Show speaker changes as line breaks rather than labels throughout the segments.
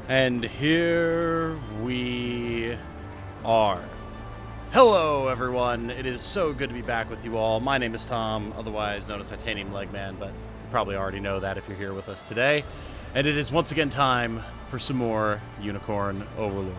And here we are. Hello, everyone. It is so good to be back with you all. My name is Tom, otherwise known as Titanium Legman, but you probably already know that if you're here with us today. And it is once again time for some more Unicorn Overlord.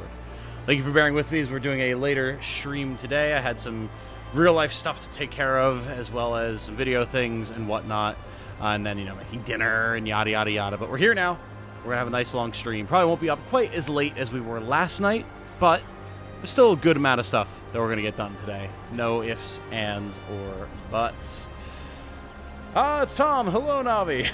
Thank you for bearing with me as we're doing a later stream today. I had some real-life stuff to take care of, as well as some video things and whatnot. And then, making dinner and yada, yada, yada. But we're here now. We're going to have a nice long stream. Probably won't be up quite as late as we were last night, but there's still a good amount of stuff that we're going to get done today. No ifs, ands, or buts. It's Tom. Hello, Navi.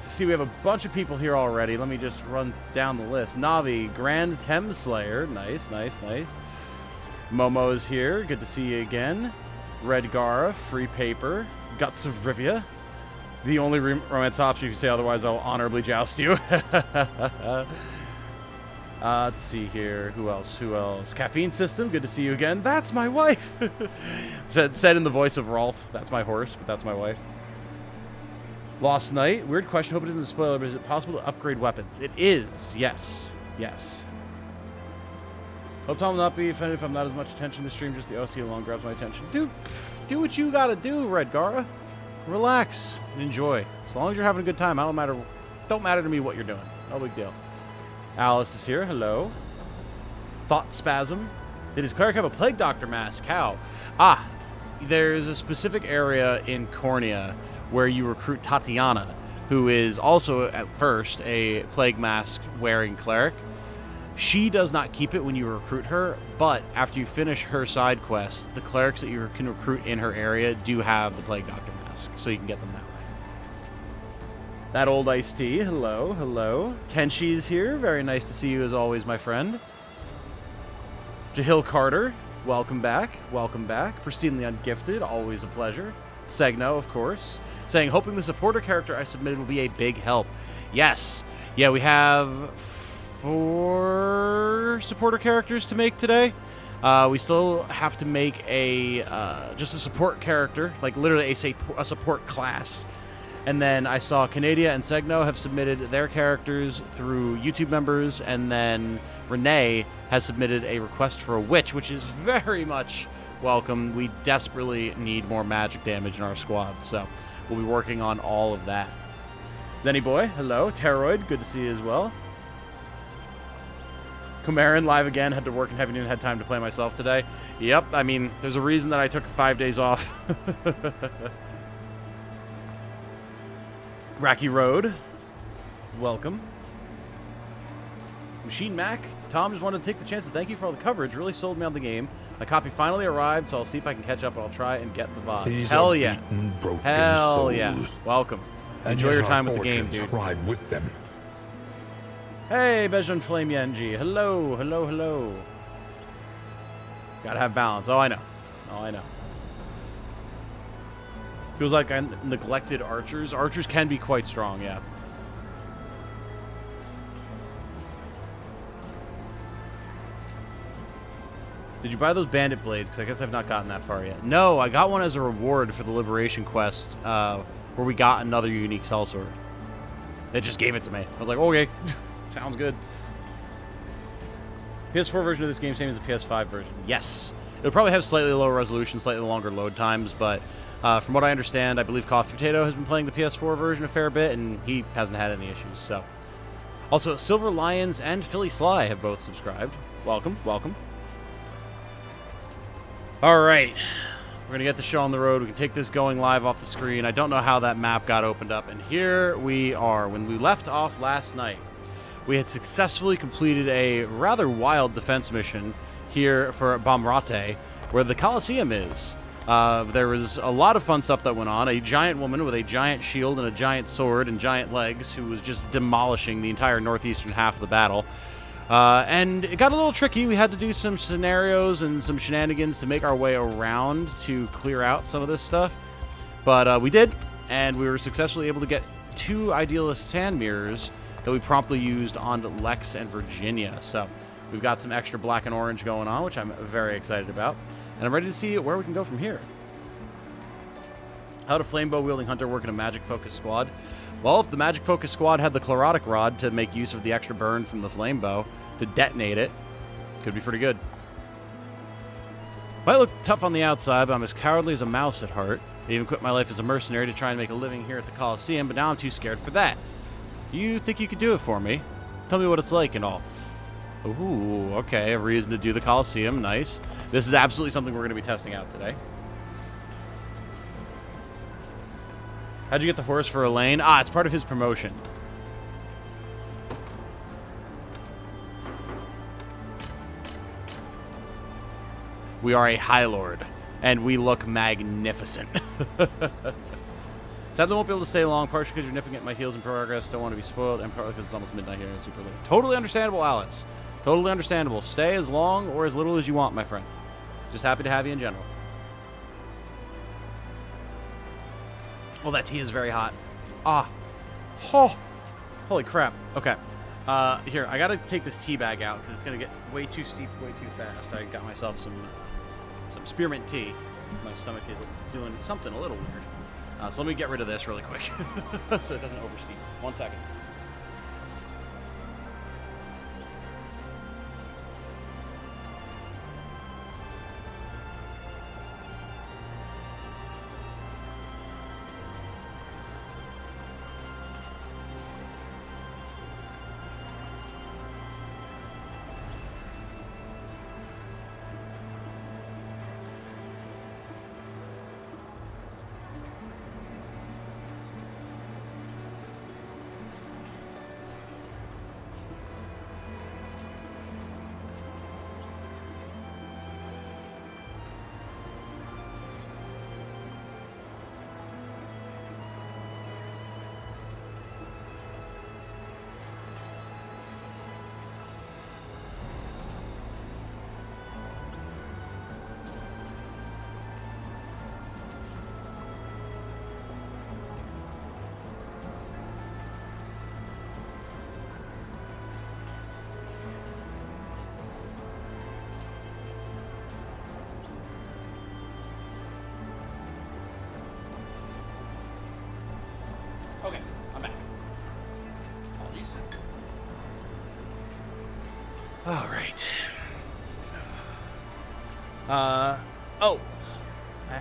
See, we have a bunch of people here already. Let me just run down the list. Navi, Grand Thames Slayer. Nice, nice, nice. Momo is here. Good to see you again. Red Gara, Free Paper. Guts of Rivia. The only romance option, if you say otherwise, I'll honorably joust you. Let's see here. Who else? Who else? Caffeine System. Good to see you again. That's my wife. said in the voice of Rolf. That's my horse, but that's my wife. Lost Night. Weird question. Hope it isn't a spoiler, but is it possible to upgrade weapons? It is. Yes. Yes. Hope Tom will not be offended if I'm not as much attention to the stream. Just the OC alone grabs my attention. Do what you gotta do, Red Gara. Relax and enjoy. As long as you're having a good time, don't matter to me what you're doing. No big deal. Alice is here. Hello. Thought Spasm. Did his cleric have a Plague Doctor mask? How? There's a specific area in Cornea where you recruit Tatiana, who is also at first a Plague Mask wearing cleric. She does not keep it when you recruit her, but after you finish her side quest, the clerics that you can recruit in her area do have the Plague Doctor mask, so you can get them that way. That old iced tea, hello, hello. Kenshi's here, very nice to see you as always, my friend. Jahil Carter, welcome back, welcome back. Pristinely Ungifted, always a pleasure. Segno, of course, saying, hoping the supporter character I submitted will be a big help. Yes, yeah, we have 4 supporter characters to make today. We still have to make just a support character, like literally a support class. And then I saw Canadia and Segno have submitted their characters through YouTube members, and then Renee has submitted a request for a witch, which is very much welcome. We desperately need more magic damage in our squad, so we'll be working on all of that. Denny Boy, hello. Pteroid, good to see you as well. Kumarin live again, had to work and haven't even had time to play myself today. Yep, I mean, there's a reason that I took 5 days off. Racky Road, welcome. Machine Mac, Tom just wanted to take the chance to thank you for all the coverage. Really sold me on the game. My copy finally arrived, so I'll see if I can catch up, and I'll try and get the VODs. Hell yeah. Hell yeah. Welcome. Enjoy your time with the game, dude.
Ride with them.
Hey, Bejon Flame Yenji. Hello, hello, hello. Gotta have balance. Oh, I know. Oh, I know. Feels like I neglected archers. Archers can be quite strong, yeah. Did you buy those bandit blades? Because I guess I've not gotten that far yet. No, I got one as a reward for the Liberation quest, where we got another unique sellsword. They just gave it to me. I was like, okay, sounds good. PS4 version of this game, same as the PS5 version. Yes. It'll probably have slightly lower resolution, slightly longer load times, but from what I understand, I believe Coffee Potato has been playing the PS4 version a fair bit, and he hasn't had any issues, so. Also, Silver Lions and Philly Sly have both subscribed. Welcome, welcome. All right. We're going to get the show on the road. We can take this going live off the screen. I don't know how that map got opened up, and here we are. When we left off last night, we had successfully completed a rather wild defense mission here for Bamrate, where the Coliseum is. There was a lot of fun stuff that went on. A giant woman with a giant shield and a giant sword and giant legs who was just demolishing the entire northeastern half of the battle. And it got a little tricky. We had to do some scenarios and some shenanigans to make our way around to clear out some of this stuff. But we did, and we were successfully able to get 2 Idealist Sand Mirrors that we promptly used on Lex and Virginia. So we've got some extra black and orange going on, which I'm very excited about. And I'm ready to see where we can go from here. How would a flamebow-wielding hunter work in a magic-focused squad? Well, if the magic-focused squad had the chlorotic rod to make use of the extra burn from the flamebow to detonate it, could be pretty good. Might look tough on the outside, but I'm as cowardly as a mouse at heart. I even quit my life as a mercenary to try and make a living here at the Coliseum, but now I'm too scared for that. Do you think you could do it for me? Tell me what it's like and all. Ooh, okay, a reason to do the Coliseum. Nice. This is absolutely something we're going to be testing out today. How'd you get the horse for Elaine? Ah, it's part of his promotion. We are a High Lord, and we look magnificent. Sadly, won't be able to stay long, partially because you're nipping at my heels in progress. Don't want to be spoiled, and partly because it's almost midnight here and it's super late. Totally understandable, Alice. Totally understandable. Stay as long or as little as you want, my friend. Just happy to have you in general. Oh, that tea is very hot. Ah. Oh. Holy crap. Okay. Here, I gotta take this tea bag out because it's gonna get way too steep, way too fast. I got myself some spearmint tea. My stomach is doing something a little weird. So let me get rid of this really quick so it doesn't oversteep. 1 second. Okay, I'm back. Apologies. All right. Oh. I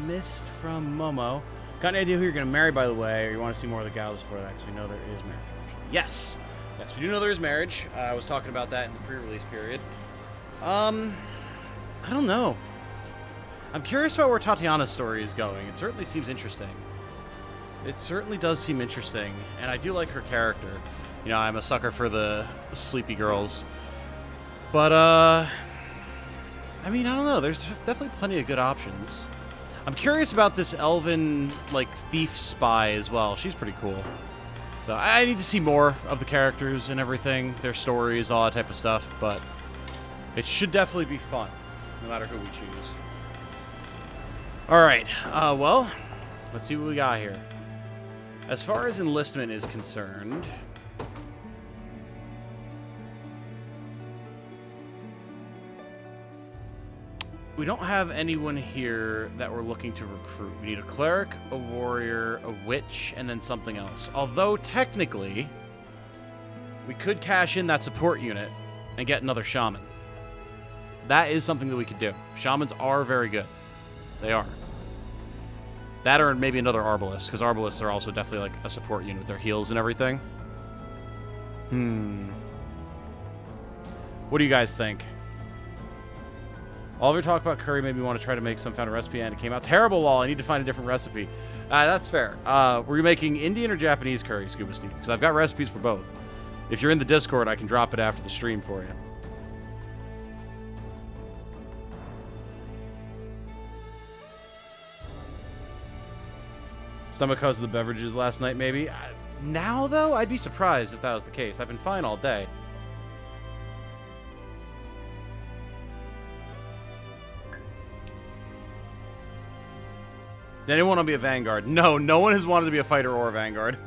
missed from Momo. Got any idea who you're going to marry, by the way, or you want to see more of the gals before that? Because we know there is marriage. Yes. Yes, we do know there is marriage. I was talking about that in the pre-release period. I don't know. I'm curious about where Tatiana's story is going. It certainly seems interesting. It certainly does seem interesting, and I do like her character. You know, I'm a sucker for the sleepy girls. But, I mean, I don't know. There's definitely plenty of good options. I'm curious about this elven, like, thief spy as well. She's pretty cool. So I need to see more of the characters and everything, their stories, all that type of stuff, but it should definitely be fun, no matter who we choose. All right, well, let's see what we got here. As far as enlistment is concerned, we don't have anyone here that we're looking to recruit. We need a cleric, a warrior, a witch, and then something else. Although, technically, we could cash in that support unit and get another shaman. That is something that we could do. Shamans are very good. They are. That or maybe another arbalist, because arbalists are also definitely like a support unit with their heals and everything. What do you guys think? All of your talk about curry made me want to try to make some kind of recipe, and it came out terrible. Lol, I need to find a different recipe. That's fair. Were you making Indian or Japanese curry, Scuba Steve? Because I've got recipes for both. If you're in the Discord, I can drop it after the stream for you. Stomach because of the beverages last night, maybe. Now, though, I'd be surprised if that was the case. I've been fine all day. Did anyone want to be a Vanguard? No, no one has wanted to be a fighter or a Vanguard.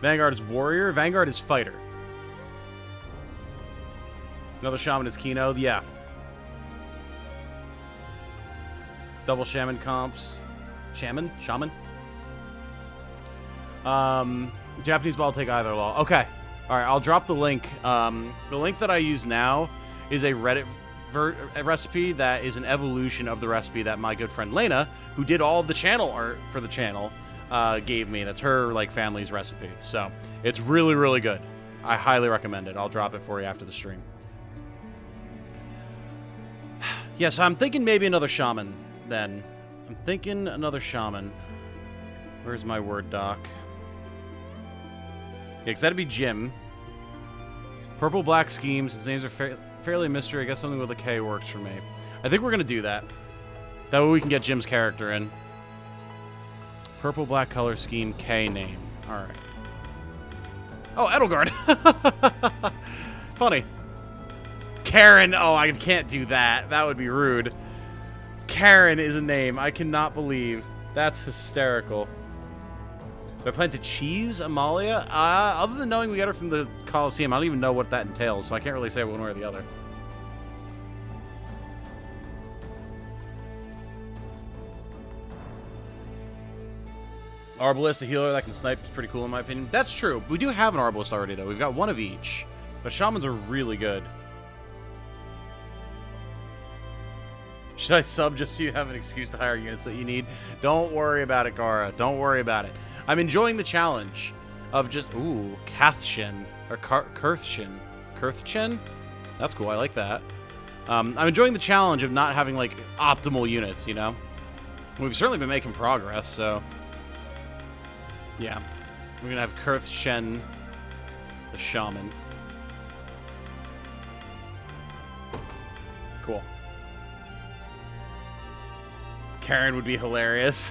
Vanguard is warrior. Vanguard is fighter. Another shaman is Kino. Yeah. Double shaman comps. Shaman? Japanese ball, take either law. Okay. All right, I'll drop the link. The link that I use now is a Reddit recipe that is an evolution of the recipe that my good friend Lena, who did all the channel art for the channel, gave me. That's her like family's recipe. So it's really, really good. I highly recommend it. I'll drop it for you after the stream. Yes, I'm thinking maybe another shaman then. I'm thinking another shaman. Where's my Word doc? Yeah, because that'd be Jim. Purple-black schemes. His names are fairly mystery. I guess something with a K works for me. I think we're going to do that. That way we can get Jim's character in. Purple-black color scheme, K name. All right. Oh, Edelgard. Funny. Karen. Oh, I can't do that. That would be rude. Karen is a name. I cannot believe. That's hysterical. Do I plan to cheese Amalia? Other than knowing we got her from the Coliseum, I don't even know what that entails, so I can't really say one way or the other. Arbalist, a healer that can snipe, is pretty cool in my opinion. That's true. We do have an Arbalist already, though. We've got one of each. But Shamans are really good. Should I sub just so you have an excuse to hire units that you need? Don't worry about it, Gara. Don't worry about it. I'm enjoying the challenge of just... Ooh, Kathshin. Or Kurthshin. Kurthchen? That's cool. I like that. I'm enjoying the challenge of not having, like, optimal units, you know? We've certainly been making progress, so... Yeah. We're gonna have Kurthshen, the shaman. Cool. Karen would be hilarious.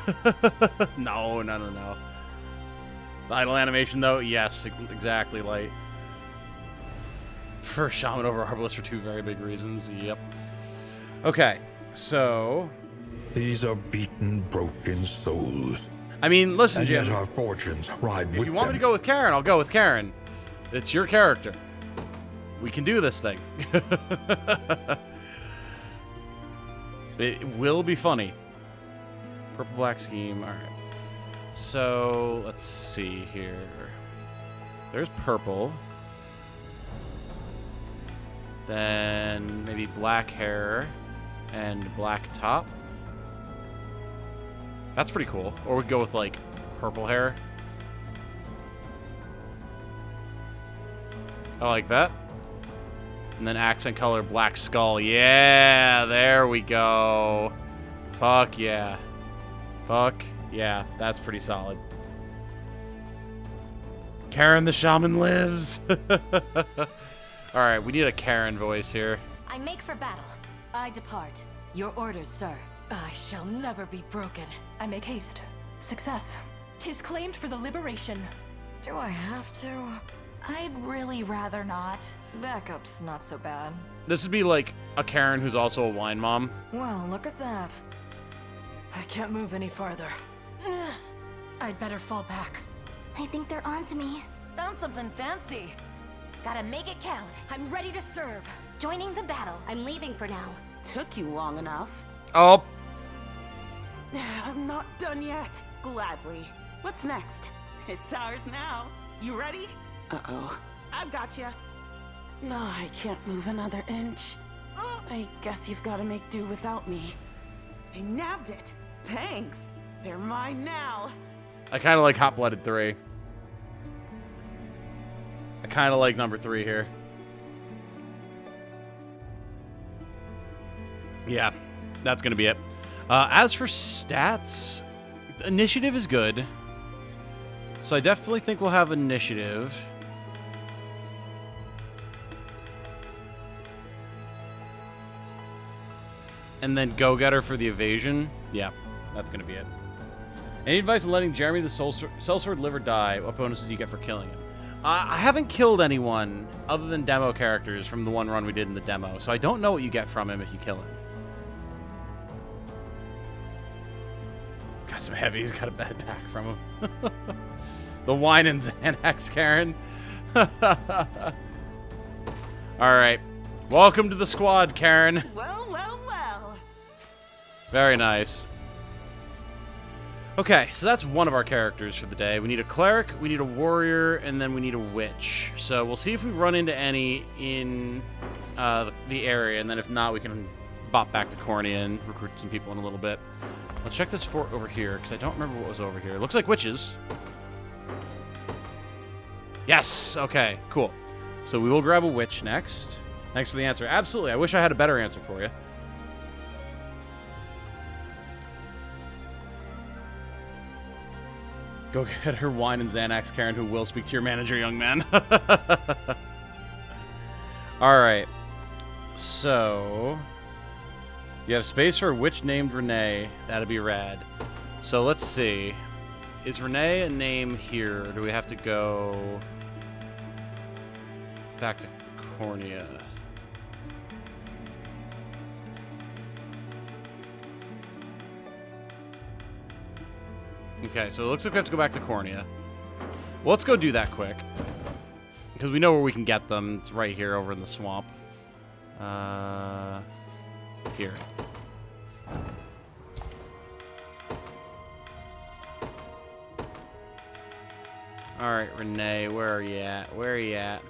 No. The idle animation, though, yes, exactly. Light. For shaman over Arbalist for two very big reasons. Yep. Okay, so...
These are beaten, broken souls.
I mean, listen,
and
Jim.
Yet our fortunes ride with
If you want
them.
me to go with Karen, I'll go with Karen. It's your character. We can do this thing. It will be funny. Purple-black scheme. All right. So, let's see here. There's purple. Then maybe black hair and black top. That's pretty cool. Or we'd go with, like, purple hair. I like that. And then accent color, black skull. Yeah, there we go. Fuck yeah. Fuck yeah. That's pretty solid. Karen the shaman lives. Alright, we need a Karen voice here.
I make for battle. I depart. Your orders, sir. I shall never be broken.
I make haste. Success. 'Tis claimed for the liberation.
Do I have to? I'd really rather not. Backup's not so bad.
This would be like a Karen who's also a wine mom.
Well, look at that.
I can't move any farther. I'd better fall back.
I think they're on to me.
Found something fancy.
Gotta make it count.
I'm ready to serve.
Joining the battle. I'm leaving for now.
Took you long enough.
Oh.
I'm not done yet. Gladly. What's next? It's ours now. You ready? Uh-oh. I've got you. No, I can't move another inch. I guess you've got to make do without me. I nabbed it. Thanks. They're mine now.
I kind of like Hot-Blooded 3. I kind of like number 3 here. Yeah, that's going to be it. As for stats, initiative is good. So I definitely think we'll have initiative. And then Go-Getter for the evasion. Yeah, that's going to be it. Any advice on letting Jeremy the Sellsword live or die? What bonuses do you get for killing him? I haven't killed anyone other than demo characters from the one run we did in the demo, so I don't know what you get from him if you kill him. Got some heavies, got a bad back from him. The wine and Xanax, Karen. Alright. Welcome to the squad, Karen.
Well.
Very nice. Okay, so that's one of our characters for the day. We need a cleric, we need a warrior, and then we need a witch. So we'll see if we run into any in the area, and then if not, we can bop back to Cornea and recruit some people in a little bit. Let's check this fort over here, because I don't remember what was over here. It looks like witches. Yes! Okay, cool. So we will grab a witch next. Thanks for the answer. Absolutely. I wish I had a better answer for you. Go get her wine and Xanax, Karen, who will speak to your manager, young man. All right. So, you have space for a witch named Renee. That'd be rad. So let's see. Is Renee a name here? Or do we have to go back to Cornea? Okay, so it looks like we have to go back to Cornea. Well, let's go do that quick. Because we know where we can get them. It's right here over in the swamp. Here. Alright, Renee, where are you at? Where are you at?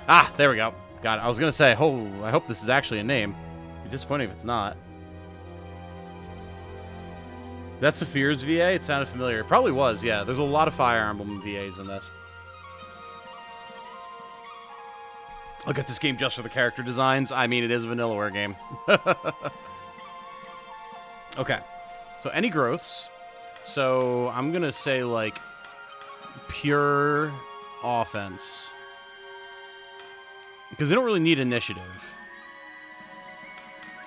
Ah, there we go. Got it. I was going to say, oh, I hope this is actually a name. It'd be disappointing if it's not. That's Saphir's VA? It sounded familiar. It probably was, yeah. There's a lot of Fire Emblem VAs in this. I'll get this game just for the character designs. I mean, it is a Vanillaware game. Okay. So, any growths. So, I'm going to say, like, pure offense. Because they don't really need initiative.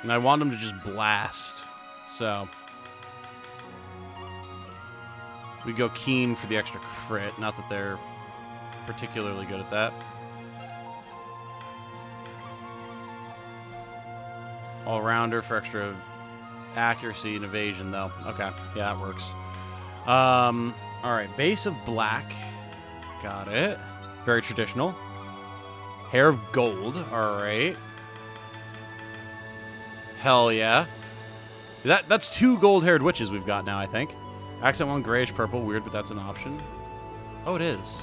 And I want them to just blast. So. We go keen for the extra crit. Not that they're particularly good at that. All-rounder for extra accuracy and evasion, though. Okay. Yeah, that works. Alright. Base of black. Got it. Very traditional. Hair of gold. Alright. Hell yeah. That's 2 gold-haired witches we've got now, I think. Accent 1, grayish purple. Weird, but that's an option. Oh, it is.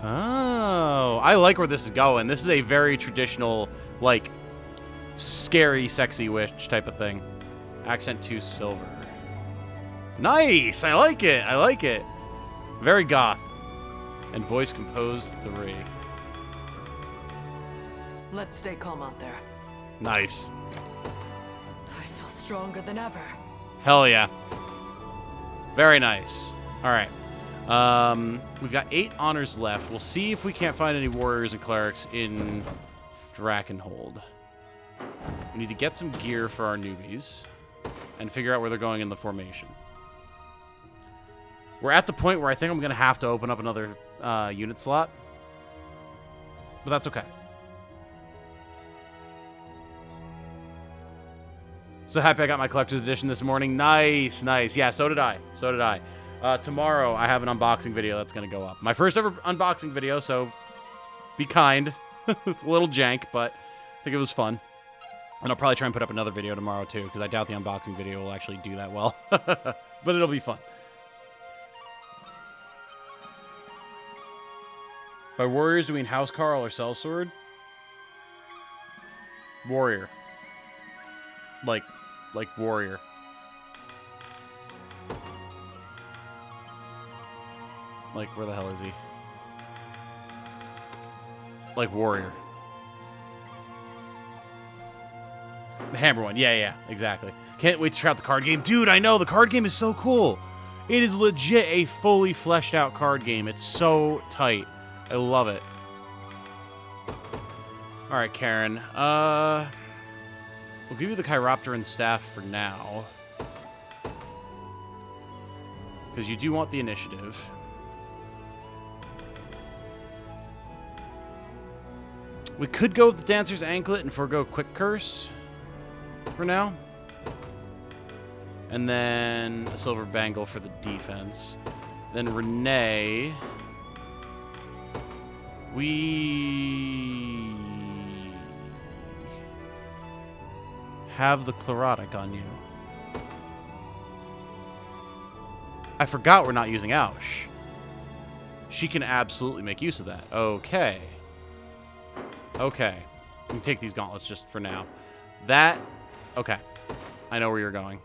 Oh. I like where this is going. This is a very traditional, like, scary, sexy witch type of thing. Accent 2, silver. Nice! I like it. I like it. Very goth. And voice composed 3.
Let's stay calm out there.
Nice.
I feel stronger than ever.
Hell yeah. Very nice. All right. We've got 8 honors left. We'll see if we can't find any warriors and clerics in Drakenhold. We need to get some gear for our newbies and figure out where they're going in the formation. We're at the point where I think I'm going to have to open up another unit slot. But that's okay. So happy I got my collector's edition this morning. Nice, nice. Yeah, so did I. So did I. Tomorrow, I have an unboxing video that's going to go up. My first ever unboxing video, so be kind. It's a little jank, but I think it was fun. And I'll probably try and put up another video tomorrow, too, because I doubt the unboxing video will actually do that well. But it'll be fun. By warriors, do we mean Housecarl or Sellsword? Warrior. Like warrior. Like, where the hell is he? Like warrior. The hammer one. Yeah, exactly. Can't wait to try out the card game. Dude, I know. The card game is so cool. It is legit a fully fleshed out card game. It's so tight. I love it. All right, Karen. We'll give you the Chiropteran staff for now. Because you do want the initiative. We could go with the Dancer's Anklet and forego Quick Curse for now. And then a Silver Bangle for the defense. Then Renee. We have the chlorotic on you. I forgot we're not using Ausch. She can absolutely make use of that. Okay. Okay. We can take these gauntlets just for now. That... Okay. I know where you're going.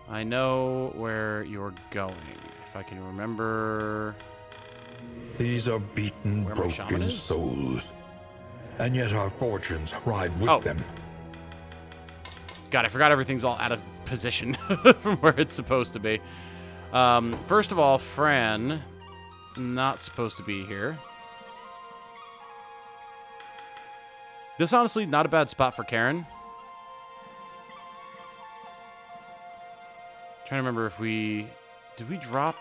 I know where you're going. If I can remember...
These are beaten,
Where my shaman
broken
is?
souls. And yet our fortunes ride with them.
God, I forgot everything's all out of position from where it's supposed to be. First of all, Fran, not supposed to be here. This, honestly, not a bad spot for Karen. Trying to remember if we... Did we drop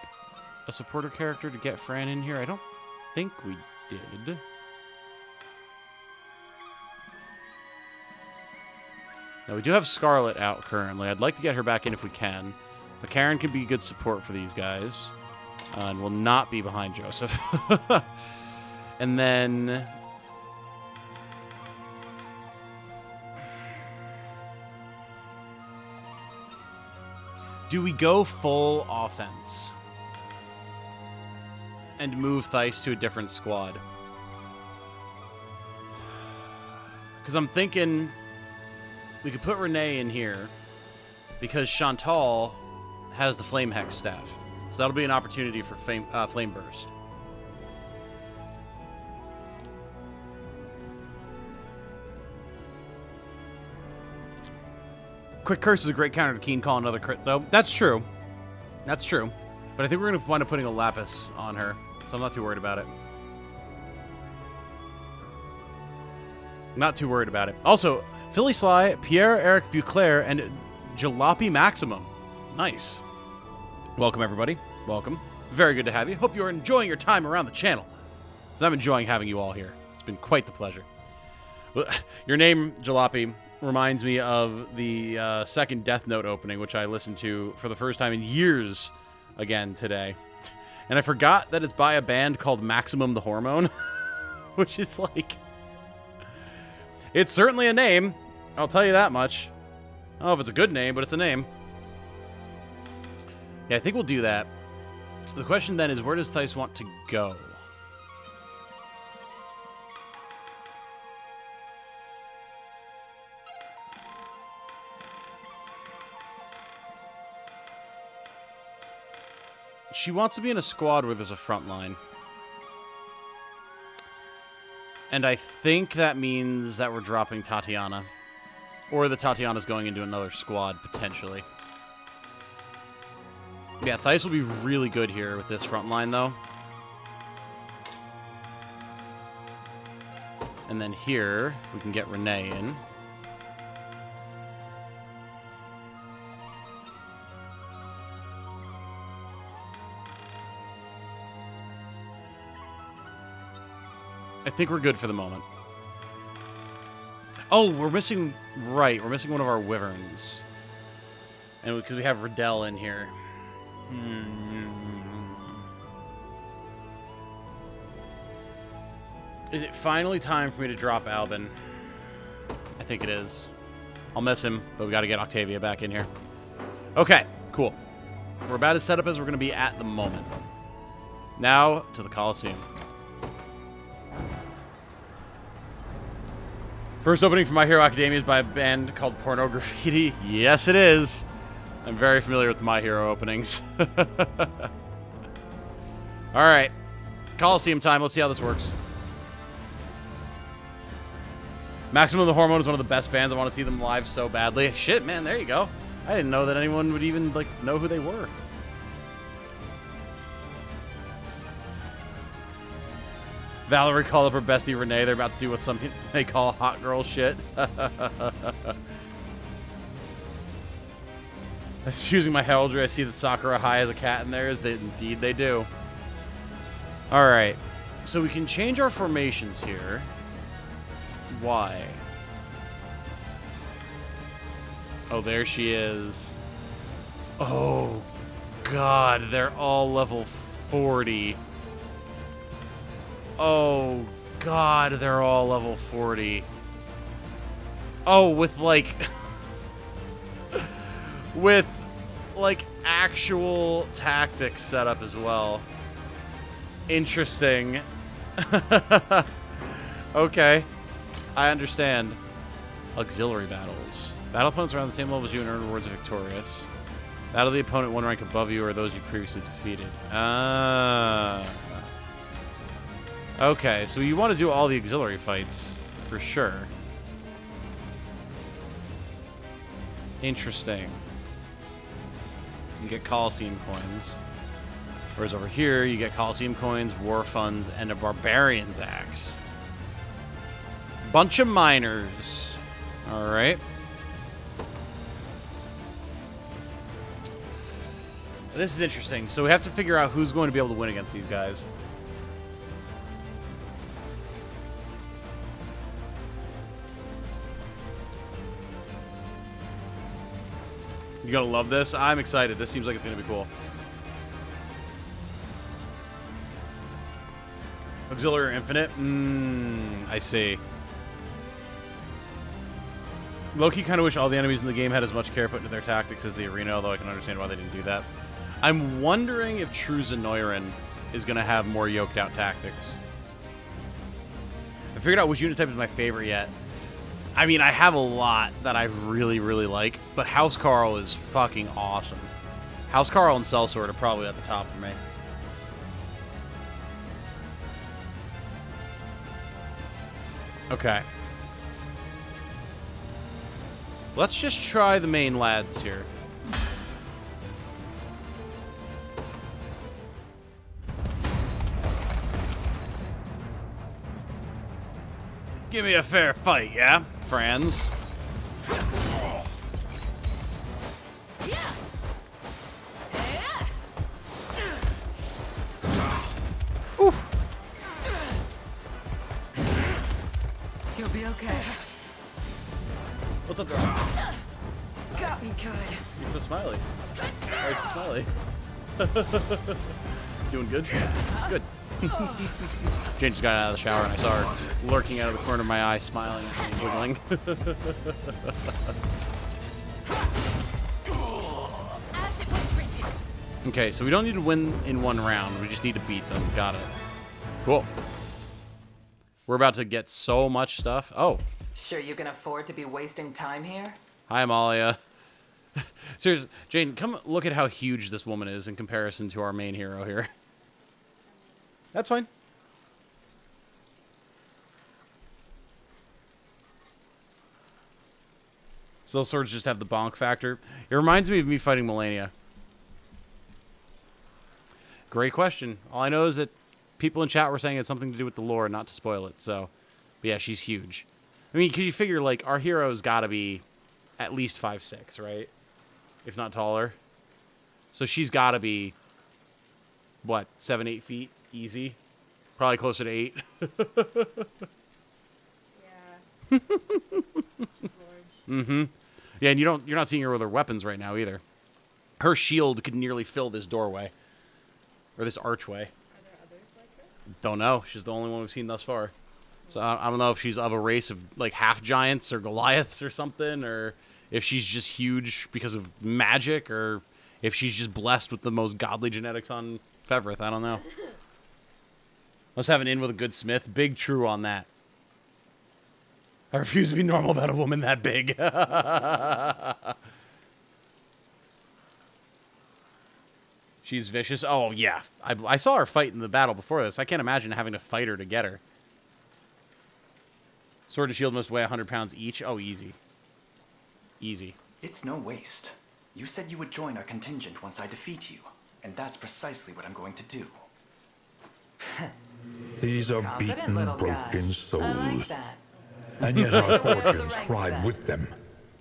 a supporter character to get Fran in here? I don't think we did. Now, we do have Scarlet out currently. I'd like to get her back in if we can. But Karen can be good support for these guys. And will not be behind Joseph. And then... Do we go full offense? And move Theiss to a different squad? Because I'm thinking... We could put Renee in here because Chantal has the Flame Hex staff. So that'll be an opportunity for Flame Burst. Quick Curse is a great counter to Keen Call another crit, though. That's true. That's true. But I think we're going to wind up putting a Lapis on her, so I'm not too worried about it. Not too worried about it. Also, Philly Sly, Pierre-Eric Buclair, and Jalopy Maximum. Nice. Welcome, everybody. Welcome. Very good to have you. Hope you're enjoying your time around the channel. I'm enjoying having you all here. It's been quite the pleasure. Your name, Jalopy, reminds me of the second Death Note opening, which I listened to for the first time in years again today. And I forgot that it's by a band called Maximum the Hormone, which is like... It's certainly a name. I'll tell you that much. I don't know if it's a good name, but it's a name. Yeah, I think we'll do that. The question then is, where does Theiss want to go? She wants to be in a squad where there's a front line. And I think that means that we're dropping Tatiana. Or that Tatiana's going into another squad, potentially. Yeah, Theiss will be really good here with this front line, though. And then here, we can get Renee in. I think we're good for the moment. Oh, we're missing... Right, we're missing one of our wyverns. And because we have Riddell in here. Is it finally time for me to drop Albin? I think it is. I'll miss him, but we got to get Octavia back in here. Okay, cool. We're about as set up as we're going to be at the moment. Now, to the Coliseum. First opening for My Hero Academia is by a band called Porno Graffiti. Yes, it is. I'm very familiar with the My Hero openings. All right. Coliseum time. Let's see how this works. Maximum the Hormone is one of the best bands. I want to see them live so badly. Shit, man, there you go. I didn't know that anyone would even know who they were. Valerie called up her bestie Renee. They're about to do what something they call hot girl shit. Using my heraldry, I see that Sakura High has a cat in there. Indeed they do. Alright. So we can change our formations here. Why? Oh, there she is. Oh, God. They're all level 40. Oh, God, they're all level 40. Oh, with, like... with, like, actual tactics set up as well. Interesting. Okay. I understand. Auxiliary battles. Battle opponents around the same level as you and earn rewards if victorious. Battle the opponent one rank above you or those you previously defeated. Okay, so you want to do all the auxiliary fights, for sure. Interesting. You get Coliseum coins. Whereas over here, you get Coliseum coins, war funds, and a Barbarian's Axe. Bunch of miners. Alright. This is interesting. So we have to figure out who's going to be able to win against these guys. You're gonna love this. I'm excited. This seems like it's gonna be cool. Auxiliary Infinite? I see. Low-key kind of wish all the enemies in the game had as much care put into their tactics as the arena, although I can understand why they didn't do that. I'm wondering if True Zenoiran is going to have more yoked-out tactics. I figured out which unit type is my favorite yet. I mean, I have a lot that I really, really like, but House Carl is fucking awesome. House Carl and Sellsword are probably at the top for me. Okay. Let's just try the main lads here. Give me a fair fight, yeah, friends? Oof.
You'll be okay.
What's up, girl?
Got me good.
You're so smiley. Why are you so smiley? Doing good? Good. Jane just got out of the shower and I saw her lurking out of the corner of my eye, smiling and wiggling. Okay, so we don't need to win in one round. We just need to beat them. Got it. Cool. We're about to get so much stuff. Oh.
Sure you can afford to be wasting time here?
Hi, Amalia. Seriously, Jane, come look at how huge this woman is in comparison to our main hero here. That's fine. Still swords just have the bonk factor. It reminds me of me fighting Melania. Great question. All I know is that people in chat were saying it's something to do with the lore, not to spoil it. So, but yeah, she's huge. I mean, because you figure, like, our hero's got to be at least 5'6", right? If not taller. So she's got to be, what, 7, 8 feet? Easy. Probably closer to 8.
Yeah.
Mm-hmm. Yeah, and you're not seeing her with her weapons right now either. Her shield could nearly fill this doorway. Or this archway.
Are there others like her?
Don't know. She's the only one we've seen thus far. So I don't know if she's of a race of like half giants or Goliaths or something, or if she's just huge because of magic, or if she's just blessed with the most godly genetics on Fevrith. I don't know. Let's have an in with a good smith. Big true on that. I refuse to be normal about a woman that big. She's vicious. Oh, yeah. I saw her fight in the battle before this. I can't imagine having to fight her to get her. Sword and shield must weigh 100 pounds each. Oh, easy. Easy.
It's no waste. You said you would join our contingent once I defeat you, and that's precisely what I'm going to do.
These are
Confident
beaten,
little guy.
broken souls.
I like that.
And yet our
Play away with the
fortunes
ranks,
cried
then.
with them.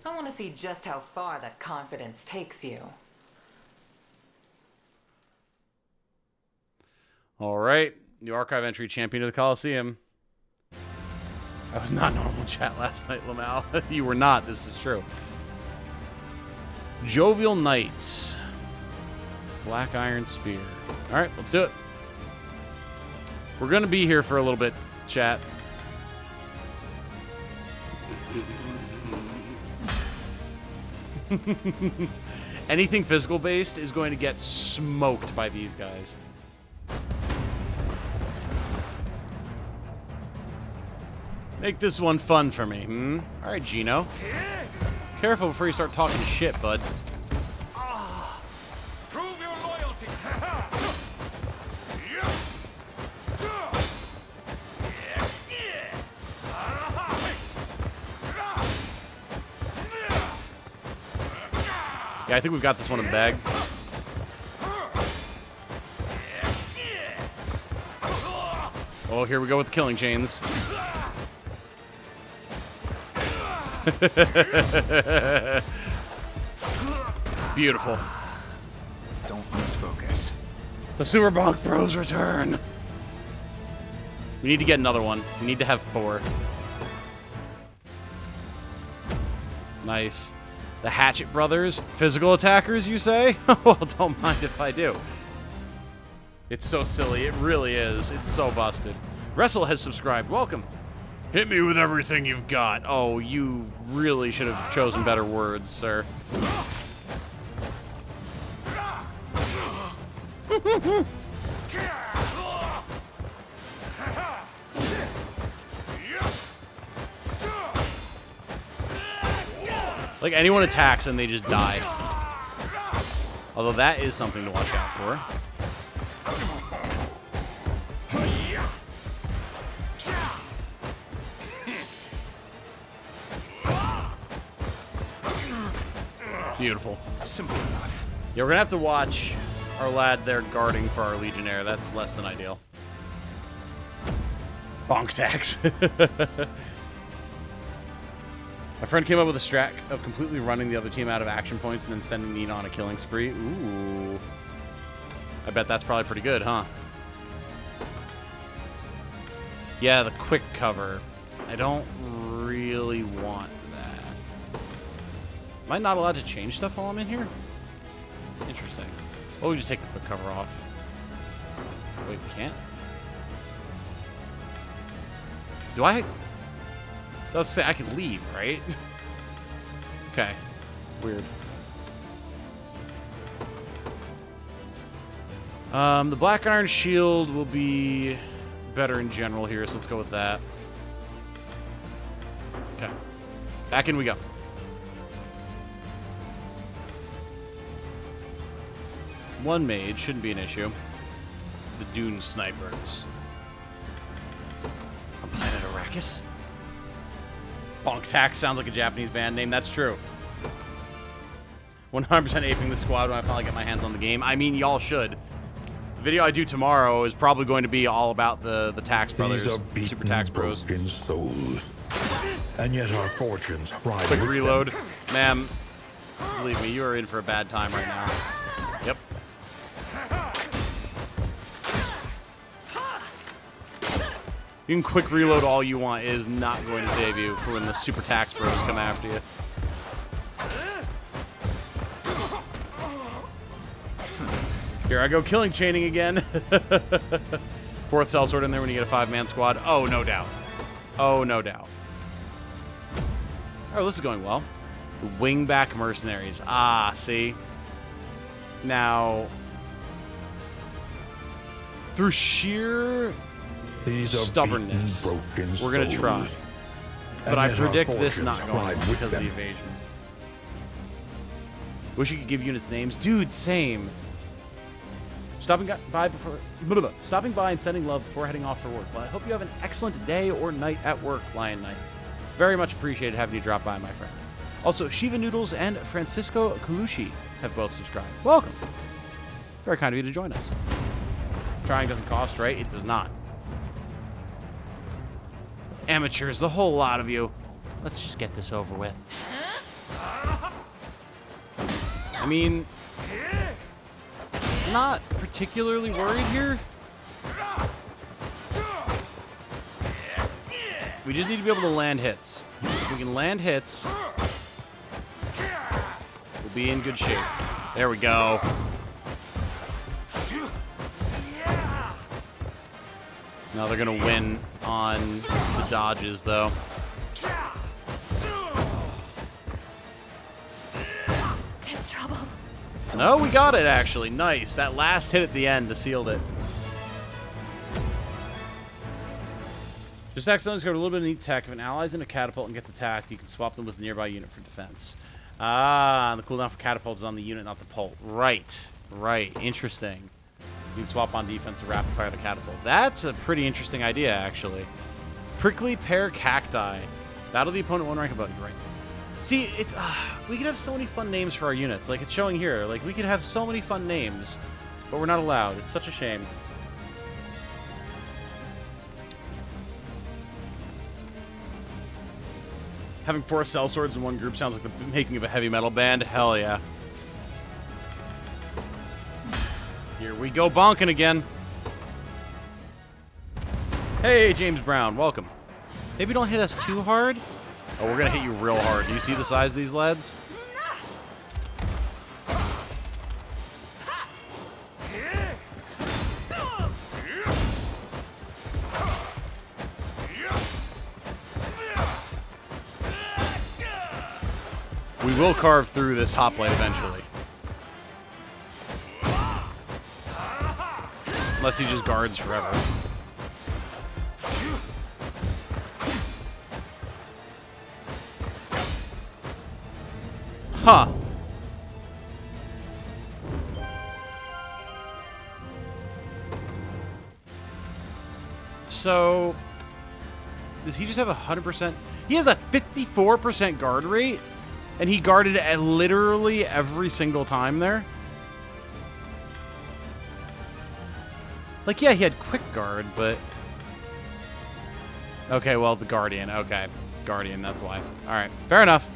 I want to see just how far that confidence takes you.
All right. New archive entry, champion of the Coliseum. I was not normal in chat last night, Lamal. You were not. This is true. Jovial Knights. Black Iron Spear. All right, let's do it. We're going to be here for a little bit, chat. Anything physical based is going to get smoked by these guys. Make this one fun for me, hmm? Alright, Gino. Careful before you start talking shit, bud.
Prove your loyalty.
Yeah, I think we've got this one in the bag. Oh, here we go with the killing chains. Beautiful.
Don't lose focus.
The Super Bonk Bros return. We need to get another one. We need to have 4. Nice. The Hatchet Brothers, physical attackers, you say? Well, don't mind if I do. It's so silly. It really is. It's so busted. Wrestle has subscribed. Welcome. Hit me with everything you've got. Oh, you really should have chosen better words, sir. Like, anyone attacks and they just die. Although that is something to watch out for. Beautiful.
Simple enough.
Yeah, we're gonna have to watch our lad there guarding for our Legionnaire. That's less than ideal. Bonk tax. My friend came up with a strat of completely running the other team out of action points and then sending Nina on a killing spree. Ooh. I bet that's probably pretty good, huh? Yeah, the quick cover. I don't really want that. Am I not allowed to change stuff while I'm in here? Interesting. Oh, we just take the quick cover off. Wait, we can't? Do I... Let's say I can leave, right? Okay. Weird. The Black Iron Shield will be better in general here, so let's go with that. Okay. Back in we go. One mage shouldn't be an issue. The Dune Snipers. On planet Arrakis? Bonk Tax sounds like a Japanese band name. That's true. 100% aping the squad when I finally get my hands on the game. I mean, y'all should. The video I do tomorrow is probably going to be all about the Tax Brothers,
These are beaten,
Super Tax Bros.
broken souls, and yet our fortunes ride
Quick
with
reload.
them.
Ma'am, believe me, you are in for a bad time right now. Yep. You can quick reload all you want. It is not going to save you for when the Super Tax Bros come after you. Here I go, killing chaining again. 4th sellsword in there when you get a 5-man squad. Oh, no doubt. Oh, no doubt. Oh, this is going well. The wingback mercenaries. Ah, see? Now, through sheer
These are
stubbornness,
beaten, broken
we're going to try.
souls,
But
and
I
yet our
predict this
fortunes
not going
ride with
because of
them.
the evasion. Wish you could give units names. Dude, same. Stopping by and sending love before heading off for work. Well, I hope you have an excellent day or night at work, Lion Knight. Very much appreciated having you drop by, my friend. Also, Shiva Noodles and Francisco Colucci have both subscribed. Welcome. Very kind of you to join us. Trying doesn't cost, right? It does not. Amateurs, the whole lot of you. Let's just get this over with. I mean, not particularly worried here. We just need to be able to land hits. If we can land hits, we'll be in good shape. There we go. Now they're going to win on the dodges, though.
It's trouble.
No, we got it, actually. Nice. That last hit at the end sealed it. Just accidentally discovered a little bit of neat tech. If an ally's in a catapult and gets attacked, you can swap them with a nearby unit for defense. Ah, the cooldown for catapults is on the unit, not the pult. Right. Right. Interesting. You can swap on defense to rapid fire the catapult. That's a pretty interesting idea, actually. Prickly pear cacti. Battle the opponent one rank above you, right? See, it's we could have so many fun names for our units. Like it's showing here. Like we could have so many fun names, but we're not allowed. It's such a shame. Having 4 cell swords in one group sounds like the making of a heavy metal band. Hell yeah. Here we go bonking again. Hey, James Brown. Welcome. Maybe don't hit us too hard. Oh, we're going to hit you real hard. Do you see the size of these lads? We will carve through this hoplite eventually. Unless he just guards forever. Huh. So, does he just have 100%? He has a 54% guard rate? And he guarded at literally every single time there? Like, yeah, he had quick guard, but... Okay, well, the Guardian. Okay. Guardian, that's why. Alright, fair enough.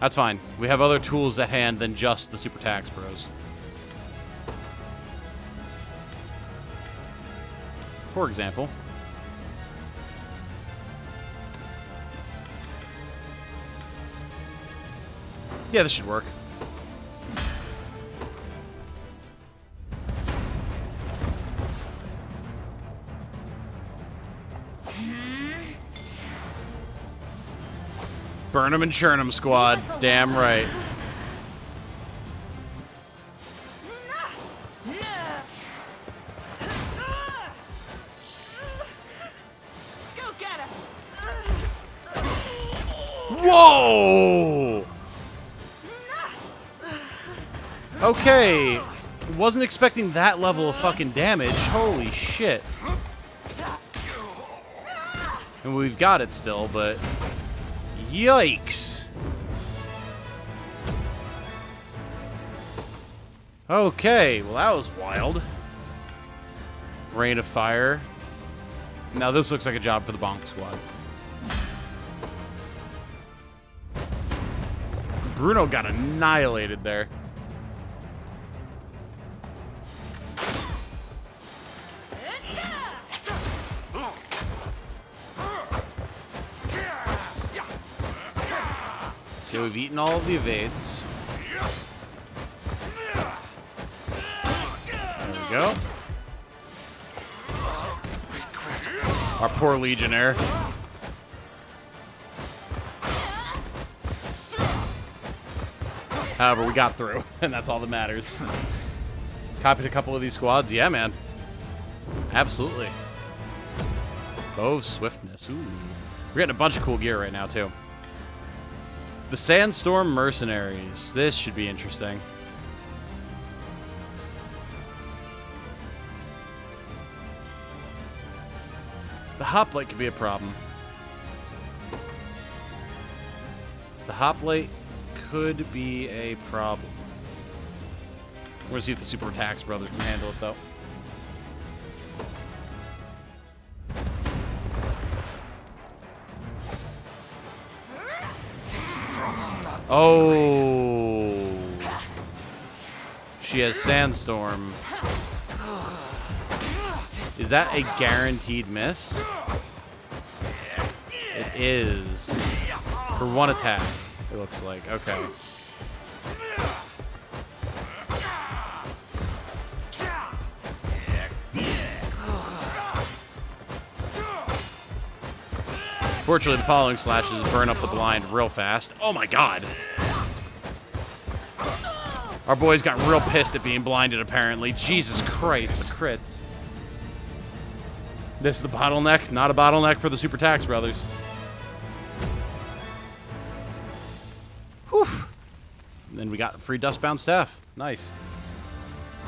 That's fine. We have other tools at hand than just the Super Tax Bros. For example... Yeah, this should work. Burn 'em and churn 'em, squad. Damn right.
Go get him.
Whoa! Okay. Wasn't expecting that level of fucking damage. Holy shit. And we've got it still, but... Yikes. Okay, well that was wild. Rain of fire. Now this looks like a job for the Bonk Squad. Bruno got annihilated there. So we've eaten all of the evades. There we go. Our poor Legionnaire. However, we got through, and that's all that matters. Copied a couple of these squads. Yeah, man. Absolutely. Bow swiftness. Ooh. We're getting a bunch of cool gear right now, too. The Sandstorm Mercenaries. This should be interesting. The hoplite could be a problem. The hoplite could be a problem. We're going to see if the Super Tax Brothers can handle it, though. Oh. She has Sandstorm. Is that a guaranteed miss? It is. For one attack, it looks like. Okay. Fortunately, the following slashes burn up the blind real fast. Oh my god. Our boys got real pissed at being blinded, apparently. Jesus Christ, the crits. This is the bottleneck. Not a bottleneck for the Super Tax brothers. Whew. And then we got free Dustbound Staff. Nice.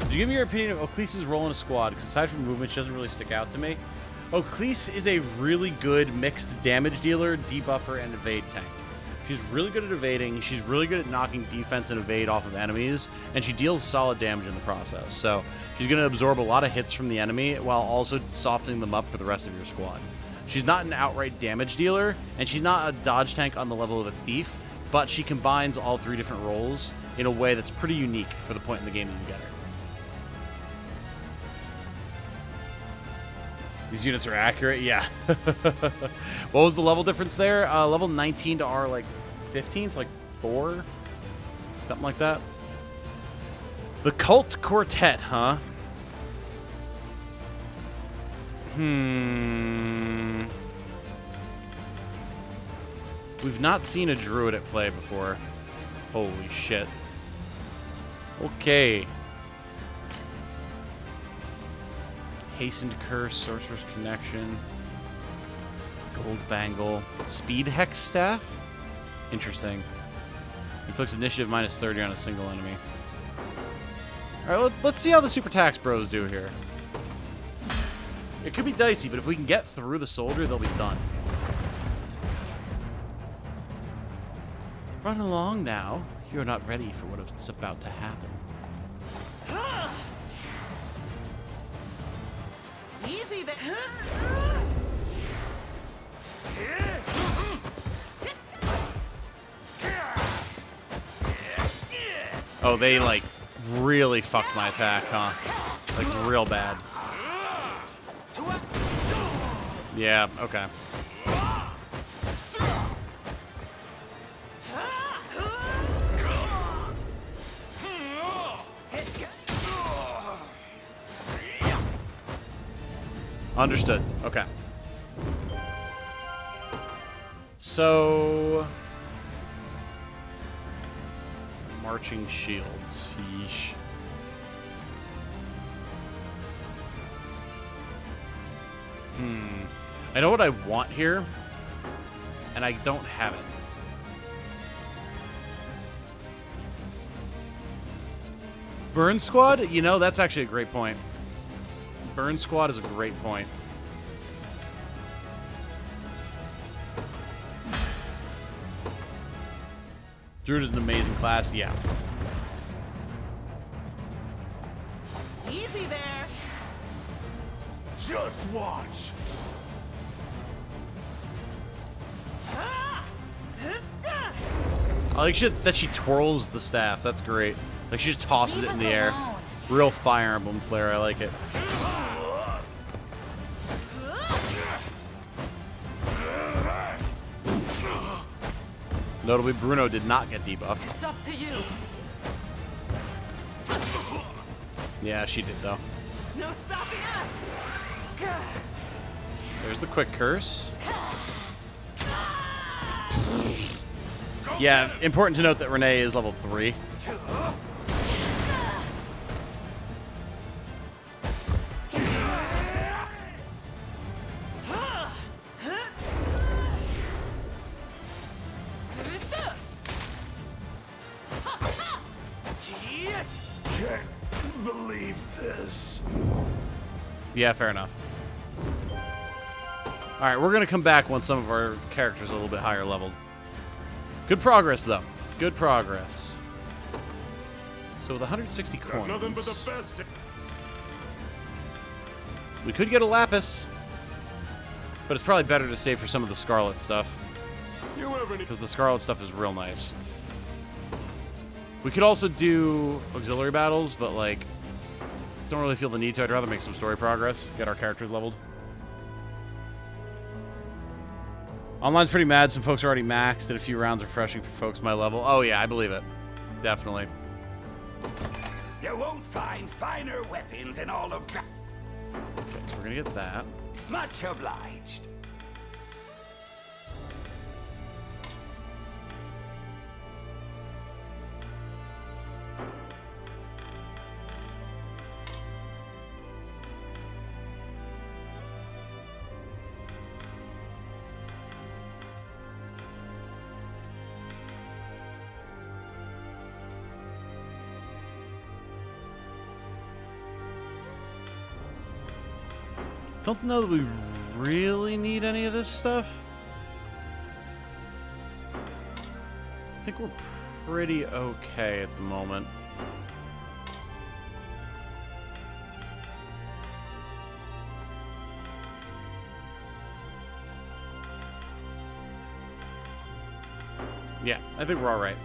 Did you give me your opinion of Oclise's role in a squad? Because aside from movement, she doesn't really stick out to me. Oclise is a really good mixed damage dealer, debuffer, and evade tank. She's really good at evading, she's really good at knocking defense and evade off of enemies, and she deals solid damage in the process. So she's going to absorb a lot of hits from the enemy while also softening them up for the rest of your squad. She's not an outright damage dealer, and she's not a dodge tank on the level of a thief, but she combines all three different roles in a way that's pretty unique for the point in the game that you get her. These units are accurate, yeah. What was the level difference there? Level 19 to R, like 15, so like 4, something like that. The Cult Quartet, huh? We've not seen a druid at play before. Holy shit. Okay. Hastened Curse, Sorcerer's Connection, Gold Bangle, Speed Hex Staff? Interesting. Inflicts initiative minus 30 on a single enemy. Alright, let's see how the Super Tax Bros do here. It could be dicey, but if we can get through the soldier, they'll be done. Run along now. You're not ready for what's about to happen.
Easy there.
Oh, they, like, really fucked my attack, huh? Like, real bad. Yeah, okay. Understood. Okay. So... Marching shields. Yeesh. I know what I want here, and I don't have it. Burn Squad? You know, that's actually a great point. Burn Squad is a great point. Druid is an amazing class, yeah.
Easy there.
Just watch.
I like shit that she twirls the staff. That's great. Like she just tosses it in the air. Real Fire Emblem flair. I like it. Notably, Bruno did not get debuffed.
It's up to you.
Yeah, she did though.
No stopping us.
There's the quick curse. Yeah, important to note that Renee is level 3.
Can't believe this.
Yeah, fair enough. Alright, we're going to come back once some of our characters are a little bit higher leveled. Good progress, though. Good progress. So with 160 coins,
Nothing but the best.
we could get a Lapis. But it's probably better to save for some of the Scarlet stuff. Because the Scarlet stuff is real nice. We could also do auxiliary battles, but, like, don't really feel the need to. I'd rather make some story progress, get our characters leveled. Online's pretty mad. Some folks are already maxed. Did a few rounds refreshing for folks my level. Oh, yeah, I believe it. Definitely.
You won't find finer weapons in all of...
Okay, so we're going to get that.
Much obliged.
Don't know that we really need any of this stuff. I think we're pretty okay at the moment. Yeah, I think we're all right.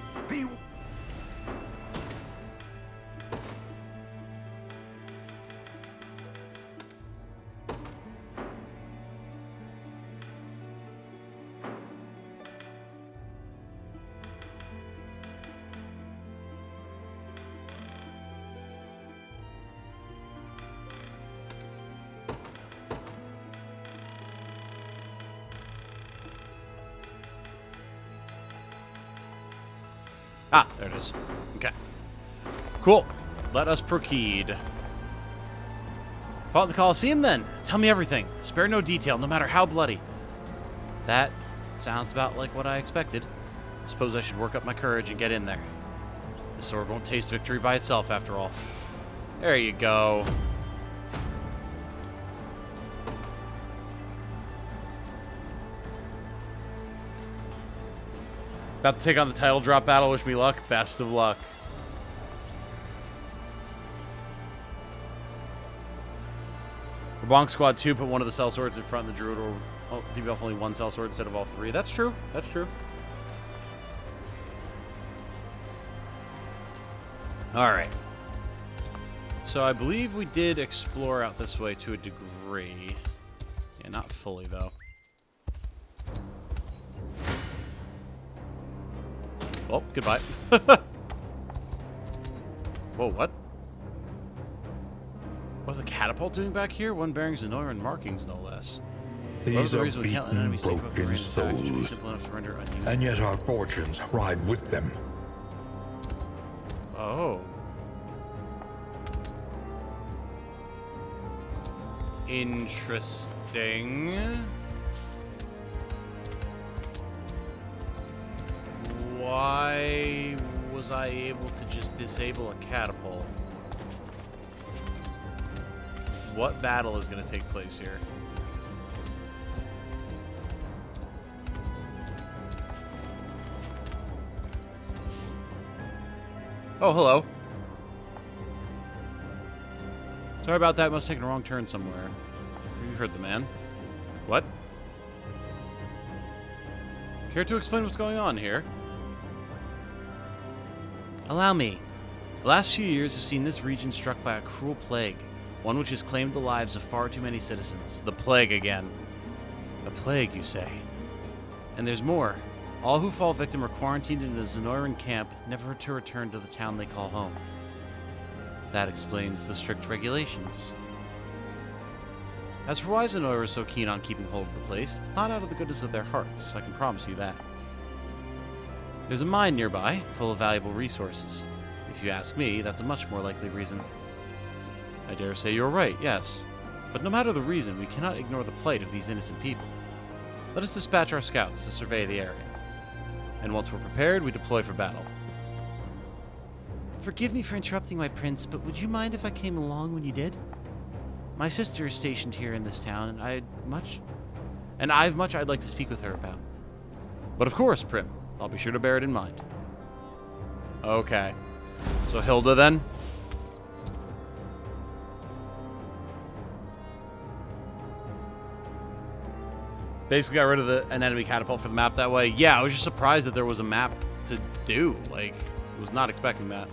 Ah, there it is. Okay. Cool. Let us proceed. Fought in the Coliseum, then. Tell me everything. Spare no detail, no matter how bloody. That sounds about like what I expected. Suppose I should work up my courage and get in there. This sword won't taste victory by itself, after all. There you go. About to take on the title drop battle. Wish me luck. Best of luck. For Bonk Squad 2, put one of the cell swords in front of the druid, or debuff only one cell sword instead of all three. That's true. That's true. Alright. So I believe we did explore out this way to a degree. Yeah, not fully, though. Oh, goodbye. Whoa, what? What's the catapult doing back here? One bearing Zenoran markings, no less.
These are beaten, broken souls, and yet our fortunes ride with them.
Oh. Interesting. Why was I able to just disable a catapult? What battle is going to take place here? Oh, hello. Sorry about that. Must have taken a wrong turn somewhere. You heard the man. What? Care to explain what's going on here? Allow me. The last few years have seen this region struck by a cruel plague, one which has claimed the lives of far too many citizens. The plague again. A plague, you say? And there's more. All who fall victim are quarantined in a Zenoran camp, never to return to the town they call home. That explains the strict regulations. As for why Zenora is so keen on keeping hold of the place, it's not out of the goodness of their hearts, I can promise you that. There's a mine nearby, full of valuable resources. If you ask me, that's a much more likely reason. I dare say you're right, yes. But no matter the reason, we cannot ignore the plight of these innocent people. Let us dispatch our scouts to survey the area. And once we're prepared, we deploy for battle. Forgive me for interrupting, my prince, but would you mind if I came along when you did? My sister is stationed here in this town, and I've much I'd like to speak with her about. But of course, Prim. I'll be sure to bear it in mind. Okay. So Hilda, then? Basically got rid of an enemy catapult for the map that way. Yeah, I was just surprised that there was a map to do. Like, was not expecting that.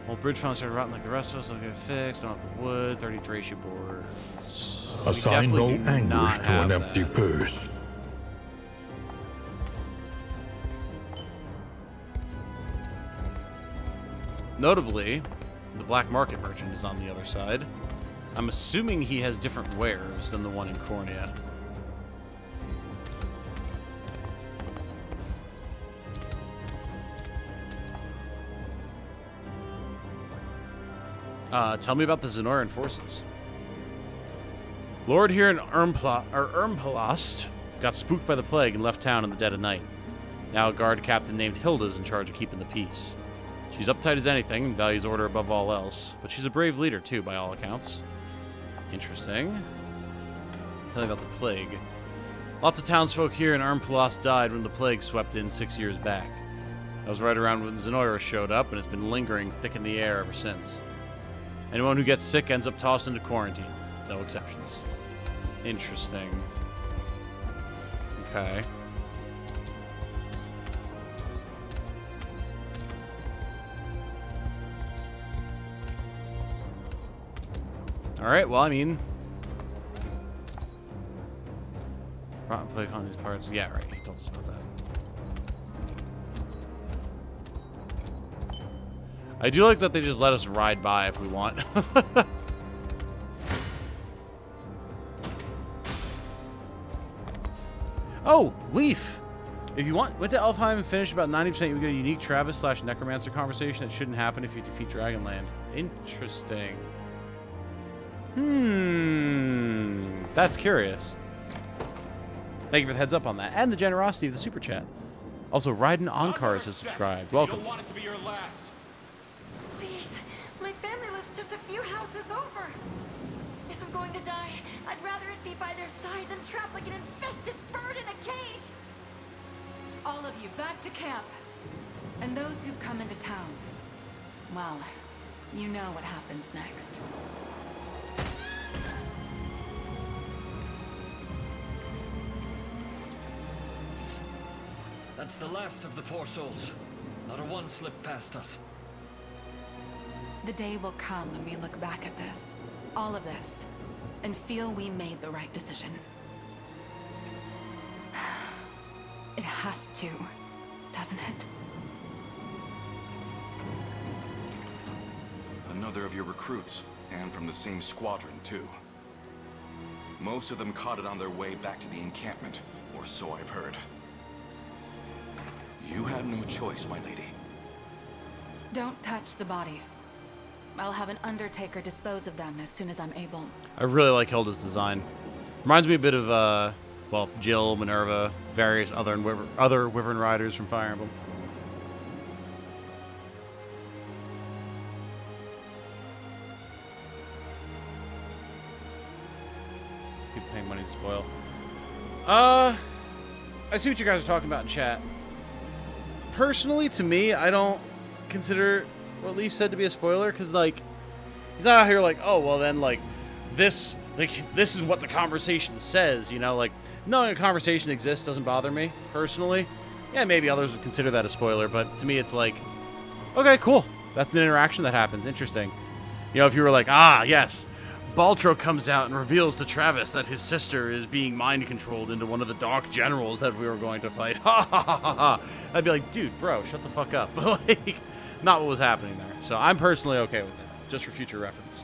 Old bridge found started rotting like the rest of us. I'll get it fixed. Don't have the wood. 30 Dracia boards.
Assign no anguish to an empty purse.
Notably, the black market merchant is on the other side. I'm assuming he has different wares than the one in Cornea. Tell me about the Zenoran forces. Lord here in Ermpalast got spooked by the plague and left town in the dead of night. Now a guard captain named Hilda is in charge of keeping the peace. She's uptight as anything and values order above all else, but she's a brave leader too, by all accounts. Interesting. Tell you about the plague. Lots of townsfolk here in Armos died when the plague swept in 6 years back. That was right around when Zenoira showed up, and it's been lingering thick in the air ever since. Anyone who gets sick ends up tossed into quarantine. No exceptions. Interesting. Okay. Alright, well, I mean... Rotten plague on these parts. Yeah, right. He told us about that. I do like that they just let us ride by if we want. Oh, Leaf! If you went to Elfheim and finished about 90%, you would get a unique Travis/Necromancer conversation that shouldn't happen if you defeat Dragonland. Interesting. That's curious. Thank you for the heads up on that. And the generosity of the super chat. Also, Raiden Onkars has subscribed. Welcome.
You'll want it to be your last.
Please, my family lives just a few houses over. If I'm going to die, I'd rather it be by their side than trapped like an infested bird in a cage.
All of you, back to camp. And those who've come into town. Well, you know what happens next.
That's the last of the poor souls. Not a one slipped past us.
The day will come when we look back at this, all of this, and feel we made the right decision. It has to, doesn't it?
Another of your recruits, and from the same squadron, too. Most of them caught it on their way back to the encampment, or so I've heard. You had no choice, my lady.
Don't touch the bodies. I'll have an undertaker dispose of them as soon as I'm able.
I really like Hilda's design. Reminds me a bit of, well, Jill, Minerva, various other Wyvern riders from Fire Emblem. People paying money to spoil. I see what you guys are talking about in chat. Personally, to me, I don't consider what Leaf said to be a spoiler, because, like, he's not out here like, oh, well, then, like, this is what the conversation says, you know? Like, knowing a conversation exists doesn't bother me, personally. Yeah, maybe others would consider that a spoiler, but to me, it's like, okay, cool. That's an interaction that happens. Interesting. You know, if you were like, ah, yes, Baltro comes out and reveals to Travis that his sister is being mind-controlled into one of the dark generals that we were going to fight. Ha ha ha ha ha. I'd be like, dude, bro, shut the fuck up. Like, not what was happening there. So I'm personally okay with it, just for future reference.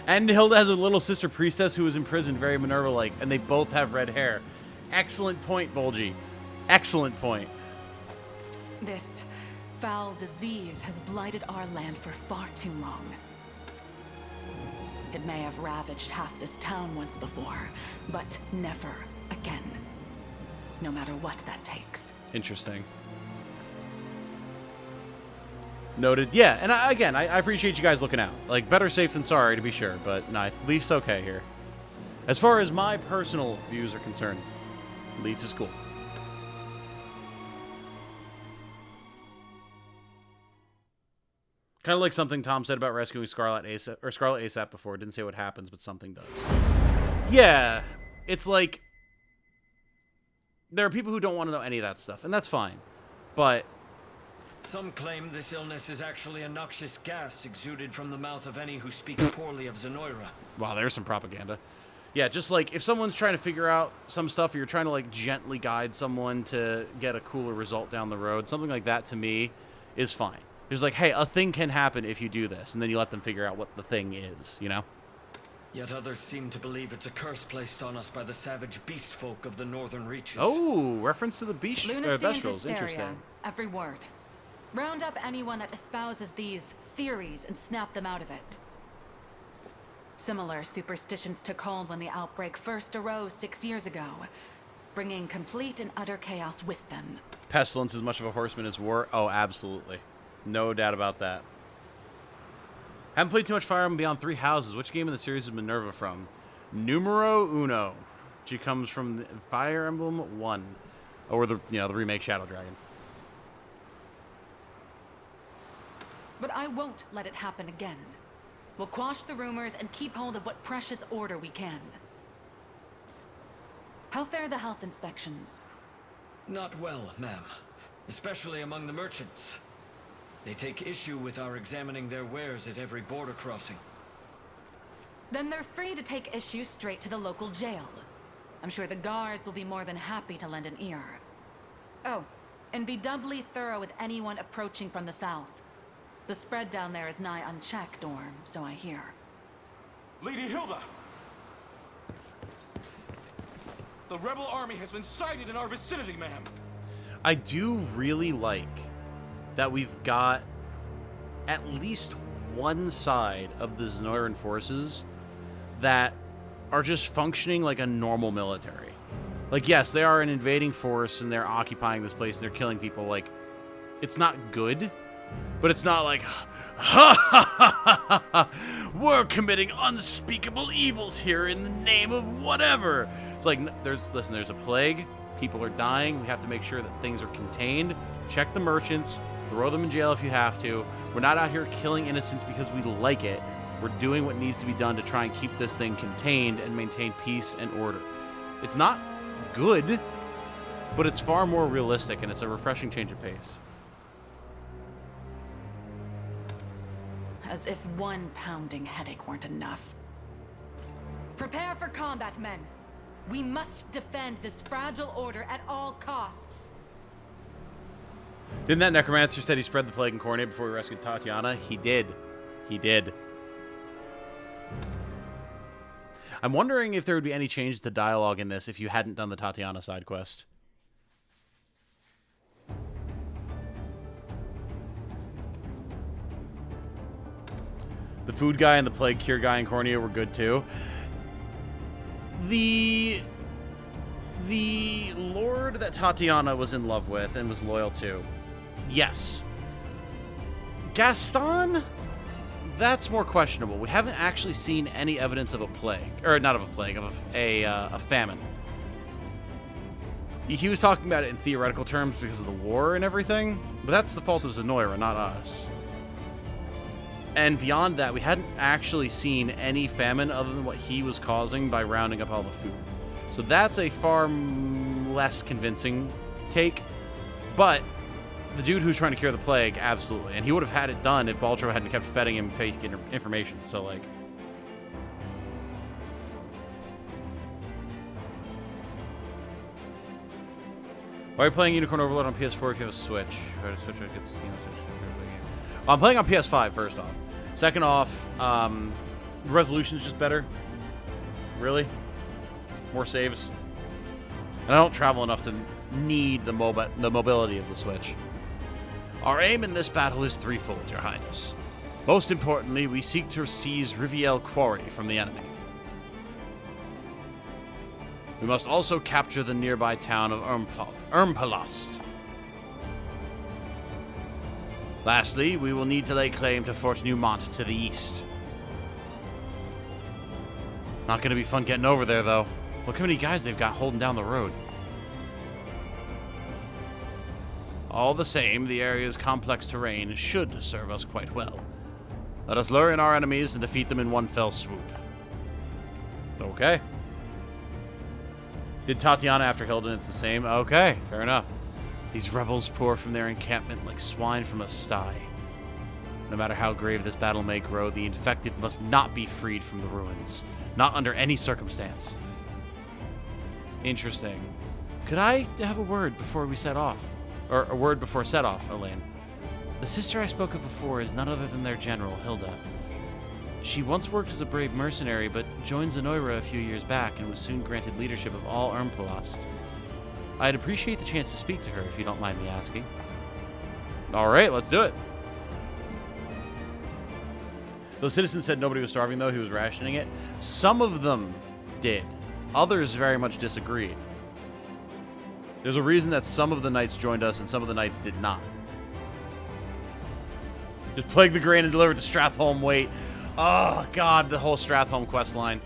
And Hilda has a little sister priestess who was imprisoned, very Minerva-like, and they both have red hair. Excellent point, Bolgi. Excellent point.
This foul disease has blighted our land for far too long. It may have ravaged half this town once before, but never again. No matter what that takes.
Interesting. Noted. Yeah, and I appreciate you guys looking out. Like, better safe than sorry, to be sure, but no, Leaf's okay here. As far as my personal views are concerned, Leaf is cool. Kind of like something Tom said about rescuing Scarlet ASAP before. Didn't say what happens, but something does. Yeah, it's like there are people who don't want to know any of that stuff, and that's fine. But
some claim this illness is actually a noxious gas exuded from the mouth of any who speak poorly of Zenoira.
Wow, there's some propaganda. Yeah, just like if someone's trying to figure out some stuff, or you're trying to like gently guide someone to get a cooler result down the road, something like that to me is fine. There's like, hey, a thing can happen if you do this, and then you let them figure out what the thing is, you know?
Yet others seem to believe it's a curse placed on us by the savage beast folk of the northern reaches.
Oh, reference to the beast
Lunacy and
Vestrals.
hysteria,
Interesting.
every word. Round up anyone that espouses these theories and snap them out of it. Similar superstitions took hold when the outbreak first arose 6 years ago, bringing complete and utter chaos with them.
Pestilence is much of a horseman as war. Oh, absolutely. No doubt about that. Haven't played too much Fire Emblem Beyond Three Houses. Which game in the series is Minerva from? Numero Uno. She comes from the Fire Emblem 1. Or the remake Shadow Dragon.
But I won't let it happen again. We'll quash the rumors and keep hold of what precious order we can. How fare the health inspections?
Not well, ma'am. Especially among the merchants. They take issue with our examining their wares at every border crossing.
Then they're free to take issue straight to the local jail. I'm sure the guards will be more than happy to lend an ear. Oh, and be doubly thorough with anyone approaching from the south. The spread down there is nigh unchecked, or so I hear.
Lady Hilda! The rebel army has been sighted in our vicinity, ma'am.
I do really like that we've got at least one side of the Zenoiran forces that are just functioning like a normal military. Like, yes, they are an invading force and they're occupying this place and they're killing people. Like, it's not good, but it's not like, ha ha ha ha ha, we're committing unspeakable evils here in the name of whatever. It's like, there's a plague, people are dying, we have to make sure that things are contained, check the merchants, throw them in jail if you have to. We're not out here killing innocents because we like it. We're doing what needs to be done to try and keep this thing contained and maintain peace and order. It's not good, but it's far more realistic and it's a refreshing change of pace.
As if one pounding headache weren't enough. Prepare for combat, men. We must defend this fragile order at all costs.
Didn't that necromancer said he spread the plague in Cornea before he rescued Tatiana? He did. He did. I'm wondering if there would be any change to dialogue in this if you hadn't done the Tatiana side quest. The food guy and the plague cure guy in Cornea were good too. The lord that Tatiana was in love with and was loyal to. Yes. Gaston? That's more questionable. We haven't actually seen any evidence of a plague. Or not of a plague, of a famine. He was talking about it in theoretical terms because of the war and everything, but that's the fault of Zenoira, not us. And beyond that, we hadn't actually seen any famine other than what he was causing by rounding up all the food. So that's a far less convincing take. But the dude who's trying to cure the plague, absolutely. And he would have had it done if Baltro hadn't kept feeding him fake information. So, like... Why are you playing Unicorn Overlord on PS4 if you have a Switch? I'm playing on PS5, first off. Second off, the resolution is just better. Really? More saves. And I don't travel enough to need the mobility of the Switch. Our aim in this battle is threefold, Your Highness. Most importantly, we seek to seize Riviere Quarry from the enemy. We must also capture the nearby town of Ermpalost. Lastly, we will need to lay claim to Fort Newmont to the east. Not going to be fun getting over there, though. Look how many guys they've got holding down the road. All the same, the area's complex terrain should serve us quite well. Let us lure in our enemies and defeat them in one fell swoop. Okay. Did Tatiana after Hilda, and it's the same? Okay, fair enough. These rebels pour from their encampment like swine from a sty. No matter how grave this battle may grow, the infected must not be freed from the ruins. Not under any circumstance. Interesting. Could I have a word before we set off? Or a word before set off, Elaine? The sister I spoke of before is none other than their general, Hilda. She once worked as a brave mercenary, but joined Zenoira a few years back and was soon granted leadership of all Ermpalost. I'd appreciate the chance to speak to her, if you don't mind me asking. Alright, let's do it. The citizen said nobody was starving, though. He was rationing it. Some of them did. Others very much disagreed. There's a reason that some of the knights joined us and some of the knights did not. Just plague the grain and deliver it to Stratholme. Wait. Oh, God, the whole Stratholme quest line.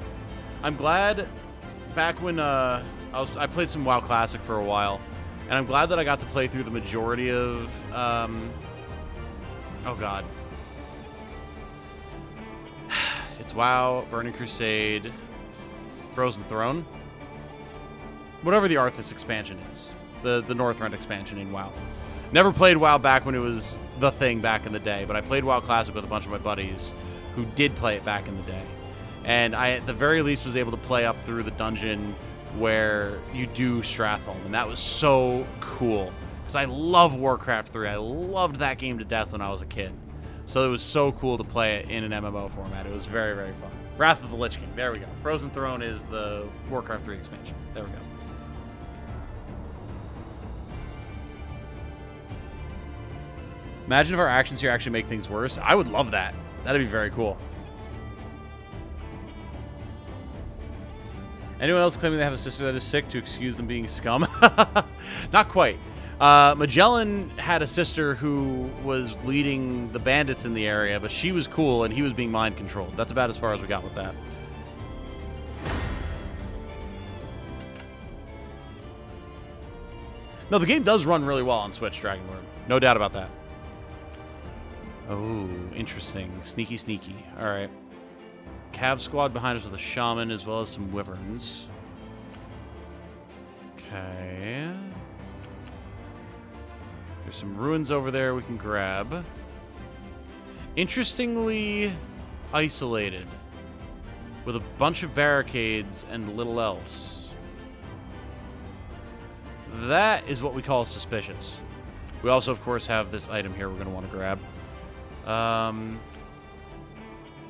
I'm glad back when I played some WoW Classic for a while, and I'm glad that I got to play through the majority of... oh, God. It's WoW, Burning Crusade, Frozen Throne. Whatever the Arthas expansion is. The Northrend expansion in WoW. Never played WoW back when it was the thing back in the day, but I played WoW Classic with a bunch of my buddies who did play it back in the day. And I, at the very least, was able to play up through the dungeon where you do Stratholme, and that was so cool. Because I love Warcraft 3. I loved that game to death when I was a kid. So it was so cool to play it in an MMO format. It was very, very fun. Wrath of the Lich King. There we go. Frozen Throne is the Warcraft 3 expansion. There we go. Imagine if our actions here actually make things worse. I would love that. That'd be very cool. Anyone else claiming they have a sister that is sick to excuse them being scum? Not quite. Magellan had a sister who was leading the bandits in the area, but she was cool and he was being mind controlled. That's about as far as we got with that. No, the game does run really well on Switch, Dragonlord. No doubt about that. Oh, interesting. Sneaky, sneaky. All right. Cav squad behind us with a shaman as well as some wyverns. Okay. There's some ruins over there we can grab. Interestingly isolated. With a bunch of barricades and little else. That is what we call suspicious. We also, of course, have this item here we're going to want to grab.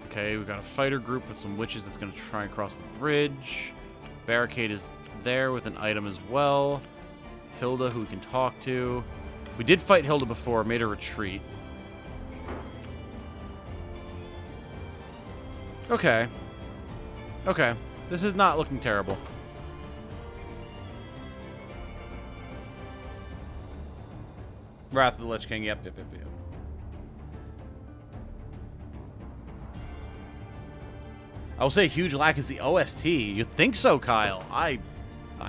Okay, we've got a fighter group with some witches that's going to try and cross the bridge. Barricade is there with an item as well. Hilda, who we can talk to. We did fight Hilda before, made her retreat. Okay. Okay. This is not looking terrible. Wrath of the Lich King, yep. I will say a huge lack is the OST. You think so, Kyle? I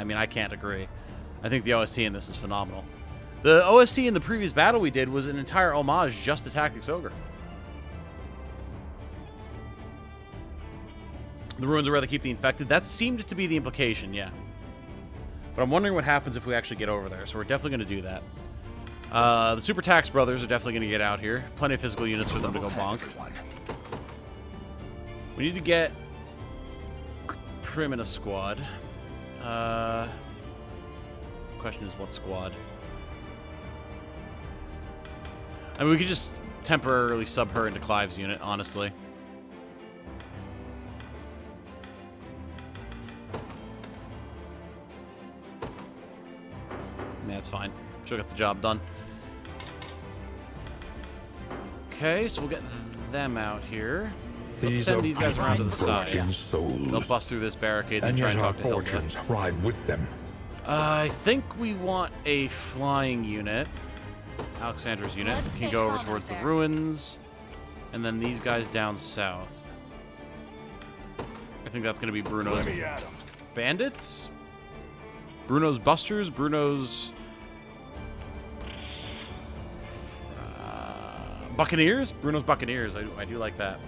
mean, I can't agree. I think the OST in this is phenomenal. The OST in the previous battle we did was an entire homage just to Tactics Ogre. The ruins are where they keep the infected. That seemed to be the implication, yeah. But I'm wondering what happens if we actually get over there, so we're definitely going to do that. The Super Tax Brothers are definitely going to get out here. Plenty of physical units for them to go bonk. We need to get Prim in a squad. Question is, what squad? I mean, we could just temporarily sub her into Clive's unit, honestly. Yeah, that's fine. She'll get the job done. Okay, so we'll get them out here. Let's send these guys around to the side. They'll bust through this barricade and try and talk to Hilda.
Ride with them.
I think we want a flying unit. Alexandra's unit can go over towards the ruins. And then these guys down south. I think that's going to be Bruno's bandits? Bruno's busters? Bruno's... Buccaneers? Bruno's Buccaneers. I do like that.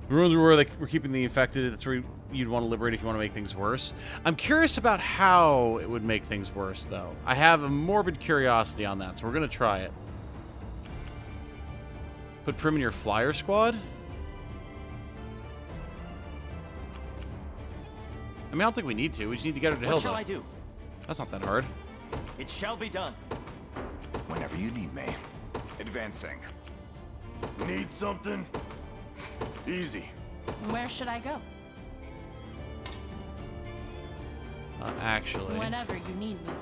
The ruins are where we're keeping the infected. That's where you'd want to liberate if you want to make things worse. I'm curious about how it would make things worse, though. I have a morbid curiosity on that, so we're going to try it. Put Prim in your flyer squad? I mean, I don't think we need to. We just need to get her to Hilda.
What shall I do?
That's not that hard.
It shall be done.
Whenever you need me. Advancing.
Need something? Easy.
Where should I go?
Actually,
whenever you need me.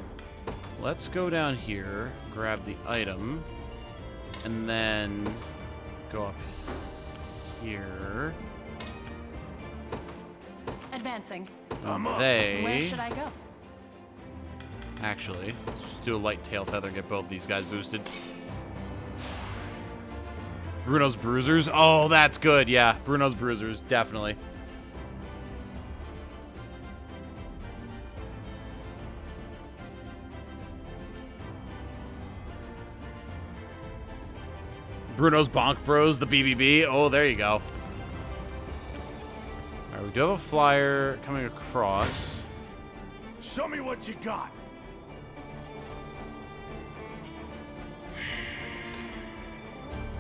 Let's go down here, grab the item, and then go up here.
advancing.
They
Where should I go?
actually just do a light tail feather and get both these guys boosted. Bruno's Bruisers. Oh, that's good. Yeah, Bruno's Bruisers, definitely. Bruno's Bonk Bros, the BBB. Oh, there you go. All right, we do have a flyer coming across.
Show me what you got.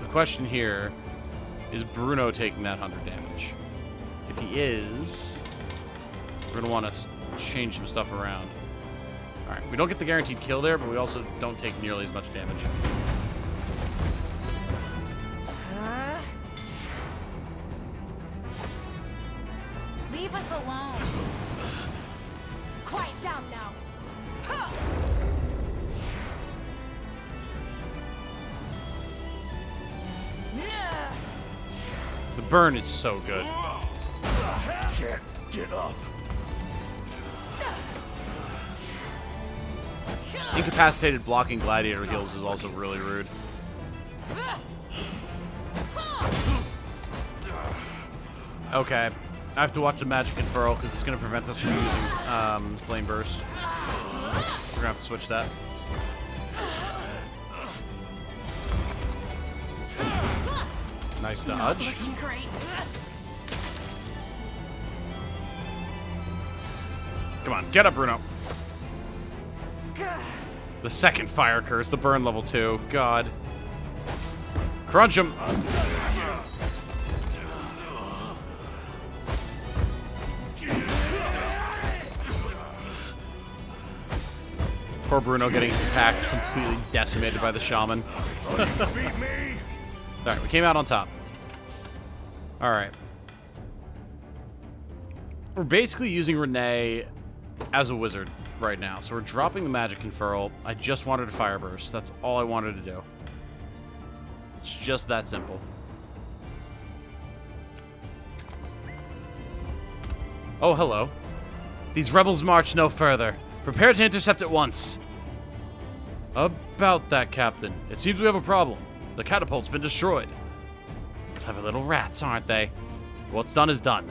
The question here is Bruno taking that 100 damage? If he is, we're going to want to change some stuff around. All right, we don't get the guaranteed kill there, but we also don't take nearly as much damage.
Leave us alone. Quiet down now. Huh.
The burn is so good.
Can't get up.
Incapacitated blocking gladiator heals is also really rude. Okay, I have to watch the magic unfurl because it's going to prevent us from using flame burst. We're going to have to switch that. Nice dodge.
Looking great.
Come on, get up, Bruno. The second fire curse, the burn level 2. God. Crunch him. Poor Bruno getting attacked, completely decimated by the shaman. Alright, we came out on top. Alright. We're basically using Renee as a wizard right now. So we're dropping the magic conferral. I just wanted a fire burst. That's all I wanted to do. It's just that simple. Oh, hello. These rebels march no further. Prepare to intercept at once. About that, Captain. It seems we have a problem. The catapult's been destroyed. Clever little rats, aren't they? What's done is done.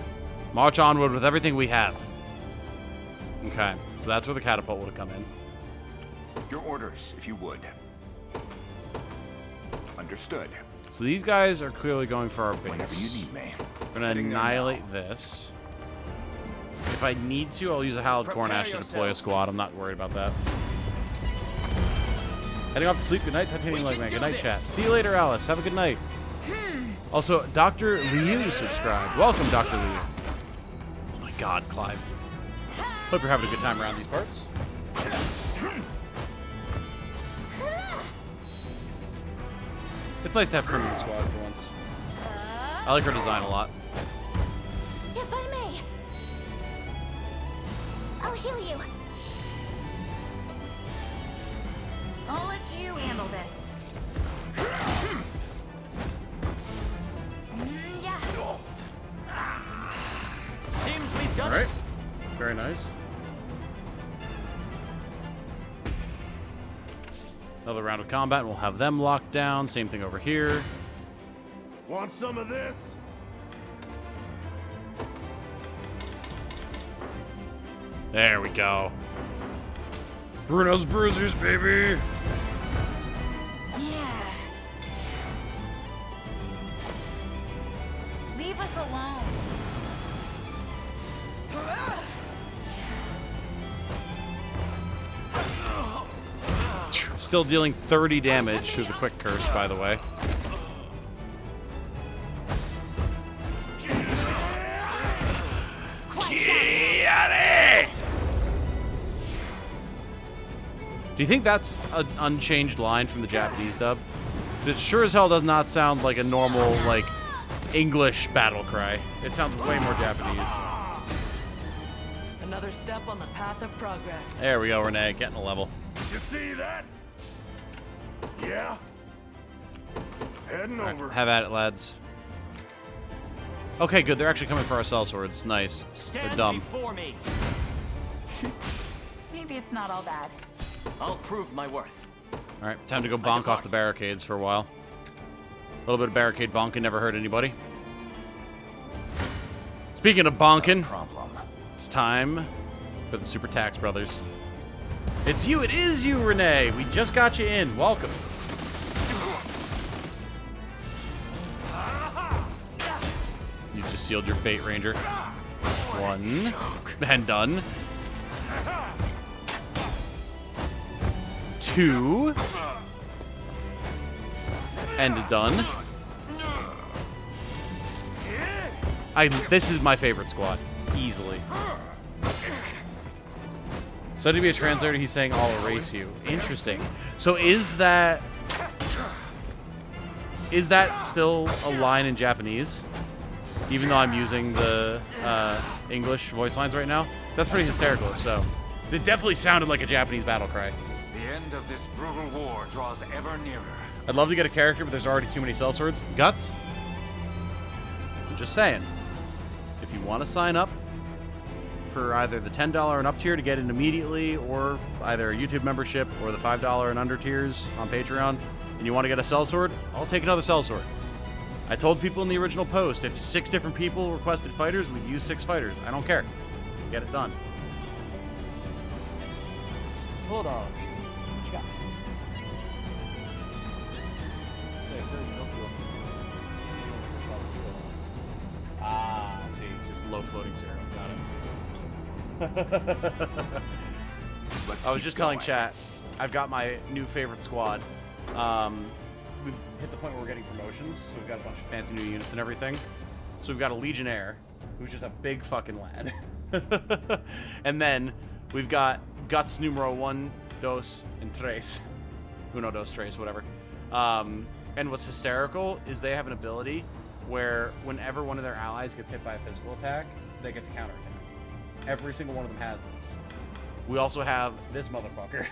March onward with everything we have. Okay, so that's where the catapult would have come in.
Your orders, if you would. Understood.
So these guys are clearly going for our base.
Whenever you need me.
We're going to annihilate this. If I need to, I'll use a Hallowed Cornash to deploy a squad. I'm not worried about that. Heading off to sleep. Good night, Titanium Leg Man. Good night, chat. See you later, Alice. Have a good night. Also, Dr. Liu subscribed. Welcome, Dr. Liu. Oh my god, Clive. Hope you're having a good time around these parts. It's nice to have Prim in the squad for once. I like her design a lot.
If I may, I'll heal you.
I'll let you handle this.
Yeah.
Seems we've done
Alright.
it.
Very nice. Another round of combat, and we'll have them locked down. Same thing over here.
Want some of this?
There we go. Bruno's Bruisers, baby!
Yeah. Leave us alone.
Still dealing 30 damage through the quick curse, by the way. Do you think that's an unchanged line from the Japanese dub? 'Cause it sure as hell does not sound like a normal, like, English battle cry. It sounds way more Japanese.
Another step on the path of progress.
There we go, Renee, getting a level.
You see that? Yeah. Heading
All right,
over.
have at it, lads. Okay, good. They're actually coming for our sellswords. Nice. They're dumb.
Before me.
Maybe it's not all bad.
I'll prove my worth.
All right, time to go bonk off the barricades for a while. A little bit of barricade bonking never hurt anybody. Speaking of bonking, it's time for the Super Tax Brothers. It's you. It is you, Renee. We just got you in. Welcome. You just sealed your fate, Ranger. One. And done. 2. And done. This is my favorite squad. Easily. So to be a translator, he's saying I'll erase you. Interesting. So is that still a line in Japanese? Even though I'm using the English voice lines right now? That's pretty hysterical if so. It definitely sounded like a Japanese battle cry.
The end of this brutal war draws ever nearer.
I'd love to get a character, but there's already too many sellswords. Guts? I'm just saying. If you want to sign up for either the $10 and up tier to get in immediately, or either a YouTube membership or the $5 and under tiers on Patreon, and you want to get a sellsword, I'll take another sellsword. I told people in the original post, if 6 different people requested fighters, we'd use 6 fighters. I don't care. Get it done. Hold on. What you got? Ah, I see. Just low floating cereal. Got it. I was just telling chat, I've got my new favorite squad. We've hit the point where we're getting promotions, so we've got a bunch of fancy new units and everything. So we've got a Legionnaire, who's just a big fucking lad. And then we've got Guts numero 1, 2, and 3. 1, 2, 3, whatever. And what's hysterical is they have an ability where whenever one of their allies gets hit by a physical attack, they get to counterattack. Every single one of them has this. We also have this motherfucker,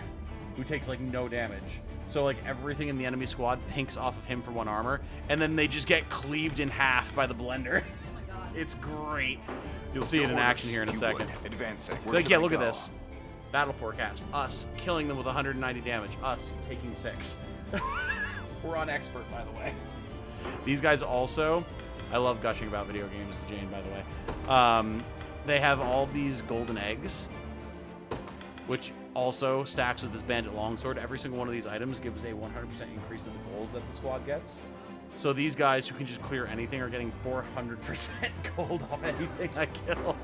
who takes like no damage. So like everything in the enemy squad pinks off of him for 1 armor, and then they just get cleaved in half by the blender. Oh my god. It's great. You'll see it in action here in a second.
Advancing.
Like, yeah, look at this. Battle forecast. Us killing them with 190 damage. Us taking 6. We're on expert, by the way. These guys also, I love gushing about video games to Jane, by the way. They have all these golden eggs, which also stacks with this bandit longsword. Every single one of these items gives a 100% increase to the gold that the squad gets. So these guys who can just clear anything are getting 400% gold off anything I kill.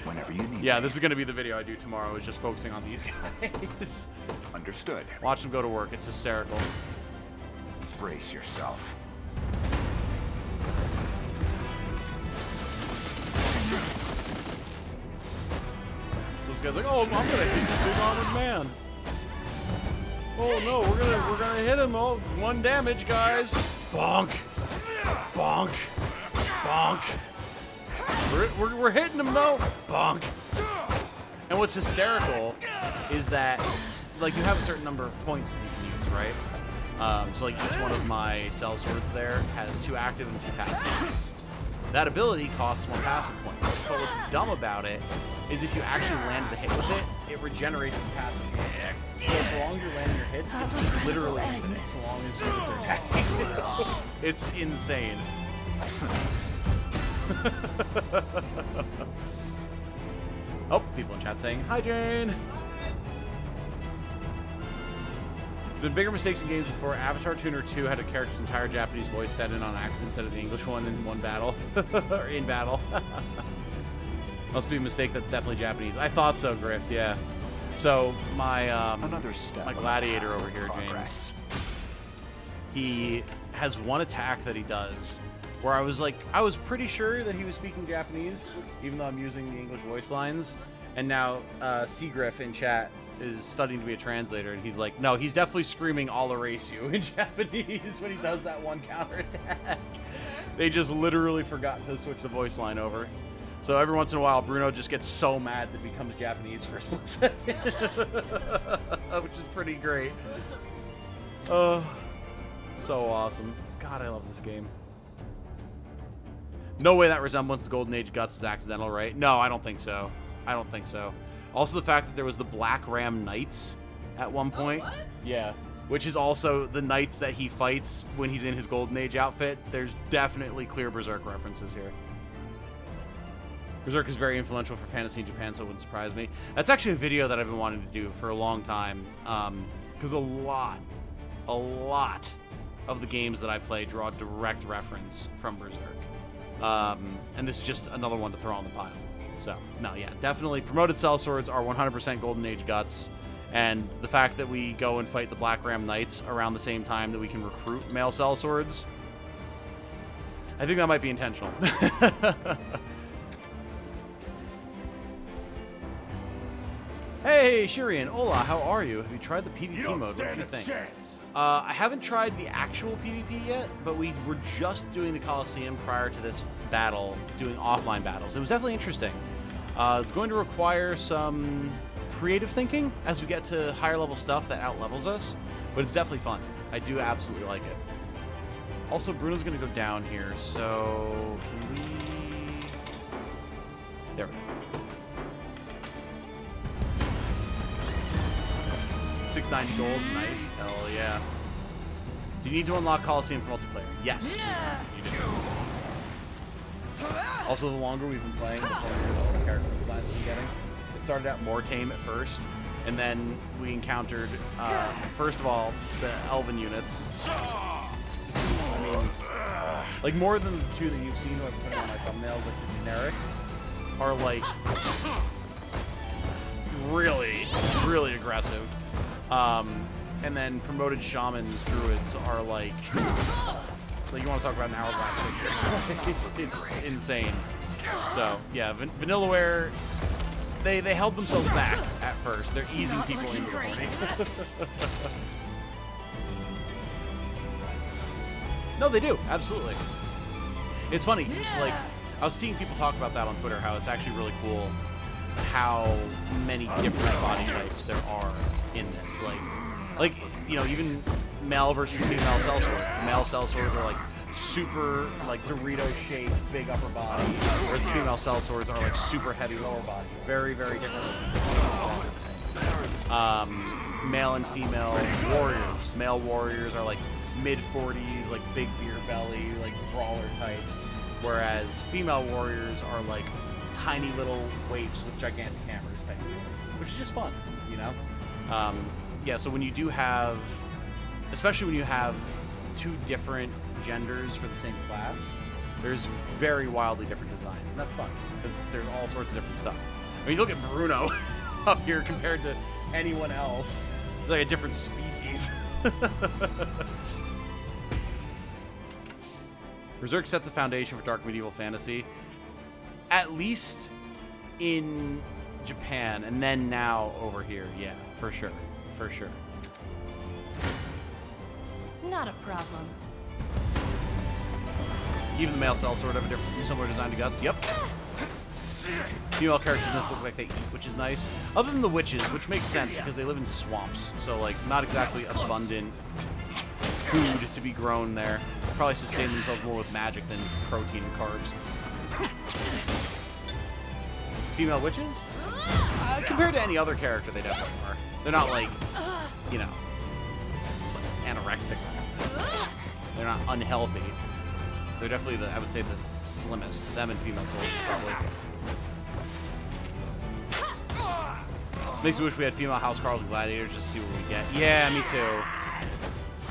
Whenever you need.
Yeah, this is going to be the video I do tomorrow, is just focusing on these guys.
Understood.
Watch them go to work. It's hysterical.
Brace yourself.
Those guys are like, oh, I'm gonna hit this big armored man. Oh no, we're gonna hit him. Oh, 1 damage, guys. Bonk, bonk, bonk. We're hitting him though. Bonk. And what's hysterical is that, like, you have a certain number of points that you can use, right? So like each one of my sellswords there has 2 active and 2 passive points. That ability costs 1 passive point. But what's dumb about it is if you actually land the hit with it, it regenerates the passive point. So as long as you're landing your hits, it's just literally infinite, so long as you're attacking. It's insane. Oh, people in chat saying, hi Jane! There's been bigger mistakes in games before. Avatar Tuner 2 had a character's entire Japanese voice set in on accident instead of the English one in one battle. Or in battle. Must be a mistake. That's definitely Japanese. I thought so, Griff, yeah. So, my
another step
my gladiator over here, James, he has one attack that he does where I was pretty sure that he was speaking Japanese, even though I'm using the English voice lines. And now, Seagriff in chat is studying to be a translator, and he's like, no, he's definitely screaming, I'll erase you in Japanese when he does that one counterattack. They just literally forgot to switch the voice line over. So every once in a while, Bruno just gets so mad that he becomes Japanese for a split second. Which is pretty great. Oh, so awesome. God, I love this game. No way that resemblance to Golden Age Guts is accidental, right? No, I don't think so. I don't think so. Also, the fact that there was the Black Ram Knights at one point.
What?
Yeah. Which is also the knights that he fights when he's in his Golden Age outfit. There's definitely clear Berserk references here. Berserk is very influential for fantasy in Japan, so it wouldn't surprise me. That's actually a video that I've been wanting to do for a long time, because a lot of the games that I play draw direct reference from Berserk. And this is just another one to throw on the pile. So, no, yeah, definitely. Promoted sellswords are 100% Golden Age Guts. And the fact that we go and fight the Black Ram Knights around the same time that we can recruit male sellswords, I think that might be intentional. Hey, Shirian, hola, how are you? Have you tried the PvP mode? What do you think? I haven't tried the actual PvP yet, but we were just doing the Coliseum prior to this battle, doing offline battles. It was definitely interesting. It's going to require some creative thinking as we get to higher level stuff that out-levels us, but it's definitely fun. I do absolutely like it. Also, Bruno's going to go down here, so can we... There we go. 690 gold, nice. Hell yeah. Do you need to unlock Coliseum for multiplayer? Yes, you do. Also, the longer we've been playing, the more the character designs we've been getting. It started out more tame at first, and then we encountered, first of all, the elven units. I mean, like more than the two that you've seen who I've put on my thumbnails, like the generics, are like really aggressive. And then promoted shamans, druids are like you want to talk about an hourglass figure. It's insane. So yeah, Vanillaware, they held themselves back at first. They're easing people into the party. No, they do, absolutely. It's funny, it's like, I was seeing people talk about that on Twitter, how it's actually really cool how many different body types there are in this. Like you know, even male versus female sellswords. The male sellswords are like super like Dorito-shaped, big upper body, whereas the female sellswords are like super heavy lower body. Very, very different. Male and female warriors. Male warriors are like mid-40s, like big beer belly, like brawler types, whereas female warriors are like tiny little waifs with gigantic hammers, which is just fun, you know? Yeah, so when you do have, especially when you have two different genders for the same class, there's very wildly different designs, and that's fun, because there's all sorts of different stuff. I mean, you look at Bruno up here compared to anyone else, it's like a different species. Berserk set the foundation for dark medieval fantasy, at least in Japan, and then now over here. Yeah, for sure. For sure.
Not a problem.
Even the male sellsword have a different, similar design to Guts. Yep. Female characters in this look like they eat, which is nice. Other than the witches, which makes sense because they live in swamps, so like not exactly abundant food to be grown there. Probably sustain themselves more with magic than protein and carbs. Female witches? Compared to any other character, they definitely are. They're not like, you know, anorexic. They're not unhealthy. They're definitely I would say, the slimmest. Them and female soldiers, probably. Makes me wish we had female house carls and gladiators just to see what we get. Yeah, me too.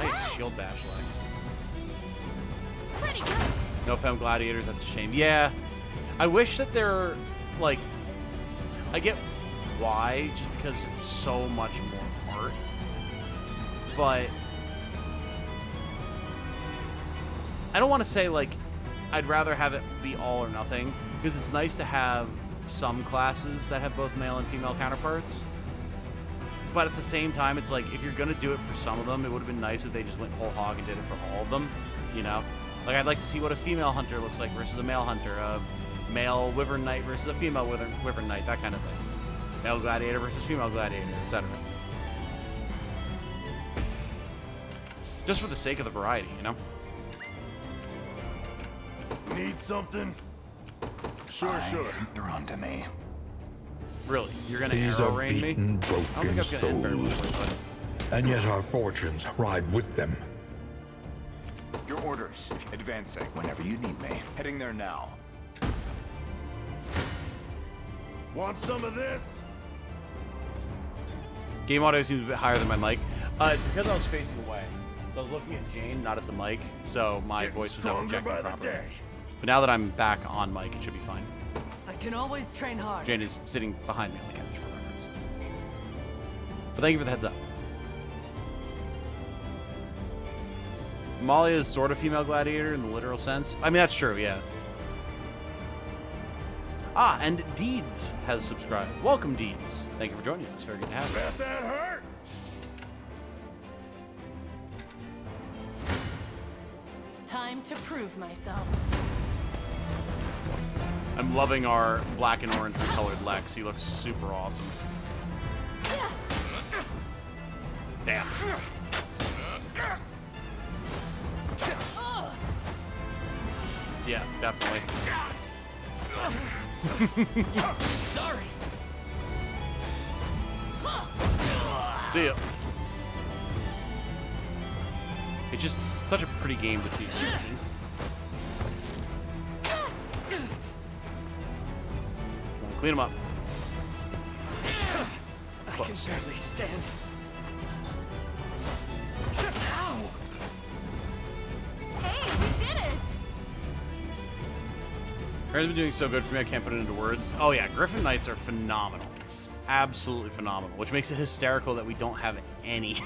Nice shield bash legs. No femme gladiators, that's a shame. Yeah, I wish that they're, like, I get why, just because it's so much more art, but I don't want to say, like, I'd rather have it be all or nothing, because it's nice to have some classes that have both male and female counterparts, but at the same time, it's like, if you're going to do it for some of them, it would have been nice if they just went whole hog and did it for all of them, you know? Like, I'd like to see what a female hunter looks like versus a male hunter, a male wyvern knight versus a female wyvern knight, that kind of thing. Male gladiator versus female gladiator, etc. Just for the sake of the variety, you know?
need something? Sure.
You're on to me.
Really? You're gonna
These
arrow
are
rain me?
beaten,
I don't think
broken
I've got end very well,
souls,
but
and yet our fortunes ride with them.
Your orders. Advancing. Whenever you need me. Heading there now.
Want some of this?
game audio seems a bit higher than my mic. It's because I was facing away. So I was looking at Jane, not at the mic, so my voice was not projecting properly. But now that I'm back on mic, it should be fine.
I can always train hard.
Jane is sitting behind me on the couch for reference. But thank you for the heads up. Molly is sort of female gladiator in the literal sense. I mean, that's true, yeah. Ah, and Deeds has subscribed. Welcome, Deeds. Thank you for joining us. Very good to have you.
Bet that hurt.
Time to prove myself.
I'm loving our black and orange colored Lex. He looks super awesome. Damn. Yeah, definitely.
Sorry.
See ya. It's just such a pretty game to see. Clean him up.
I can barely stand. Ow!
Hey, we did it!
Aaron's been doing so good for me, I can't put it into words. Oh yeah, Griffin Knights are phenomenal. Absolutely phenomenal. Which makes it hysterical that we don't have any.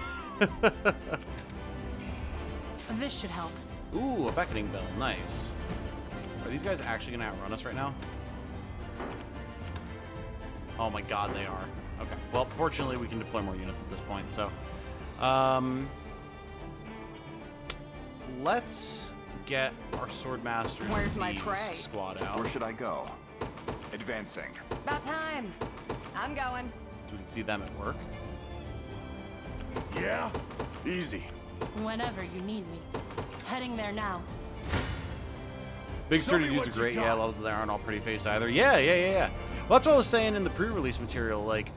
This should help.
Ooh, a beckoning bell. Nice. Are these guys actually going to outrun us right now? Oh my god, they are. Okay. Well, fortunately, we can deploy more units at this point, so... let's get our Swordmaster
Where's my prey?
Squad out.
Where should I go? Advancing.
About time. I'm going.
So we can see them at work.
Yeah? Easy.
Whenever you need me. Heading there now.
Big
Show
sturdy
me
dudes
what
are
you
great.
got.
Yeah, a lot of them aren't all pretty faced either. Yeah. Well, that's what I was saying in the pre-release material. Like,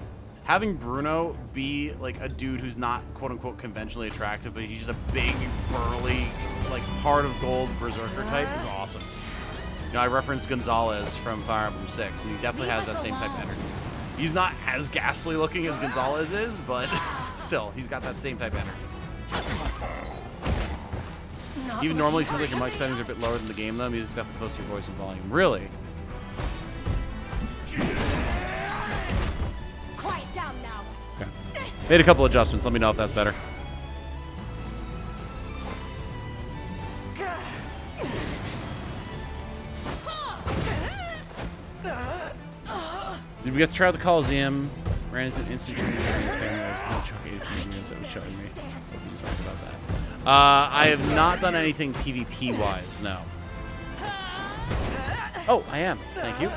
having Bruno be like a dude who's not quote unquote conventionally attractive, but he's just a big, burly, like heart of gold berserker type is awesome. You know, I referenced Gonzalez from Fire Emblem 6, and he definitely has that same type of energy. He's not as ghastly looking as Gonzalez is, but still, he's got that same type of energy. Even normally, it seems like your mic settings are a bit lower than the game, though. Music's definitely close to your voice and volume. Really?
Quiet down now.
Okay. Made a couple adjustments. Let me know if that's better. Did we get to try out the Coliseum? Ran into an instant training. No chucking units that was showing me. Sorry about that. I have not done anything PvP wise, no. Oh, I am. Thank you.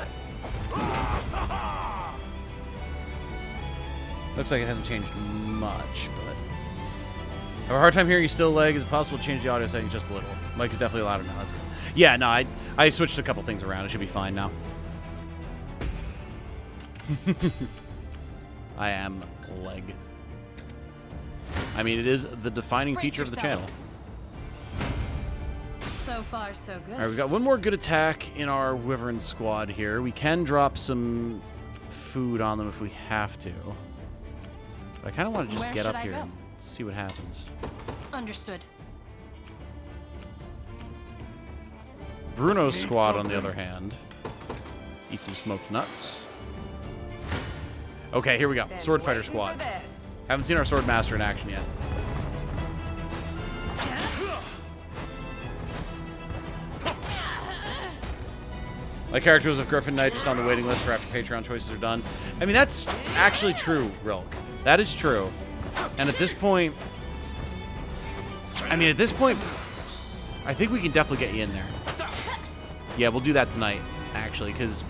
Looks like it hasn't changed much, but I have a hard time hearing you still, Leg. Is it possible to change the audio settings just a little? Mic is definitely louder now. That's good. Yeah, no, I switched a couple things around. It should be fine now. I am Leg. I mean, it is the defining feature of the channel.
So far, so good.
All right, we've got one more good attack in our Wyvern squad here. We can drop some food on them if we have to. But I kind of want to just get up here and see what happens.
Understood.
Bruno's squad, on the other hand, eat some smoked nuts. Okay, here we go. Sword Fighter squad. Haven't seen our Swordmaster in action yet. My character was a Griffin Knight just on the waiting list for after Patreon choices are done. I mean, that's actually true, Rilk. That is true. And at this point, I think we can definitely get you in there. Yeah, we'll do that tonight, actually, because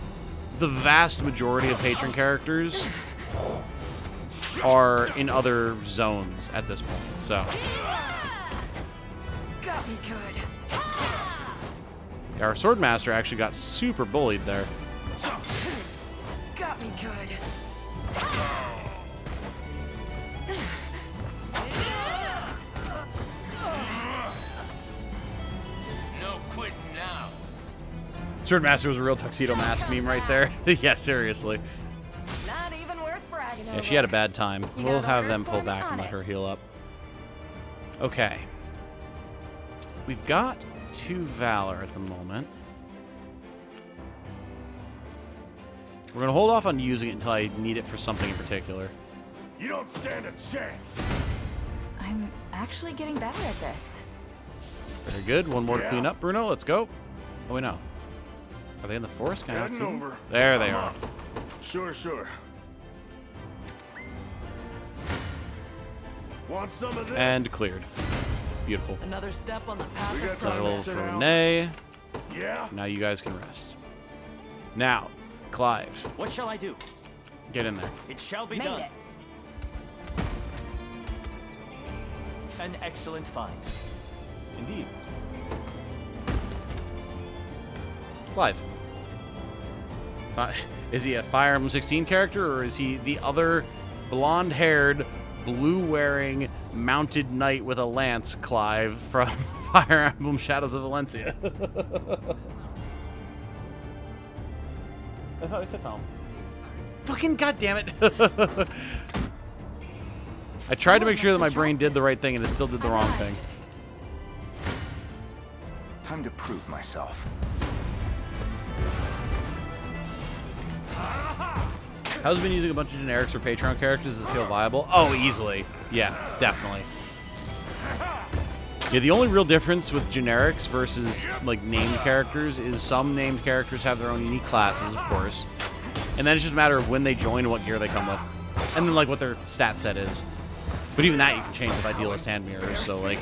the vast majority of patron characters are in other zones at this point, so.
Got me good.
Our Swordmaster actually got super bullied there.
Got me good.
No quitting now.
Swordmaster was a real tuxedo mask meme right there. Yeah, seriously.
Not even worth bragging over.
Yeah, she had a bad time.
You
We'll
got
have
orders
them
for
pull
me?
back
On
and let
it.
her heal up. Okay. We've got 2 Valor at the moment. We're going to hold off on using it until I need it for something in particular.
You don't stand a chance.
I'm actually getting better at this.
Very good. One more to
Yeah.
clean up, Bruno. Let's go. Oh, wait, no. Are they in the forest? Can I not see
Heading
them?
over.
There they
I'm
are.
up. Sure, sure. Want some of this?
And cleared. Beautiful.
Another step on the path
We got
of
time
Another
to
level
sit
for
down.
Renee.
Yeah?
Now you guys can rest. Now, Clive,
What shall I do?
get in there.
It shall be
Made
done.
it.
An excellent find.
Indeed. Clive. Is he a Fire Emblem 16 character, or is he the other blonde-haired, blue-wearing, mounted knight with a lance, Clive, from Fire Emblem Shadows of Valencia? I thought I said home. Fucking goddammit. I tried to make sure that my brain did the right thing, and it still did the wrong thing.
Time to prove myself.
How's been using a bunch of generics for Patreon characters? Does it feel viable? Oh, easily. Yeah, definitely. Yeah, the only real difference with generics versus like named characters is some named characters have their own unique classes, of course, and then it's just a matter of when they join and what gear they come with, and then like what their stat set is. But even that you can change with Idealist hand mirrors. So like,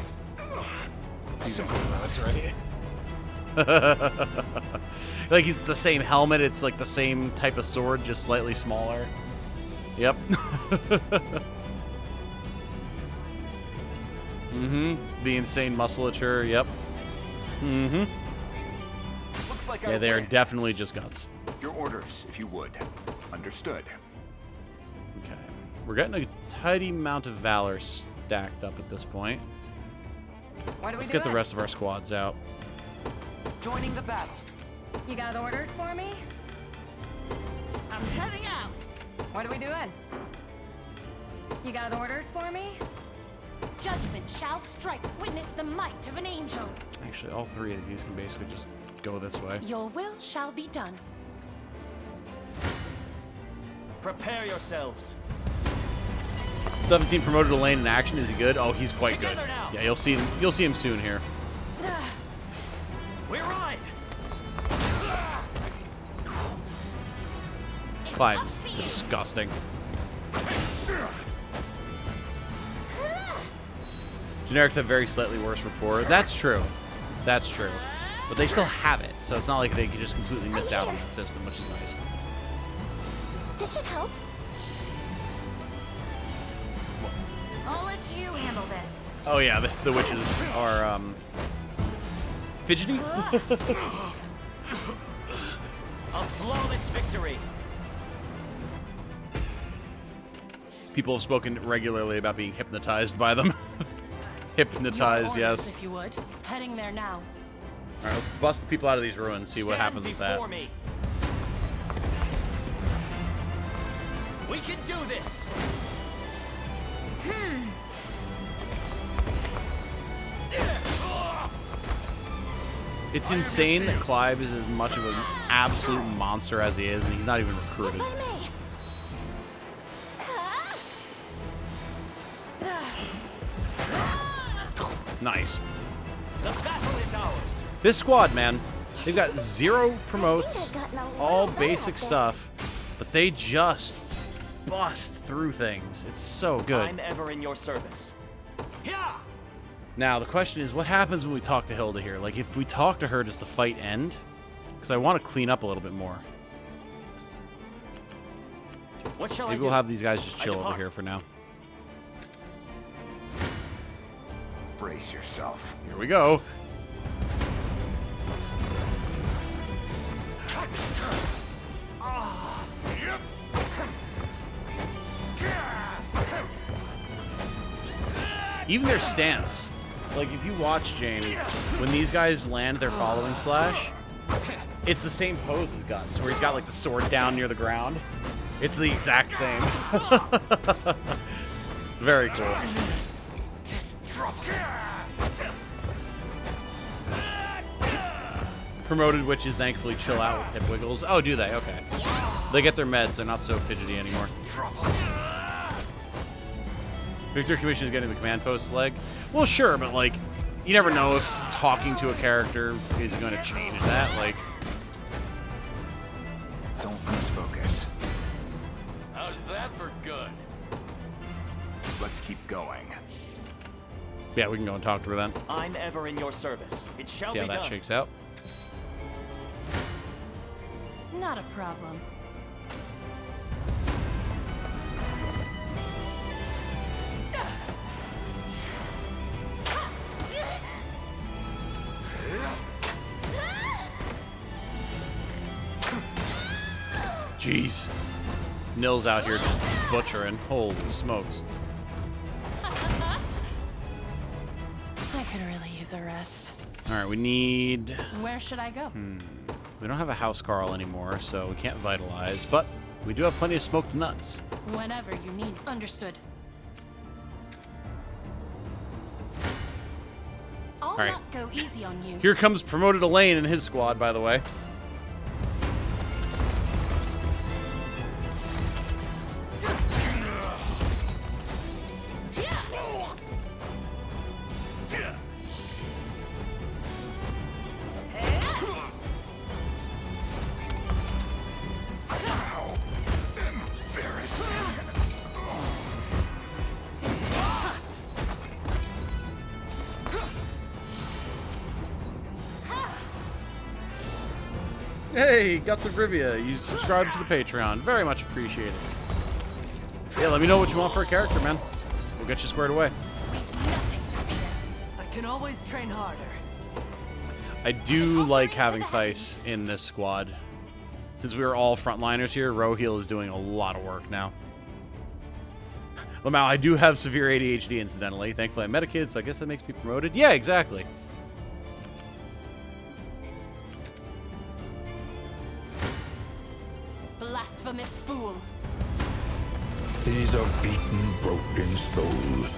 like he's the same helmet. It's like the same type of sword, just slightly smaller. Yep. The insane musculature. Yep.
Looks like
Yeah, they are definitely just guts.
Your orders, if you would. Understood.
Okay. We're getting a tidy amount of valor stacked up at this point.
What are we
Let's
doing?
get the rest of our squads out.
Joining the battle.
You got orders for me?
I'm heading out.
What are we doing? You got orders for me?
Judgment shall strike. Witness the might of an angel.
Actually, all 3 of these can basically just go this way.
Your will shall be done.
Prepare yourselves.
17 promoted to lane in action. Is he good? Oh, he's quite good.
Together now.
Yeah, you'll see him. You'll see him soon here.
We ride.
Clive's disgusting. Generics have very slightly worse rapport. That's true. That's true. But they still have it, so it's not like they could just completely miss out on that system, which is nice.
This should help.
I'll let you handle this.
Oh yeah, the witches are fidgety.
A flawless victory.
People have spoken regularly about being hypnotized by them. Hypnotized,
Your orders,
yes.
if you would. Heading there now.
All right, let's bust the people out of these ruins. See what happens with that.
Before me. We can do this.
It's insane that Clive is as much of an absolute monster as he is, and he's not even recruited. Nice.
The battle is ours.
This squad, man, they've got 0 promotes, all basic stuff, but they just bust through things. It's so good.
I'm ever in your service. Yeah.
Now, the question is, what happens when we talk to Hilda here? Like, if we talk to her, does the fight end? Because I want to clean up a little bit more.
What shall
Maybe
I
we'll
do?
have these guys just
I
chill over
depart.
here for now.
Brace yourself.
Here we go. Even their stance. Like, if you watch Jamie, when these guys land their following slash, it's the same pose as Guts, where he's got, like, the sword down near the ground. It's the exact same. Very cool. Promoted witches thankfully chill out with hip wiggles. Oh, do they? Okay. They get their meds. They're not so fidgety anymore. Victor Commission is getting the command post leg. Well, sure, but, like, you never know if talking to a character is going to change that. Like,
Don't lose focus.
How's that for good?
Let's keep going.
yeah, we can go and talk to her then.
I'm ever in your service. It shall
See how
be
that
done.
shakes out.
Not a problem.
Jeez. Nil's out here just butchering. Holy smokes.
I could really use a rest.
Alright, we need...
Where should I go?
We don't have a house Carl anymore, so we can't vitalize, but we do have plenty of smoked nuts.
Whenever you need. Understood. I'll
All right.
not go easy on you.
Here comes promoted Elaine and his squad, by the way. Hey, Guts of Rivia, you subscribed to the Patreon. Very much appreciated. Yeah, let me know what you want for a character, man. We'll get you squared away.
I can always train harder.
I do like having Theiss in this squad. Since we are all frontliners here, Rohil is doing a lot of work now. Lamau, I do have severe ADHD, incidentally. Thankfully, I'm medicated, so I guess that makes me promoted. Yeah, exactly.
Blasphemous fool.
These are beaten, broken souls.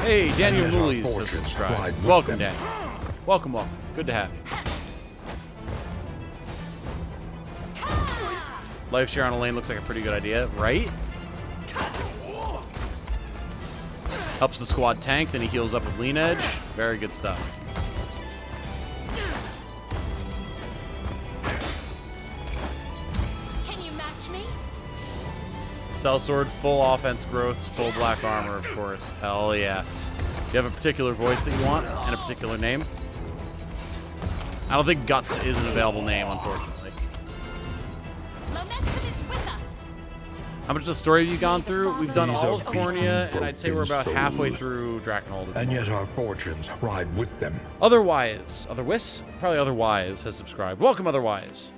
Hey, Daniel
And yet our
Mooley's has
fortunes
subscribed.
ride with
Welcome,
them.
Daniel. Welcome, welcome. Good to have you. Life share on Elaine looks like a pretty good idea, right? Helps the squad tank, then he heals up with lean edge. Very good stuff.
Can you match me?
Sellsword, full offense growth, full black armor, of course. Hell yeah. Do you have a particular voice that you want and a particular name? I don't think Guts is an available name, unfortunately.
Momentum is with us.
How much of the story have you gone through? We've done
These
all
are
of Cornea,
beaten,
and I'd say we're about
broken
halfway
souls.
through Drakenhold.
And yet our fortunes ride with them.
Otherwise, probably Otherwise has subscribed. Welcome, Otherwise.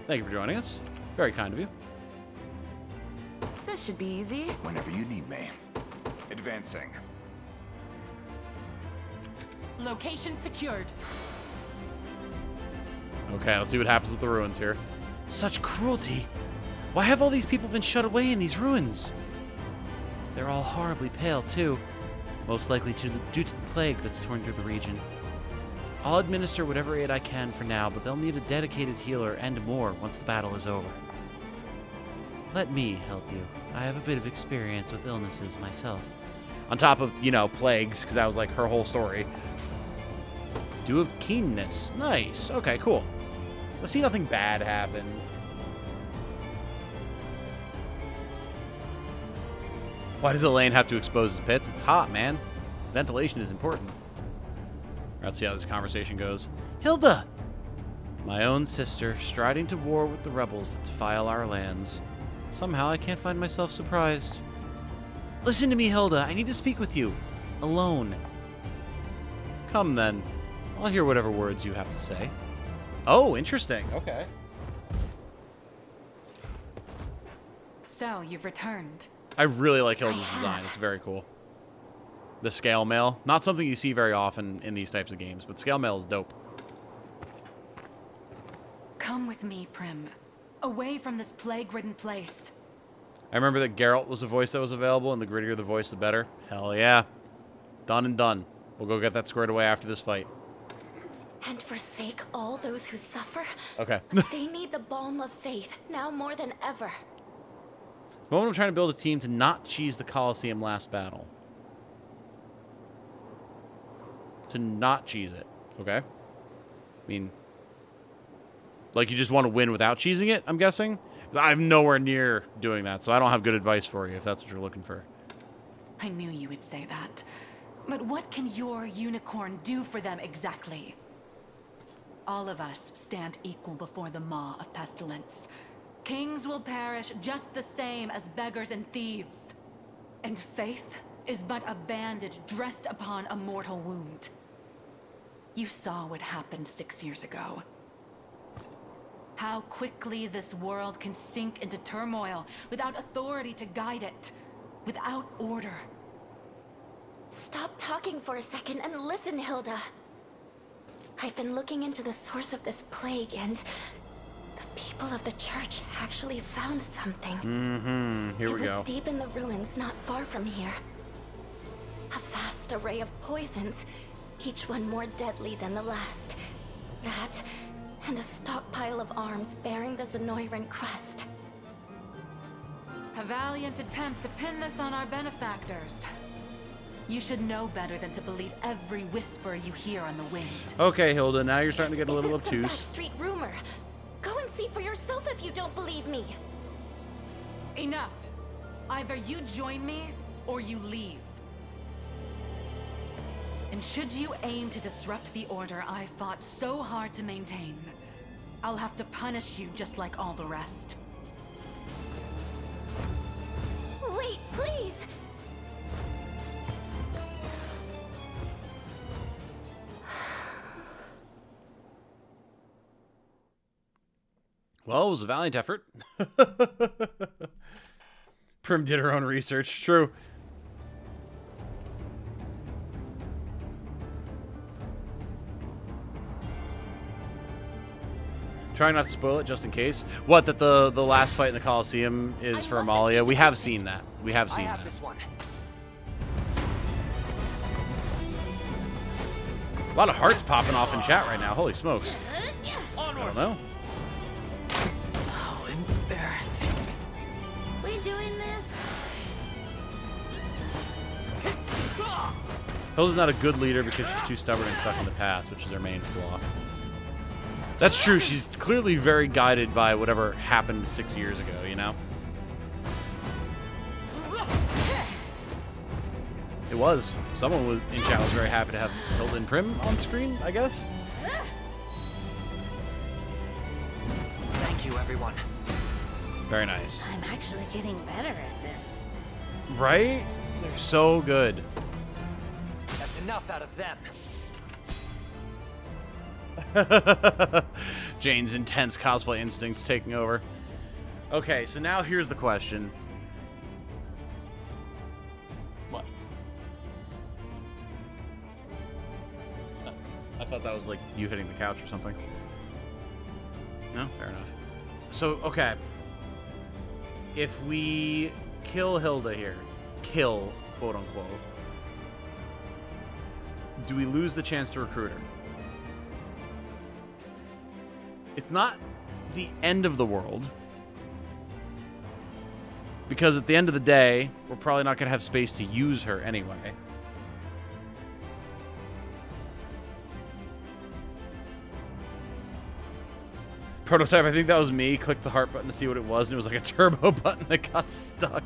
Thank you for joining us. Very kind of you.
This should be easy.
Whenever you need me. Advancing.
Location secured.
Okay, let's see what happens with the ruins here. Such cruelty. Why have all these people been shut away in these ruins? They're all horribly pale, too. Most likely due to the plague that's torn through the region. I'll administer whatever aid I can for now, but they'll need a dedicated healer and more once the battle is over. Let me help you. I have a bit of experience with illnesses myself. On top of, you know, plagues, because that was like her whole story. Dew of keenness. Nice. Okay, cool. Let's see nothing bad happen. Why does Elaine have to expose his pits? It's hot, man. Ventilation is important. Let's see how this conversation goes. Hilda! My own sister, striding to war with the rebels that defile our lands. Somehow I can't find myself surprised. Listen to me, Hilda. I need to speak with you. Alone. Come then. I'll hear whatever words you have to say. Oh, interesting. Okay.
So, you've returned.
I really like Hilda's design. It's very cool. The scale mail. Not something you see very often in these types of games, but scale mail is dope.
Come with me, Prim. Away from this plague-ridden place.
I remember that Geralt was a voice that was available, and the grittier the voice, the better. Hell yeah. Done and done. We'll go get that squared away after this fight.
And forsake all those who suffer?
Okay.
They need the balm of faith, now more than ever.
The moment I'm trying to build a team to not cheese the Coliseum last battle. To not cheese it. Okay? I mean... Like, you just want to win without cheesing it, I'm guessing? I'm nowhere near doing that, so I don't have good advice for you if that's what you're looking for.
I knew you would say that. But what can your unicorn do for them exactly? All of us stand equal before the maw of pestilence. Kings will perish just the same as beggars and thieves. And faith is but a bandage dressed upon a mortal wound. You saw what happened 6 years ago. How quickly this world can sink into turmoil without authority to guide it, without order.
Stop talking for a second and listen, Hilda. I've been looking into the source of this plague, and the people of the church actually found something.
Here we go.
It was deep in the ruins not far from here. A vast array of poisons, each one more deadly than the last. That, and a stockpile of arms bearing the Zenoiran crest.
A valiant attempt to pin this on our benefactors. You should know better than to believe every whisper you hear on the wind.
Okay, Hilda, now you're starting to get a little obtuse.
Street rumor. Go and see for yourself if you don't believe me.
Enough. Either you join me, or you leave. And should you aim to disrupt the order I fought so hard to maintain, I'll have to punish you just like all the rest.
Wait, please!
Well, it was a valiant effort. Prim did her own research. True. Trying not to spoil it just in case. What, that the last fight in the Coliseum is for Amalia? We have seen that. We have seen that.
This one.
A lot of hearts popping off in chat right now. Holy smokes. I don't know.
Oh, embarrassing.
We doing this?
Hilda's not a good leader because she's too stubborn and stuck in the past, which is her main flaw. That's true. She's clearly very guided by whatever happened 6 years ago, you know? It was. Someone was in chat was very happy to have Hilda and Prim on screen, I guess.
Thank you, everyone.
Very nice.
I'm actually getting better at this.
Right? They're so good.
That's enough out of them.
Jane's intense cosplay instincts taking over. Okay, so now here's the question. What? I thought that was like you hitting the couch or something. No? Fair enough. So, okay. If we kill Hilda here, kill, quote unquote, do we lose the chance to recruit her? It's not the end of the world, because at the end of the day, we're probably not going to have space to use her anyway. Prototype, I think that was me. Clicked the heart button to see what it was, and it was like a turbo button that got stuck.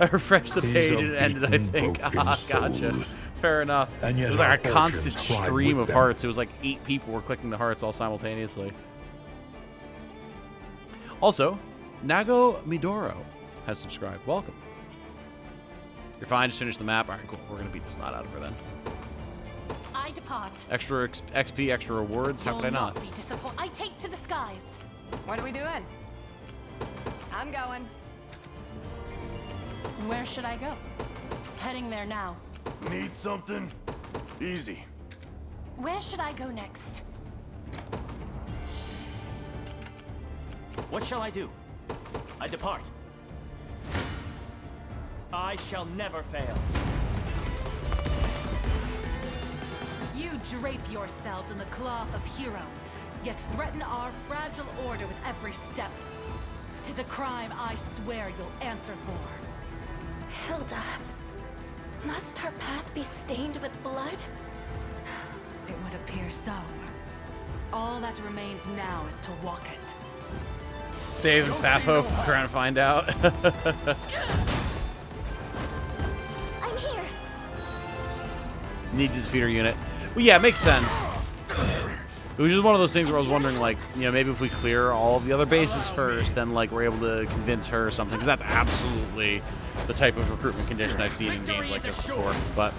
I refreshed the page and it ended, I think. Ah, gotcha. Fair enough.
And yet
it was like a
our
constant
fortunes ride
stream
with
of
them.
hearts. It was like 8 people were clicking the hearts all simultaneously. Also, Nago Midoro has subscribed. Welcome. You're fine. Just finish the map. All right, cool. We're going to beat the snot out of her then.
I depart.
Extra XP, extra rewards. How could I not?
Be disappointed. I take to the skies.
What are we doing? I'm going.
Where should I go? Heading there now.
Need something? Easy.
Where should I go next?
What shall I do? I depart. I shall never fail.
You drape yourselves in the cloth of heroes, yet threaten our fragile order with every step. 'Tis a crime I swear you'll answer for.
Hilda, must our path be stained with blood?
It would appear so. All that remains now is to walk it.
Save Fafo. Trying to find out.
I'm here.
Need to defeat her unit. Well, yeah, it makes sense. It was just one of those things where I was wondering, like, you know, maybe if we clear all of the other bases first, then, like, we're able to convince her or something. Because that's absolutely the type of recruitment condition I've seen in games like this before. But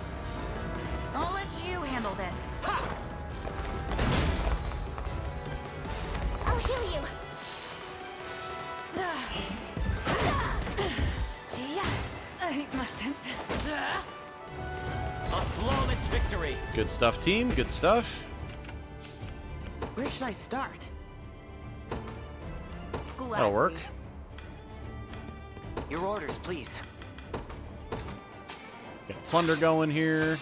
I'll let you handle this.
I'll heal you.
I mustn't.
A flawless victory.
good stuff, team. Good stuff.
Where should I start?
That'll work.
Your orders, please.
Get plunder going here.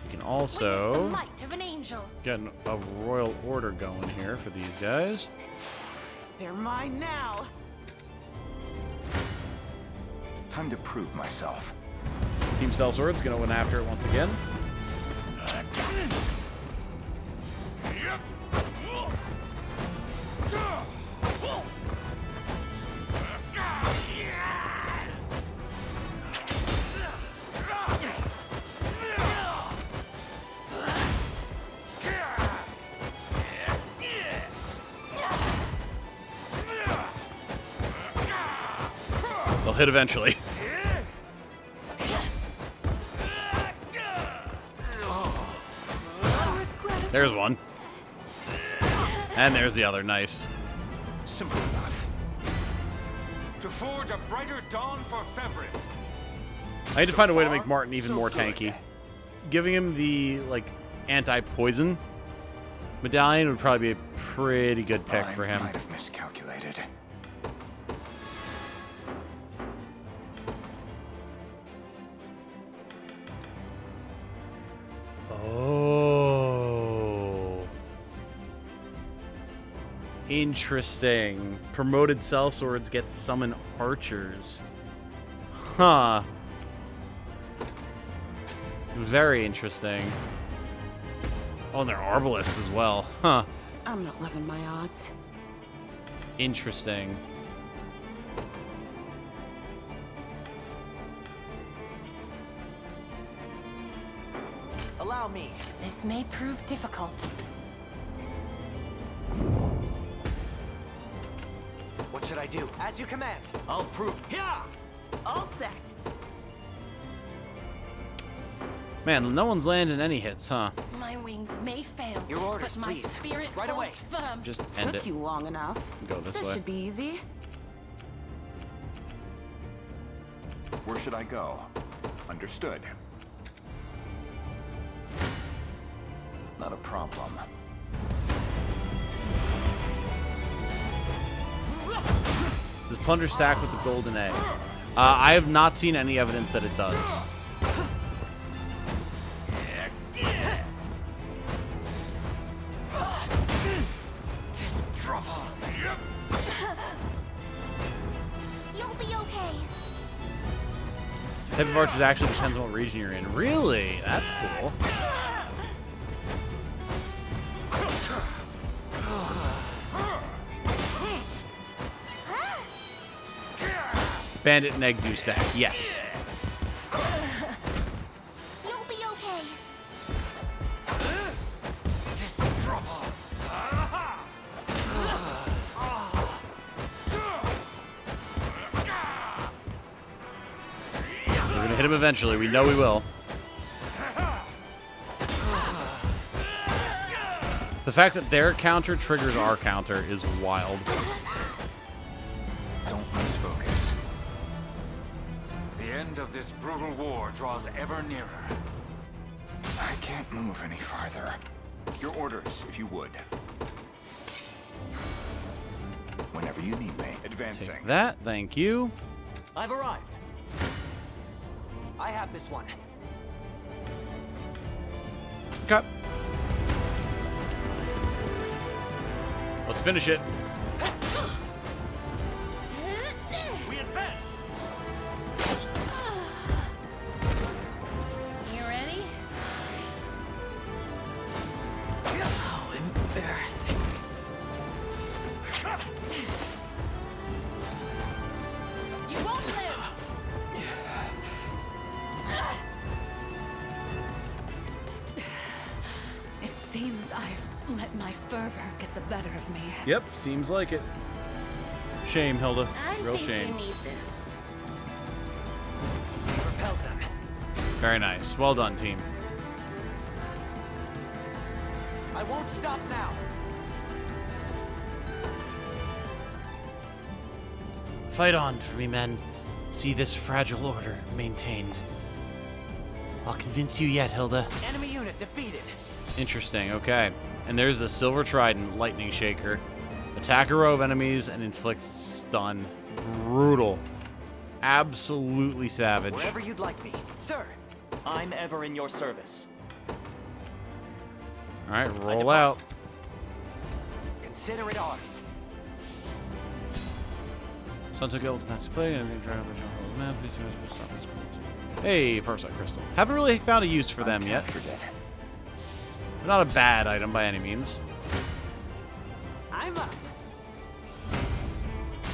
We can also
Witness the might of an angel.
get a royal order going here for these guys.
They're mine now.
Time to prove myself.
Team Sellsword's gonna win after it once again. They'll hit eventually. There's one. And there's the other. Nice.
Simple enough.
To forge a brighter dawn for February.
I need to find a way to make Martin even more tanky. Giving him the, like, anti-poison medallion would probably be a pretty good pick for him.
I might have miscalculated.
Oh. Interesting. Promoted sellswords get summon archers. Huh. Very interesting. Oh, and they're arbalists as well. Huh.
I'm not loving my odds.
Interesting.
Allow me.
This may prove difficult.
What should I do? As you command.
I'll prove.
Yeah! All set.
Man, no one's landing any hits, huh?
My wings may fail,
Your orders,
but my
please.
spirit
Right
holds
away.
firm.
Just end
Took
it.
you long enough.
Go this
This
way.
should be easy.
Where should I go? Understood. Not a problem.
Does plunder stack with the golden egg? I have not seen any evidence that it does.
You'll be okay.
Type of archers actually depends on what region you're in. Really? That's cool. Bandit and egg do stack. Yes.
You'll be okay.
We're gonna hit him eventually. We know we will. The fact that their counter triggers our counter is wild.
Don't lose focus.
The end of of this brutal war draws ever nearer.
I can't move any farther. Your orders, if you would. Whenever you need me. Advancing.
Take that, thank you.
I've arrived. I have this one.
Okay. Let's finish it.
We advance.
You ready?
Oh, embarrassing.
You won't live!
It seems I've let my fervor get the better of me.
Yep, seems like it. Shame, Hilda. Real shame.
You need this.
Repelled them.
Very nice. Well done, team.
I won't stop now.
Fight on for me, men. See this fragile order maintained. I'll convince you yet, Hilda.
Enemy unit defeated.
Interesting, okay. And there's a Silver Trident Lightning Shaker. Attack a row of enemies and inflict stun. Brutal. Absolutely savage.
Wherever you'd like me, sir.
I'm ever in your service.
Alright, roll out.
Consider it ours.
Sun took ill not to play, and I'm trying to push on man. Please stop this. Hey, Farsight Crystal. Haven't really found a use for them yet. They're not a bad item by any means.
I'm up.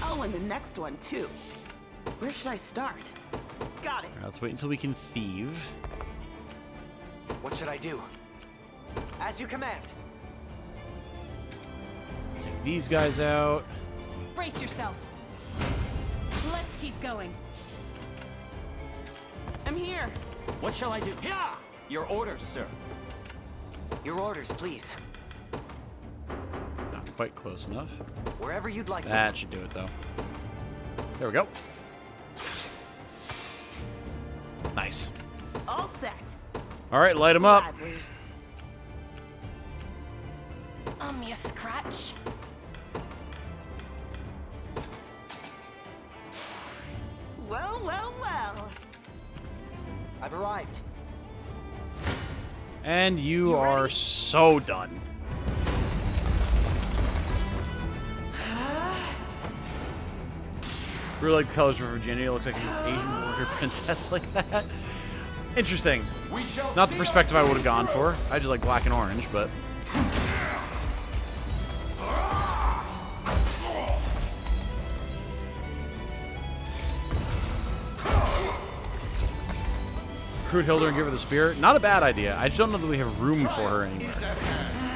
Oh, and the next one, too. Where should I start? Got it.
Right, let's wait until we can thieve.
What should I do? As you command.
Take these guys out.
Brace yourself. Let's keep going.
I'm here.
What shall I do? Yeah! Your orders, sir.
Your orders, please.
Not quite close enough.
Wherever you'd like.
That should do it, though. There we go. Nice.
All set.
All right, light them up.
Gladly.
You scratch.
Well, well, well.
I've arrived.
And you are so done. Really like the colors of Virginia. It looks like an Asian warrior princess like that. Interesting. Not the perspective I would have gone for. I just like black and orange, but... Recruit Hilda and give her the spear. Not a bad idea. I just don't know that we have room for her anymore.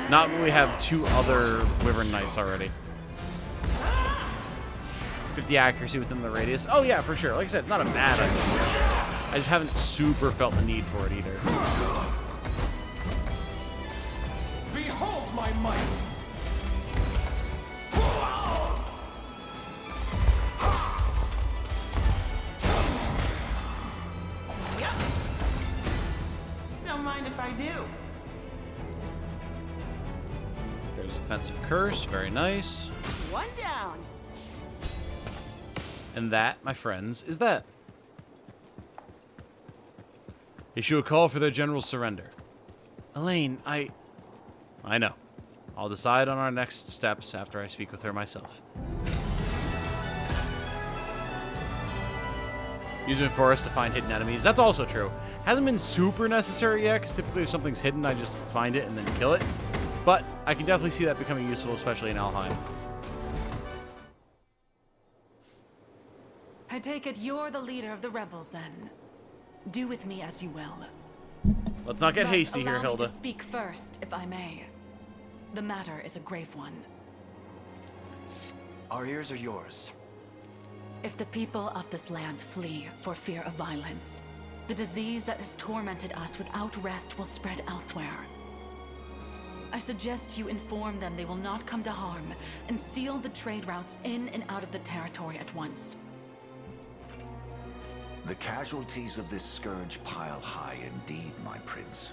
Not when we have 2 other Wyvern Knights already. 50 accuracy within the radius. Oh yeah, for sure. Like I said, it's not a bad idea. I just haven't super felt the need for it either.
Behold my might!
Yep. Don't mind if I do.
There's Offensive Curse. Very nice.
One down.
And that, my friends, is that. Issue a call for their general surrender. Elaine, I know. I'll decide on our next steps after I speak with her myself. Using forest to find hidden enemies. That's also true. Hasn't been super necessary yet, because typically if something's hidden, I just find it and then kill it. But I can definitely see that becoming useful, especially in Alheim.
I take it you're the leader of the rebels, then. Do with me as you will.
Let's not get
But
hasty here,
allow me
Hilda.
to speak first, if I may. The matter is a grave one.
Our ears are yours.
If the people of this land flee for fear of violence, the disease that has tormented us without rest will spread elsewhere. I suggest you inform them they will not come to harm and seal the trade routes in and out of the territory at once.
The casualties of this scourge pile high indeed, my prince.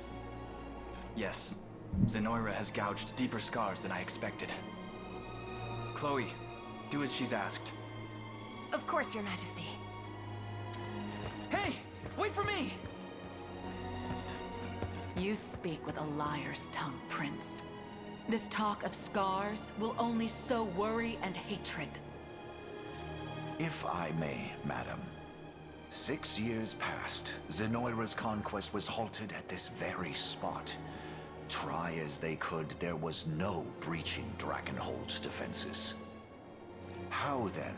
Yes, Zenoira has gouged deeper scars than I expected. Chloe, do as she's asked.
Of course, Your Majesty. Hey, wait for me! You speak with a liar's tongue, Prince. This talk of scars will only sow worry and hatred.
If I may, madam. 6 years passed. Zenoira's conquest was halted at this very spot. Try as they could, there was no breaching Dragonhold's defenses. How then,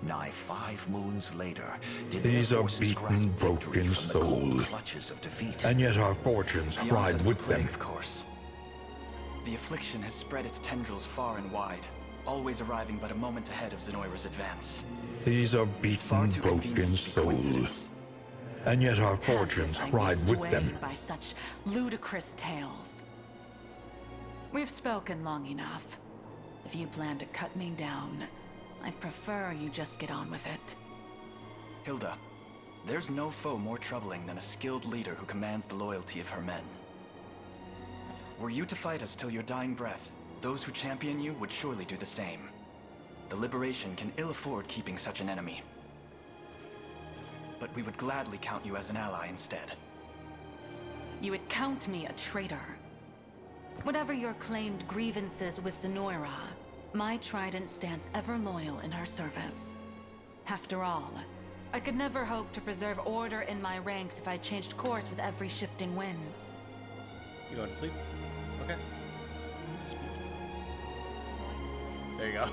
nigh 5 moons later, did
These
their
are
forces
beaten,
grasp victory
broken
from the cold
souls.
clutches of defeat?
And yet our fortunes
The
ride
onset of
with
the plague,
them.
of course. The affliction has spread its tendrils far and wide, always arriving but a moment ahead of Zenoira's advance.
These are
It's far
beaten,
too convenient
broken
to be
souls.
coincidence.
And yet our
As
fortunes
if I'm
ride with them.
swayed by such ludicrous tales. We've spoken long enough. If you plan to cut me down, I'd prefer you just get on with it.
Hilda, there's no foe more troubling than a skilled leader who commands the loyalty of her men. Were you to fight us till your dying breath, those who champion you would surely do the same. The Liberation can ill afford keeping such an enemy. But we would gladly count you as an ally instead.
You would count me a traitor. Whatever your claimed grievances with Zenoira, my trident stands ever loyal in her service. After all, I could never hope to preserve order in my ranks if I changed course with every shifting wind.
You going to sleep? Okay. There you go.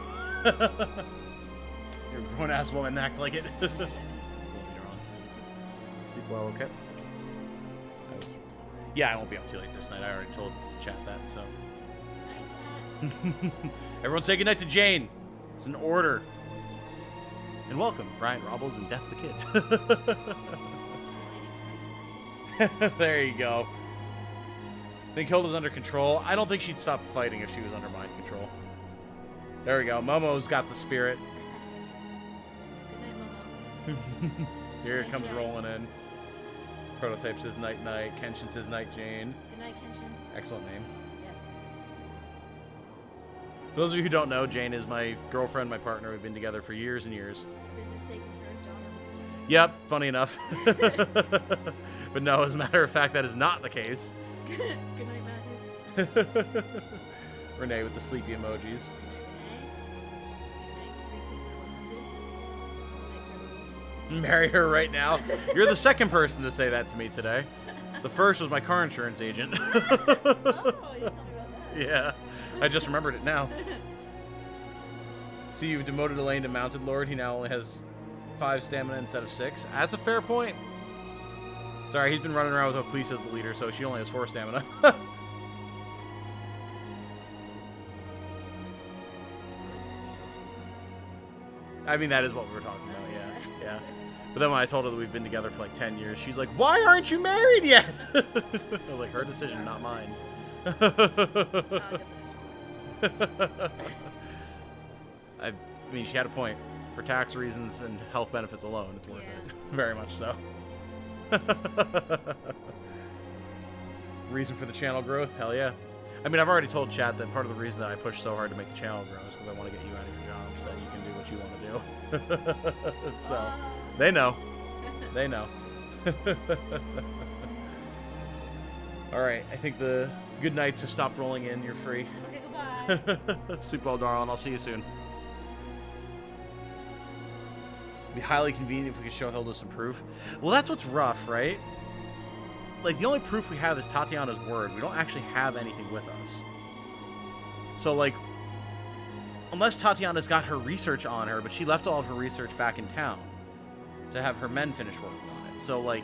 You're a grown-ass woman, act like it. Sleep well, okay? Yeah, I won't be up too late this night. I already told chat that, so. Everyone say goodnight to Jane. It's an order. And welcome, Brian Robles and Death the Kid. There you go. Think Hilda's under control? I don't think she'd stop fighting if she was under mind control. There we go. Momo's got the spirit.
Good night, Momo.
Here it comes rolling in. Prototype says night night. Kenshin says night Jane.
Good night, Kenshin.
Excellent name.
Yes.
For those of you who don't know, Jane is my girlfriend, my partner. We've been together for years and years.
Been mistaken for his daughter.
Yep, funny enough. But no, as a matter of fact, that is not the case.
Good night, Matthew.
Renee with the sleepy emojis.
Good night, Renee.
Marry her right now. You're the second person to say that to me today. The first was my car insurance agent.
Oh, you told me about that.
Yeah, I just remembered it now. See, you've demoted Elaine to Mounted Lord. He now only has 5 stamina instead of 6. That's a fair point. Sorry, he's been running around with Oclise as the leader, so she only has 4 stamina. I mean, that is what we were talking about, yeah. But then when I told her that we've been together for like 10 years, she's like, why aren't you married yet? I was like, her decision, not mine. I mean, she had a point. For tax reasons and health benefits alone, it's worth it. Very much so. Reason for the channel growth? Hell yeah. I mean, I've already told chat that part of the reason that I push so hard to make the channel grow is because I want to get you out of your job so you can do what you want to do. So, they know. They know. Alright, I think the good nights have stopped rolling in. You're free.
Okay, goodbye.
Sleep well, darling. I'll see you soon. It'd be highly convenient if we could show Hilda some proof. Well, that's what's rough, right? Like, the only proof we have is Tatiana's word. We don't actually have anything with us. So, like, unless Tatiana's got her research on her, but she left all of her research back in town to have her men finish working on it. So, like,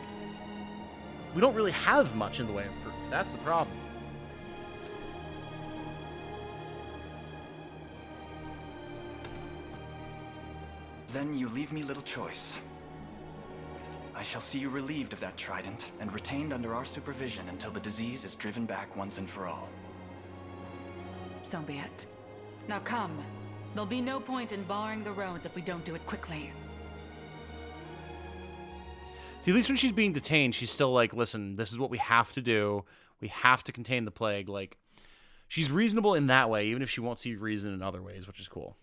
we don't really have much in the way of proof. That's the problem.
Then you leave me little choice. I shall see you relieved of that trident and retained under our supervision until the disease is driven back once and for all.
So be it. Now come. There'll be no point in barring the roads if we don't do it quickly.
See, at least when she's being detained, she's still like, listen, this is what we have to do. We have to contain the plague. Like, she's reasonable in that way, even if she won't see reason in other ways, which is cool.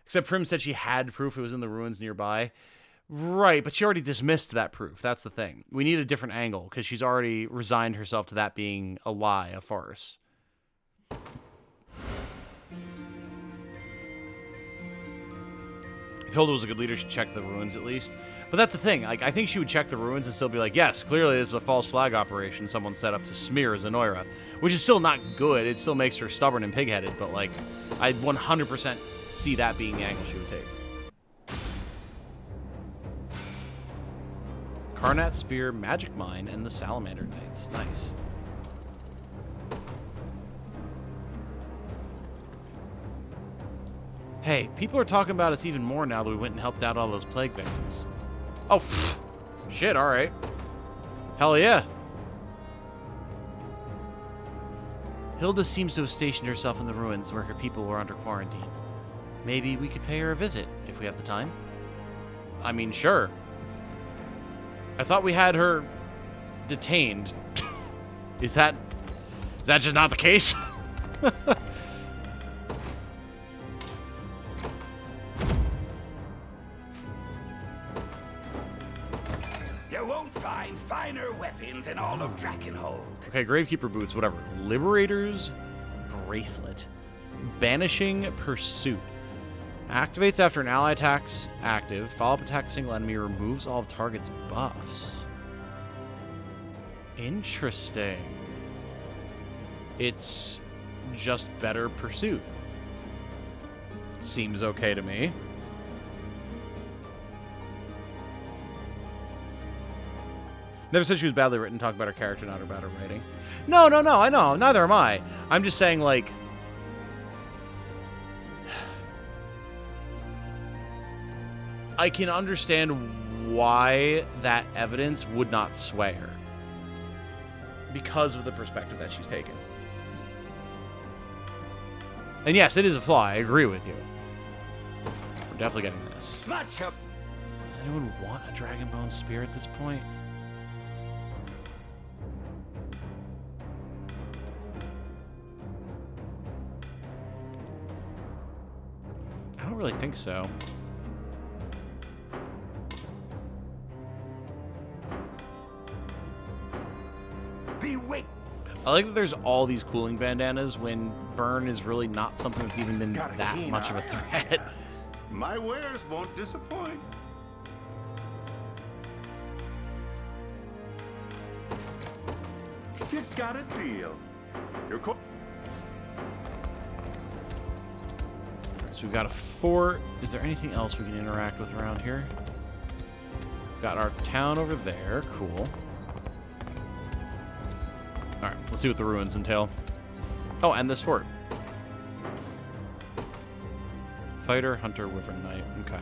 Except Prim said she had proof it was in the ruins nearby. Right, but she already dismissed that proof. That's the thing. We need a different angle, because she's already resigned herself to that being a lie, a farce. If Hilda was a good leader, she'd check the ruins at least. But that's the thing. Like, I think she would check the ruins and still be like, yes, clearly this is a false flag operation someone set up to smear Zenoira. Which is still not good. It still makes her stubborn and pig-headed. But, like, I 100% see that being the angle she would take. Karnat Spear, Magic Mine, and the Salamander Knights. Nice. Hey, people are talking about us even more now that we went and helped out all those plague victims. Oh, shit, alright. Hell yeah. Hilda seems to have stationed herself in the ruins where her people were under quarantine. Maybe we could pay her a visit, if we have the time. I mean, sure. I thought we had her detained. Is that just not the case?
You won't find finer weapons in all of Drakenhold.
Okay, Gravekeeper boots, whatever. Liberator's bracelet. Banishing pursuit. Activates after an ally attacks active. Follow-up attack a single enemy, removes all of target's buffs. Interesting. It's just better pursuit. Seems okay to me. Never said she was badly written. Talk about her character, not about her writing. No, I know. Neither am I. I'm just saying, like... I can understand why that evidence would not sway her. Because of the perspective that she's taken. And yes, it is a flaw. I agree with you. We're definitely getting this. Does anyone want a Dragonbone Spear at this point? I don't really think so. I like that there's all these cooling bandanas when burn is really not something that's even been that much of a threat.
My wares won't disappoint. You got a deal. You're cool.
So we've got a fort. Is there anything else we can interact with around here? Got our town over there. Cool. Alright, let's see what the ruins entail. Oh, and this fort. Fighter, Hunter, Wyvern Knight. Okay.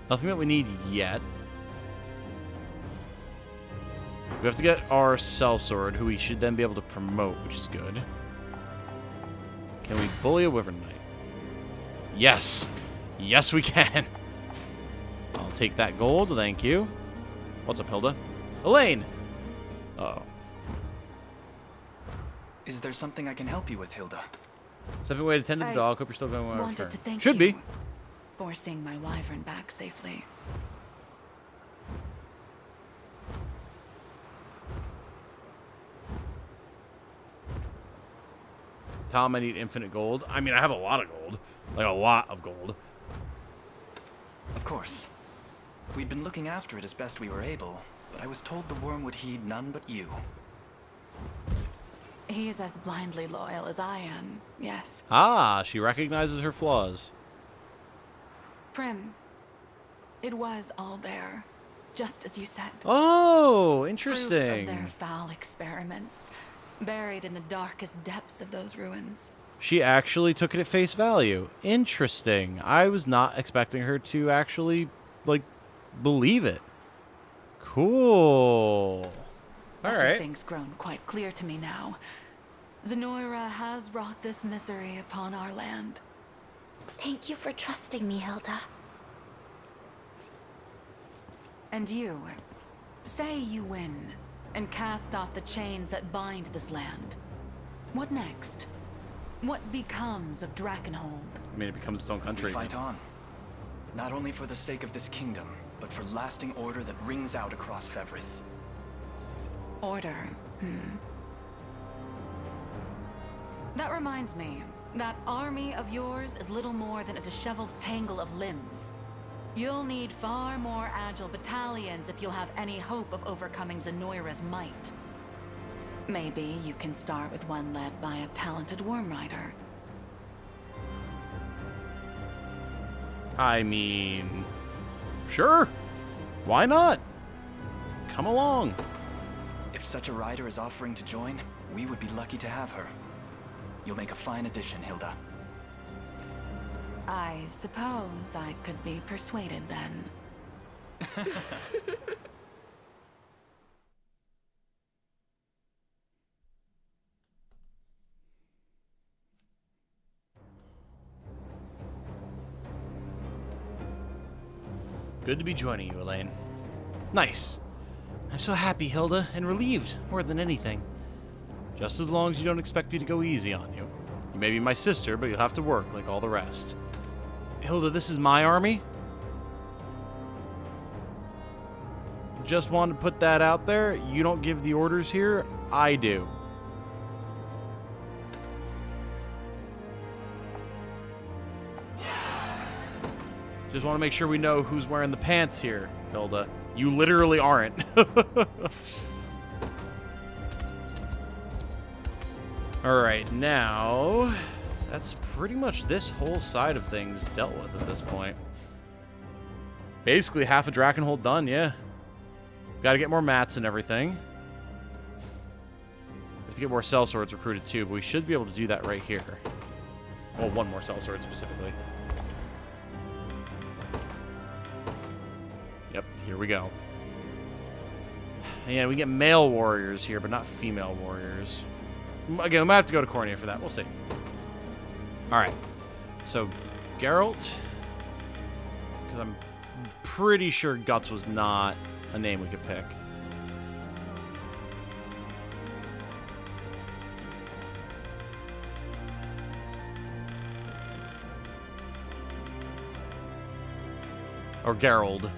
Nothing that we need yet. We have to get our Sellsword, who we should then be able to promote, which is good. Can we bully a Wyvern Knight? Yes! Yes, we can! I'll take that gold, thank you. What's up, Hilda? Elaine! Uh-oh.
Is there something I can help you with, Hilda?
Stepping away to tend to the dog. Hope you're still going well.
Wanted to thank
Should
you
be.
for seeing my wyvern back safely.
Tom, I need infinite gold. I mean, I have a lot of gold. Like, a lot of gold.
Of course. We'd been looking after it as best we were able, but I was told the worm would heed none but you.
He is as blindly loyal as I am, yes.
Ah, she recognizes her flaws.
Prim, it was all there, just as you said.
Oh, interesting.
Proof of their foul experiments, buried in the darkest depths of those ruins.
She actually took it at face value. Interesting. I was not expecting her to actually, like, believe it. Cool. All right.
Everything's grown quite clear to me now. Zenoira has brought this misery upon our land.
Thank you for trusting me, Hilda.
And you, say you win, and cast off the chains that bind this land. What next? What becomes of Drakenhold?
I mean, it becomes its own country.
We fight on. Not only for the sake of this kingdom, but for lasting order that rings out across Fevrith.
Order. That reminds me, that army of yours is little more than a disheveled tangle of limbs. You'll need far more agile battalions if you'll have any hope of overcoming Zenoira's might. Maybe you can start with one led by a talented worm rider.
I mean, sure. Why not? Come along.
If such a rider is offering to join, we would be lucky to have her. You'll make a fine addition, Hilda.
I suppose I could be persuaded then.
Good to be joining you, Elaine. Nice. I'm so happy, Hilda, and relieved, more than anything. Just as long as you don't expect me to go easy on you. You may be my sister, but you'll have to work like all the rest. Hilda, this is my army. Just wanted to put that out there. You don't give the orders here. I do. Just want to make sure we know who's wearing the pants here, Hilda. You literally aren't. Alright, now that's pretty much this whole side of things dealt with at this point. Basically half a Drakenhold done, yeah. Gotta get more mats and everything. We have to get more sellswords recruited too, but we should be able to do that right here. Well, one more sellsword specifically. Yep, here we go. And we get male warriors here, but not female warriors. Again, we might have to go to Cornea for that. We'll see. Alright. So, Geralt. Because I'm pretty sure Guts was not a name we could pick. Or Gerald.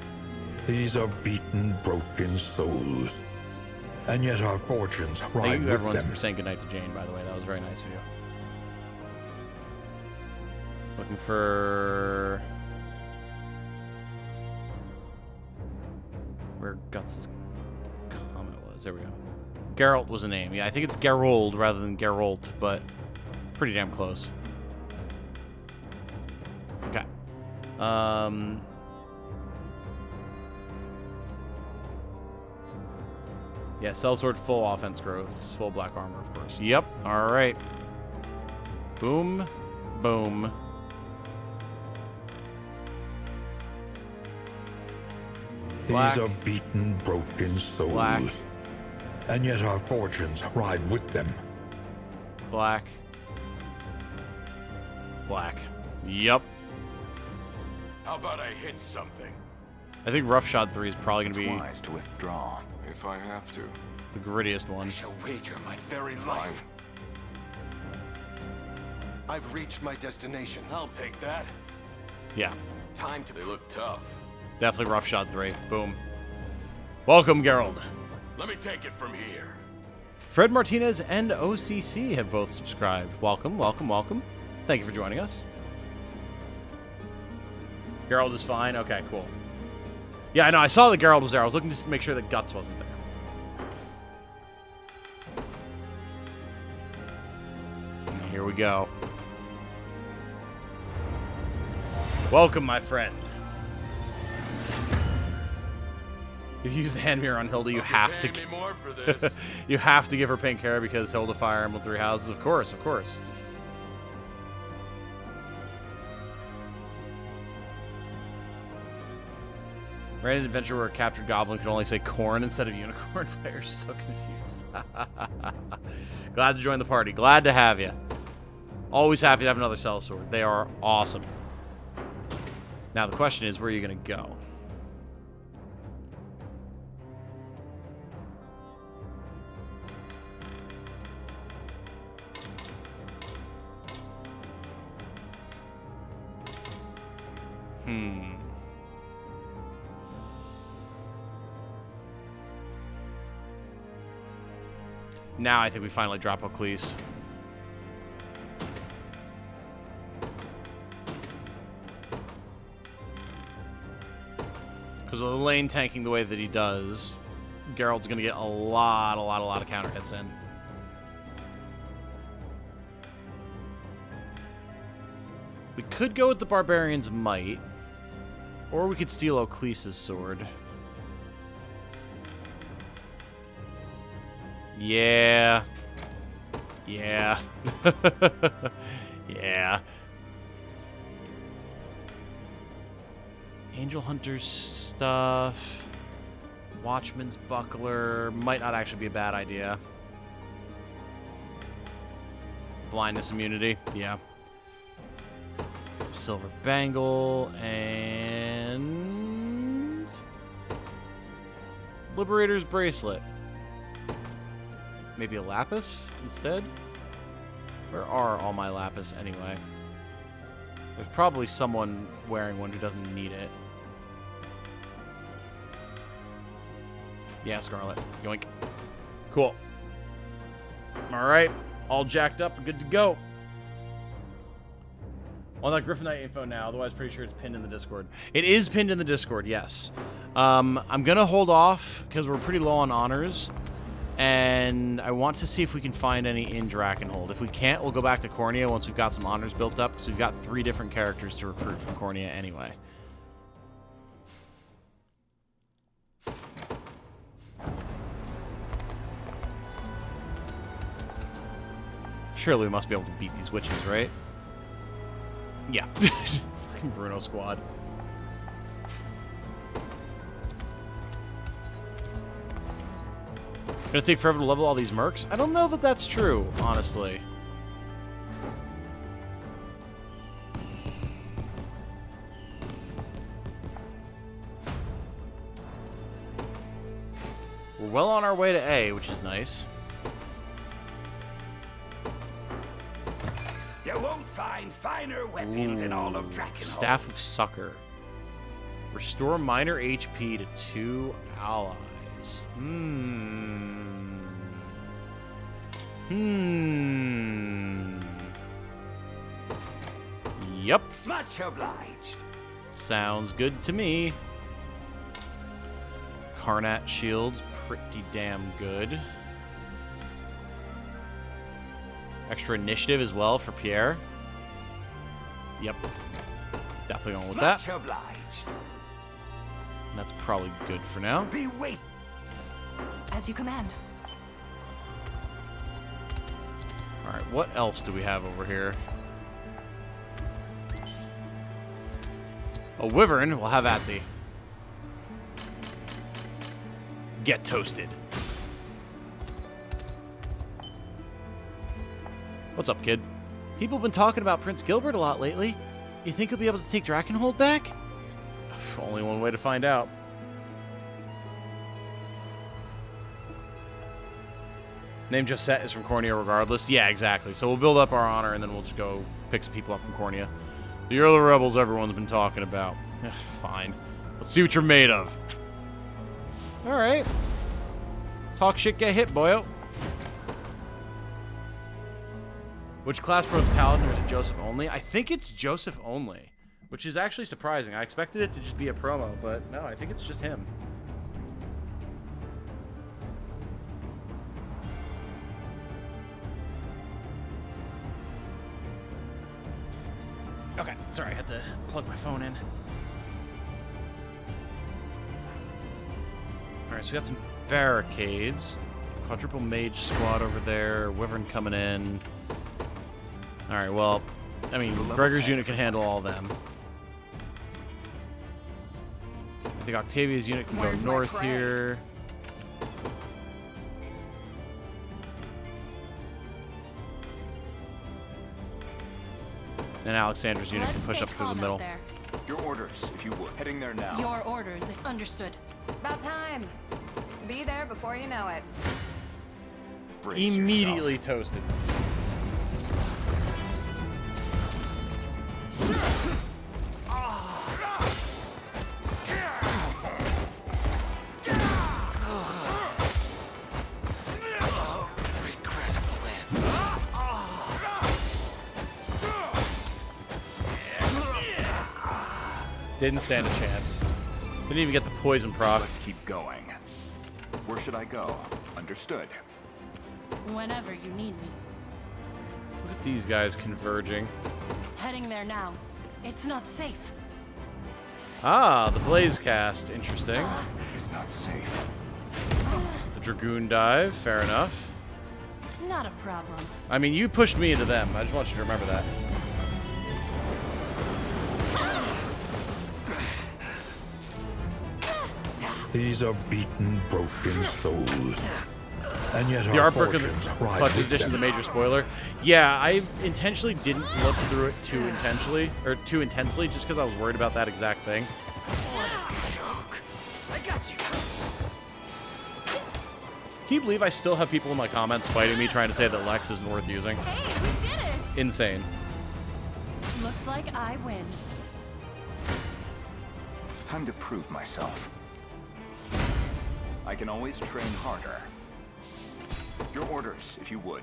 These are beaten, broken souls. And yet our fortunes ride
Thank you,
with
everyone,
them.
for saying goodnight to Jane, by the way. That was very nice of you. Looking for... where Guts' comment was. There we go. Geralt was a name. Yeah, I think it's Gerold rather than Geralt, but pretty damn close. Okay. Yeah, sellsword, full offense growth, full black armor, of course. Yep. All right. Boom. Boom. Black.
These are beaten, broken souls.
Black.
And yet our fortunes ride with them.
Black. Black. Yep.
How about I hit something?
I think Roughshod 3 is probably going to be
wise to withdraw.
If I have to.
the grittiest one.
I shall wager my very life. I've reached my destination. I'll take that.
Yeah.
Time to... They look tough.
Definitely Roughshod 3. Boom. Welcome, Gerald.
Let me take it from here.
Fred Martinez and OCC have both subscribed. Welcome, welcome, welcome. Thank you for joining us. Gerald is fine. Okay, cool. Yeah, I know. I saw that Gerald was there. I was looking to make sure that Guts wasn't there. And here we go. Welcome, my friend. If you use the hand mirror on Hilda, you have to.
Me more for this.
You have to give her pink hair because Hilda Fire Emblem Three Houses. Of course, of course. Ran an adventure where a captured goblin could only say corn instead of unicorn. Players so confused. Glad to join the party. Glad to have you. Always happy to have another sellsword. They are awesome. Now the question is, where are you going to go? Now I think we finally drop Oclese. Because with the lane tanking the way that he does, Geralt's going to get a lot of counter hits in. We could go with the Barbarian's Might, or we could steal Oclese's sword. Yeah. Yeah. Yeah. Angel Hunter's stuff. Watchman's Buckler might not actually be a bad idea. Blindness immunity, yeah. Silver Bangle and Liberator's Bracelet. Maybe a Lapis instead? Where are all my Lapis anyway? There's probably someone wearing one who doesn't need it. Yeah, Scarlet. Yoink. Cool. Alright. All jacked up and good to go. On that Griffin Knight info now, otherwise pretty sure it's pinned in the Discord. It is pinned in the Discord, yes. I'm going to hold off because we're pretty low on honors. And I want to see if we can find any in Drakenhold. If we can't, we'll go back to Cornea once we've got some honors built up, because we've got 3 different characters to recruit from Cornea anyway. Surely we must be able to beat these witches, right? Yeah. Bruno squad. Gonna take forever to level all these mercs? I don't know that that's true, honestly. We're well on our way to A, which is nice.
You won't find finer weapons in all of Drakenhold.
Staff of Succor. Restore minor HP to 2 allies. Yep.
Much obliged.
Sounds good to me. Karnat shields, pretty damn good. Extra initiative as well for Pierre. Yep. Definitely going with that.
Much obliged.
That's probably good for now.
Be wait.
As you command.
Alright, what else do we have over here? A Wyvern, we'll have at thee. Get toasted. What's up, kid? People have been talking about Prince Gilbert a lot lately. You think he'll be able to take Drakenhold back? Only one way to find out. Name Josette is from Cornea regardless. Yeah, exactly. So we'll build up our honor, and then we'll just go pick some people up from Cornea. You're the rebels everyone's been talking about. Fine. Let's see what you're made of. Alright. Talk shit, get hit, boyo. Which class pro's Paladin, or is it Joseph only? I think it's Joseph only, which is actually surprising. I expected it to just be a promo, but no, I think it's just him. Okay, sorry, I had to plug my phone in. Alright, so we got some barricades. Quadruple mage squad over there. Wyvern coming in. Alright, well, I mean, Gregor's unit can handle all of them. I think Octavia's unit can go north here. And Alexandra's unit can push up through the middle.
Your orders, if you would. Heading there now.
Your orders. Understood.
About time. Be there before you know it.
Brace
Immediately toasted. Didn't stand a chance. Didn't even get the poison proc.
Let's keep going. Where should I go? Understood.
Whenever you need me.
Look at these guys converging.
Heading there now. It's not safe.
Ah, the Blaze cast. Interesting.
It's not safe.
The Dragoon dive. Fair enough.
Not a problem.
I mean, you pushed me into them. I just want you to remember that.
These are beaten, broken souls. And yet
The
our
artwork of
fortunes
the
ride
collector's
with
edition is a
them.
major spoiler. Yeah, I intentionally didn't look through it too intensely, just because I was worried about that exact thing.
What a joke. I got you.
Can you believe I still have people in my comments fighting me trying to say that Lex isn't worth using?
Hey, we did it!
Insane.
Looks like I win.
It's time to prove myself. I can always train harder. Your orders, if you would.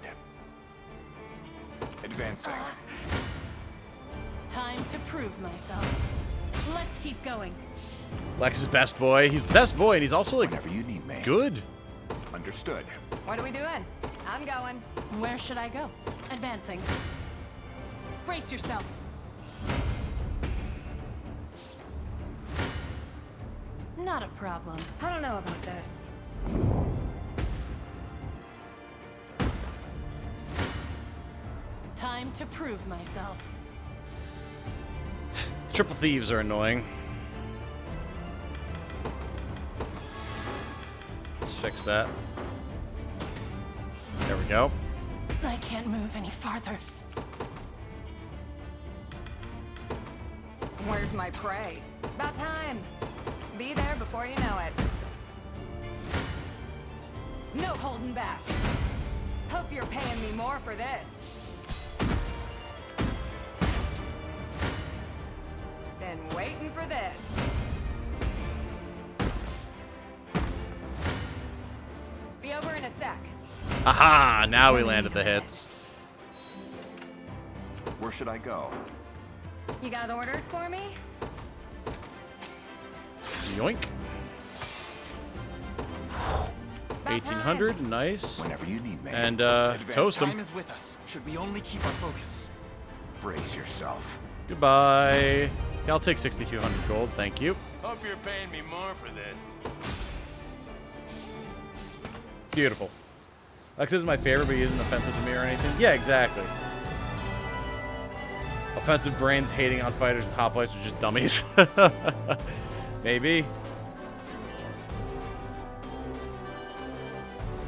Advancing.
Time to prove myself. Let's keep going.
Lex is best boy. He's the best boy, and he's also like
Whenever you need me.
good.
Understood.
What are we doing? I'm going.
Where should I go? Advancing. Brace yourself. Not a problem.
I don't know about this.
Time to prove myself.
Triple thieves are annoying. Let's fix that. There we go.
I can't move any farther.
Where's my prey? About time. Be there before you know it. No holding back. Hope you're paying me more for this. Been waiting for this. Be over in a sec.
Aha! Now we landed the hits.
Where should I go?
You got orders for me?
Yoink. 1800, nice.
Whenever you need me.
And
Advance
toast
time
him.
is with us. Should we only keep our focus?
Brace yourself.
Goodbye. Yeah, I'll take 6,200 gold, thank you.
Hope you're paying me more for this.
Beautiful. Lex is my favorite, but he isn't offensive to me or anything. Yeah, exactly. Offensive brains hating on fighters and hoplites are just dummies. Maybe.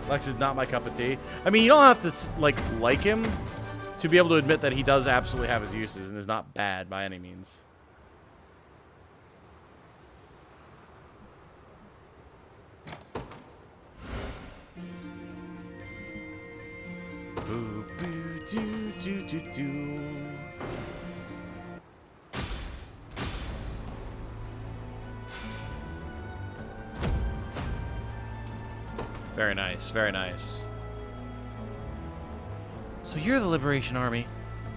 Lex is not my cup of tea. I mean, you don't have to like him to be able to admit that he does absolutely have his uses and is not bad by any means. Boo, boo, doo, doo, doo, doo. Very nice, very nice. So you're the Liberation Army.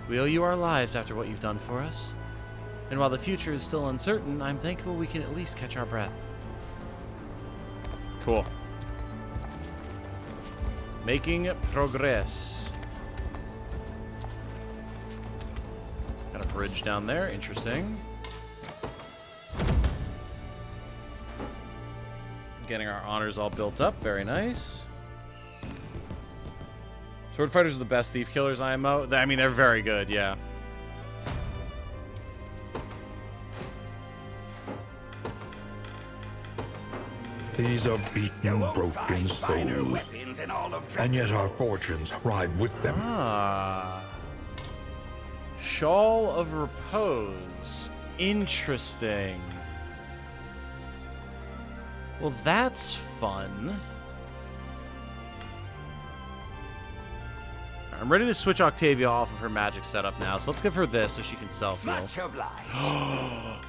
We owe you our lives after what you've done for us. And while the future is still uncertain, I'm thankful we can at least catch our breath. Cool. Making progress. Got a bridge down there, interesting. Getting our honors all built up, very nice. Sword fighters are the best thief killers IMO. I mean, they're very good, yeah.
These are beaten, broken souls. And yet our fortunes ride with them.
Ah. Shawl of Repose. Interesting. Well, that's fun. I'm ready to switch Octavia off of her magic setup now, so let's give her this so she can self-heal.
Much obliged.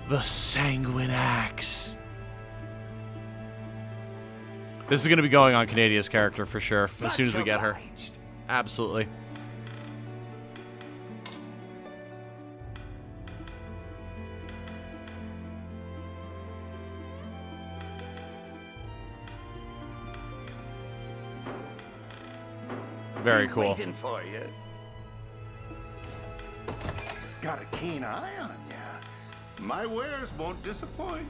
The Sanguine Axe. This is going to be going on Canadia's character for sure, as soon as we get her. Absolutely. Very
Been
cool.
Waiting for you. Got a keen eye on ya. My wares won't disappoint.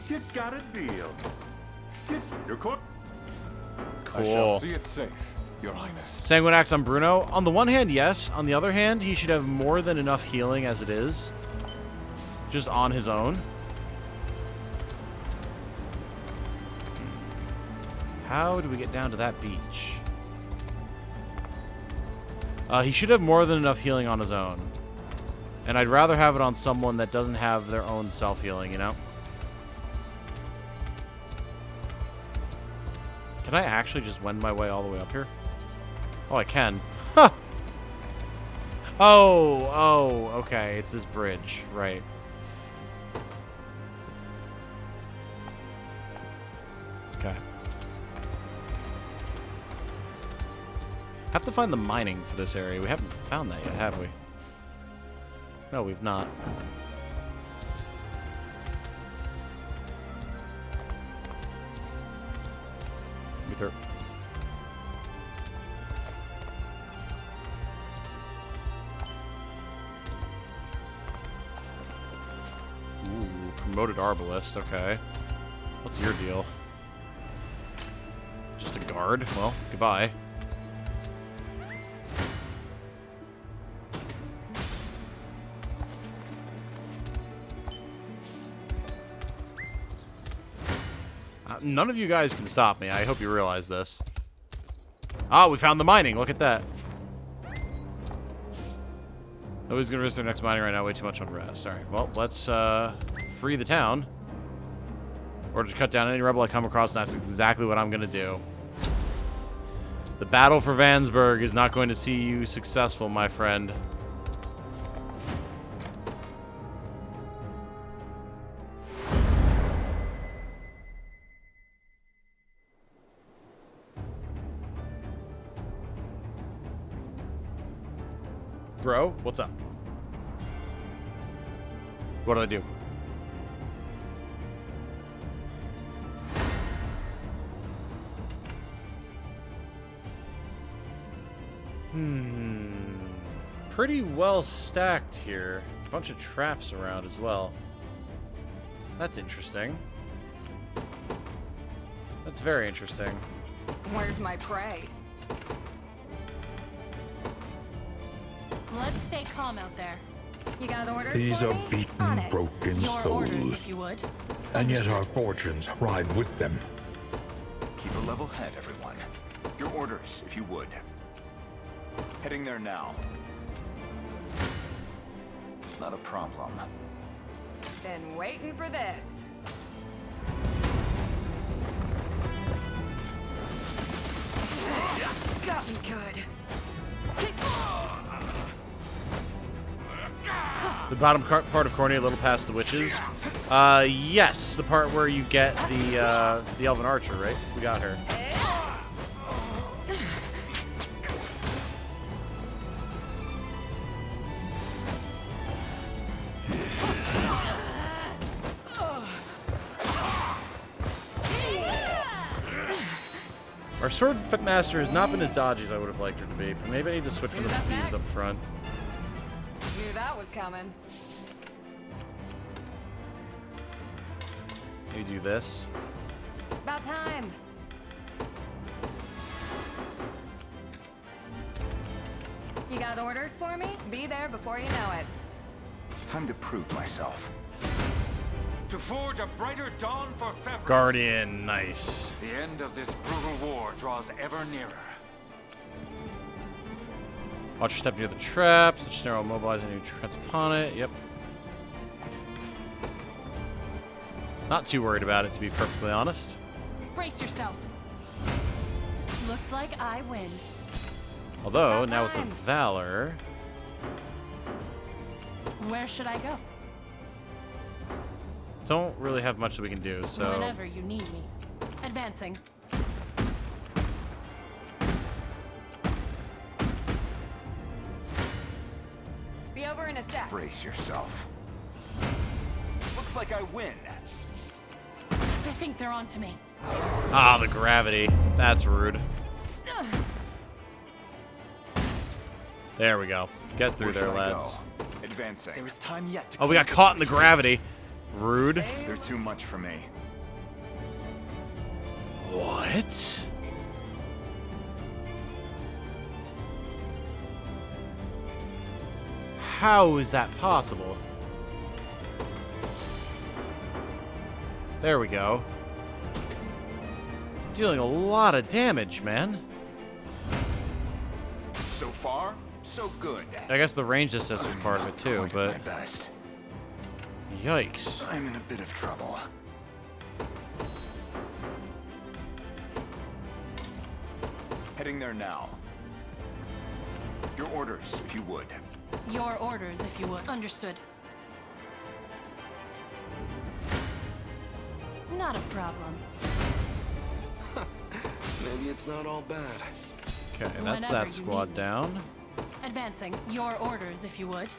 You got a deal. Your court.
I shall
Cool.
see it safe, Your Highness.
Sanguine Axe on Bruno. On the one hand, yes. On the other hand, he should have more than enough healing as it is. Just on his own. How do we get down to that beach? He should have more than enough healing on his own. And I'd rather have it on someone that doesn't have their own self-healing, you know? Can I actually just wend my way all the way up here? Oh, I can. Huh! Oh, okay. It's this bridge. Right. Okay. Have to find the mining for this area. We haven't found that yet, have we? No, we've not. Ether. Ooh, promoted arbalist. Okay. What's your deal? Just a guard? Well, goodbye. None of you guys can stop me. I hope you realize this. Ah, we found the mining. Look at that. Nobody's going to risk their next mining right now. Way too much unrest. All right, well, let's free the town. Or to cut down any rebel I come across, and that's exactly what I'm going to do. The battle for Vansburg is not going to see you successful, my friend. Bro, what's up? What do I do? Pretty well stacked here. A bunch of traps around as well. That's interesting. That's very interesting.
Where's my prey?
Let's stay calm out there.
You got orders
These
for
are
me?
beaten, broken
Your orders,
souls.
if you would.
And yet our fortunes ride with them.
Keep a level head, everyone. Your orders, if you would. Heading there now. Not a problem.
Been waiting for this. Got me good.
The bottom part of Corny, a little past the witches. Yes, the part where you get the elven archer, right? We got her. Our sword master has not been as dodgy as I would have liked her to be, but maybe I need to switch from the thieves up front.
Knew that was coming.
Maybe do this.
About time. You got orders for me? Be there before you know it.
Time to prove myself.
To forge a brighter dawn for Fevra.
Guardian, nice.
The end of this brutal war draws ever nearer.
Watch your step near the trap. Such narrow mobilize any traps upon it. Yep. Not too worried about it, to be perfectly honest.
Brace yourself. Looks like I win.
Although, now with the Valor...
Where should I go?
Don't really have much that we can do, so...
Whenever you need me. Advancing.
Be over in a sec.
Brace yourself. Looks like I win.
I think they're on to me.
Ah, the gravity. That's rude. There we go. Get through there, lads.
Advancing. There is time yet to
Oh, we got caught in the gravity. Rude.
They're too much for me.
What? How is that possible? There we go. Dealing a lot of damage, man.
So far, so good.
I guess the range assist was part of it too, but yikes.
I'm in a bit of trouble.
Heading there now.
Your orders, if you would.
Your orders, if you would. Understood. Not a problem.
Maybe it's not all bad.
Okay, that's
Whenever
that
you
squad
need.
down.
Advancing. Your orders, if you would.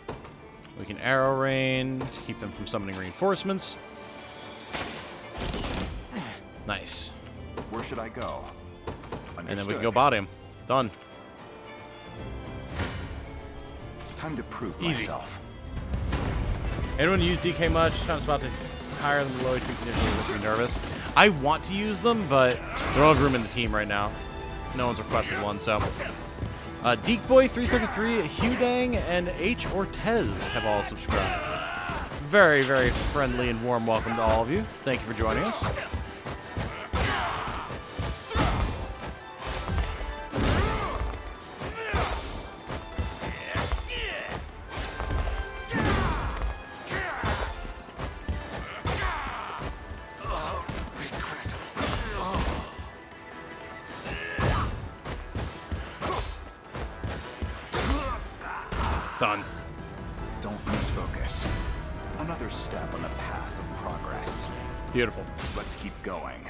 We can arrow rain to keep them from summoning reinforcements. Nice.
Where should I go?
And then we can go body him. Done.
Time to prove
Easy.
myself.
Anyone use DK much? Trying to spot the higher than the low HP conditions makes me nervous. I want to use them, but they don't have room in the team right now. No one's requested one, so. Deekboy 333, Hudang, and H. Ortez have all subscribed. Very, very friendly and warm welcome to all of you. Thank you for joining us. Done.
Don't lose focus. Another step on the path of progress.
Beautiful.
Let's keep going.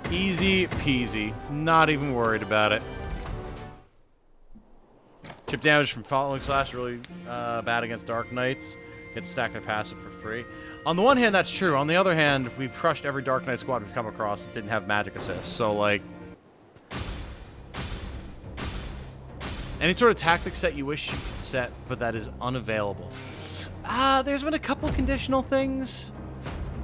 Easy peasy. Not even worried about it. Chip damage from following slash really bad against Dark Knights. Get to stack their passive for free. On the one hand, that's true. On the other hand, we've crushed every Dark Knight squad we've come across that didn't have magic assist. So, like, any sort of tactic set you wish you could set, but that is unavailable. There's been a couple conditional things.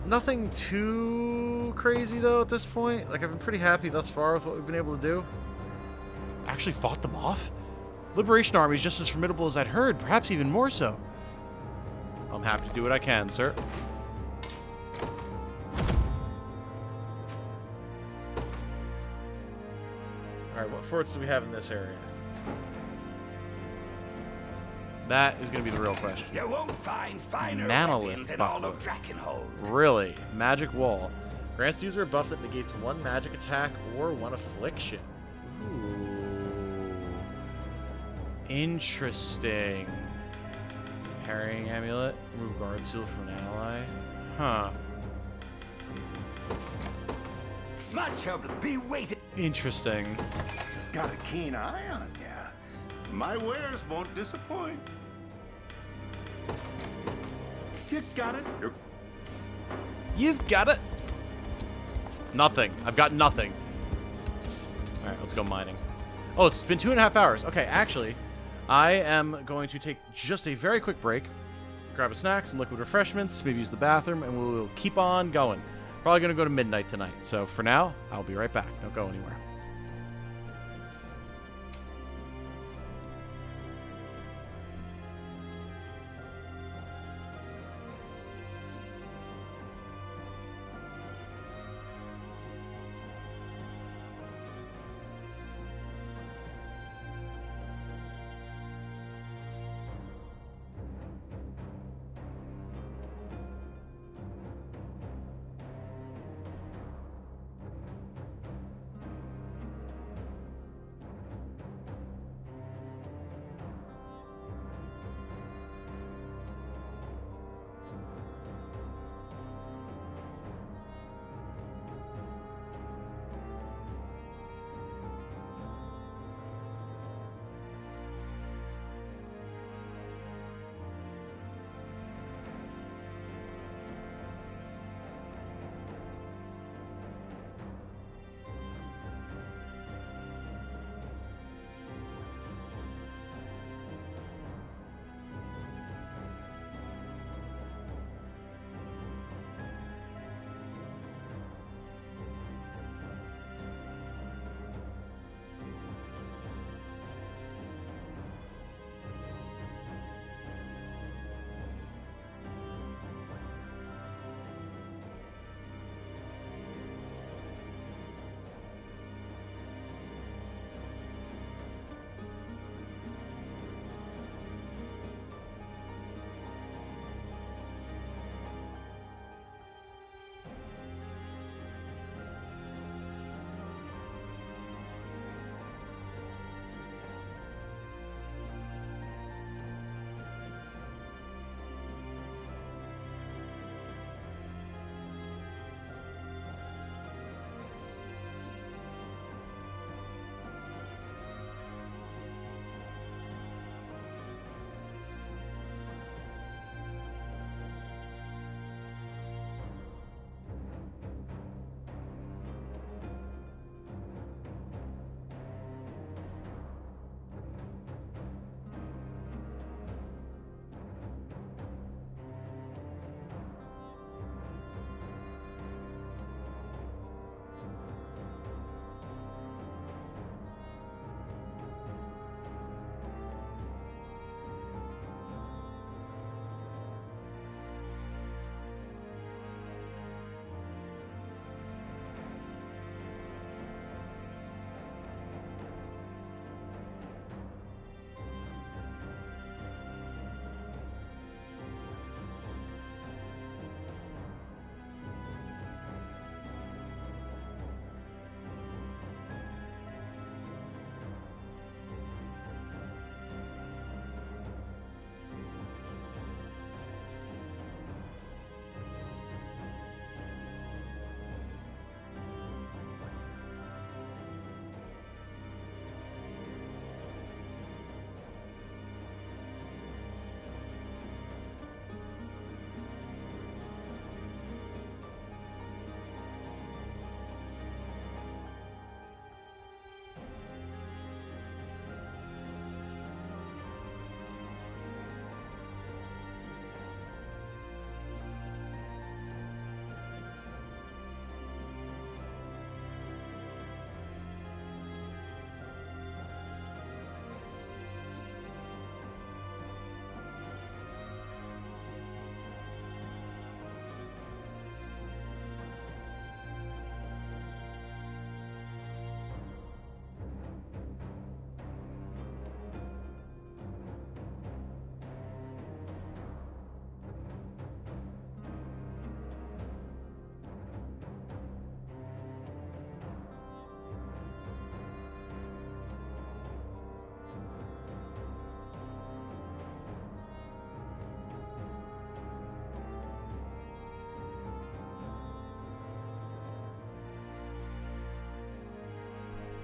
Nothing too crazy, though, at this point. Like, I've been pretty happy thus far with what we've been able to do. Actually fought them off? Liberation Army is just as formidable as I'd heard, perhaps even more so. I'm happy to do what I can, sir. Alright, what forts do we have in this area? That is going to be the real question.
You won't find finer
Manolith
weapons in all
buckler.
of Drakenhold.
Really? Magic Wall. Grants the user a buff that negates one magic attack or one affliction. Ooh. Interesting. Parrying amulet. Remove guard seal from an ally. Huh.
Much of be waited.
Interesting.
Got a keen eye on ya. My wares won't disappoint. You got it.
You've got it. Nothing. I've got nothing. All right, let's go mining. Oh, it's been 2.5 hours. Okay, actually, I am going to take just a very quick break, grab a snack, some liquid refreshments, maybe use the bathroom, and we'll keep on going. Probably going to go to midnight tonight. So for now, I'll be right back. Don't go anywhere.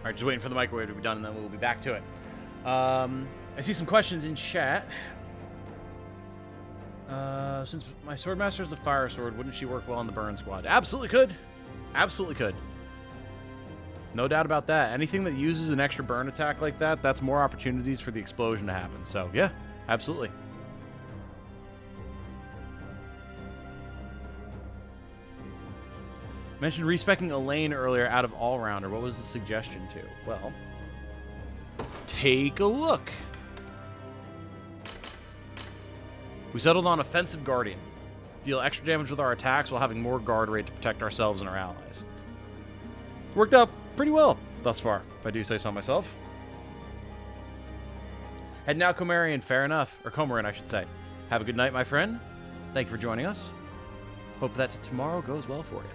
All right, just waiting for the microwave to be done, and then we'll be back to it. I see some questions in chat. Since my swordmaster is the fire sword, wouldn't she work well on the burn squad? Absolutely could. Absolutely could. No doubt about that. Anything that uses an extra burn attack like that, that's more opportunities for the explosion to happen. So, yeah, absolutely. Mentioned respecking Elaine earlier out of all-rounder. What was the suggestion to? Well, take a look. We settled on Offensive Guardian. Deal extra damage with our attacks while having more guard rate to protect ourselves and our allies. Worked out pretty well thus far, if I do say so myself. Head now, Comarian. Fair enough. Or Comarin, I should say. Have a good night, my friend. Thank you for joining us. Hope that tomorrow goes well for you.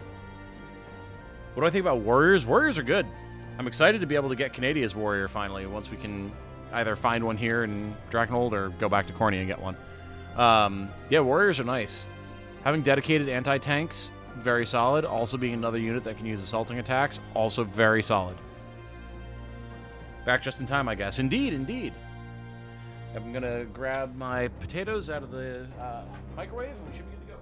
What do I think about warriors? Warriors are good. I'm excited to be able to get Canadia's warrior finally, once we can either find one here in Drakenhold or go back to Corny and get one. Yeah, warriors are nice. Having dedicated anti-tanks, very solid. Also being another unit that can use assaulting attacks, also very solid. Back just in time, I guess. Indeed, indeed. I'm going to grab my potatoes out of the microwave, and we should be good to go.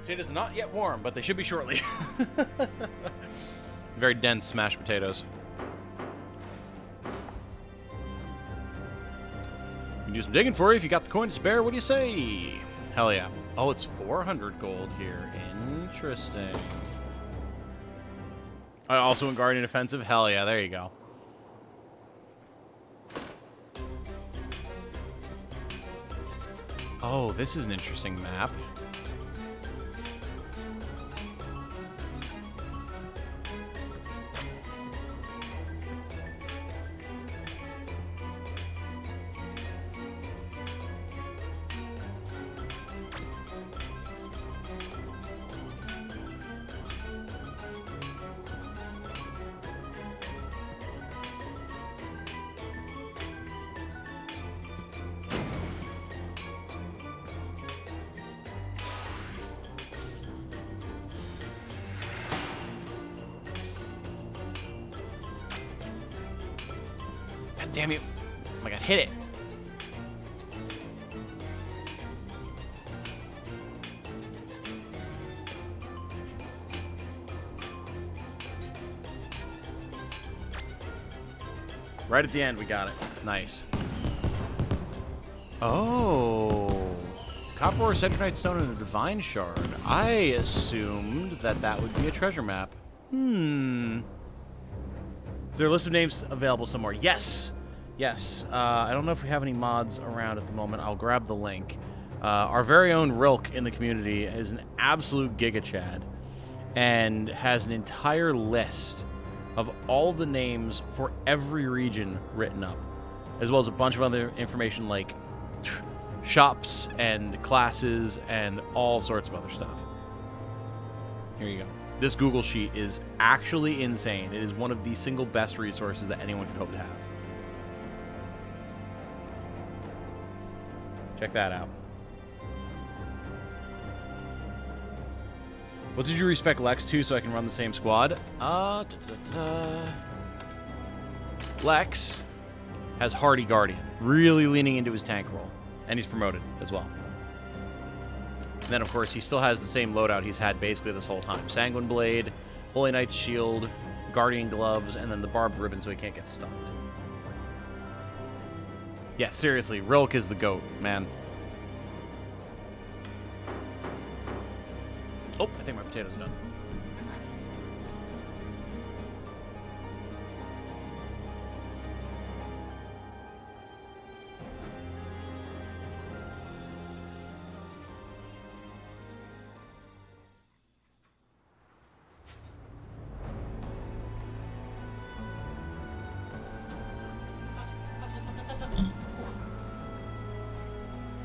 Potatoes are not yet warm, but they should be shortly. Very dense smashed potatoes. We can do some digging for you if you got the coin to spare. What do you say? Hell yeah. Oh, it's 400 gold here. Interesting. Also in Guardian Offensive? Hell yeah, there you go. Oh, this is an interesting map. Damn you. Oh my god, hit it. Right at the end, we got it. Nice. Oh. Copper ore, Centronite Stone, and a Divine Shard. I assumed that that would be a treasure map. Is there a list of names available somewhere? Yes. Yes. I don't know if we have any mods around at the moment. I'll grab the link. Our very own Rilk in the community is an absolute giga chad and has an entire list of all the names for every region written up, as well as a bunch of other information like shops and classes and all sorts of other stuff. Here you go. This Google sheet is actually insane. It is one of the single best resources that anyone could hope to have. Check that out. What did you respec Lex to so I can run the same squad? Lex has Hardy Guardian, really leaning into his tank role, and he's promoted as well. And then, of course, he still has the same loadout he's had basically this whole time. Sanguine Blade, Holy Knight's Shield, Guardian Gloves, and then the Barbed Ribbon so he can't get stunned. Yeah, seriously, Rilk is the GOAT, man. Oh, I think my potatoes are done.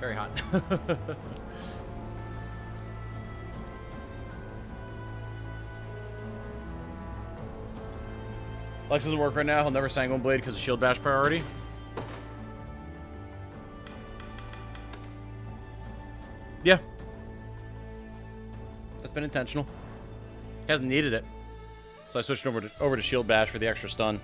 Very hot. Lex doesn't work right now. He'll never Sanguine Blade because of shield bash priority. Yeah. That's been intentional. He hasn't needed it. So I switched over to shield bash for the extra stun.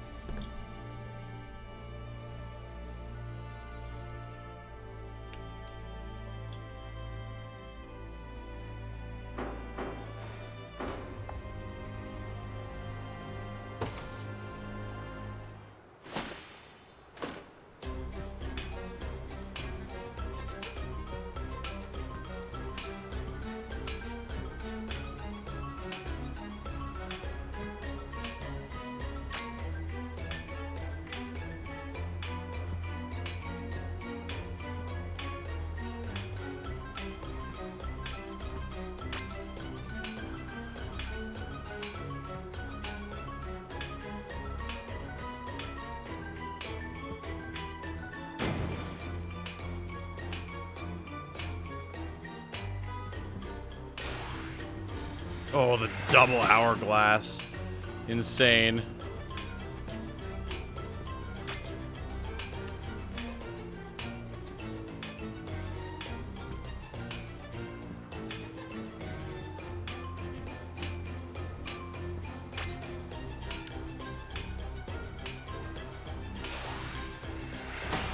Oh, the double hourglass. Insane.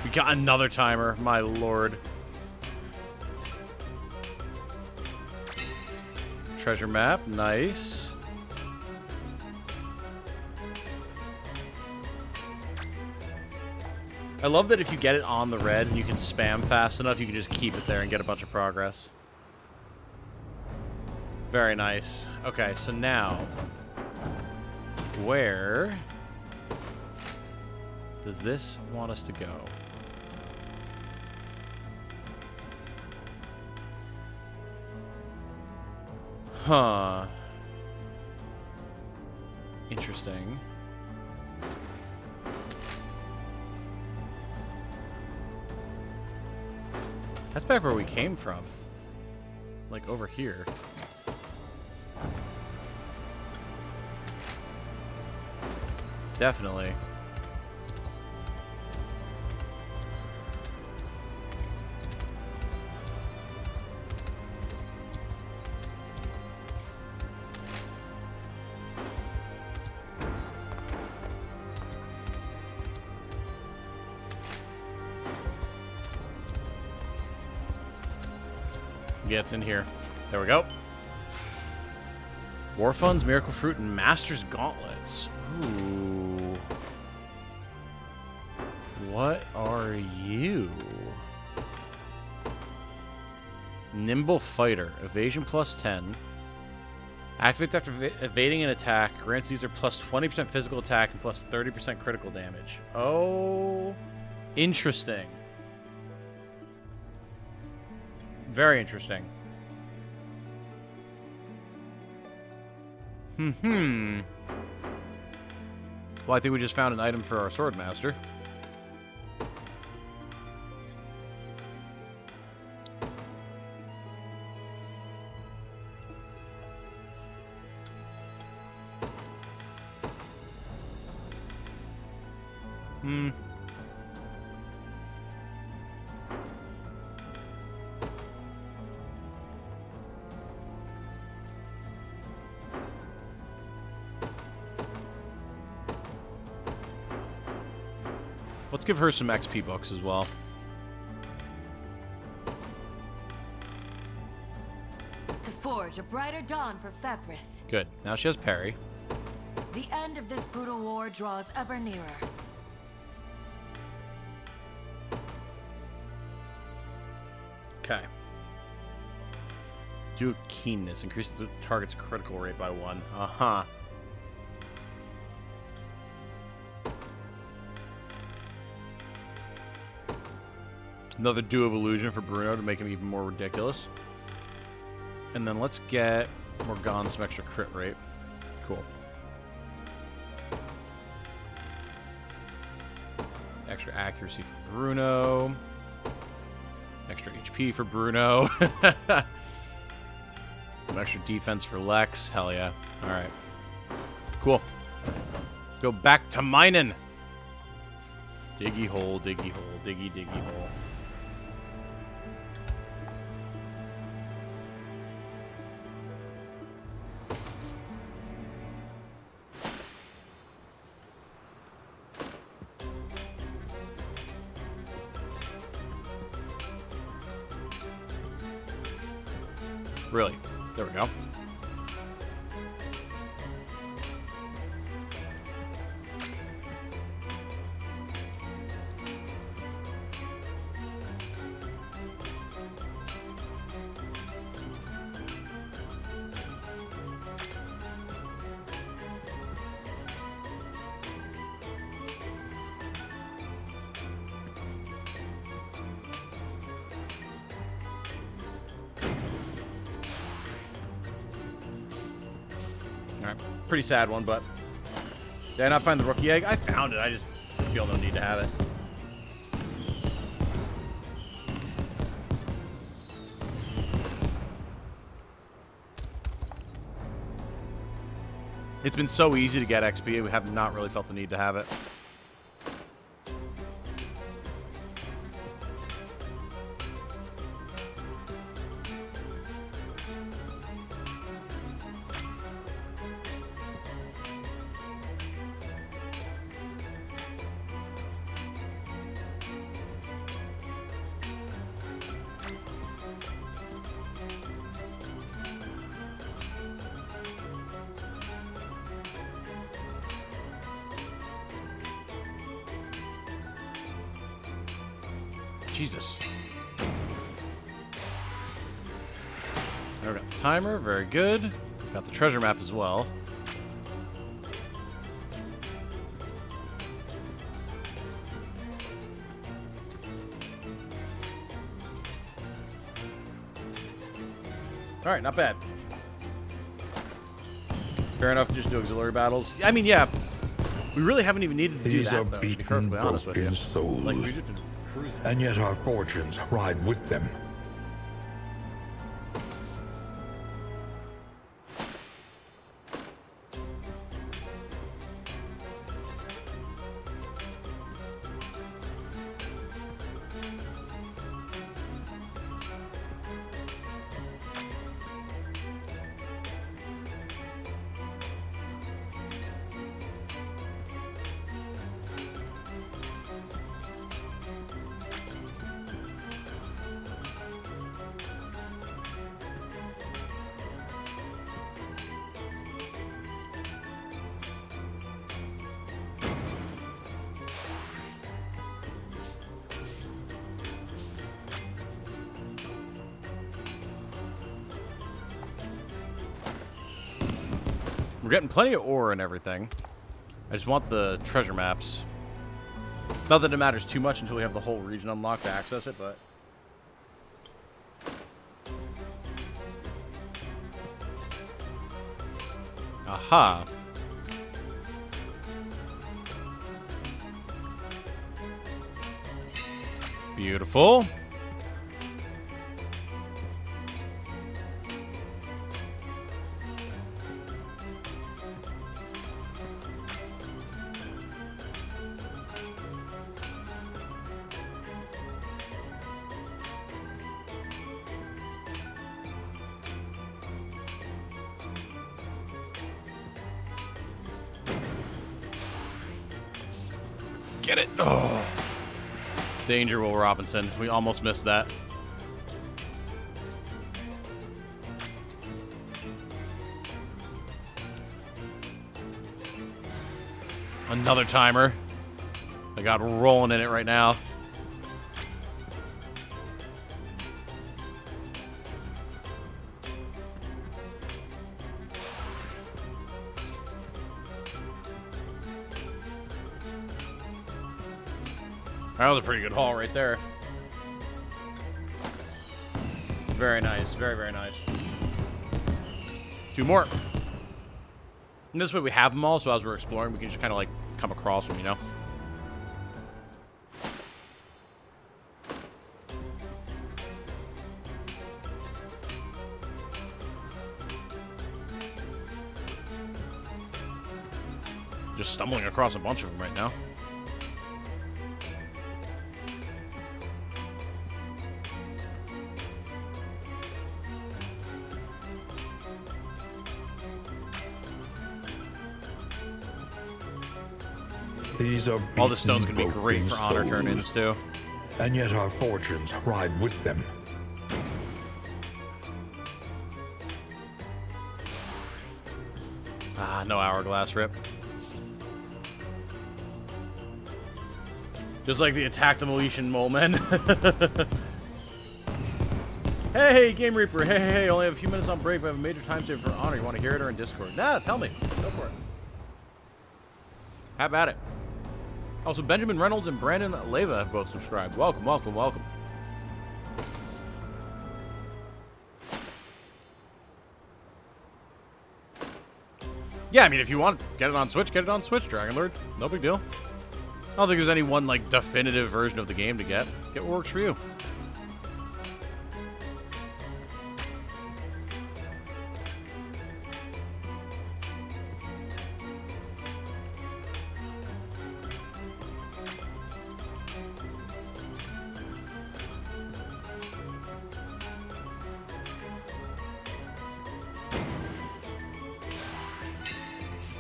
We got another timer, my lord. Treasure map, nice. I love that if you get it on the red and you can spam fast enough, you can just keep it there and get a bunch of progress. Very nice. Okay, so now, where does this want us to go? Huh. Interesting. That's back where we came from. Like over here. Definitely. Gets in here. There we go. War Funds, Miracle Fruit, and Master's Gauntlets. Ooh. What are you? Nimble Fighter. Evasion plus 10. Activates after evading an attack. Grants user plus 20% physical attack and plus 30% critical damage. Oh. Interesting. Very interesting. Well, I think we just found an item for our sword master. Let's give her some XP books as well.
To forge a brighter dawn for Fevrith.
Good. Now she has parry.
The end of this brutal war draws ever nearer.
Okay. Do keenness. Increases the target's critical rate by 1. Uh-huh. Another Dew of Illusion for Bruno to make him even more ridiculous. And then let's get Morgana some extra crit rate. Cool. Extra accuracy for Bruno. Extra HP for Bruno. Some extra defense for Lex. Hell yeah. Alright. Cool. Let's go back to mining. Diggy hole, diggy hole, diggy, diggy hole. Really? There we go. Pretty sad one, but did I not find the rookie egg? I found it. I just feel no need to have it. It's been so easy to get XP. We have not really felt the need to have it. Jesus. There we got the timer. Very good. Got the treasure map as well. Alright, not bad. Fair enough, just do auxiliary battles. I mean, yeah. We really haven't even needed to do
These
that,
are
though, to be
beaten,
perfectly honest with you.
broken souls.
Like, we just been cruising.
And yet our fortunes ride with them.
We're getting plenty of ore and everything. I just want the treasure maps. Not that it matters too much until we have the whole region unlocked to access it, but... Aha. Beautiful. Get it. Oh. Danger, Will Robinson. We almost missed that. Another timer. I got rolling in it right now. That was a pretty good haul right there. Very nice. Very, very nice. Two more. And this way we have them all, so as we're exploring, we can just kind of like come across them, you know? Just stumbling across a bunch of them right now.
These are
all the stones can be great for honor
souls,
turn-ins too.
And yet our fortunes ride with them.
Ah, no hourglass rip. Just like the attack demolition moment. Hey, Game Reaper. Hey, only have a few minutes on break, but I have a major time save for honor. You want to hear it or in Discord? Nah, tell me. Go for it. Have at it. Also, Benjamin Reynolds and Brandon Leva have both subscribed. Welcome, welcome, welcome. Yeah, I mean, if you want to get it on Switch, Dragonlord. No big deal. I don't think there's any one, like, definitive version of the game to get. Get what works for you.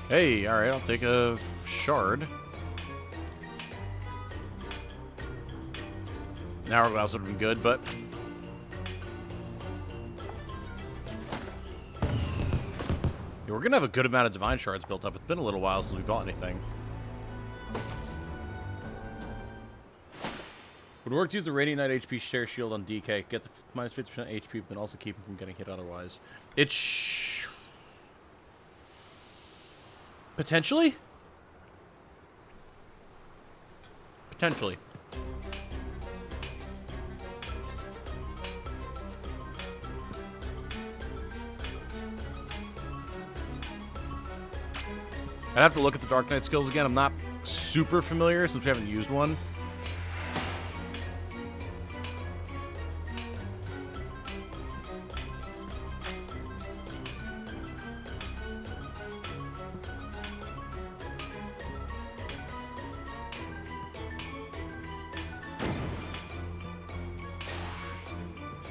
Hey, alright, I'll take a shard. An hourglass would have been good, but... yeah, we're gonna have a good amount of divine shards built up. It's been a little while since we bought anything. Would work to use the Radiant Knight HP share shield on DK. Get the minus 50% HP, but then also keep him from getting hit otherwise. Potentially? Potentially. I'd have to look at the Dark Knight skills again. I'm not super familiar since we haven't used one.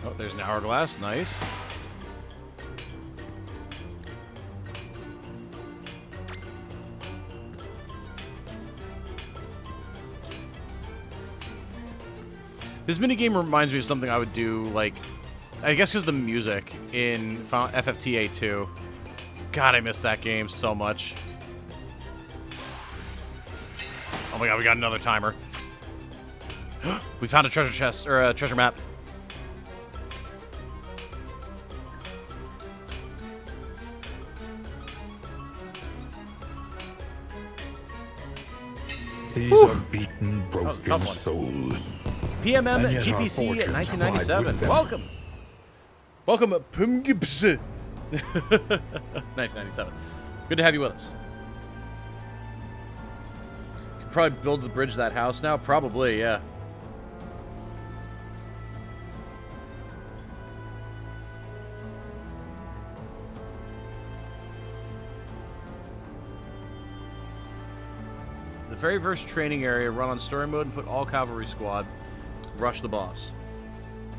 Oh, there's an hourglass. Nice. This minigame reminds me of something I would do, like, I guess because the music in FFTA 2. God, I miss that game so much. Oh my god, we got another timer. We found a treasure chest, or a treasure map.
These are beaten, broken souls.
PMM GPC 1997. Welcome. Welcome, Pumgips. 1997. Good to have you with us. Could probably build the bridge to that house now. Probably, yeah. The very first training area, run on story mode and put all cavalry squad. Rush the boss.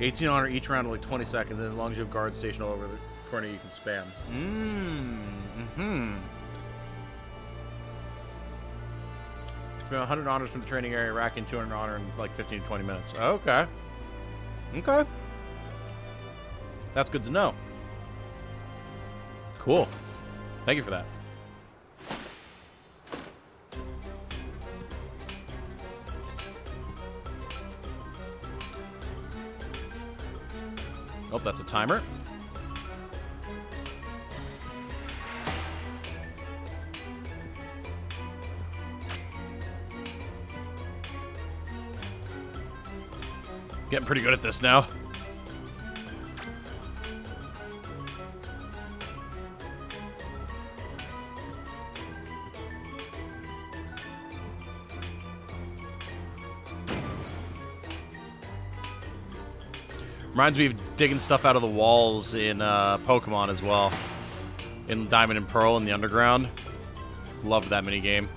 18 honor each round, like 20 seconds, and as long as you have guards stationed all over the corner, you can spam. Spend 100 honors from the training area, rack in 200 honor in like 15 to 20 minutes. Okay. Okay. That's good to know. Cool. Thank you for that. Oh, that's a timer. Getting pretty good at this now. Reminds me of digging stuff out of the walls in Pokemon as well. In Diamond and Pearl in the underground. Loved that minigame.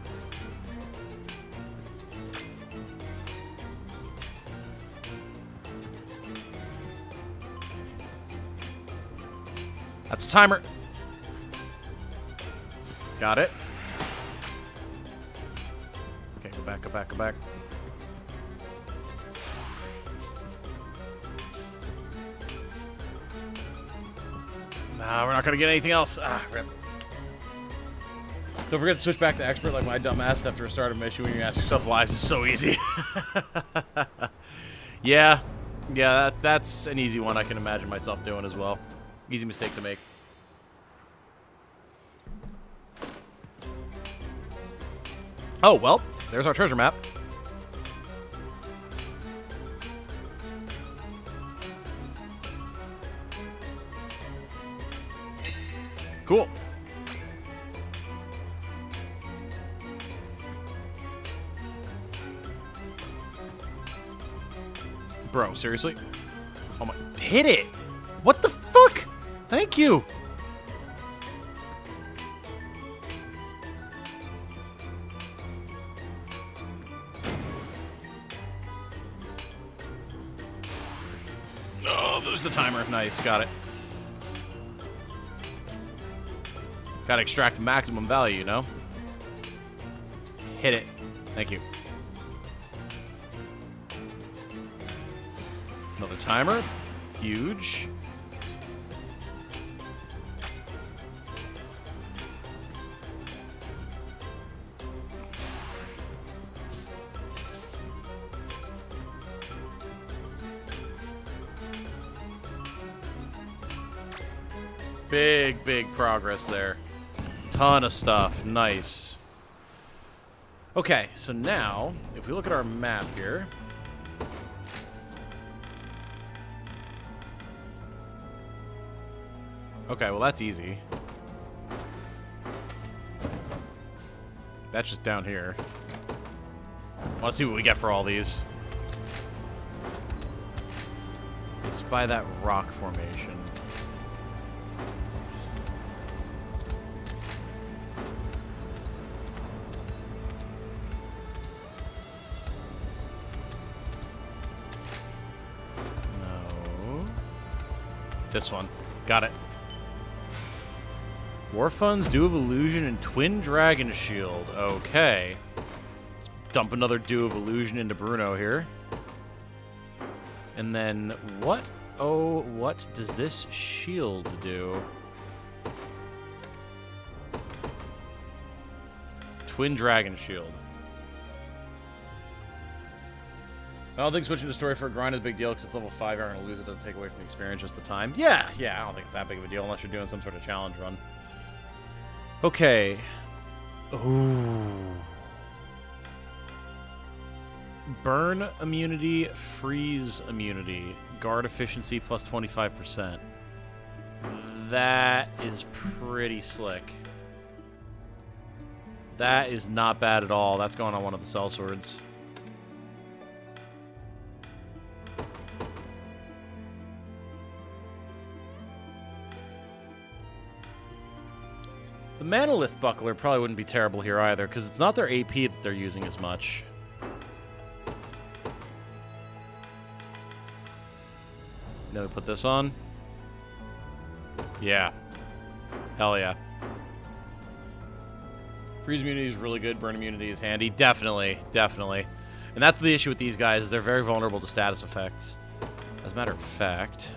That's a timer. Got it. Okay, go back, go back, go back. Nah, we're not gonna get anything else. Ah, rip. Don't forget to switch back to expert like my dumb ass after a start of mission when you ask yourself why. It's so easy. Yeah, that's an easy one I can imagine myself doing as well. Easy mistake to make. Oh, well, there's our treasure map. Cool. Bro, seriously? Oh my... Hit it! What the fuck? Thank you! Oh, there's the timer. Nice, got it. Gotta extract maximum value, you know? Hit it. Thank you. Another timer. Huge. Big progress there. Ton of stuff. Nice. Okay, so now, if we look at our map here. Okay, well that's easy. That's just down here. Want to see what we get for all these. It's by that rock formation. This one. Got it. War Funds, Dew of Illusion, and Twin Dragon Shield. Okay. Let's dump another Dew of Illusion into Bruno here. And then what? Oh, what does this shield do? Twin Dragon Shield. I don't think switching to story for a grind is a big deal because it's level 5. You're going to lose it. Doesn't take away from the experience, just the time. Yeah, I don't think it's that big of a deal unless you're doing some sort of challenge run. Okay. Ooh. Burn immunity, freeze immunity, guard efficiency plus 25%. That is pretty slick. That is not bad at all. That's going on one of the sellswords. The Manolith Buckler probably wouldn't be terrible here either, because it's not their AP that they're using as much. Then we put this on. Yeah. Hell yeah. Freeze immunity is really good. Burn immunity is handy. Definitely. And that's the issue with these guys, is they're very vulnerable to status effects. As a matter of fact...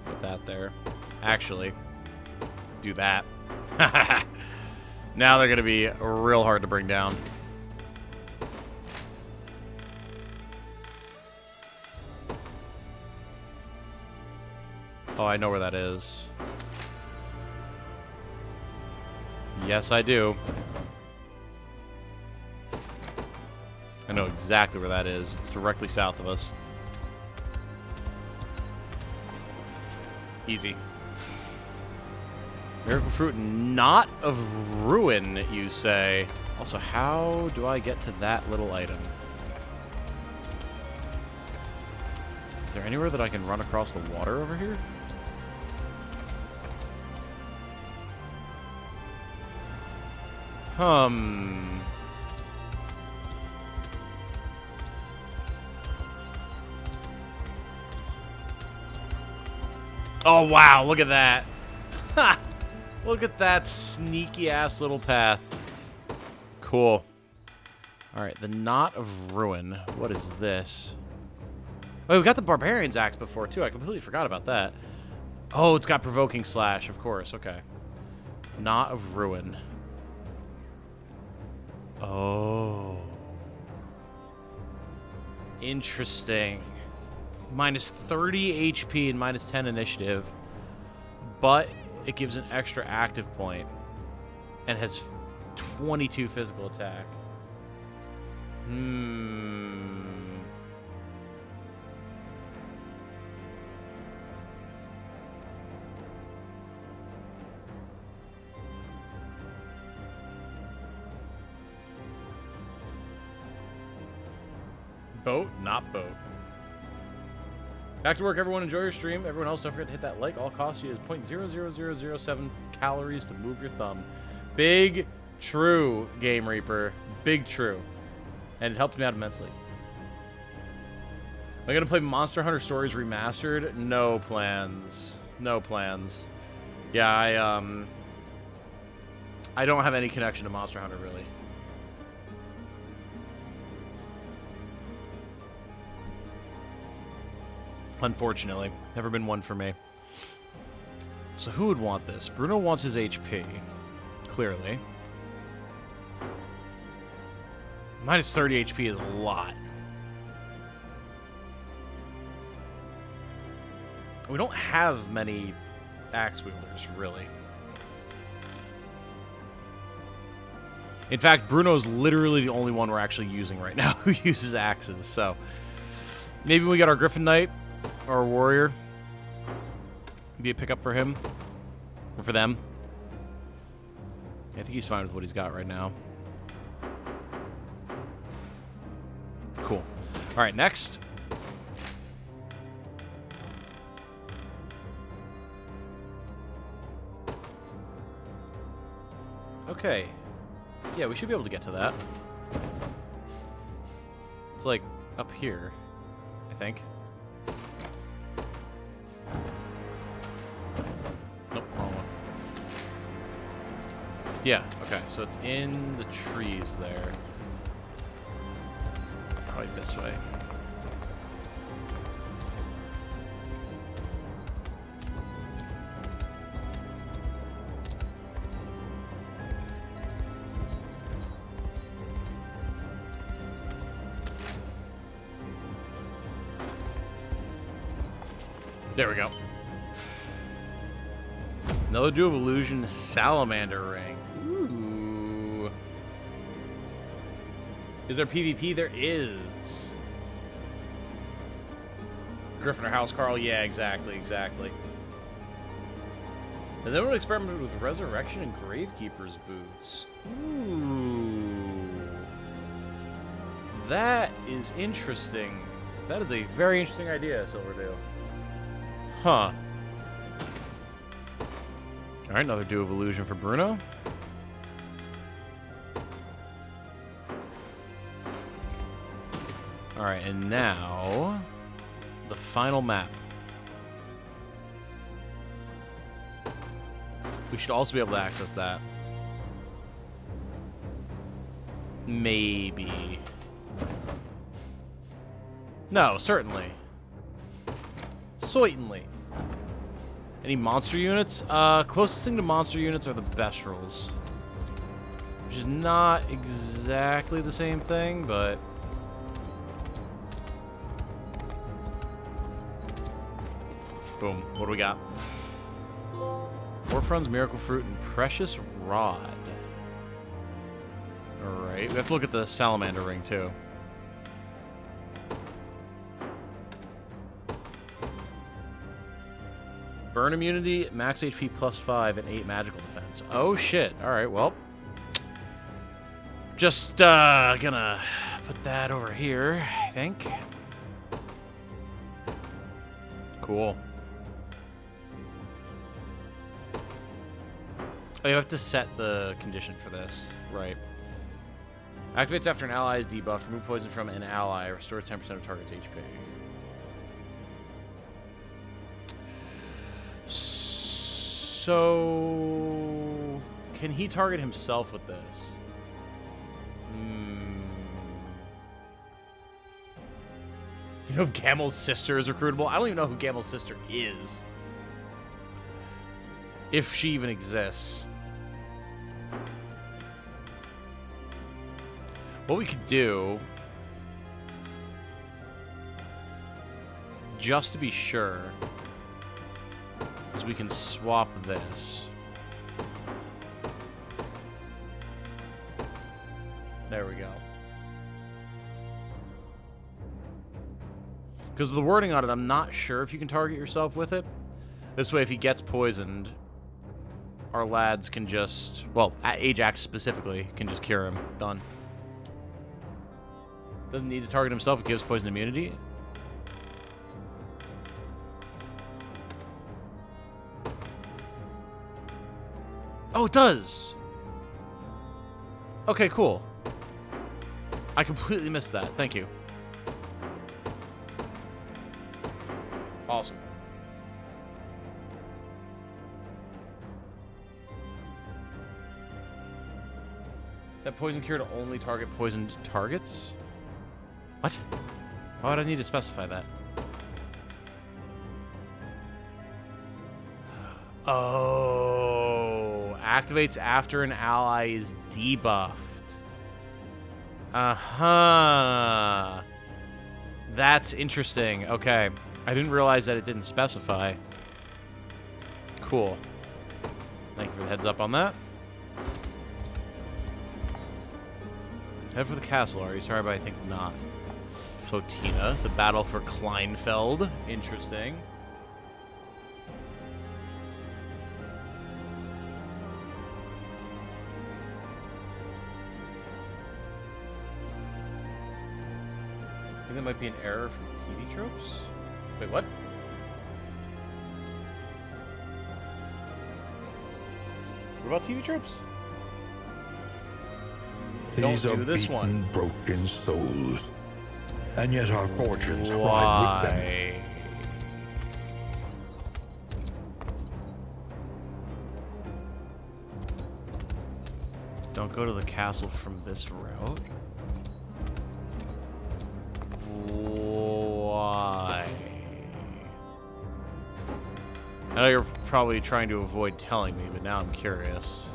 Put that there. Actually, do that. Now they're going to be real hard to bring down. Oh, I know where that is. Yes, I do. I know exactly where that is. It's directly south of us. Easy. Miracle Fruit, not of ruin, you say. Also, how do I get to that little item? Is there anywhere that I can run across the water over here? Oh, wow. Look at that. Ha! Look at that sneaky-ass little path. Cool. All right, the Knot of Ruin. What is this? Oh, we got the Barbarian's Axe before, too. I completely forgot about that. Oh, it's got Provoking Slash, of course. Okay. Knot of Ruin. Oh. Interesting. Minus 30 HP and minus 10 initiative. But it gives an extra active point. And has 22 physical attack. Boat, not boat. Back to work, everyone. Enjoy your stream. Everyone else, don't forget to hit that like. All costs you is 0.00007 calories to move your thumb. Big true, Game Reaper. Big true. And it helps me out immensely. Am I going to play Monster Hunter Stories Remastered? No plans. No plans. Yeah, I don't have any connection to Monster Hunter, really. Unfortunately. Never been one for me. So who would want this? Bruno wants his HP. Clearly. Minus 30 HP is a lot. We don't have many axe wielders, really. In fact, Bruno's literally the only one we're actually using right now who uses axes, so... Maybe when we got our Griffin Knight, or Warrior. Be a pickup for him. Or for them. I think he's fine with what he's got right now. Cool. Alright, next. Okay. Yeah, we should be able to get to that. It's like up here, I think. Nope, wrong one. Yeah, okay, so it's in the trees there. Probably this way. There we go. Another Dew of Illusion Salamander Ring. Ooh. Is there PvP? There is. Griffin or Housecarl? Yeah, exactly, exactly. And then we'll experiment with Resurrection and Gravekeeper's Boots. Ooh. That is interesting. That is a very interesting idea, Silverdale. Huh. Alright, another Dew of Illusion for Bruno. Alright, and now... the final map. We should also be able to access that. Maybe. No, certainly. Certainly. Any monster units? Closest thing to monster units are the Bestrels. Which is not exactly the same thing, but... boom. What do we got? Warfron's Miracle Fruit and Precious Rod. Alright, we have to look at the Salamander Ring, too. Burn immunity, max HP +5, and 8 magical defense. Oh, shit. Alright, well. Just, gonna put that over here, I think. Cool. Oh you have to set the condition for this. Right. Activates after an ally is debuffed. Remove poison from an ally. Restores 10% of target's HP. So... Can he target himself with this? You know if Gamel's sister is recruitable? I don't even know who Gamel's sister is. If she even exists. What we could do, just to be sure, is we can swap this. There we go. Because of the wording on it, I'm not sure if you can target yourself with it. This way, if he gets poisoned, our lads can just... Well, Ajax specifically can just cure him. Done. Doesn't need to target himself. It gives poison immunity. Oh, it does! Okay, cool. I completely missed that. Thank you. Awesome. Is that poison cure to only target poisoned targets? What? Why would I need to specify that? Oh, activates after an ally is debuffed. Uh-huh. That's interesting. Okay. I didn't realize that it didn't specify. Cool. Thank you for the heads up on that. Head for the castle, are you? Sorry, but I think not. Flotina, the battle for Kleinfeld. Interesting. I think that might be an error from TV tropes. Wait, what? What about TV tropes?
These
Don't
are
do this
beaten,
one.
broken souls, and yet our fortunes ride with them.
Don't go to the castle from this route. Why? I know you're probably trying to avoid telling me, but now I'm curious.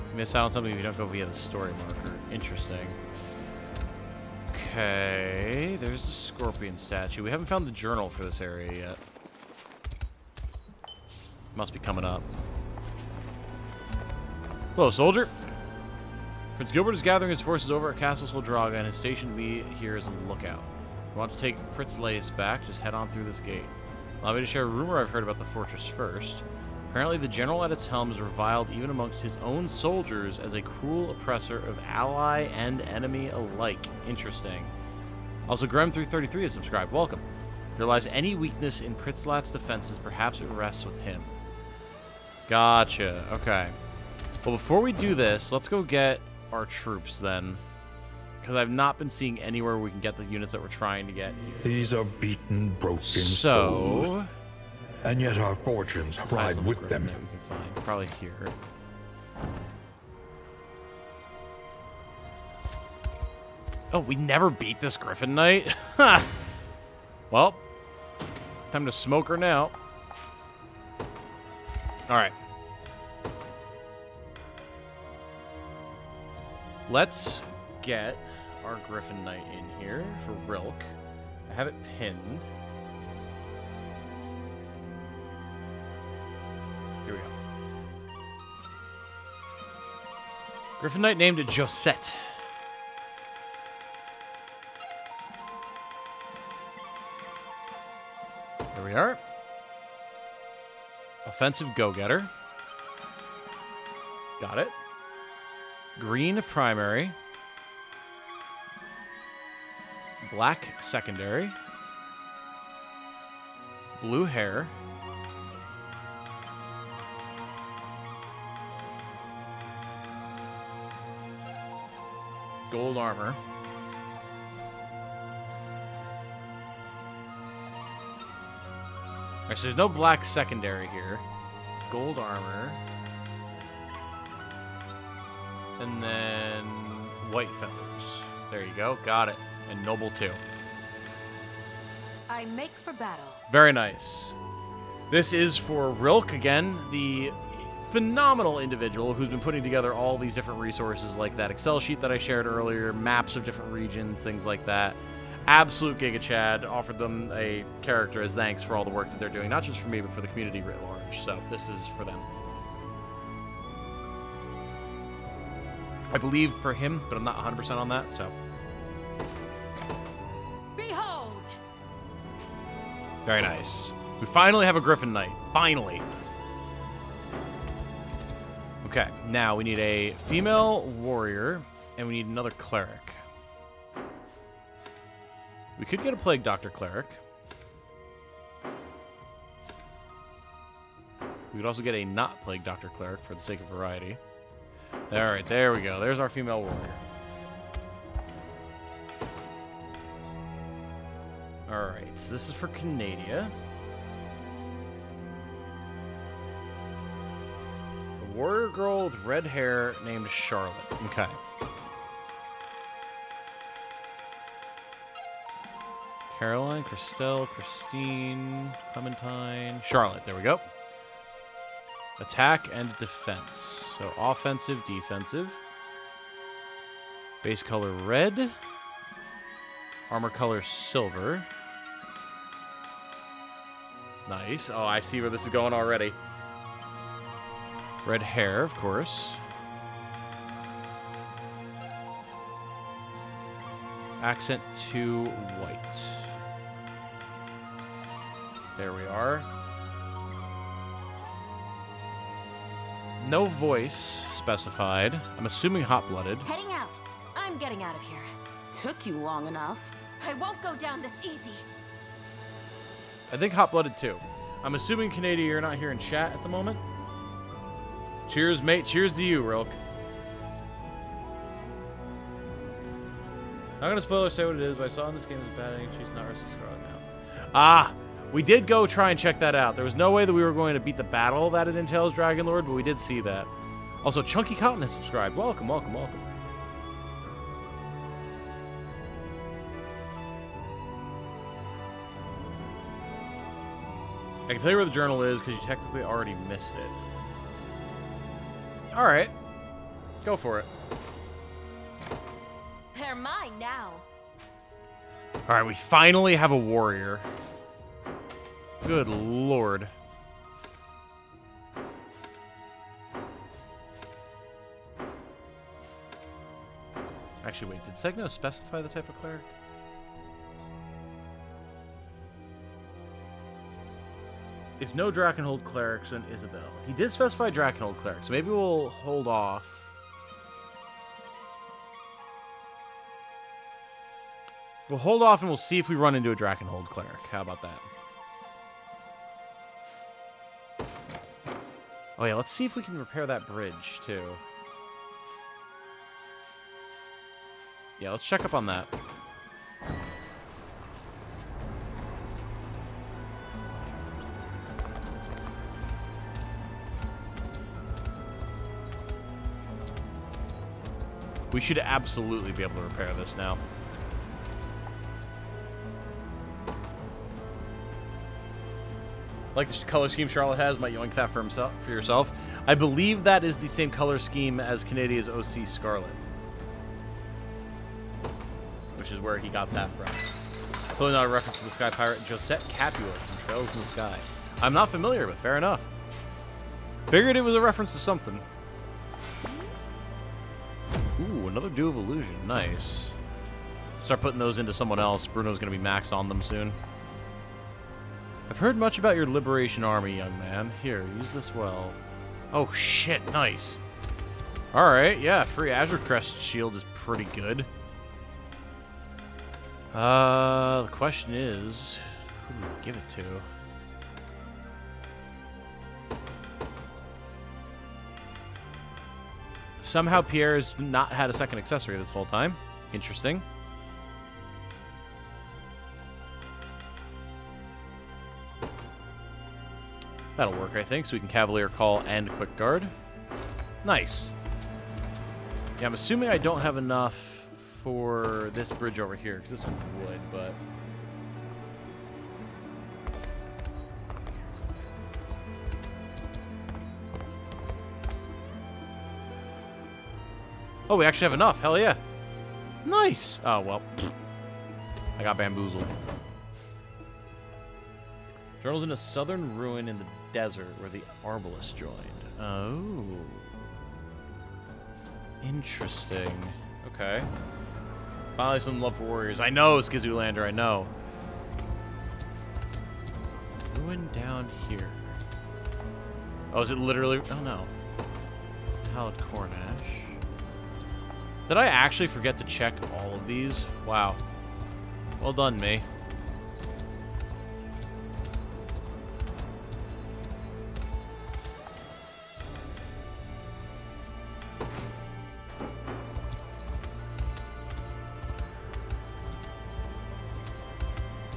You miss out on something if you don't go via the story marker. Interesting. Okay, there's the scorpion statue. We haven't found the journal for this area yet. Must be coming up. Hello, soldier. Prince Gilbert is gathering his forces over at Castle Soldraga and has stationed me here as a lookout. If you want to take Pritzl back, just head on through this gate. Allow me to share a rumor I've heard about the fortress first. Apparently, the general at its helm is reviled even amongst his own soldiers as a cruel oppressor of ally and enemy alike. Interesting. Also, Grem333 has subscribed. Welcome. If there lies any weakness in Pritzlat's defenses, perhaps it rests with him. Gotcha. Okay. Well, before we do this, let's go get our troops then. Because I've not been seeing anywhere we can get the units that we're trying to get here.
These are beaten, broken souls, and yet our fortunes ride with them.
We can find probably here. Oh, we never beat this Griffin Knight? Ha! Well, time to smoke her now. Alright. Let's get our Griffin Knight in here for Rilk. I have it pinned. Here we go. Griffin Knight named it Josette. There we are. Offensive go-getter. Got it. Green primary. Black secondary. Blue hair. Gold armor. Alright, so there's no black secondary here. Gold armor. And then white feathers. There you go. Got it. And noble too.
I make for battle.
Very nice. This is for Rilk, again, the phenomenal individual who's been putting together all these different resources like that Excel sheet that I shared earlier, maps of different regions, things like that. Absolute Giga Chad. Offered them a character as thanks for all the work that they're doing, not just for me, but for the community writ large. So this is for them. I believe for him, but I'm not 100% on that, so.
Behold!
Very nice. We finally have a Griffin Knight. Finally. Okay, now we need a female warrior, and we need another cleric. We could get a Plague Doctor cleric. We could also get a not Plague Doctor cleric for the sake of variety. Alright, there we go. There's our female warrior. Alright, so this is for Canadia. A warrior girl with red hair named Charlotte. Okay. Caroline, Christelle, Christine, Clementine, Charlotte. There we go. Attack and defense. So offensive, defensive. Base color red. Armor color silver. Nice. Oh, I see where this is going already. Red hair, of course. Accent to white. There we are. No voice specified. I'm assuming hot-blooded.
Heading out. I'm getting out of here.
Took you long enough.
I won't go down this easy.
I think hot-blooded too. I'm assuming, Canadia, you're not here in chat at the moment. Cheers, mate. Cheers to you, Rilk. Not gonna spoil or say what it is, but I saw in this game is batting. She's not resting Scarlet now. Ah! We did go try and check that out. There was no way that we were going to beat the battle that it entails, Dragonlord, but we did see that. Also, Chunky Cotton has subscribed. Welcome, welcome, welcome. I can tell you where the journal is because you technically already missed it. Alright. Go for it.
They're mine now.
Alright, we finally have a warrior. Good lord. Actually, wait, did Segno specify the type of cleric? If no Drakenhold clerics, then Isabel. He did specify Drakenhold clerics, so maybe we'll hold off. We'll hold off and we'll see if we run into a Drakenhold cleric. How about that? Oh yeah, let's see if we can repair that bridge, too. Yeah, let's check up on that. We should absolutely be able to repair this now. Like the color scheme Charlotte has, might yoink that for yourself. I believe that is the same color scheme as Canadia's OC Scarlet. Which is where he got that from. Totally not a reference to the Sky Pirate Josette Capua from Trails in the Sky. I'm not familiar, but fair enough. Figured it was a reference to something. Ooh, another Dew of Illusion. Nice. Start putting those into someone else. Bruno's going to be maxed on them soon. I've heard much about your Liberation Army, young man. Here, use this well. Oh, shit. Nice. Alright, yeah. Free Azure Crest shield is pretty good. The question is, who do we give it to? Somehow Pierre has not had a second accessory this whole time. Interesting. That'll work, I think, so we can Cavalier Call and Quick Guard. Nice. Yeah, I'm assuming I don't have enough for this bridge over here, because this one would, but... Oh, we actually have enough. Hell yeah. Nice. Oh, well. I got bamboozled. Journal's in a southern ruin in the desert where the Armos joined. Oh. Interesting. Okay. Finally some love for warriors. I know, Skizulander, I know. Ruin down here. Oh, is it literally... Oh, no. Pallid Cornash. Did I actually forget to check all of these? Wow. Well done, me.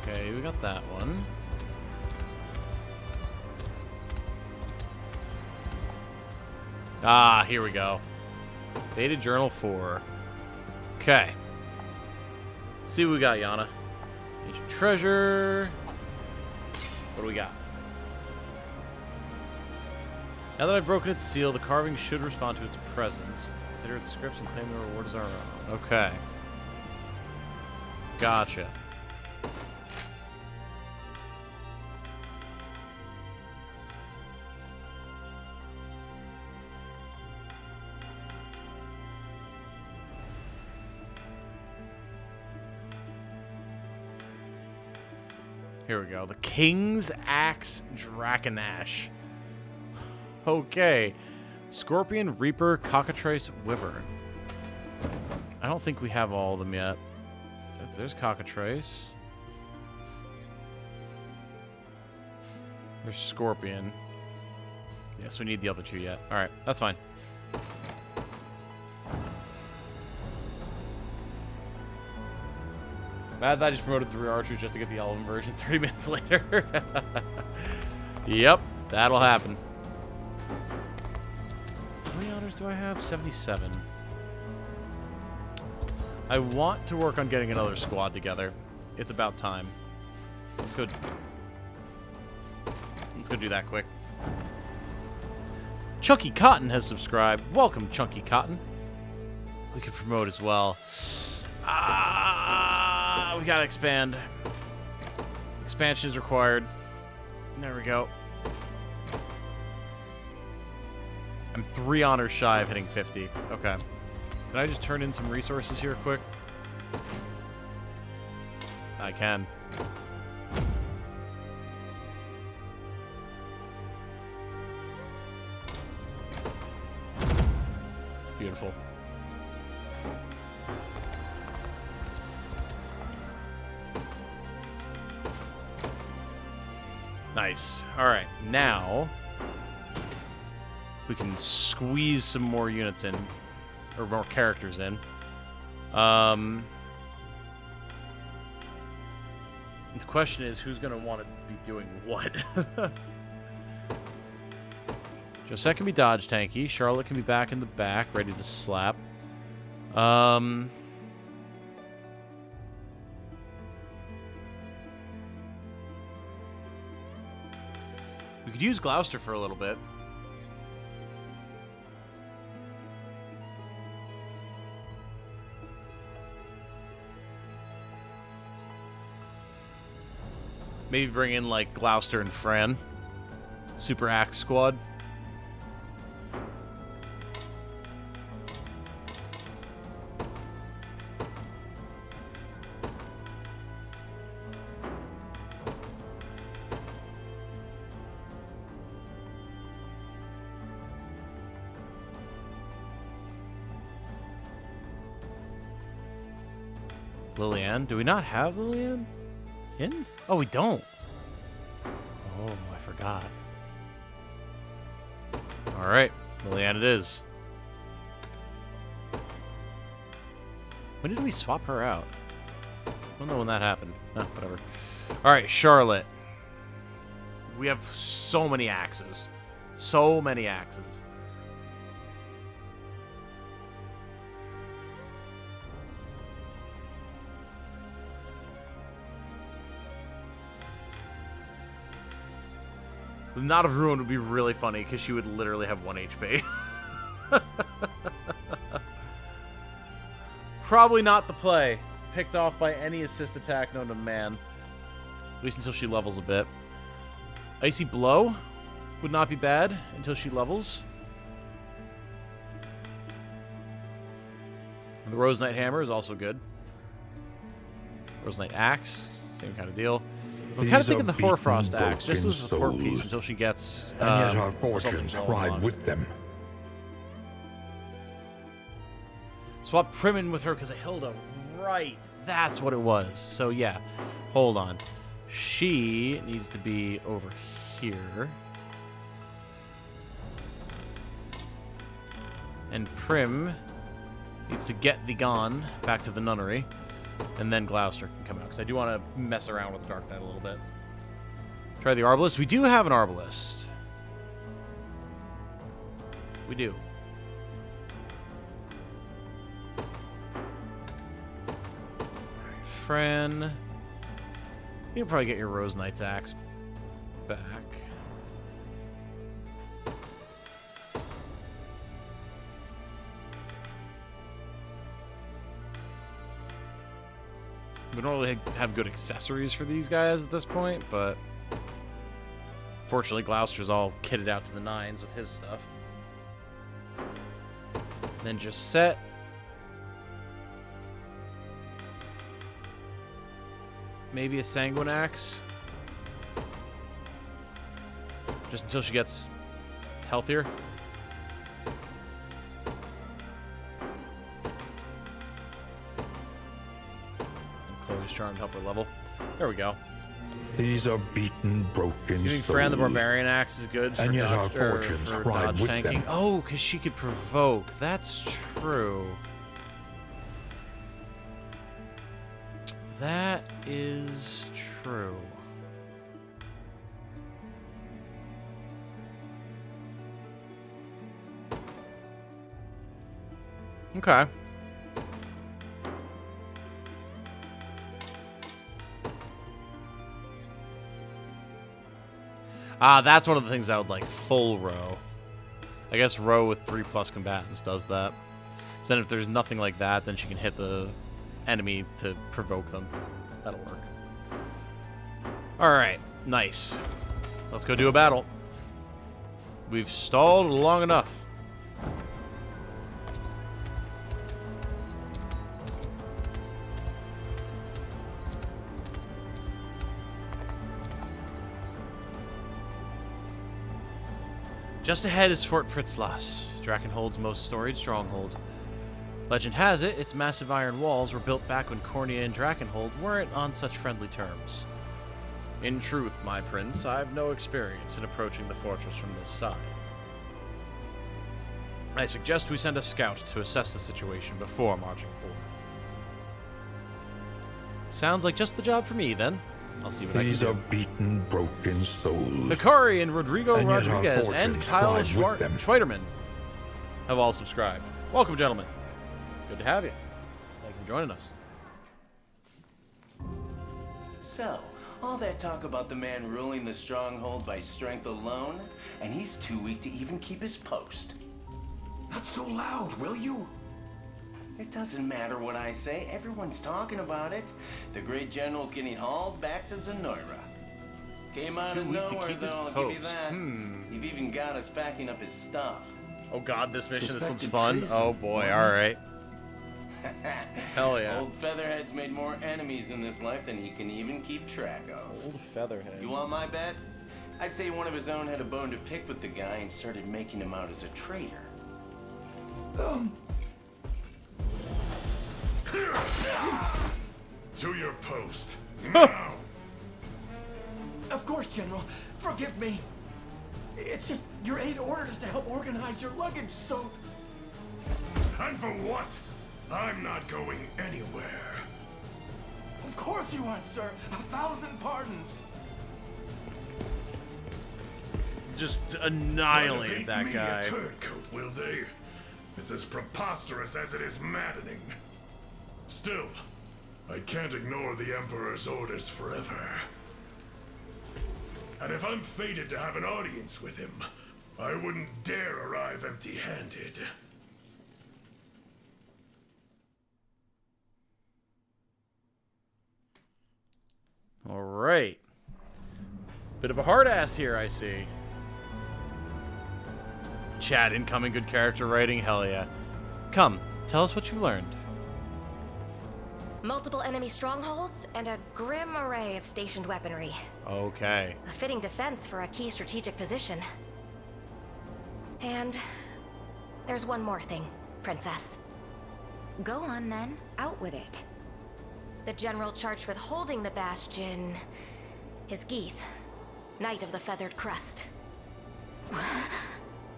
Okay, we got that one. Ah, here we go. Faded Journal 4. Okay. See what we got, Yana. Ancient Treasure. What do we got? Now that I've broken its seal, the carving should respond to its presence. Let's consider its scripts and claim the reward as our own. Okay. Gotcha. Here we go. The King's Axe Draconash. Okay. Scorpion, Reaper, Cockatrice, Wyvern. I don't think we have all of them yet. If there's Cockatrice. There's Scorpion. Yes, we need the other two yet. Alright, that's fine. Mad that I just promoted 3 archers just to get the Elven version 30 minutes later. Yep, that'll happen. How many honors do I have? 77. I want to work on getting another squad together. It's about time. Let's go do that quick. Chunky Cotton has subscribed. Welcome, Chunky Cotton. We could promote as well. We gotta expand. Expansion is required. There we go. I'm 3 honors shy of hitting 50. Okay. Can I just turn in some resources here quick? I can. Beautiful. Nice. Alright, now we can squeeze some more units in, or more characters in. The question is, who's going to want to be doing what? Josette can be dodge tanky. Charlotte can be back in the back, ready to slap. We could use Gloucester for a little bit. Maybe bring in, like, Gloucester and Fran. Super Axe Squad. Lillian. Do we not have Lillian in? Oh, we don't. Oh, I forgot. All right, Lillian it is. When did we swap her out? I don't know when that happened. No, whatever. All right, Charlotte. We have so many axes. So many axes. The Knot of Ruin would be really funny because she would literally have 1 HP. Probably not the play. Picked off by any assist attack known to man. At least until she levels a bit. Icy Blow would not be bad until she levels. And the Rose Knight Hammer is also good. Rose Knight Axe, same kind of deal. I'm kind of thinking the Hoarfrost Axe. Just loses a support piece until she gets.
And yet our fortunes ride with them.
Swap Prim in with her because of Hilda. Right. That's what it was. So, yeah. Hold on. She needs to be over here. And Prim needs to get the Gon back to the nunnery. And then Gloucester can come out. Because I do want to mess around with Dark Knight a little bit. Try the Arbalist. We do have an Arbalist. We do. Alright, Fran. You can probably get your Rose Knight's axe back. We don't really have good accessories for these guys at this point, but fortunately Gloucester's all kitted out to the nines with his stuff. Then just set. Maybe a Sanguine Axe. Just until she gets healthier. Charm to help her level. There we go.
These are beaten, broken
You think
souls.
Fran the Barbarian Axe is good for
and yet
dodge,
our fortunes
for
ride
dodge
with
tanking?
them.
Oh, because she could provoke. That's true. That is true. Okay. That's one of the things I would like. Full row. I guess row with 3+ combatants does that. So then if there's nothing like that, then she can hit the enemy to provoke them. That'll work. Alright. Nice. Let's go do a battle. We've stalled long enough. Just ahead is Fort Pritzl, Drakenhold's most storied stronghold. Legend has it, its massive iron walls were built back when Cornia and Drakenhold weren't on such friendly terms. In truth, my prince, I have no experience in approaching the fortress from this side. I suggest we send a scout to assess the situation before marching forth. Sounds like just the job for me, then. I'll see what
These
I can
are beaten, broken souls.
Hikari and Rodrigo
and yet our
Rodriguez and
fortunes
Kyle
ride with them.
Schweiderman have all subscribed. Welcome, gentlemen. Good to have you. Thank you for joining us.
So, all that talk about the man ruling the stronghold by strength alone, and he's too weak to even keep his post.
Not so loud, will you?
It doesn't matter what I say. Everyone's talking about it. The great general's getting hauled back to Zenoira. Came out
Too
of
weak to
nowhere,
keep his
though, I'll give you
post.
that. You've even got us packing up his stuff.
Oh god, this mission, this one's
Suspected
fun.
treason,
Oh boy,
wasn't
alright. Hell yeah.
Old Featherhead's made more enemies in this life than he can even keep track of.
Old Featherhead.
You want my bet? I'd say one of his own had a bone to pick with the guy and started making him out as a traitor.
To your post. Now!
Of course, General. Forgive me. It's just your aide ordered us to help organize your luggage, so...
And for what? I'm not going anywhere.
Of course you aren't, sir. 1,000 pardons.
Just annihilate that
me
guy.
A turncoat, will they? It's as preposterous as it is maddening. Still, I can't ignore the Emperor's orders forever. And if I'm fated to have an audience with him, I wouldn't dare arrive empty-handed.
All right. Bit of a hard ass here, I see. Chat, incoming, good character writing, hell yeah. Come, tell us what you've learned.
Multiple enemy strongholds and a grim array of stationed weaponry.
Okay.
A fitting defense for a key strategic position. And there's one more thing, Princess. Go on then, out with it. The general charged with holding the bastion is Geeth, Knight of the Feathered Crest.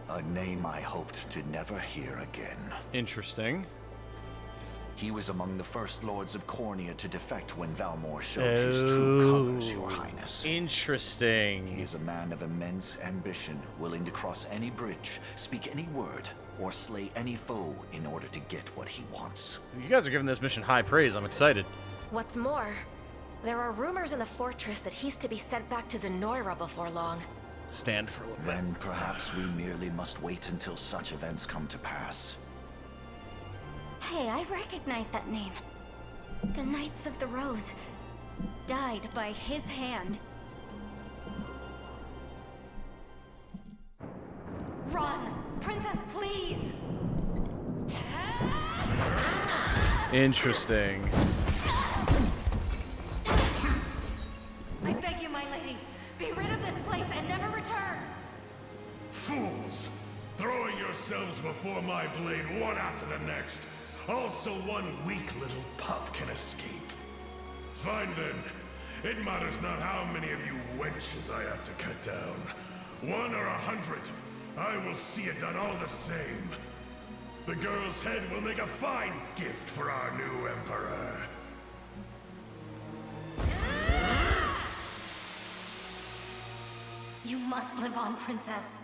A name I hoped to never hear again.
Interesting.
He was among the first lords of Cornea to defect when Valmor showed his true colors, Your Highness.
Interesting.
He is a man of immense ambition, willing to cross any bridge, speak any word, or slay any foe in order to get what he wants.
You guys are giving this mission high praise. I'm excited.
What's more, there are rumors in the fortress that he's to be sent back to Zenoira before long.
Stand for a little bit.
Then perhaps we merely must wait until such events come to pass.
Hey, I recognize that name. The Knights of the Rose died by his hand.
Run! Princess, please!
Interesting.
I beg you, my lady, be rid of this place and never return!
Fools! Throwing yourselves before my blade one after the next. Also one weak little pup can escape. Fine then. It matters not how many of you wenches I have to cut down. 1 or 100. I will see it done all the same. The girl's head will make a fine gift for our new emperor.
You must live on, Princess.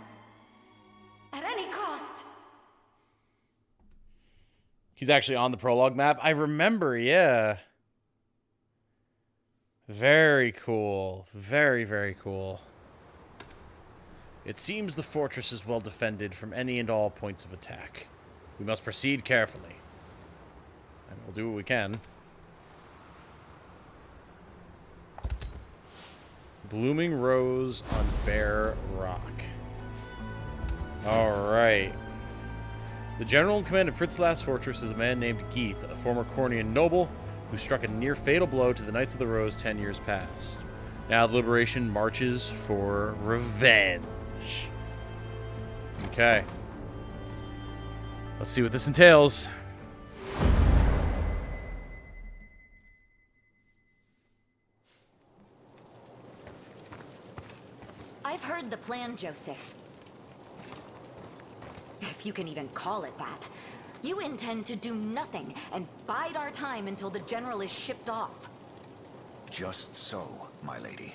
At any cost.
He's actually on the prologue map. I remember, yeah. Very cool. Very, very cool. It seems the fortress is well defended from any and all points of attack. We must proceed carefully. And we'll do what we can. Blooming Rose on Bare Rock. Alright. The general in command of Pritzl's fortress is a man named Geeth, a former Cornean noble who struck a near-fatal blow to the Knights of the Rose 10 years past. Now the Liberation marches for revenge. Okay. Let's see what this entails.
I've heard the plan, Joseph. If you can even call it that. You intend to do nothing and bide our time until the general is shipped off.
Just so, my lady.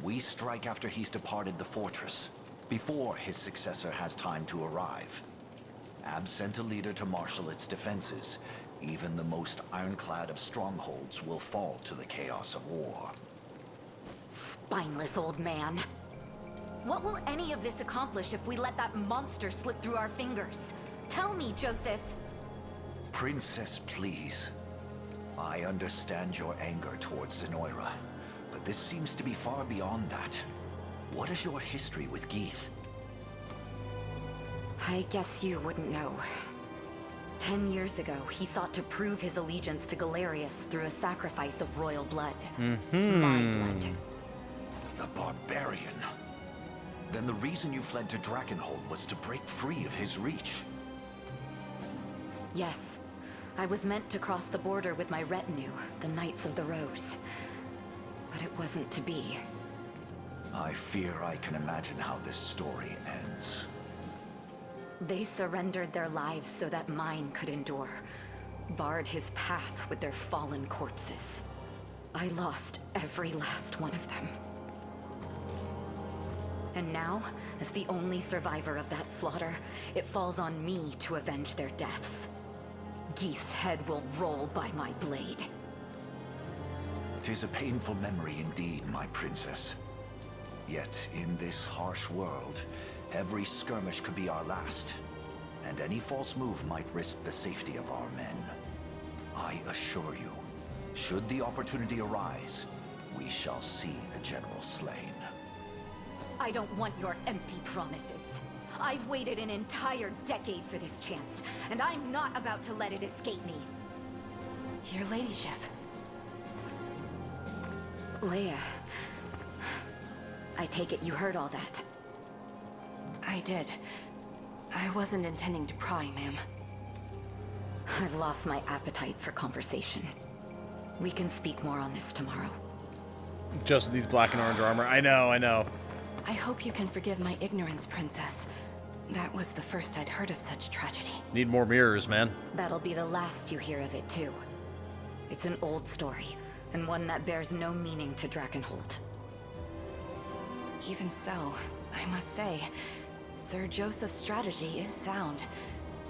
We strike after he's departed the fortress, before his successor has time to arrive. Absent a leader to marshal its defenses, even the most ironclad of strongholds will fall to the chaos of war.
Spineless old man. What will any of this accomplish if we let that monster slip through our fingers? Tell me, Joseph.
Princess, please. I understand your anger towards Zenoira, but this seems to be far beyond that. What is your history with Geeth?
I guess you wouldn't know. 10 years ago, he sought to prove his allegiance to Galerius through a sacrifice of royal blood. My blood.
The barbarian. Then the reason you fled to Drakenhold was to break free of his reach.
Yes. I was meant to cross the border with my retinue, the Knights of the Rose. But it wasn't to be.
I fear I can imagine how this story ends.
They surrendered their lives so that mine could endure. Barred his path with their fallen corpses. I lost every last one of them. And now, as the only survivor of that slaughter, it falls on me to avenge their deaths. Geeth's head will roll by my blade.
'Tis a painful memory indeed, my princess. Yet, in this harsh world, every skirmish could be our last, and any false move might risk the safety of our men. I assure you, should the opportunity arise, we shall see the general slain.
I don't want your empty promises. I've waited an entire decade for this chance, and I'm not about to let it escape me.
Your ladyship.
Leia, I take it you heard all that.
I did. I wasn't intending to pry, ma'am.
I've lost my appetite for conversation. We can speak more on this tomorrow.
Just with these black and orange armor. I know, I know.
I hope you can forgive my ignorance, Princess. That was the first I'd heard of such tragedy.
Need more mirrors, man.
That'll be the last you hear of it, too. It's an old story, and one that bears no meaning to Drakenholt.
Even so, I must say, Sir Joseph's strategy is sound.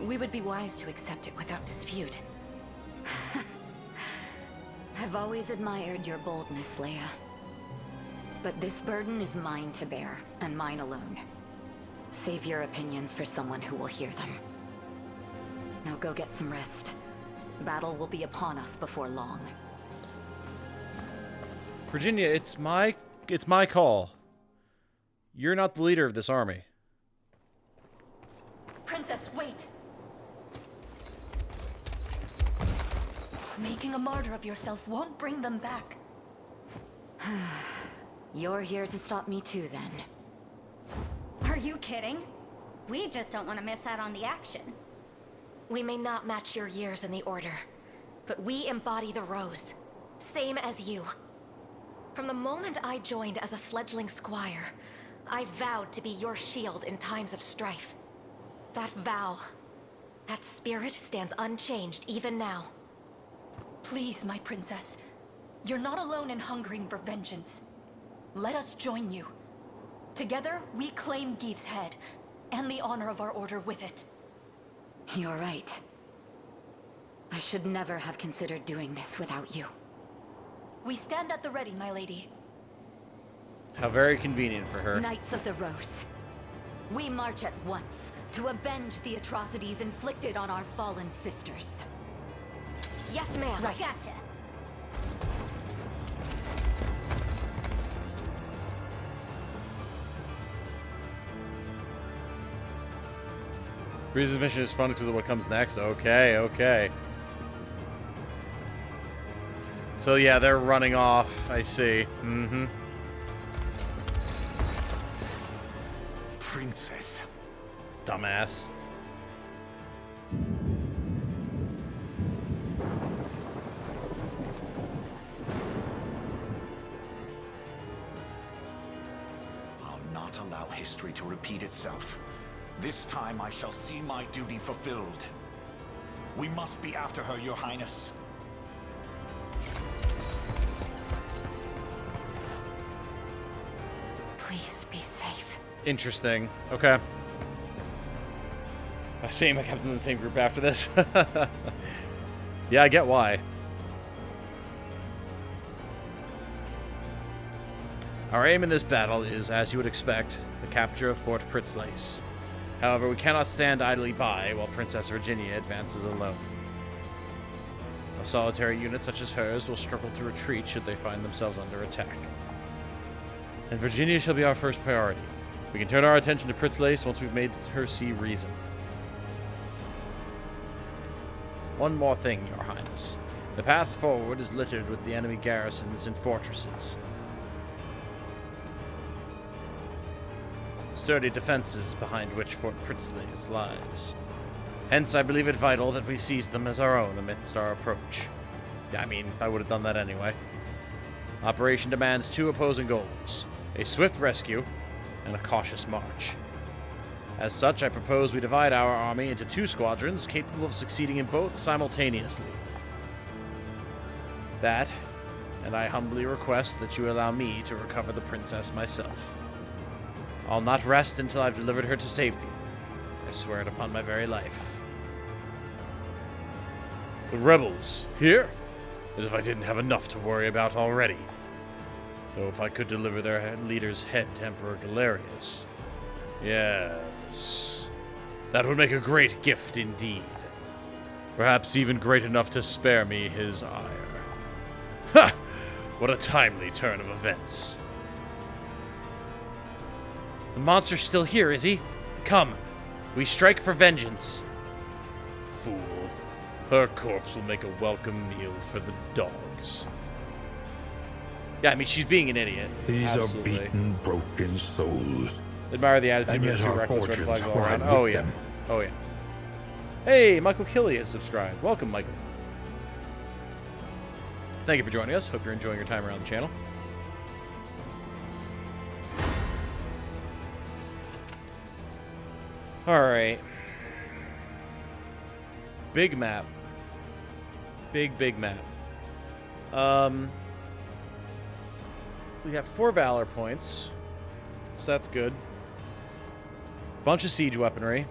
We would be wise to accept it without dispute.
I've always admired your boldness, Leia. But this burden is mine to bear, and mine alone. Save your opinions for someone who will hear them. Now go get some rest. Battle will be upon us before long.
Virginia, it's my call. You're not the leader of this army.
Princess, wait! Making a martyr of yourself won't bring them back.
You're here to stop me too, then.
Are you kidding? We just don't want to miss out on the action.
We may not match your years in the Order, but we embody the Rose. Same as you. From the moment I joined as a fledgling squire, I vowed to be your shield in times of strife. That vow, that spirit stands unchanged even now.
Please, my princess. You're not alone in hungering for vengeance. Let us join you. Together, we claim Geeth's head, and the honor of our order with it.
You're right. I should never have considered doing this without you.
We stand at the ready, my lady.
How very convenient for her.
Knights of the Rose. We march at once to avenge the atrocities inflicted on our fallen sisters.
Yes, ma'am.
Right. Gotcha.
Breeze's mission is fun because of what comes next. Okay, okay. So yeah, they're running off. I see. Mm-hmm.
Princess.
Dumbass.
I'll not allow history to repeat itself. This time I shall see my duty fulfilled. We must be after her, Your Highness.
Please be safe.
Interesting. Okay. I see I kept them in the same group after this. Yeah, I get why. Our aim in this battle is, as you would expect, the capture of Fort Pritzl. However, we cannot stand idly by while Princess Virginia advances alone. A solitary unit such as hers will struggle to retreat should they find themselves under attack. And Virginia shall be our first priority. We can turn our attention to Pritzl once we've made her see reason. One more thing, Your Highness. The path forward is littered with the enemy garrisons and fortresses. Sturdy defenses behind which Fort Pritzl lies. Hence, I believe it vital that we seize them as our own amidst our approach. I mean, I would have done that anyway. Operation demands 2 opposing goals: a swift rescue and a cautious march. As such, I propose we divide our army into 2 squadrons capable of succeeding in both simultaneously. That, and I humbly request that you allow me to recover the princess myself. I'll not rest until I've delivered her to safety. I swear it upon my very life. The rebels, here? As if I didn't have enough to worry about already. Though if I could deliver their leader's head to Emperor Galerius. Yes. That would make a great gift indeed. Perhaps even great enough to spare me his ire. Ha! What a timely turn of events. The monster's still here, is he? Come, we strike for vengeance. Fool. Her corpse will make a welcome meal for the dogs. Yeah, I mean, she's being an idiot.
These
Absolutely.
are beaten, broken souls.
Admire the attitude
And
of
yet
the 2
our
reckless red
fortunes
flags all around.
ride
Oh,
with
yeah.
them.
Oh, yeah. Hey, Michael Killy has subscribed. Welcome, Michael. Thank you for joining us. Hope you're enjoying your time around the channel. Alright. Big map. Big map. We have 4 Valor points, so that's good. Bunch of siege weaponry.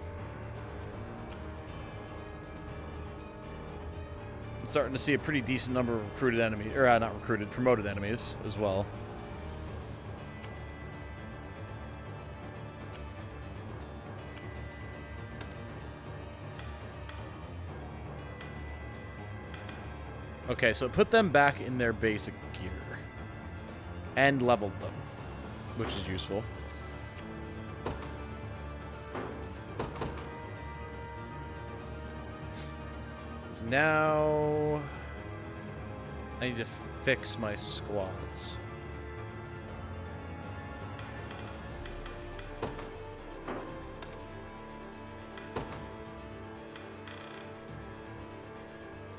Starting to see a pretty decent number of recruited enemies, or not recruited, promoted enemies as well. Okay, so it put them back in their basic gear. And leveled them, which is useful. So now I need to fix my squads.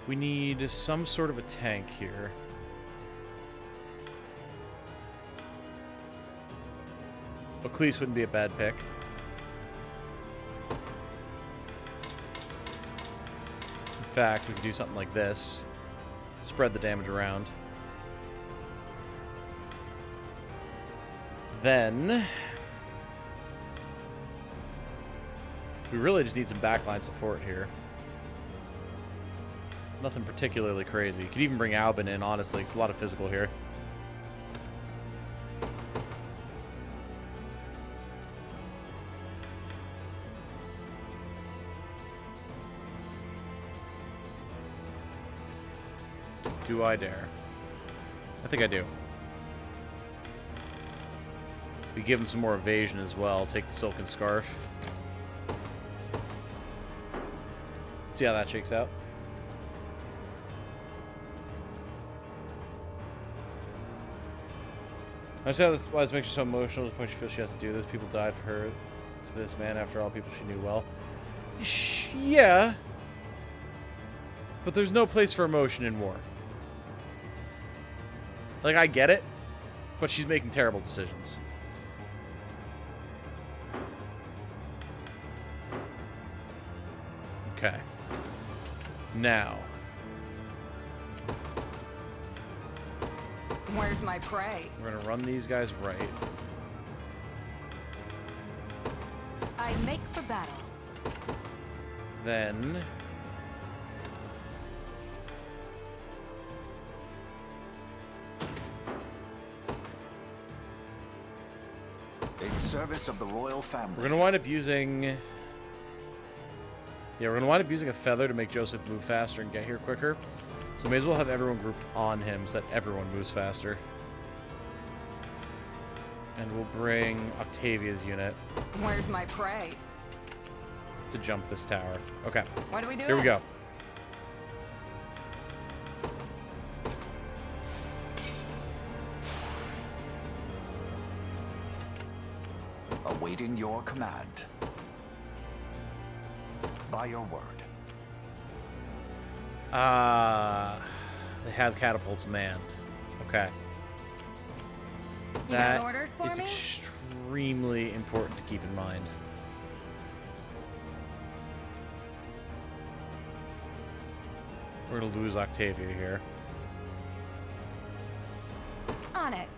We need some sort of a tank here. Oclese wouldn't be a bad pick. In fact, we could do something like this. Spread the damage around. Then we really just need some backline support here. Nothing particularly crazy. You could even bring Albin in, honestly. It's a lot of physical here. Do I dare? I think I do. We give him some more evasion as well. Take the Silken Scarf. See how that shakes out. I understand why this makes her so emotional to the point she feels she has to do this. People died for her, to this man, after all, people she knew well. Yeah. But there's no place for emotion in war. Like, I get it, but she's making terrible decisions. Okay. Now.
Where's my prey?
We're gonna run these guys right.
I make for battle.
Then
in service of the royal family.
we're gonna wind up using. Yeah, we're gonna wind up using a feather to make Joseph move faster and get here quicker. So may as well have everyone grouped on him so that everyone moves faster. And we'll bring Octavia's unit
Where's my prey?
to jump this tower. Okay.
What do we do?
Here we go.
Awaiting your command. By your word.
They have catapults manned. Okay.
You got orders for
is
me?
extremely important to keep in mind. We're gonna lose Octavia here.
On it.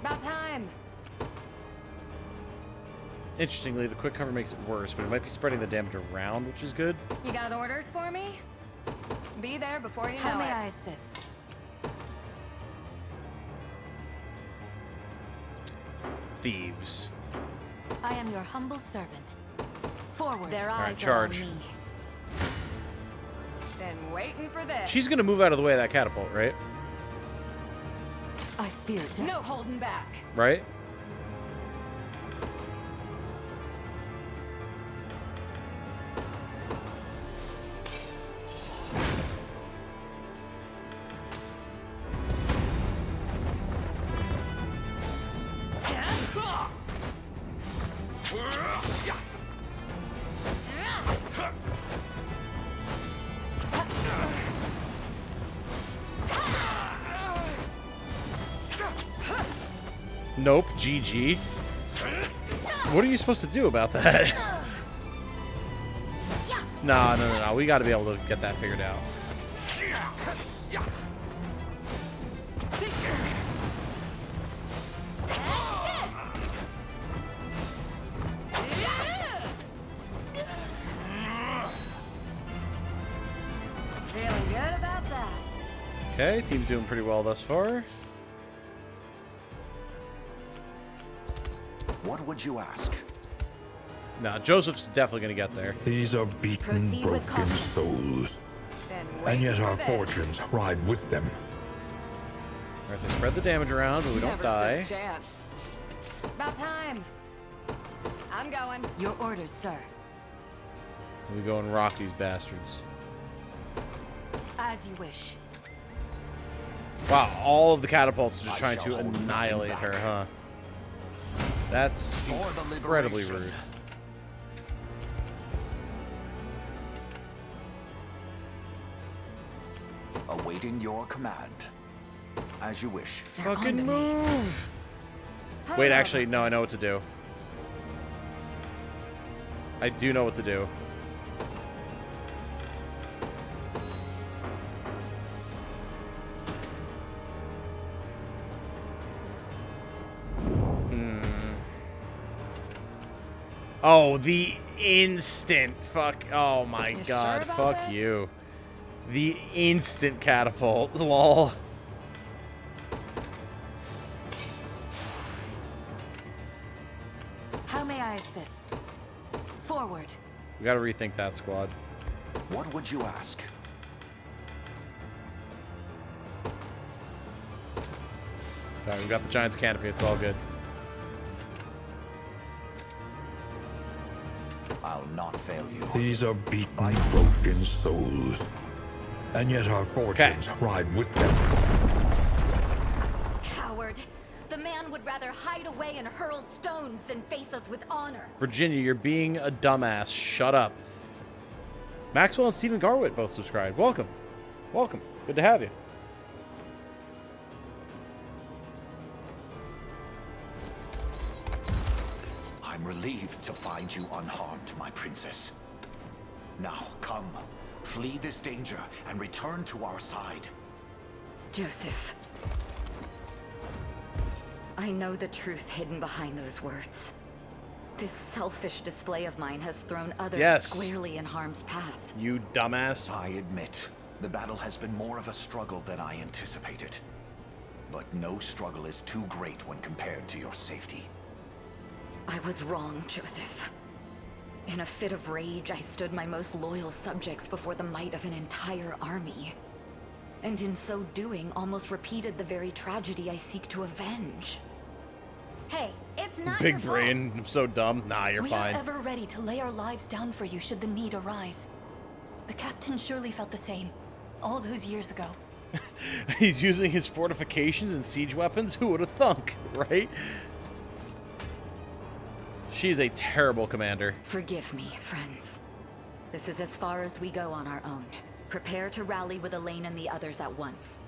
About time.
Interestingly, the quick cover makes it worse, but it might be spreading the damage around, which is good.
You got orders for me? Be there before you know
How may
it.
I assist?
Thieves.
I am your humble servant. Forward.
Their
All right,
eyes
charge.
are on me. Been waiting for this.
She's gonna move out of the way of that catapult, right?
I fear death.
No holding back.
Right? Nope, GG. What are you supposed to do about that? No. We gotta be able to get that figured out.
Feeling good about that.
Okay, team's doing pretty well thus far.
What would you ask?
No, Joseph's definitely gonna get there.
These are beaten,
Proceed with
broken
caution.
souls.
Been
And
waiting
yet
for
our
this.
fortunes ride with them.
Alright, they spread the damage around, but we don't
Never
die.
stood a chance. About time. I'm going.
Your orders, sir.
We go and rock these bastards.
As you wish.
Wow, all of the catapults are just
I
trying
shall
to
hold nothing
annihilate
back.
her, huh? That's
For the
incredibly
liberation.
rude.
Awaiting your command. As you wish.
Fucking move! Wait, actually, no, I know what to do. I do know what to do. Oh, the instant fuck. Oh my
You
god,
sure about
fuck
this?
you. The instant catapult. Lol.
How may I assist? Forward.
We gotta rethink that squad.
What would you ask?
Sorry, we got the Giant's canopy. It's all good.
I'll not fail you.
These are beaten, broken souls. And yet our fortunes ride with them.
Coward. The man would rather hide away and hurl stones than face us with honor.
Virginia, you're being a dumbass. Shut up. Maxwell and Stephen Garwit both subscribed. Welcome. Welcome. Good to have you.
I'm relieved to find you unharmed, my princess. Now, come. Flee this danger and return to our side.
Joseph. I know the truth hidden behind those words. This selfish display of mine has thrown others squarely in harm's path.
You dumbass.
I admit, the battle has been more of a struggle than I anticipated. But no struggle is too great when compared to your safety.
I was wrong, Joseph. In a fit of rage, I stood my most loyal subjects before the might of an entire army. And in so doing, almost repeated the very tragedy I seek to avenge.
Hey, it's not
Big
your fault.
brain. I'm so dumb. Nah, you're
We
fine.
are ever ready to lay our lives down for you should the need arise. The captain surely felt the same, all those years ago.
He's using his fortifications and siege weapons. Who would have thunk, right? She's a terrible commander.
Forgive me, friends. This is as far as we go on our own. Prepare to rally with Elaine and the others at once.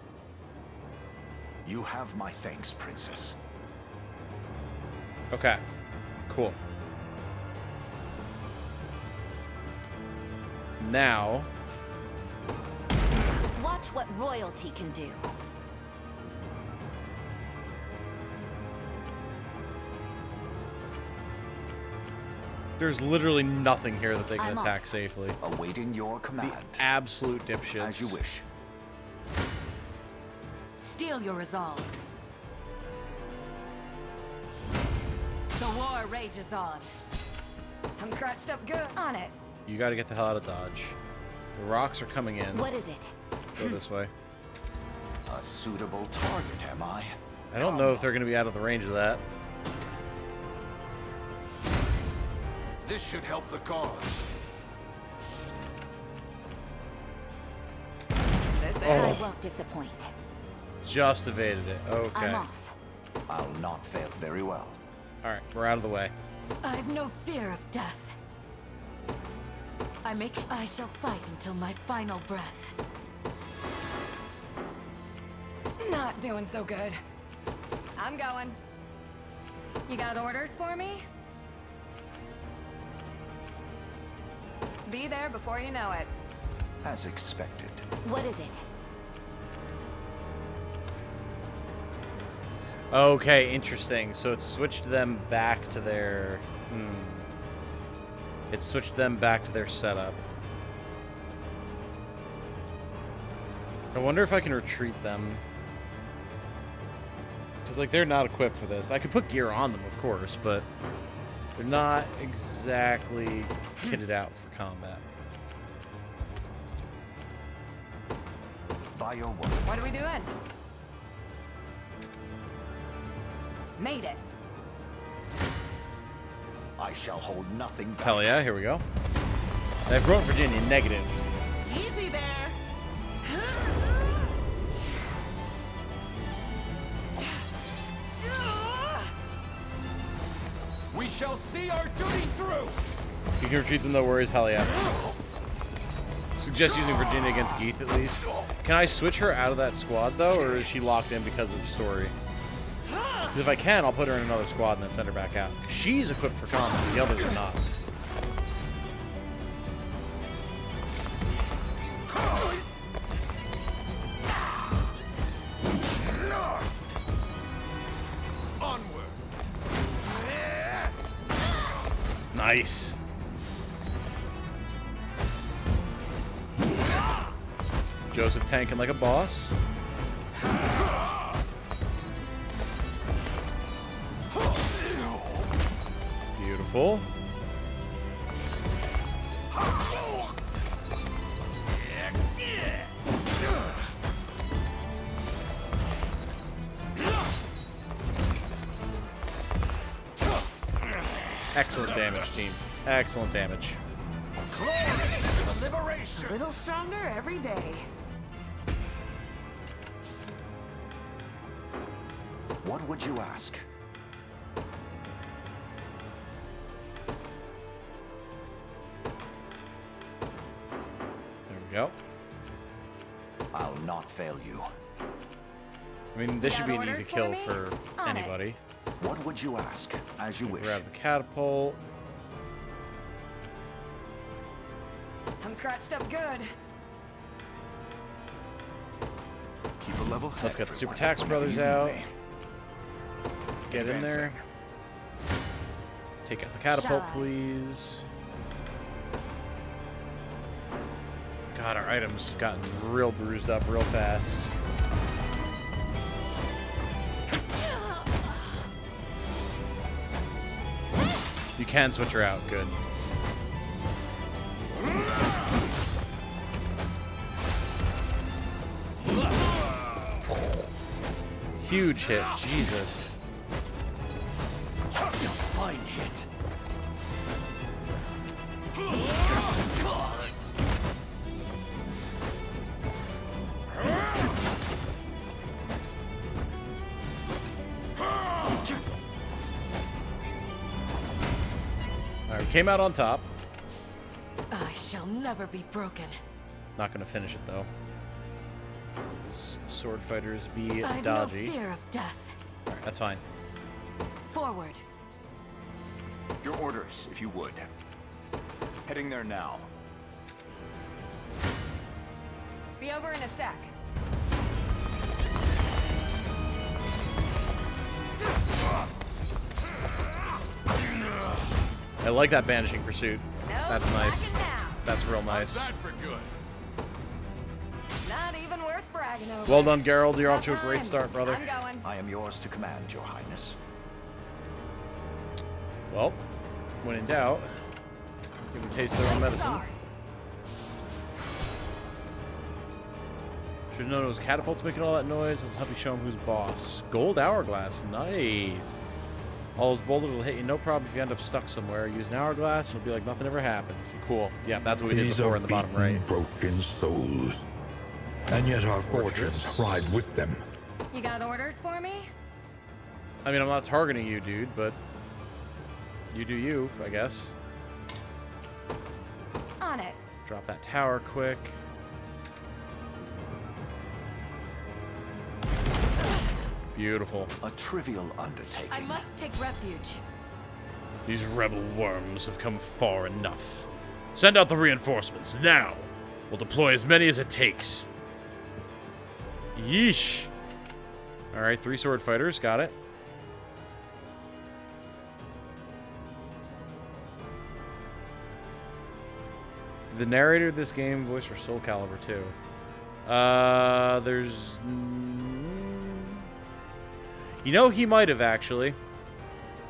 You have my thanks, Princess.
Okay, cool. Now,
watch what royalty can do.
there's literally nothing here that they can attack safely.
Awaiting your command.
The absolute dipshits.
As you wish.
Steel your resolve. The war rages on.
I'm scratched up good on it.
You gotta get the hell out of Dodge. The rocks are coming in.
What is it?
Go this way.
A suitable target, am I?
I don't know if they're gonna be out of the range of that.
This should help the cause.
I won't disappoint.
Just evaded it. Okay.
I'm off.
I'll not fail. Very well.
Alright, we're out of the way.
I've no fear of death. I shall fight until my final breath.
Not doing so good. I'm going. You got orders for me? Be there before you know it.
As expected.
What is it?
Okay, interesting. So it switched them back to their... It switched them back to their setup. I wonder if I can retreat them. Because, like, they're not equipped for this. I could put gear on them, of course, but they're not exactly kitted out for combat.
By your word.
What are we doing? Made it.
I shall hold nothing back.
Hell yeah, here we go. They've grown Virginia negative.
Easy there.
We shall see our duty through.
You can retreat them, no worries. Hell yeah. Suggest using Virginia against Geeth at least. Can I switch her out of that squad though, or is she locked in because of story? Because if I can, I'll put her in another squad and then send her back out. She's equipped for combat, the others are not.
Onward.
Nice. Joseph tanking like a boss. Beautiful. Excellent damage, team. Excellent damage.
A little stronger every day.
What would you ask?
There we go.
I'll not fail you.
I mean, this should be an easy kill for anybody.
What would you ask? As you wish.
Grab the catapult.
I'm scratched up good.
Keep a level head.
Let's get the Super Tax Brothers out. Get in there. Take out the catapult, please. God, our items gotten real bruised up real fast. You can switch her out. Good. Huge hit. Jesus.
Fine hit.
came out on top.
I shall never be broken.
Not gonna finish it though. Sword fighters be
I've
dodgy.
no fear of death.
Alright, that's fine.
Forward.
Your orders, if you would. Heading there now.
Be over in a sec.
I like that banishing pursuit.
No,
That's nice. That's real nice.
How's that for good?
Not even worth bragging over.
Well done, Geralt. You're off to a
Time.
great start, brother.
I'm going.
I am yours to command, Your Highness.
Well, when in doubt, give them a taste of their own medicine. Should have known it was catapults making all that noise. Let's help you show him who's boss. Gold hourglass. Nice. All those boulders will hit you no problem if you end up stuck somewhere. Use an hourglass and it'll be like nothing ever happened. Cool. Yeah, that's what we did
These
before
are
in the bottom
beaten,
right.
broken souls. And yet our fortunes ride with them.
You got orders for me?
I mean, I'm not targeting you, dude, but you do you, I guess.
On it.
Drop that tower quick. Beautiful.
A trivial undertaking.
I must take refuge.
These rebel worms have come far enough. Send out the reinforcements, now! We'll deploy as many as it takes. Yeesh. Alright, 3 sword fighters, got it. The narrator of this game voiced for Soul Calibur 2. There's... You know, he might have, actually.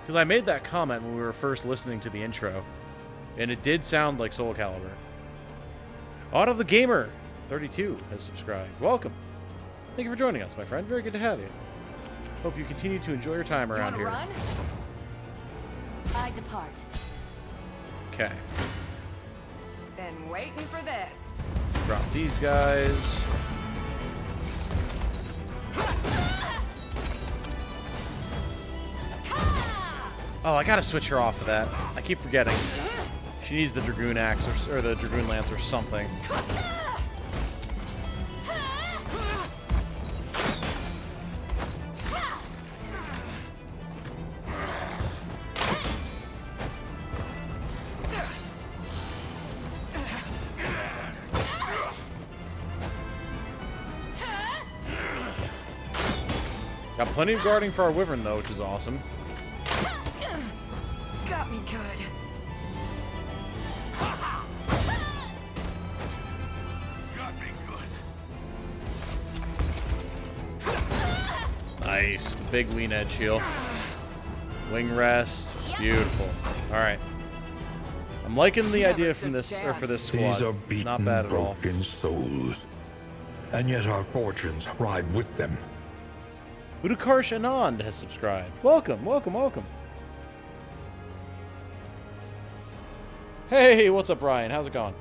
Because I made that comment when we were first listening to the intro. And it did sound like Soul Calibur. Otto the Gamer, 32, has subscribed. Welcome. Thank you for joining us, my friend. Very good to have you. Hope you continue to enjoy your time around here.
Run? I depart.
Okay.
Been waiting for this.
Drop these guys. Oh, I gotta switch her off of that. I keep forgetting. She needs the Dragoon Axe or the Dragoon Lance or something. Got plenty of guarding for our Wyvern, though, which is awesome.
Got me good.
Got me good.
Nice. The big lean edge heal. Wing rest. Beautiful. Alright. I'm liking the idea from this for this squad.
These are beaten,
Not bad at all.
broken souls. And yet our fortunes ride with them.
Udukarsh Anand has subscribed. Welcome, welcome, welcome. Hey, what's up, Ryan? How's it going?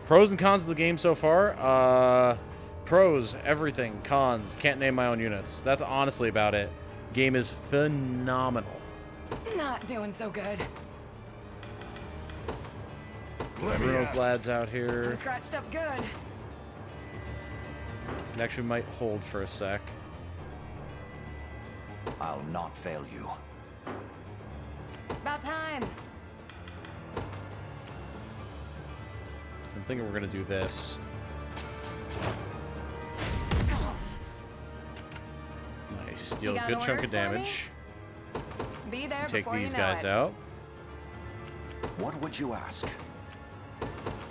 Pros and cons of the game so far? Pros, everything. Cons, can't name my own units. That's honestly about it. Game is phenomenal.
Not doing so good.
Bruno's lads out here.
I'm scratched up good.
Next, we might hold for a sec.
I'll not fail you.
About time.
I'm thinking we're gonna do this. Nice. Deal a good chunk of damage.
Be there
Take
before
these
you know
guys
it.
out.
What would you ask?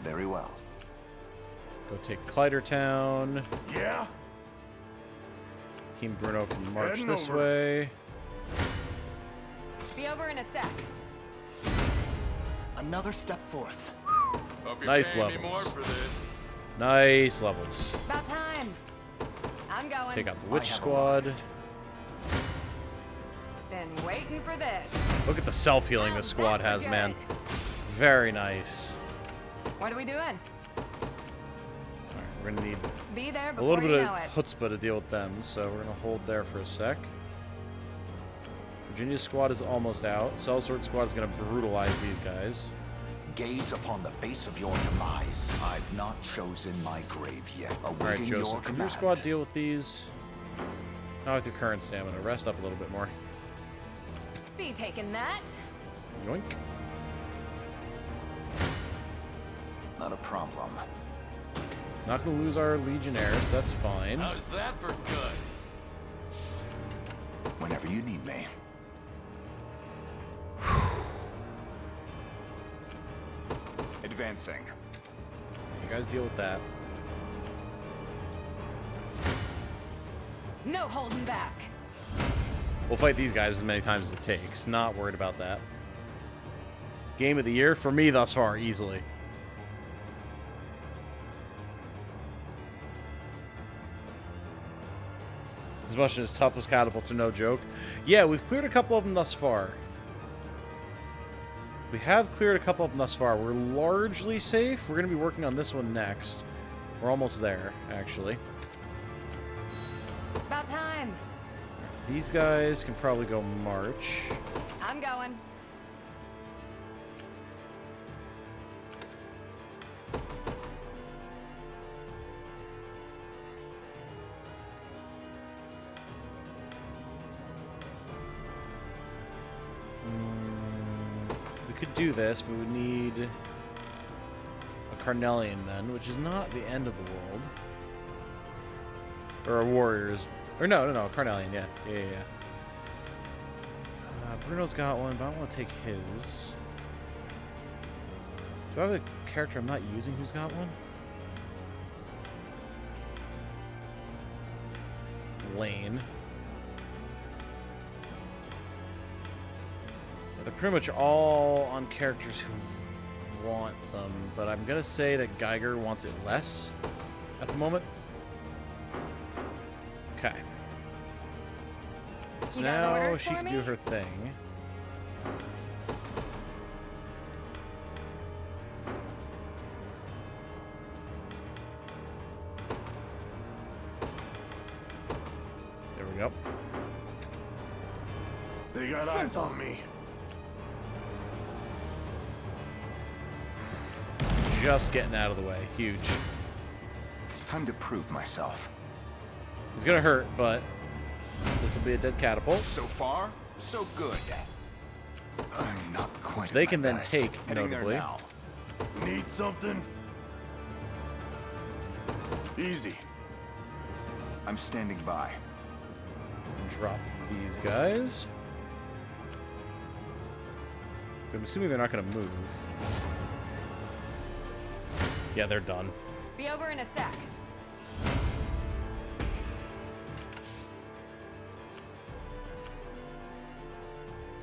Very well.
Go take Clydertown.
Yeah?
Team Bruno can march
Heading
this
over.
way.
Be over in a sec.
Another step forth.
Hope you're
Nice
paying me
levels.
more for this.
Nice levels.
About time. I'm going.
Take out the Witch Squad.
Been waiting for this.
Look at the self-healing this squad has, man. Very nice.
What are we doing?
Alright, we're gonna need
Be there
a
before
little
you
bit of
know it.
chutzpah to deal with them, so we're gonna hold there for a sec. We're Virginia's squad is almost out. Sellsword squad is going to brutalize these guys.
Gaze upon the face of your demise. I've not chosen my grave yet. Awaiting
Alright,
your
Joseph, can your
command.
squad deal with these? Not with your current stamina. Rest up a little bit more.
Be taking that.
Yoink.
Not a problem.
Not going to lose our Legionnaires, that's fine.
How's that for good?
Whenever you need me. Advancing.
You guys deal with that.
No holding back.
We'll fight these guys as many times as it takes. Not worried about that. Game of the year for me thus far, easily. As much as toughest catapults are no joke. Yeah, we've cleared a couple of them thus far. We have cleared a couple of them thus far. We're largely safe. We're going to be working on this one next. We're almost there, actually.
About time.
These guys can probably go march.
I'm going.
We could do this, but we would need a Carnelian then, which is not the end of the world. Or a Warriors. Or no, Carnelian, yeah. Bruno's got one, but I don't want to take his. Do I have a character I'm not using who's got one? Lane. They're pretty much all on characters who want them, but I'm going to say that Geiger wants it less at the moment. Okay. So now she can do her thing. There we go.
They got eyes on me.
Just getting out of the way. Huge.
Time to prove myself.
It's gonna hurt, but this will be a dead catapult.
So far, so good. I'm not quite.
Which they can then take,
Heading
notably.
there now. Need something? Easy.
I'm standing by.
Drop these guys. I'm assuming they're not gonna move. Yeah, they're done.
Be over in a sec.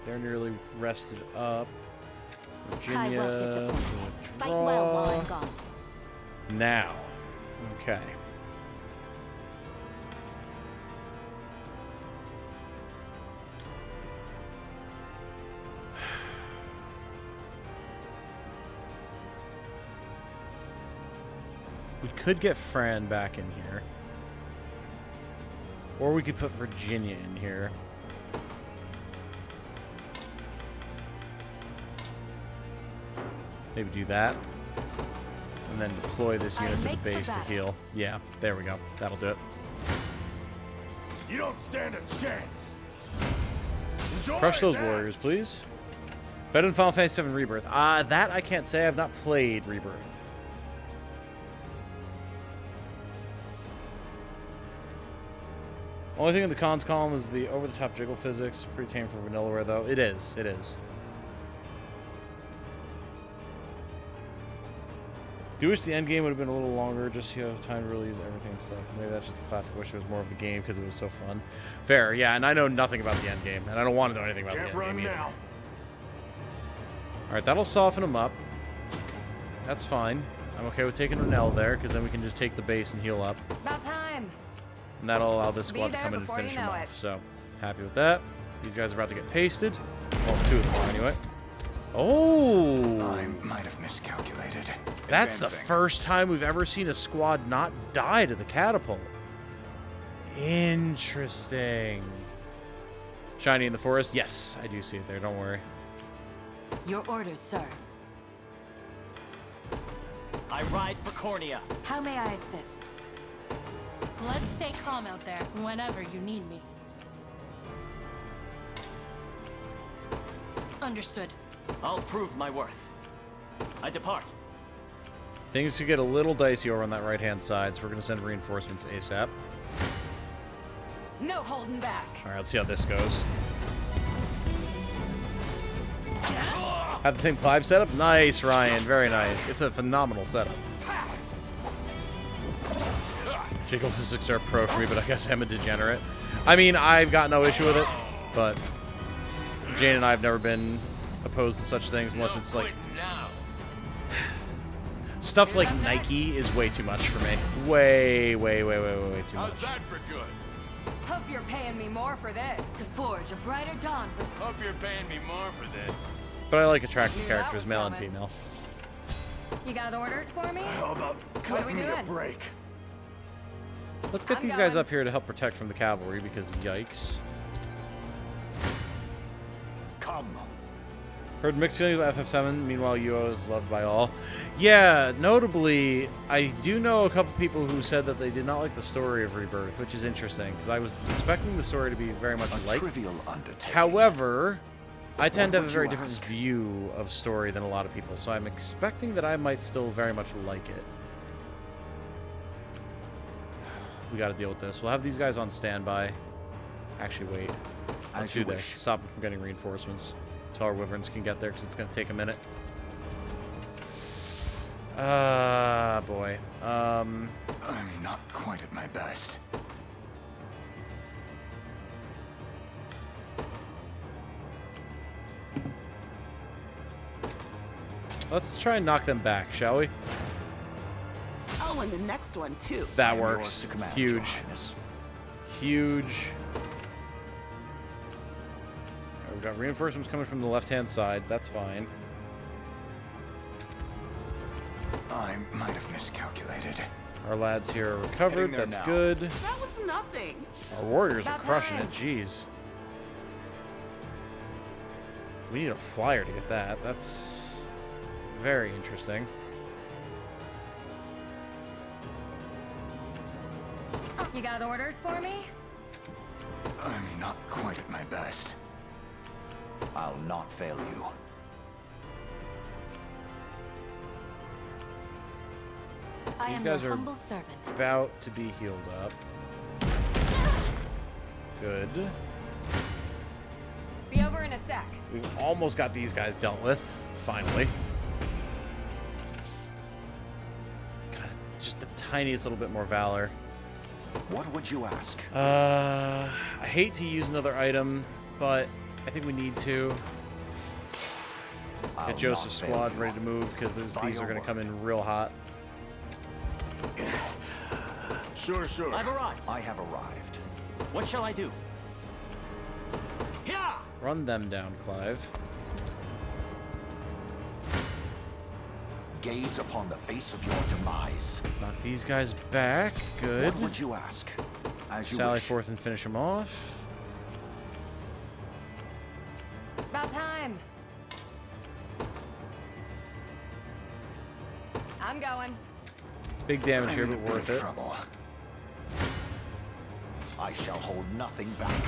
They're nearly rested up. Virginia.
I won't disappoint. Fight well while I'm gone.
Now. Okay. We could get Fran back in here. Or we could put Virginia in here. Maybe do that. And then deploy this unit to the base to heal. Yeah, there we go. That'll do it.
You don't stand a chance. Enjoy
Crush those
that.
warriors, please. Better than Final Fantasy VII Rebirth. That I can't say. I've not played Rebirth. Only thing in the cons column is the over-the-top jiggle physics. Pretty tame for vanillaware, though. It is. It is. Do wish the end game would have been a little longer, just so you have time to really use everything and stuff. Maybe that's just a classic wish it was more of the game because it was so fun. Fair, yeah, and I know nothing about the end game, and I don't want to know anything about the end game either.
Now.
Alright, that'll soften them up. That's fine. I'm okay with taking Renelle there, because then we can just take the base and heal up.
About time.
And that'll allow this squad to
there
come in and
before you
finish them
know
off.
it.
So, happy with that. These guys are about to get pasted. Well, two of them are anyway. Oh!
I might have miscalculated.
That's the first time we've ever seen a squad not die to the catapult. Interesting. Shiny in the forest? Yes, I do see it there. Don't worry.
Your orders, sir.
I ride for Cornea.
How may I assist?
Let's stay calm out there whenever you need me. Understood.
I'll prove my worth. I depart.
Things could get a little dicey over on that right-hand side, so we're going to send reinforcements ASAP.
No holding back.
All right, let's see how this goes. Have the same Clive setup? Nice, Ryan. Very nice. It's a phenomenal setup. Jiggle physics are pro for me, but I guess I'm a degenerate. I mean, I've got no issue with it, but Jane and I have never been opposed to such things unless it's like... Stuff like Nike is way too much for me. Way too much.
How's that for good?
Hope you're paying me more for this.
To forge a brighter dawn for...
Hope you're paying me more for this.
But I like attractive
Knew that
characters,
was
male and
coming.
female.
You got orders for me?
How about
What are
cutting
we
me a
doing?
break?
Let's get
I'm
these guys
going.
up here to help protect from the cavalry, because yikes.
Come.
Heard mixed feelings about FF7, meanwhile UO is loved by all. Yeah, notably, I do know a couple people who said that they did not like the story of Rebirth, which is interesting, because I was expecting the story to be very much like.
Trivial undertaking.
However, I tend to have a
would
very
you
different
ask?
view of story than a lot of people, so I'm expecting that I might still very much like it. We got to deal with this. We'll have these guys on standby. Actually, wait. Let's
As
do
you
this.
wish.
Stop them from getting reinforcements until our wyverns can get there, because it's going to take a minute. Boy.
I'm not quite at my best.
Let's try and knock them back, shall we?
Oh, and the next one, too.
That
I'm yours
works.
to command,
Huge.
Your Highness.
Huge. We've got reinforcements coming from the left-hand side. That's fine.
I might have miscalculated.
Our lads here are recovered.
Heading there
That's
now.
good.
That was nothing.
Our warriors are
About
crushing
time.
it. Jeez. We need a flyer to get that. That's very interesting.
You got orders for me?
I'm not quite at my best. I'll not fail you.
I
These
am
guys
your
are
humble servant.
about to be healed up. Good.
Be over in a sec.
We've almost got these guys dealt with. Finally. Got just the tiniest little bit more valor.
What would you ask?
I hate to use another item, but I think we need to.
I'll
Get Joseph's
not fail
squad
you.
ready to move, because those
By
thieves
your
are going to come
word.
in real hot.
Sure.
I've arrived.
I have arrived.
What shall I do? Yeah!
Run them down, Clive.
Gaze upon the face of your demise.
Knock these guys back. Good.
What would you ask? As you
Sally
wish.
forth and finish them off.
About time. I'm going.
Big damage
I'm
here,
in a
but
bit
worth
of
it.
trouble. I shall hold nothing back.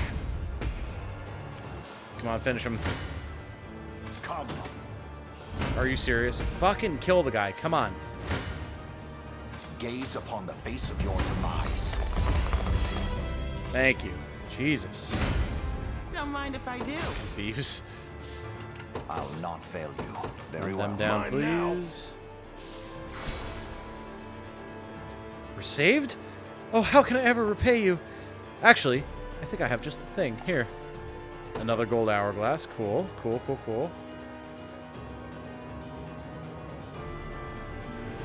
Come on, finish him.
Come.
Are you serious? Fucking kill the guy. Come on.
Gaze upon the face of your demise.
Thank you. Jesus.
Don't mind if I do.
Thieves.
I'll not fail you. Very
Run
well.
them down,
Mine now.
please. We're saved? Oh, how can I ever repay you? Actually, I think I have just the thing. Here. Another gold hourglass. Cool. Cool.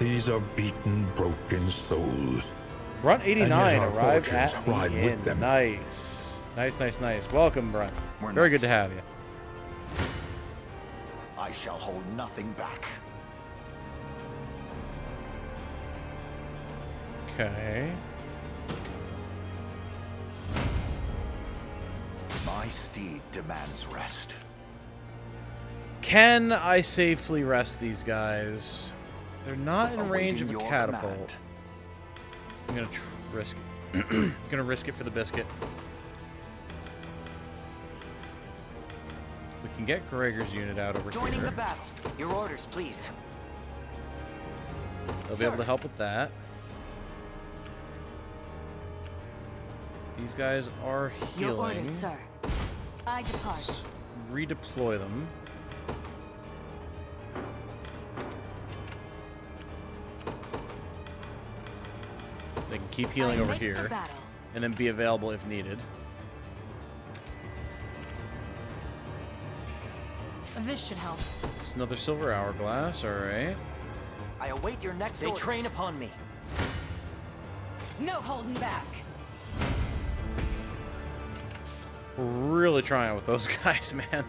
These are beaten, broken souls.
Brunt 89
our
arrived
fortunes
at the
ride with
inn.
them.
Nice. Nice. Welcome, Brunt.
We're
Very good
next.
to have you.
I shall hold nothing back.
Okay.
My steed demands rest.
Can I safely rest these guys? They're not in range of a catapult.
Command.
I'm gonna risk it. I'm gonna risk it for the biscuit. We can get Gregor's unit out over
Joining
here.
the battle. Your orders, please.
They'll be able to help with that. These guys are healing.
Your orders, sir. I depart.
Redeploy them. They can keep healing over here, and then be available if needed.
This should help.
It's another silver hourglass, alright.
I await your next
They
orders.
train upon me.
No holding back.
We're really trying with those guys, man.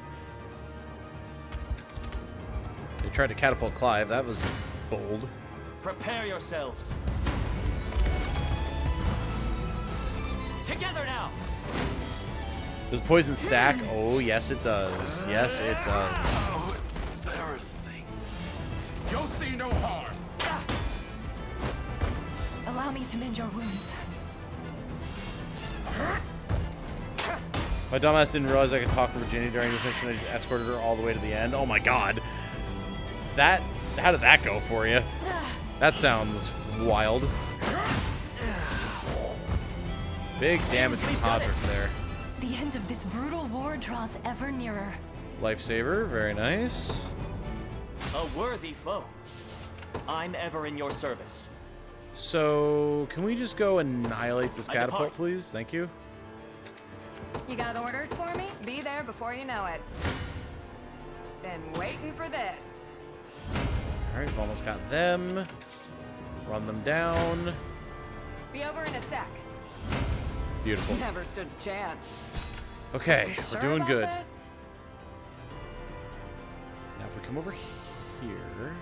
They tried to catapult Clive. That was bold.
Prepare yourselves. Together now.
Does poison stack? Oh, yes it does. Yes, it does.
Oh, embarrassing. You'll see no harm.
Allow me to mend your wounds.
My dumbass didn't realize I could talk to Virginia during this mission. I just escorted her all the way to the end. Oh my god. How did that go for you? That sounds wild. Big damage from Hodrick there.
The end of this brutal war draws ever nearer.
Lifesaver, very nice.
A worthy foe. I'm ever in your service.
So, can we just go annihilate this
I
catapult,
depart.
please? Thank you.
You got orders for me? Be there before you know it. Been waiting for this.
Alright, we've almost got them. Run them down.
Be over in a sec.
Beautiful.
Never stood a chance.
Okay,
You
we're
sure
doing
about
good.
this?
Now, if we come over here,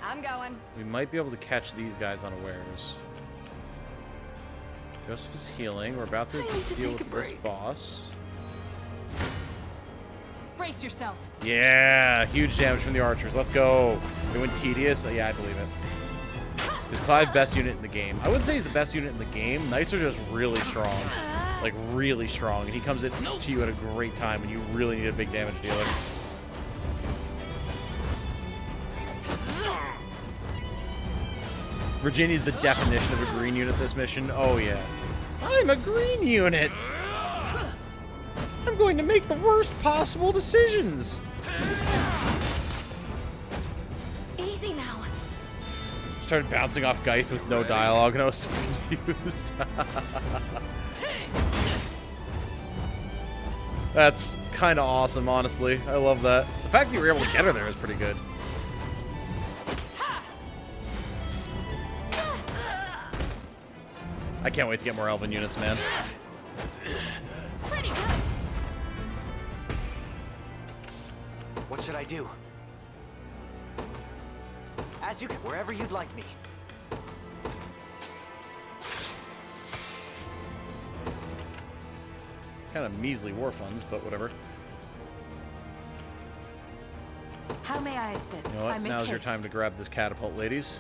I'm going.
we might be able to catch these guys unawares. Joseph is healing. We're about to deal with this boss.
Brace yourself.
Yeah, huge damage from the archers. Let's go. They went tedious. Yeah, I believe it. Is Clive best unit in the game? I wouldn't say he's the best unit in the game. Knights are just really strong. Like, really strong. And he comes in to you at a great time when you really need a big damage dealer. Virginia's the definition of a green unit this mission. Oh, yeah. I'm a green unit! I'm going to make the worst possible decisions!
Easy now.
Started bouncing off Geith with no dialogue, and I was so confused. That's kind of awesome, honestly. I love that. The fact that you were able to get her there is pretty good. I can't wait to get more Elven units, man.
Pretty good. What should I do? As you can, wherever you'd like me.
Kind of measly war funds, but whatever.
How may I assist?
You know what? Now's your time to grab this catapult, ladies.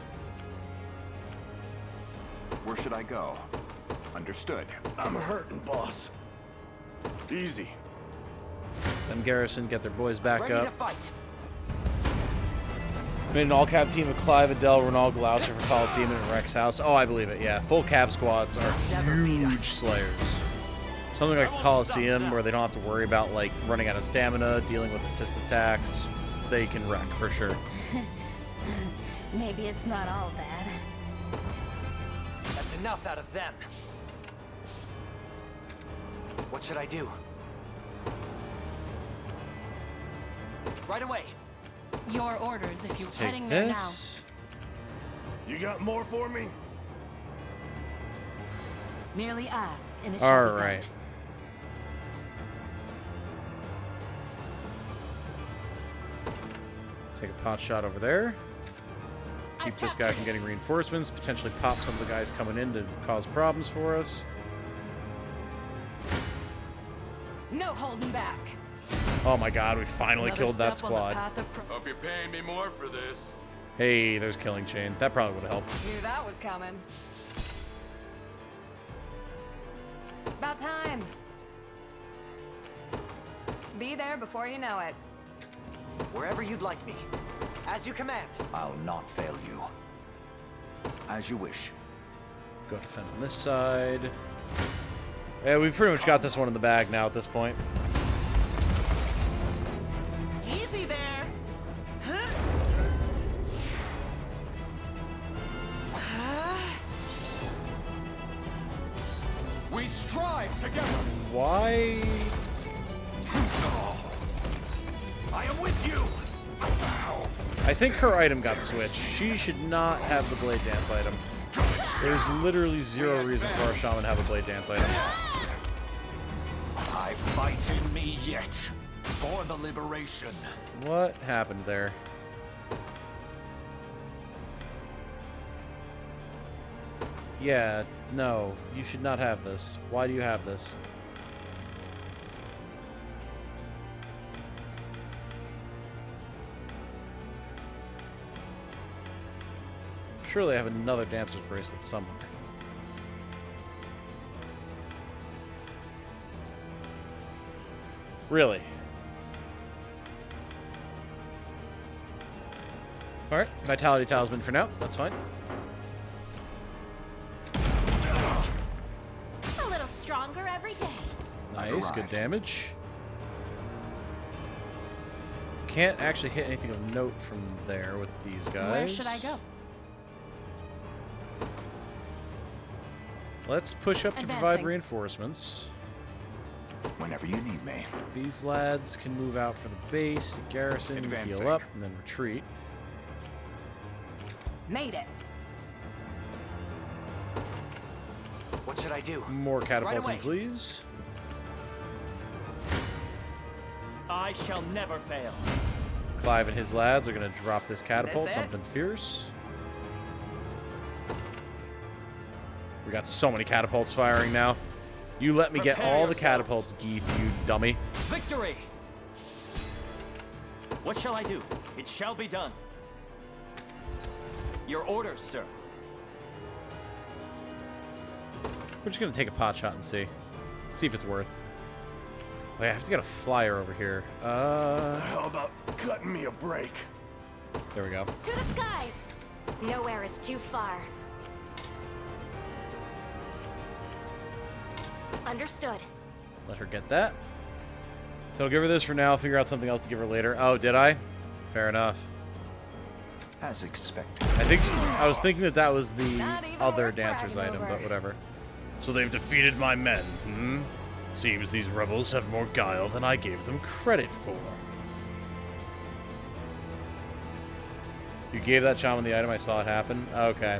Where should I go? Understood.
I'm hurting, boss. Easy.
Them Garrison get their boys back
Ready
up.
to fight.
Made an all-cab team of Clive, Adele, Renal, Gloucester for Coliseum and Rex House. Oh, I believe it, yeah. Full cab squads are huge slayers. Something like the Coliseum, where they don't have to worry about, like, running out of stamina, dealing with assist attacks. They can wreck, for sure.
Maybe it's not all bad.
That's enough out of them. What should I do? Right away.
Your orders if you're
Take
heading there now.
this.
You got more for me?
Merely ask, and it shall be done.
Alright. Take a pot shot over there. Keep this guy from getting reinforcements. Potentially pop some of the guys coming in to cause problems for us.
No holding back.
Oh my god, we finally killed that squad.
Hope you're paying me more for this.
Hey, there's Killing Chain. That probably would have helped.
Knew that was coming. About time. Be there before you know it.
Wherever you'd like me. As you command.
I'll not fail you. As you wish.
Go defend on this side. Yeah, we've pretty much got this one in the bag now at this point.
Easy there. Huh?
We strive together.
Why?
I am with you.
I think her item got switched. She should not have the Blade Dance item. There's literally zero reason for our shaman to have a Blade Dance item.
I fight in me yet. For the liberation.
What happened there? Yeah, no. You should not have this. Why do you have this? Surely I have another dancer's bracelet somewhere. Really? Alright, Vitality Talisman for now. That's fine.
A little stronger every day.
Nice, good damage. Can't actually hit anything of note from there with these guys.
Where should I go?
Let's push up to provide reinforcements.
Whenever you need me.
These lads can move out for the base, garrison, heal up, and then retreat.
Made it.
What should I do?
More catapulting, please.
I shall never fail.
Clive and his lads are going to drop this catapult, something fierce. We got so many catapults firing now. You let me get all the catapults, Geeth, you dummy.
Victory! What shall I do? It shall be done. Your orders, sir.
We're just going to take a pot shot and see. See if it's worth. Wait, I have to get a flyer over here.
How about cutting me a break?
There we go.
To the skies! Nowhere is too far. Understood.
Let her get that. So I'll give her this for now. I'll figure out something else to give her later. Oh, did I? Fair enough.
As expected.
I was thinking that was the other dancer's item, but whatever. So they've defeated my men, hmm? Seems these rebels have more guile than I gave them credit for. You gave that shaman the item, I saw it happen? Okay.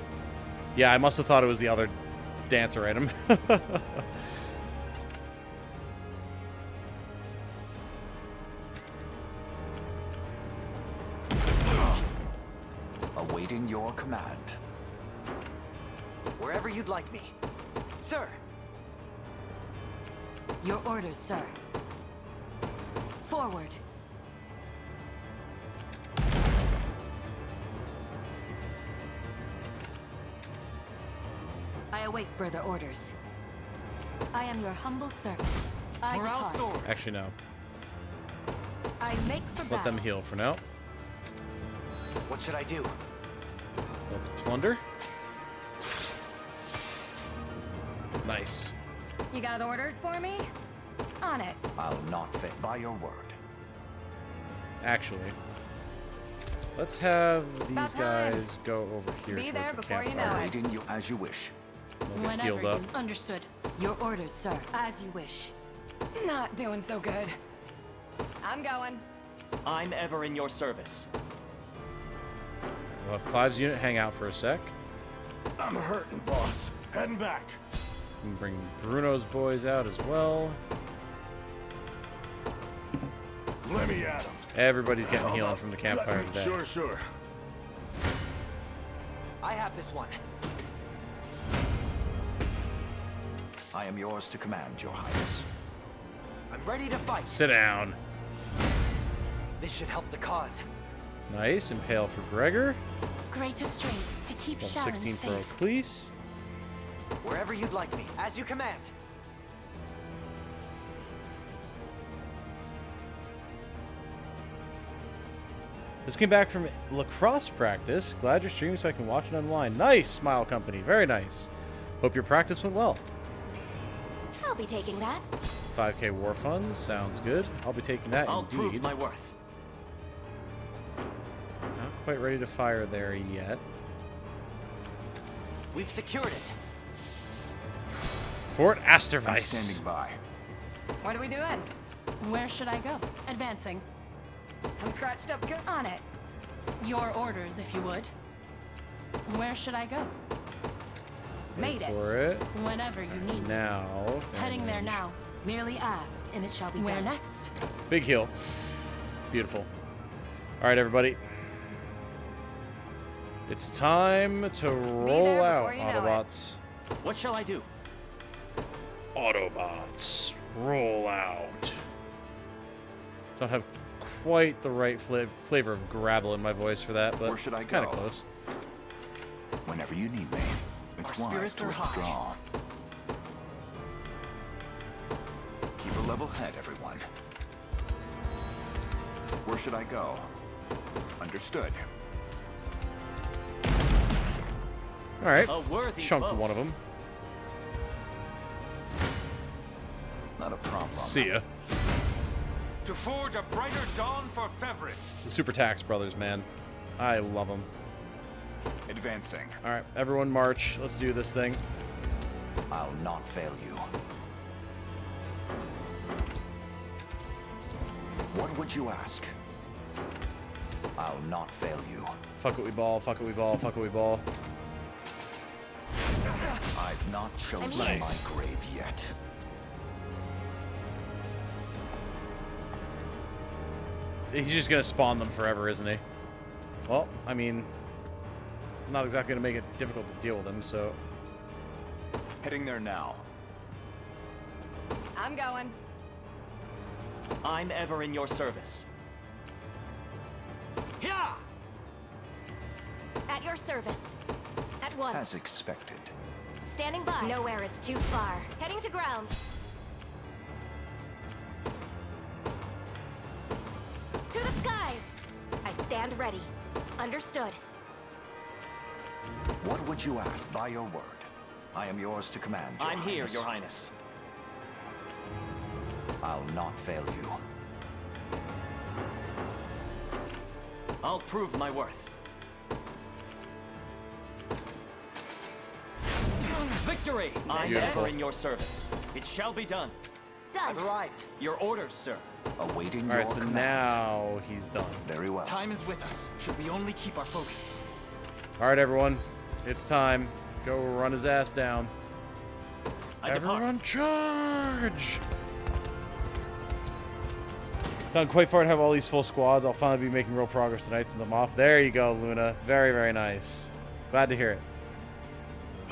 Yeah, I must have thought it was the other dancer item.
Awaiting your command.
Wherever you'd like me. Sir!
Your orders, sir. Forward. I await further orders. I am your humble servant. I depart.
Actually, no.
I make for
Let
battle.
them heal for now.
What should I do?
Let's plunder. Nice.
You got orders for me? On it.
I'll not fit by your word.
Actually, let's have these guys go over here.
Be there
towards the
before you
campfire.
know it.
Awaiting you as you wish.
They'll get
Whenever
healed up.
you understood. Your orders, sir. As you wish.
Not doing so good. I'm going.
I'm ever in your service.
We'll have Clive's unit hang out for a sec.
I'm hurting, boss. Heading back.
We can bring Bruno's boys out as well.
Let me at him.
Everybody's getting healing from the campfire today.
Sure, sure.
I have this one.
I am yours to command, Your Highness.
I'm ready to fight.
Sit down.
This should help the cause.
Nice. Impale for Gregor.
Greatest strength to keep
Level
Sharon
16 for
safe.
Cleese.
Wherever you'd like me, as you command.
Just came back from lacrosse practice. Glad you're streaming so I can watch it online. Nice, Smile Company. Very nice. Hope your practice went well.
I'll be taking that.
5K war funds. Sounds good. I'll be taking that
I'll
indeed.
prove my worth.
Not quite ready to fire there yet.
We've secured it.
Fort
I'm
Astervice.
standing by.
What are we doing?
Where should I go? Advancing.
I'm scratched up good on it.
Your orders, if you would. Where should I go?
Made it.
For it.
Whenever you need.
Now.
Heading there
range.
now.
Merely ask, and it shall be
Where
done.
next?
Big hill. Beautiful. All right, everybody. It's time to roll out,
you know
Autobots.
What shall I do?
Autobots, roll out. Don't have quite the right flavor of gravel in my voice for that, but
Where should I
it's kind
go?
of close.
Whenever you need me, it's
Our
wise
spirits
to
are high.
withdraw. Keep a level head, everyone. Where should I go? Understood.
All right,
A worthy
chunked
foe.
one of them.
Not a problem.
See ya.
To forge a brighter dawn for Fevrin.
The Super Tax Brothers, man. I love them.
Advancing.
All right, everyone march. Let's do this thing.
I'll not fail you. What would you ask? I'll not fail you.
Fuck it, we ball. Fuck it, we ball. Fuck it, we ball.
I've not chosen
Nice.
my grave yet.
He's just gonna spawn them forever, isn't he? Well, I mean, not exactly gonna make it difficult to deal with him, so.
Heading there now.
I'm going.
I'm ever in your service.
Yeah!
At your service. At once.
As expected.
Standing by. Nowhere is too far. Heading to ground. To the skies! I stand ready. Understood.
What would you ask by your word? I am yours to command, Your
I'm here,
Highness.
Your Highness.
I'll not fail you.
I'll prove my worth. Victory! I'm
Beautiful.
ever in your service. It shall be done.
Done.
I've arrived. Your orders, sir.
Awaiting
All right,
your
so
command.
now he's done.
Very well.
Time is with us. Should we only keep our focus?
All right, everyone, it's time. Go run his ass down.
I depart.
Everyone charge! Done quite far to have all these full squads. I'll finally be making real progress tonight since I'm off. There you go, Luna. Very, very nice. Glad to hear it.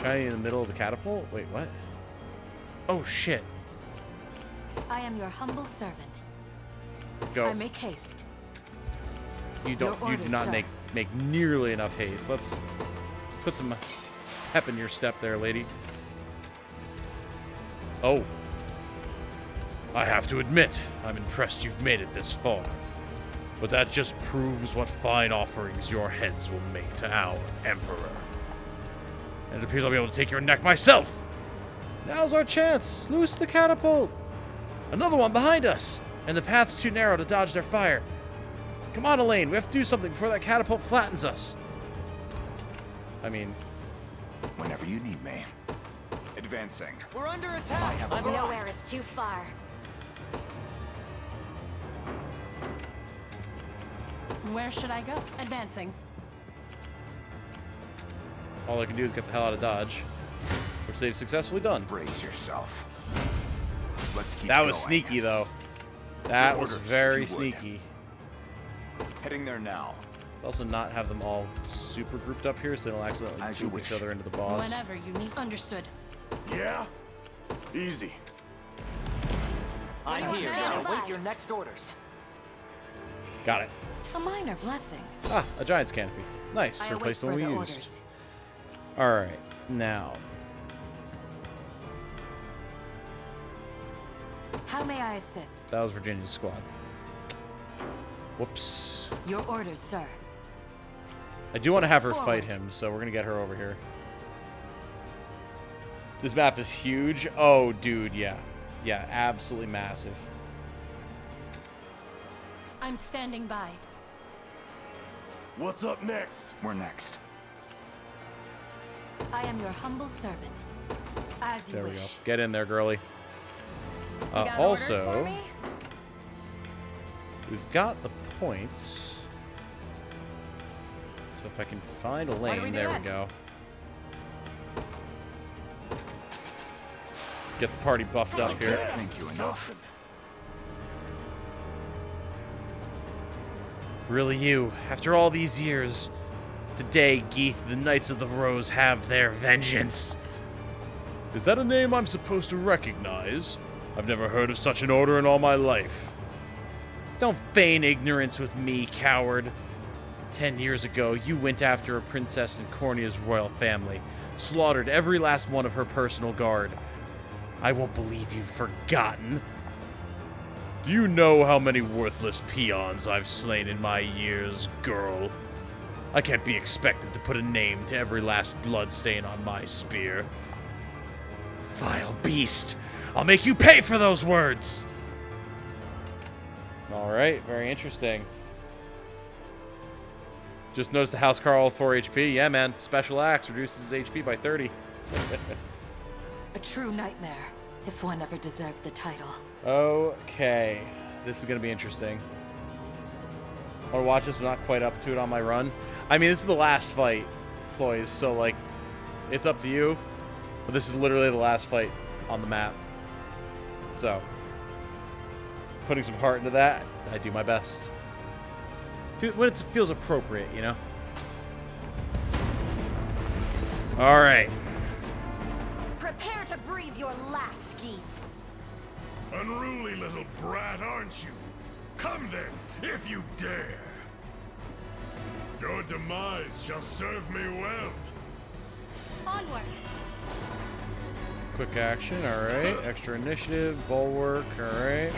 Shining in the middle of the catapult? Wait, what? Oh, shit.
I am your humble servant.
Go.
I make haste.
You
Your
do
orders,
not
sir.
make nearly enough haste. Let's put some pep in your step there, lady. Oh. I have to admit, I'm impressed you've made it this far. But that just proves what fine offerings your heads will make to our Emperor. And it appears I'll be able to take your neck myself. Now's our chance. Loose the catapult. Another one behind us. And the path's too narrow to dodge their fire. Come on, Elaine. We have to do something before that catapult flattens us. I mean...
Whenever you need me. Advancing.
We're under attack.
Nowhere is too far.
Where should I go? Advancing.
All I can do is get the hell out of Dodge. Which they've successfully done.
Brace yourself. Let's keep
That
going.
was sneaky, though. That was
Orders,
very
if you would.
sneaky.
Heading there now.
Let's also not have them all super grouped up here so they don't accidentally
As you
group each
wish.
other into the boss.
Whenever you need. Understood.
Yeah? Easy.
I'm here.
Await your next orders.
Got it.
A minor blessing.
Ah, a giant's canopy. Nice.
I
Replace the one we
await
used.
further orders.
Alright, now.
How may I assist?
That was Virginia's squad. Whoops.
Your orders, sir.
I do want to have her
Forward.
fight him, so we're going to get her over here. This map is huge. Oh, dude, yeah. Yeah, absolutely massive.
I'm standing by.
What's up next?
We're next.
I am your humble servant. As you
There we
wish.
go. Get in there, girly.
got orders for
Also,
me?
we've got the points. So if I can find a
do
lane,
we do
there we
then?
go. Get the party buffed up here.
Thank you enough.
Really you, after all these years. Today, Geeth, the Knights of the Rose have their vengeance. Is that a name I'm supposed to recognize? I've never heard of such an order in all my life. Don't feign ignorance with me, coward. 10 years ago, you went after a princess in Cornea's royal family, slaughtered every last one of her personal guard. I won't believe you've forgotten. Do you know how many worthless peons I've slain in my years, girl? I can't be expected to put a name to every last bloodstain on my spear. Vile beast! I'll make you pay for those words! Alright, very interesting. Just noticed the House Carl 4 HP. Yeah, man. Special axe reduces his HP by 30.
A true nightmare, if one ever deserved the title.
Okay. This is going to be interesting. I want to watch this, but not quite up to it on my run. I mean, this is the last fight, Ploys, so, like, it's up to you. But this is literally the last fight on the map. So, putting some heart into that, I do my best. When it feels appropriate, you know? Alright.
Prepare to breathe your last, Geeth.
Unruly little brat, aren't you? Come then, if you dare. Your demise shall serve me well.
Onward.
Quick action, alright. Extra initiative, bulwark, alright.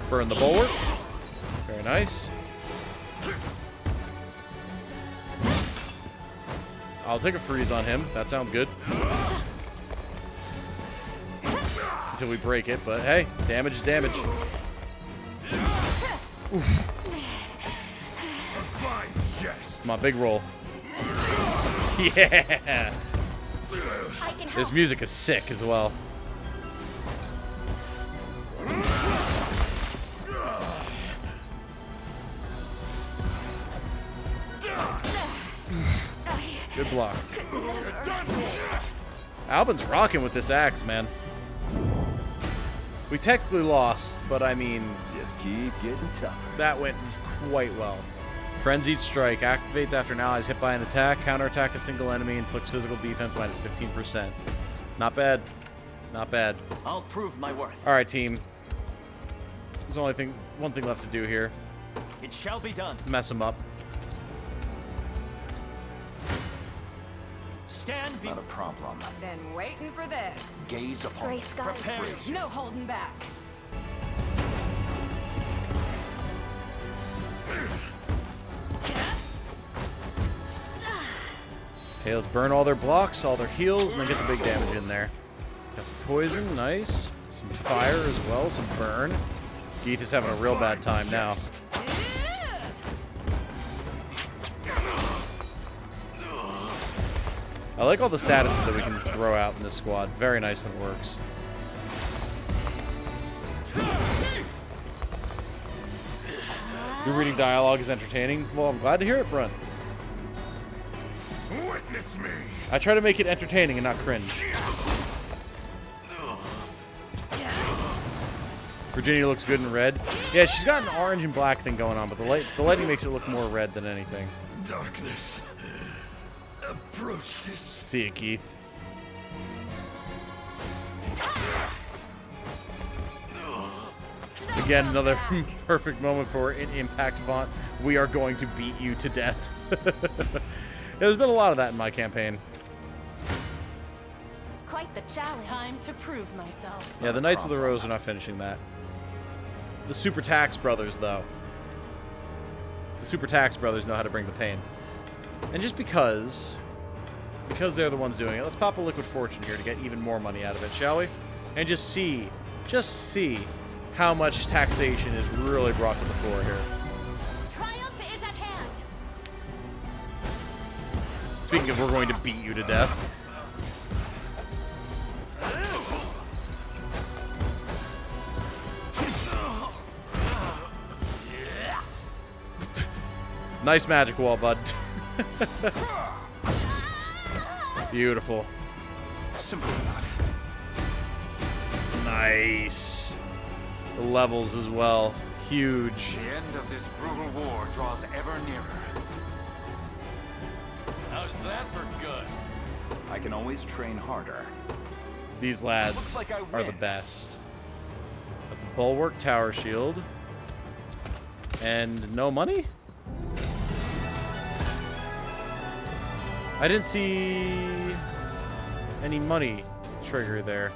Burn the bulwark. Very nice. I'll take a freeze on him. That sounds good. Until we break it, but hey, damage is damage. Oof. Come on, big roll. Yeah! This music is sick as well. Good block. Albin's rocking with this axe, man. We technically lost, but I mean...
Just keep getting tougher.
That went quite well. Frenzied Strike activates after an ally is hit by an attack. Counterattack a single enemy. Inflicts physical defense minus 15%. Not bad. Not bad.
I'll prove my worth.
Alright, team. There's only one thing left to do here.
It shall be done.
Mess him up.
Stand
Not a problem.
Been waiting for this.
Gaze upon.
Gray sky.
Prepare.
No holding back.
Okay, let's burn all their blocks, all their heals, and then get the big damage in there. Got the poison, nice. Some fire as well, some burn. Geeth is having a real bad time now. I like all the statuses that we can throw out in this squad. Very nice when it works. Your reading dialogue is entertaining. Well, I'm glad to hear it, Brunt.
Witness me.
I try to make it entertaining and not cringe. Virginia looks good in red. Yeah, she's got an orange and black thing going on, but the lighting makes it look more red than anything.
Darkness approaches.
See you, Keith. Again, another perfect moment for an impact font. We are going to beat you to death. There's been a lot of that in my campaign.
Quite the challenge.
Time to prove myself.
Yeah, the Knights of the Rose are not finishing that. The Super Tax Brothers, though. The Super Tax Brothers know how to bring the pain. And just because they're the ones doing it, let's pop a Liquid Fortune here to get even more money out of it, shall we? And just see how much taxation is really brought to the fore here.
Triumph is at hand.
Speaking of, we're going to beat you to death. Nice magic wall, bud. Beautiful.
Simple enough.
Nice. The levels as well. Huge.
The end of this brutal war draws ever nearer.
How's that for good?
I can always train harder.
These lads
Looks like I
are the
win.
best. Got the Bulwark Tower Shield. And no money? I didn't see any money trigger there.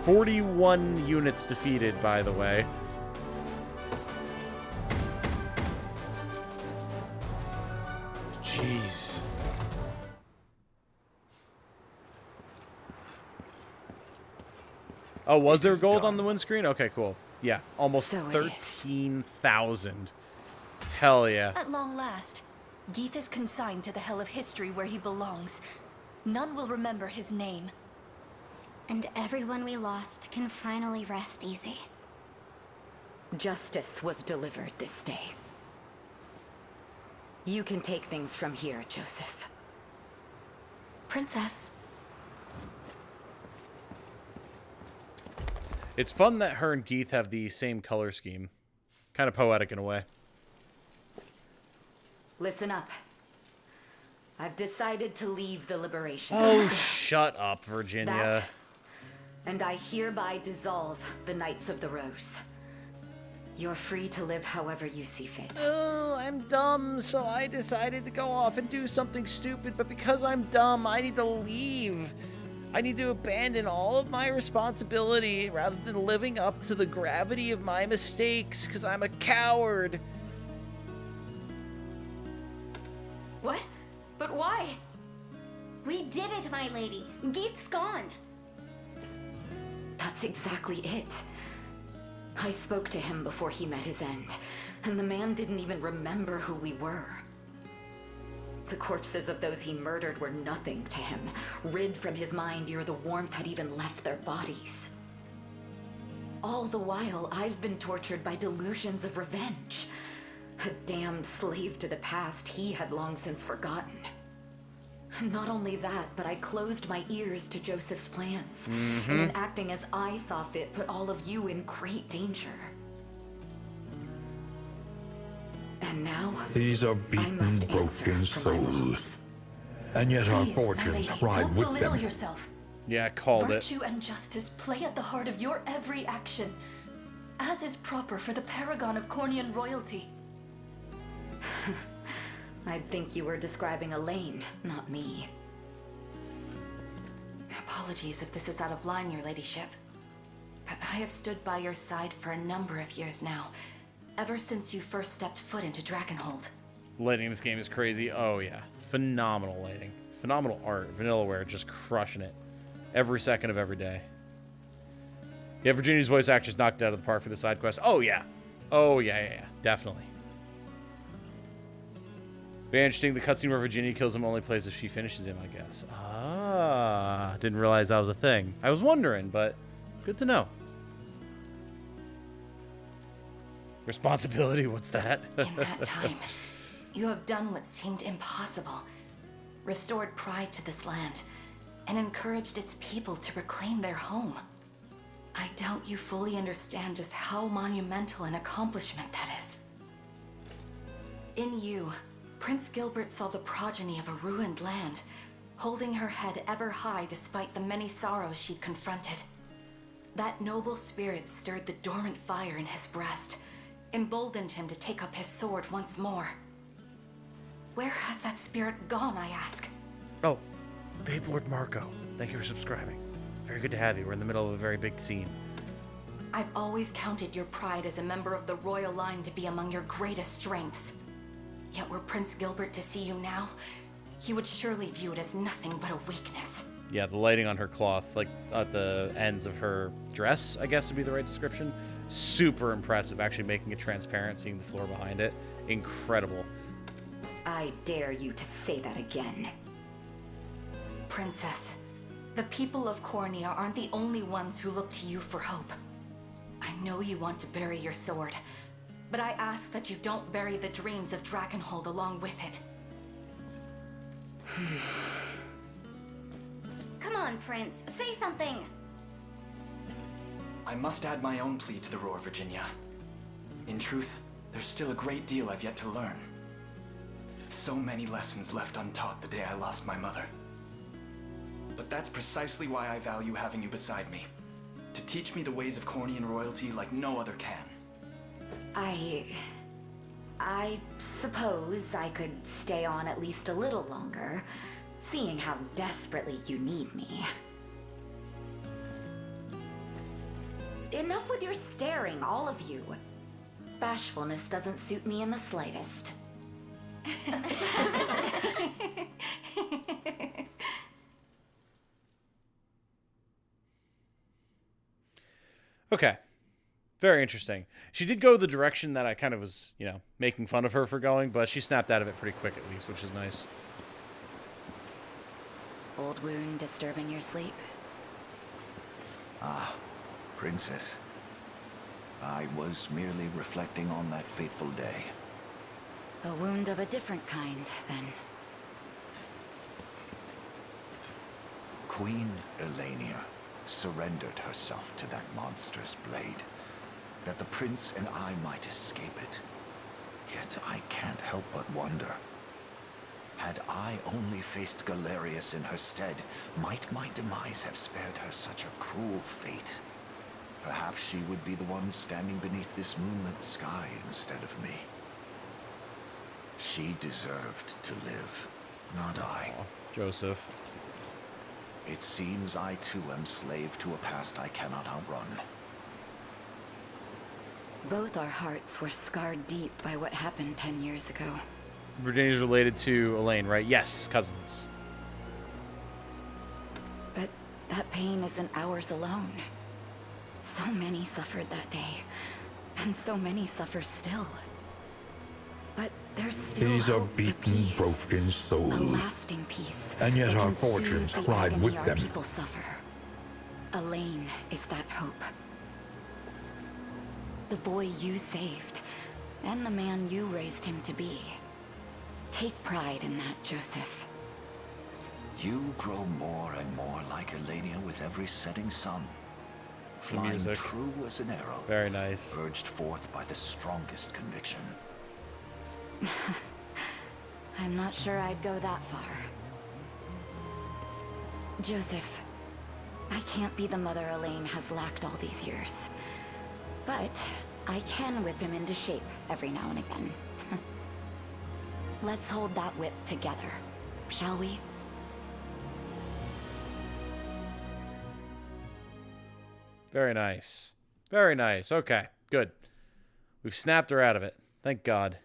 41 units defeated, by the way. Jeez. Oh, was there gold on the windscreen? Okay, cool. Yeah, almost
So it is.
13,000. Hell yeah.
At long last, Geeth is consigned to the hell of history where he belongs. None will remember his name. And everyone we lost can finally rest easy.
Justice was delivered this day. You can take things from here, Joseph.
Princess.
It's fun that her and Geeth have the same color scheme. Kind of poetic in a way.
Listen up. I've decided to leave the Liberation.
Oh, shut up, Virginia.
That, and I hereby dissolve the Knights of the Rose. You're free to live however you see fit.
Oh, I'm dumb, so I decided to go off and do something stupid, but because I'm dumb, I need to leave. I need to abandon all of my responsibility rather than living up to the gravity of my mistakes, because I'm a coward.
What? But why? We did it, my lady. Geeth's gone.
That's exactly it. I spoke to him before he met his end, and the man didn't even remember who we were. The corpses of those he murdered were nothing to him, rid from his mind ere the warmth had even left their bodies. All the while, I've been tortured by delusions of revenge. A damned slave to the past he had long since forgotten. Not only that, but I closed my ears to Joseph's plans, and in acting as I saw fit, put all of you in great danger. And now,
These are beaten, broken souls. And yet our
Please,
fortunes
my lady,
ride
don't
with
belittle
them.
yourself.
Yeah, called it.
Virtue and justice play at the heart of your every action, as is proper for the paragon of Cornian royalty.
I'd think you were describing Elaine, not me.
Apologies if this is out of line, your ladyship. I have stood by your side for a number of years now, ever since you first stepped foot into Dragonhold.
Lighting in this game is crazy. Oh, yeah. Phenomenal lighting. Phenomenal art. Vanillaware just crushing it. Every second of every day. Yeah, Virginia's voice actress knocked it out of the park for the side quest. Oh, yeah. Oh, yeah. Definitely. Very interesting. The cutscene where Virginia kills him only plays if she finishes him, I guess. Ah, didn't realize that was a thing. I was wondering, but good to know. Responsibility, what's that?
In that time, you have done what seemed impossible. Restored pride to this land, and encouraged its people to reclaim their home. I doubt you fully understand just how monumental an accomplishment that is. In you, Prince Gilbert saw the progeny of a ruined land, holding her head ever high despite the many sorrows she'd confronted. That noble spirit stirred the dormant fire in his breast, emboldened him to take up his sword once more. Where has that spirit gone, I ask?
Oh, Vape Lord Marco, thank you for subscribing. Very good to have you. We're in the middle of a very big scene.
I've always counted your pride as a member of the royal line to be among your greatest strengths. Yet were Prince Gilbert to see you now, he would surely view it as nothing but a weakness.
Yeah, the lighting on her cloth, like at the ends of her dress, I guess would be the right description. Super impressive, actually making it transparent, seeing the floor behind it. Incredible.
I dare you to say that again.
Princess, the people of Cornea aren't the only ones who look to you for hope. I know you want to bury your sword, but I ask that you don't bury the dreams of Drakenhold along with it.
Come on, Prince. Say something!
I must add my own plea to the roar, Virginia. In truth, there's still a great deal I've yet to learn. So many lessons left untaught the day I lost my mother. But that's precisely why I value having you beside me. To teach me the ways of Cornean royalty like no other can.
I suppose I could stay on at least a little longer, seeing how desperately you need me. Enough with your staring, all of you. Bashfulness doesn't suit me in the slightest.
Okay. Very interesting. She did go the direction that I kind of was, making fun of her for going, but she snapped out of it pretty quick at least, which is nice.
Old wound disturbing your sleep?
Ah, Princess. I was merely reflecting on that fateful day.
A wound of a different kind, then.
Queen Elenia surrendered herself to that monstrous blade, that the prince and I might escape it. Yet I can't help but wonder. Had I only faced Galerius in her stead, might my demise have spared her such a cruel fate? Perhaps she would be the one standing beneath this moonlit sky instead of me. She deserved to live, not I.
Joseph.
It seems I too am slave to a past I cannot outrun.
Both our hearts were scarred deep by what happened 10 years ago.
Virginia's related to Elaine, right? Yes, cousins.
But that pain isn't ours alone. So many suffered that day, and so many suffer still. But there's still
These are
hope,
beaten, broken souls.
a lasting peace.
And yet
that
our
can
fortunes
soothe the
ride
agony
with
our
them.
people suffer. Elaine is that hope. The boy you saved, and the man you raised him to be. Take pride in that, Joseph.
You grow more and more like Elenia with every setting sun. Flying
music.
true as an arrow.
Very nice.
Urged forth by the strongest conviction.
I'm not sure I'd go that far. Joseph, I can't be the mother Elaine has lacked all these years. But I can whip him into shape every now and again. Let's hold that whip together, shall we?
Very nice. Very nice. Okay, good. We've snapped her out of it. Thank God.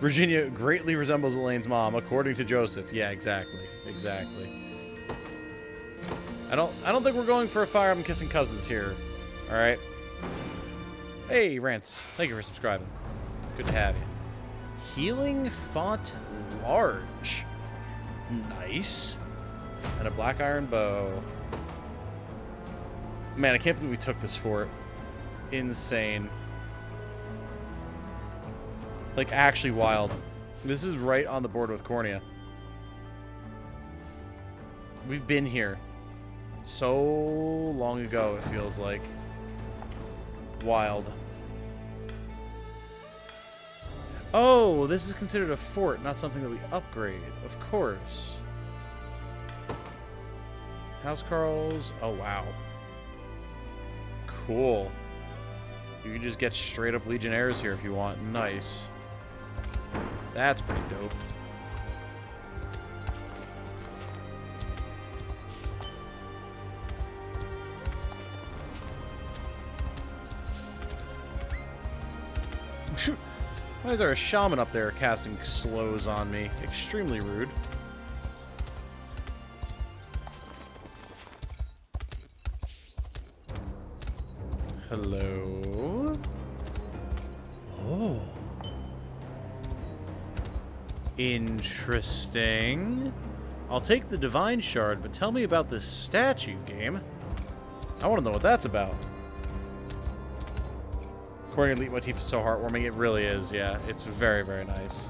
Virginia greatly resembles Elaine's mom, according to Joseph. Yeah, exactly. Exactly. I don't think we're going for a Fire Emblem Kissing Cousins here. All right. Hey, Rance. Thank you for subscribing. Good to have you. Healing font large. Nice. And a black iron bow. Man, I can't believe we took this fort. Insane. Like, actually wild. This is right on the border with Cornea. We've been here so long ago, it feels like. Wild. Oh, this is considered a fort, not something that we upgrade. Of course. Housecarls. Oh, wow. Cool. You can just get straight up Legionnaires here if you want. Nice. That's pretty dope. Why is there a shaman up there casting slows on me? Extremely rude. Hello? Oh. Interesting. I'll take the Divine Shard, but tell me about this statue, game. I want to know what that's about. According to Leitmotif is so heartwarming. It really is, yeah. It's very, very nice.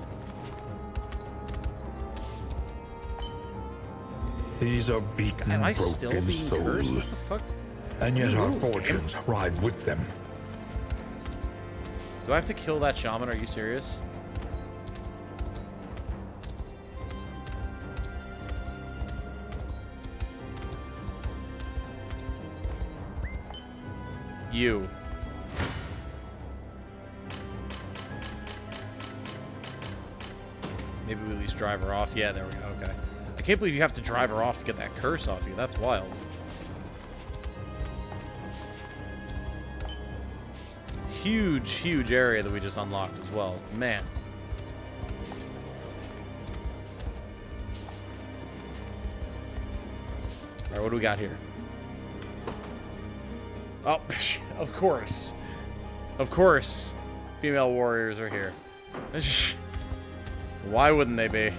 These are beaten,
am I still
broken
being
souls.
cursed? What the fuck?
And yet our
Move,
fortunes
game.
ride with them.
Do I have to kill that shaman? Are you serious? You. Maybe we at least drive her off. Yeah, there we go. Okay. I can't believe you have to drive her off to get that curse off you. That's wild. Huge, huge area that we just unlocked as well. Man. Alright, what do we got here? Oh, of course. Of course. Female warriors are here. Why wouldn't they be?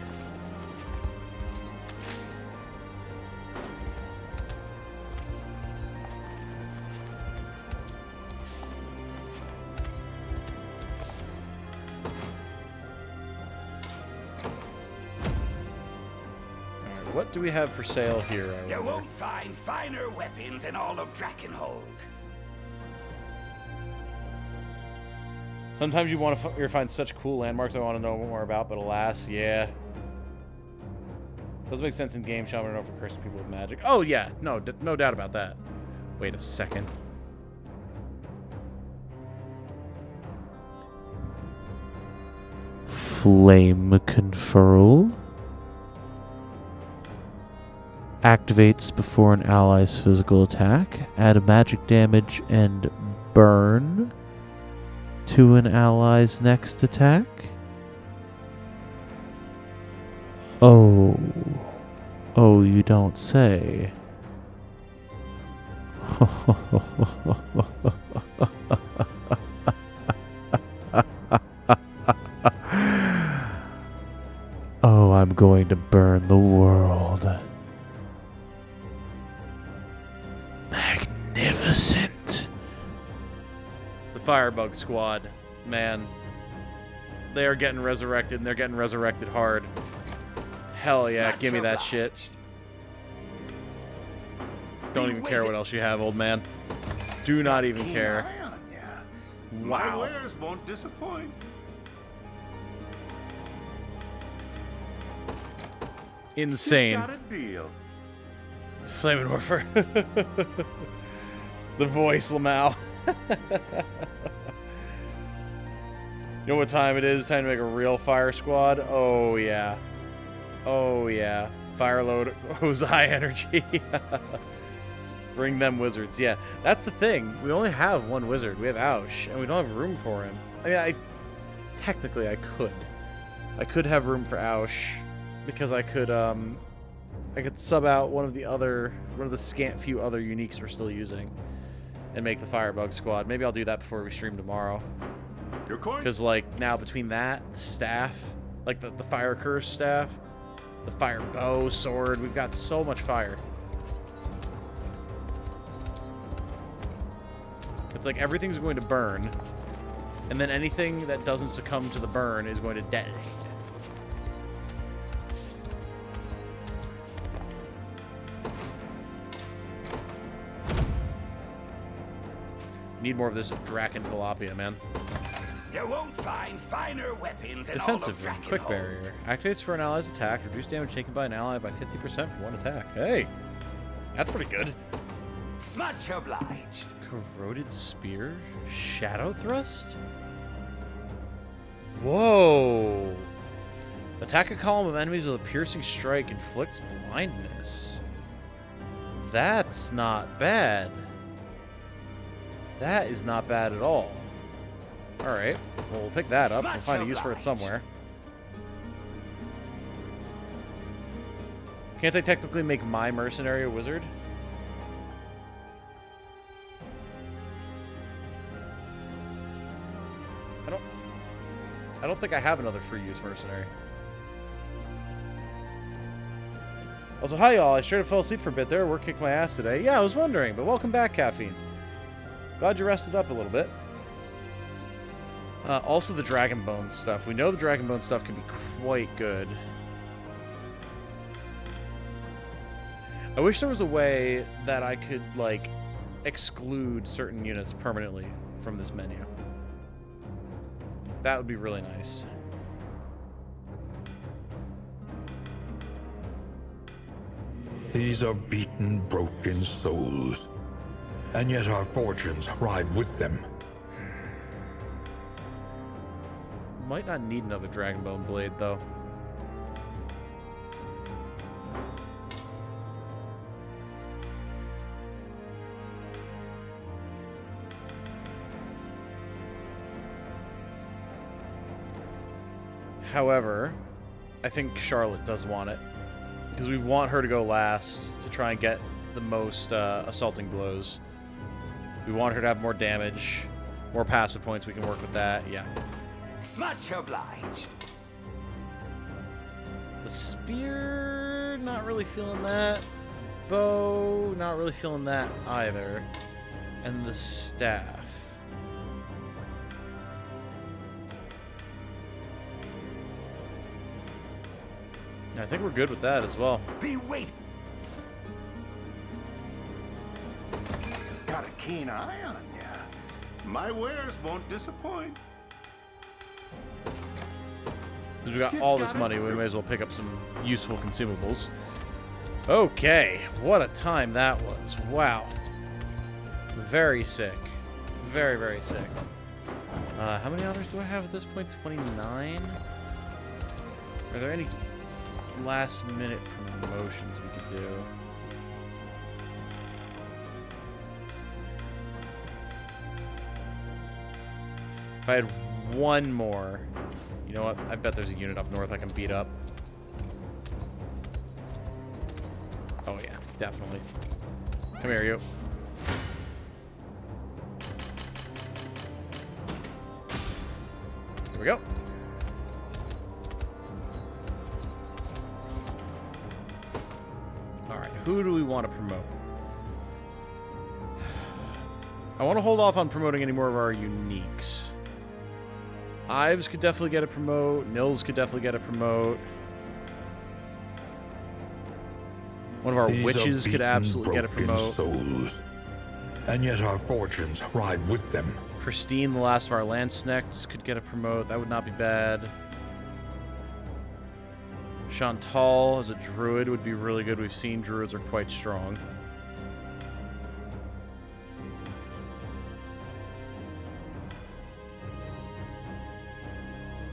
Alright, what do we have for sale here?
You won't find finer weapons in all of Drakenhold.
Sometimes you want to find such cool landmarks I want to know more about, but alas, yeah. Doesn't make sense in game. Shaman are known for cursing people with magic. Oh yeah, no doubt about that. Wait a second. Flame conferral. Activates before an ally's physical attack. Add magic damage and burn to an ally's next attack. Oh, you don't say. Oh, I'm going to burn the world. Magnificent. The Firebug Squad, man. They are getting resurrected, and they're getting resurrected hard. Hell yeah, give me that shit. Don't even care what else you have, old man. Do not even care.
My
Wow.
wares won't disappoint.
Insane.
Got a deal.
Flaming Warfare. The voice, Lamau. You know what time it is? Time to make a real fire squad? Oh, yeah. Oh, yeah. Fire load, Ozai energy. Bring them wizards. Yeah, that's the thing. We only have one wizard. We have Ausch, and we don't have room for him. I mean, technically, I could. I could have room for Ausch, because I could sub out one of the scant few other uniques we're still using, and make the Firebug Squad. Maybe I'll do that before we stream tomorrow. Because, like, now between that, the staff, like the Fire Curse staff, the Fire Bow, sword, we've got so much fire. It's like everything's going to burn, and then anything that doesn't succumb to the burn is going to detonate. Need more of this Draken Tilapia, man.
You won't find finer weapons in
Defensive
all
room,
of
quick
Drakenhold.
barrier. Activates for an ally's attack. Reduce damage taken by an ally by 50% for one attack. Hey, that's pretty good.
Much obliged.
Corroded spear? Shadow thrust? Whoa! Attack a column of enemies with a piercing strike. Inflicts blindness. That's not bad. That is not bad at all. Alright, well, we'll pick that up. We'll find a use for it somewhere. Can't I technically make my mercenary a wizard? I don't think I have another free use mercenary. Also, hi y'all. I sure fell asleep for a bit there. Work kicked my ass today. Yeah, I was wondering, but welcome back, Caffeine. Glad you rested up a little bit. Also, the Dragonbone stuff. We know the Dragonbone stuff can be quite good. I wish there was a way that I could, like, exclude certain units permanently from this menu. That would be really nice.
These are beaten, broken souls. And yet our fortunes ride with them.
Might not need another Dragonbone blade, though. However, I think Charlotte does want it. Because we want her to go last to try and get the most assaulting blows. We want her to have more damage, more passive points. We can work with that, yeah.
Much obliged.
The spear, not really feeling that. Bow, not really feeling that either. And the staff. I think we're good with that as well.
Be waiting.
Got a keen eye on ya. My wares won't disappoint.
Since we got all this money, we may as well pick up some useful consumables. Okay, what a time that was. Wow. Very sick. Very, very sick. How many honors do I have at this point? 29? Are there any last minute promotions we could do? If I had one more, you know what? I bet there's a unit up north I can beat up. Oh yeah, definitely. Come here, you. Here we go. Alright, who do we want to promote? I want to hold off on promoting any more of our uniques. Ives could definitely get a promote. Nils could definitely get a promote. One of our witches could absolutely get a promote.
Souls. And yet our fortunes ride with them.
Christine, the last of our Landsnecks, could get a promote. That would not be bad. Chantal as a druid would be really good. We've seen druids are quite strong.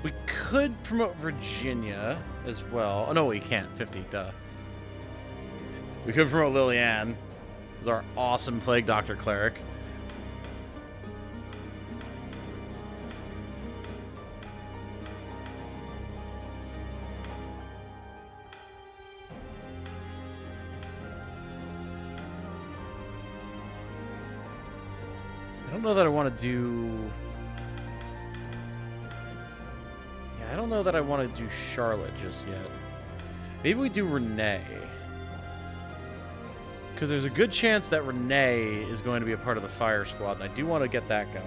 We could promote Virginia as well. Oh, no, we can't. 50, duh. We could promote Lilianne as our awesome Plague Doctor Cleric. I don't know that I want to do... Yeah, I don't know that I want to do Charlotte just yet. Maybe we do Renee. Because there's a good chance that Renee is going to be a part of the fire squad, and I do want to get that going.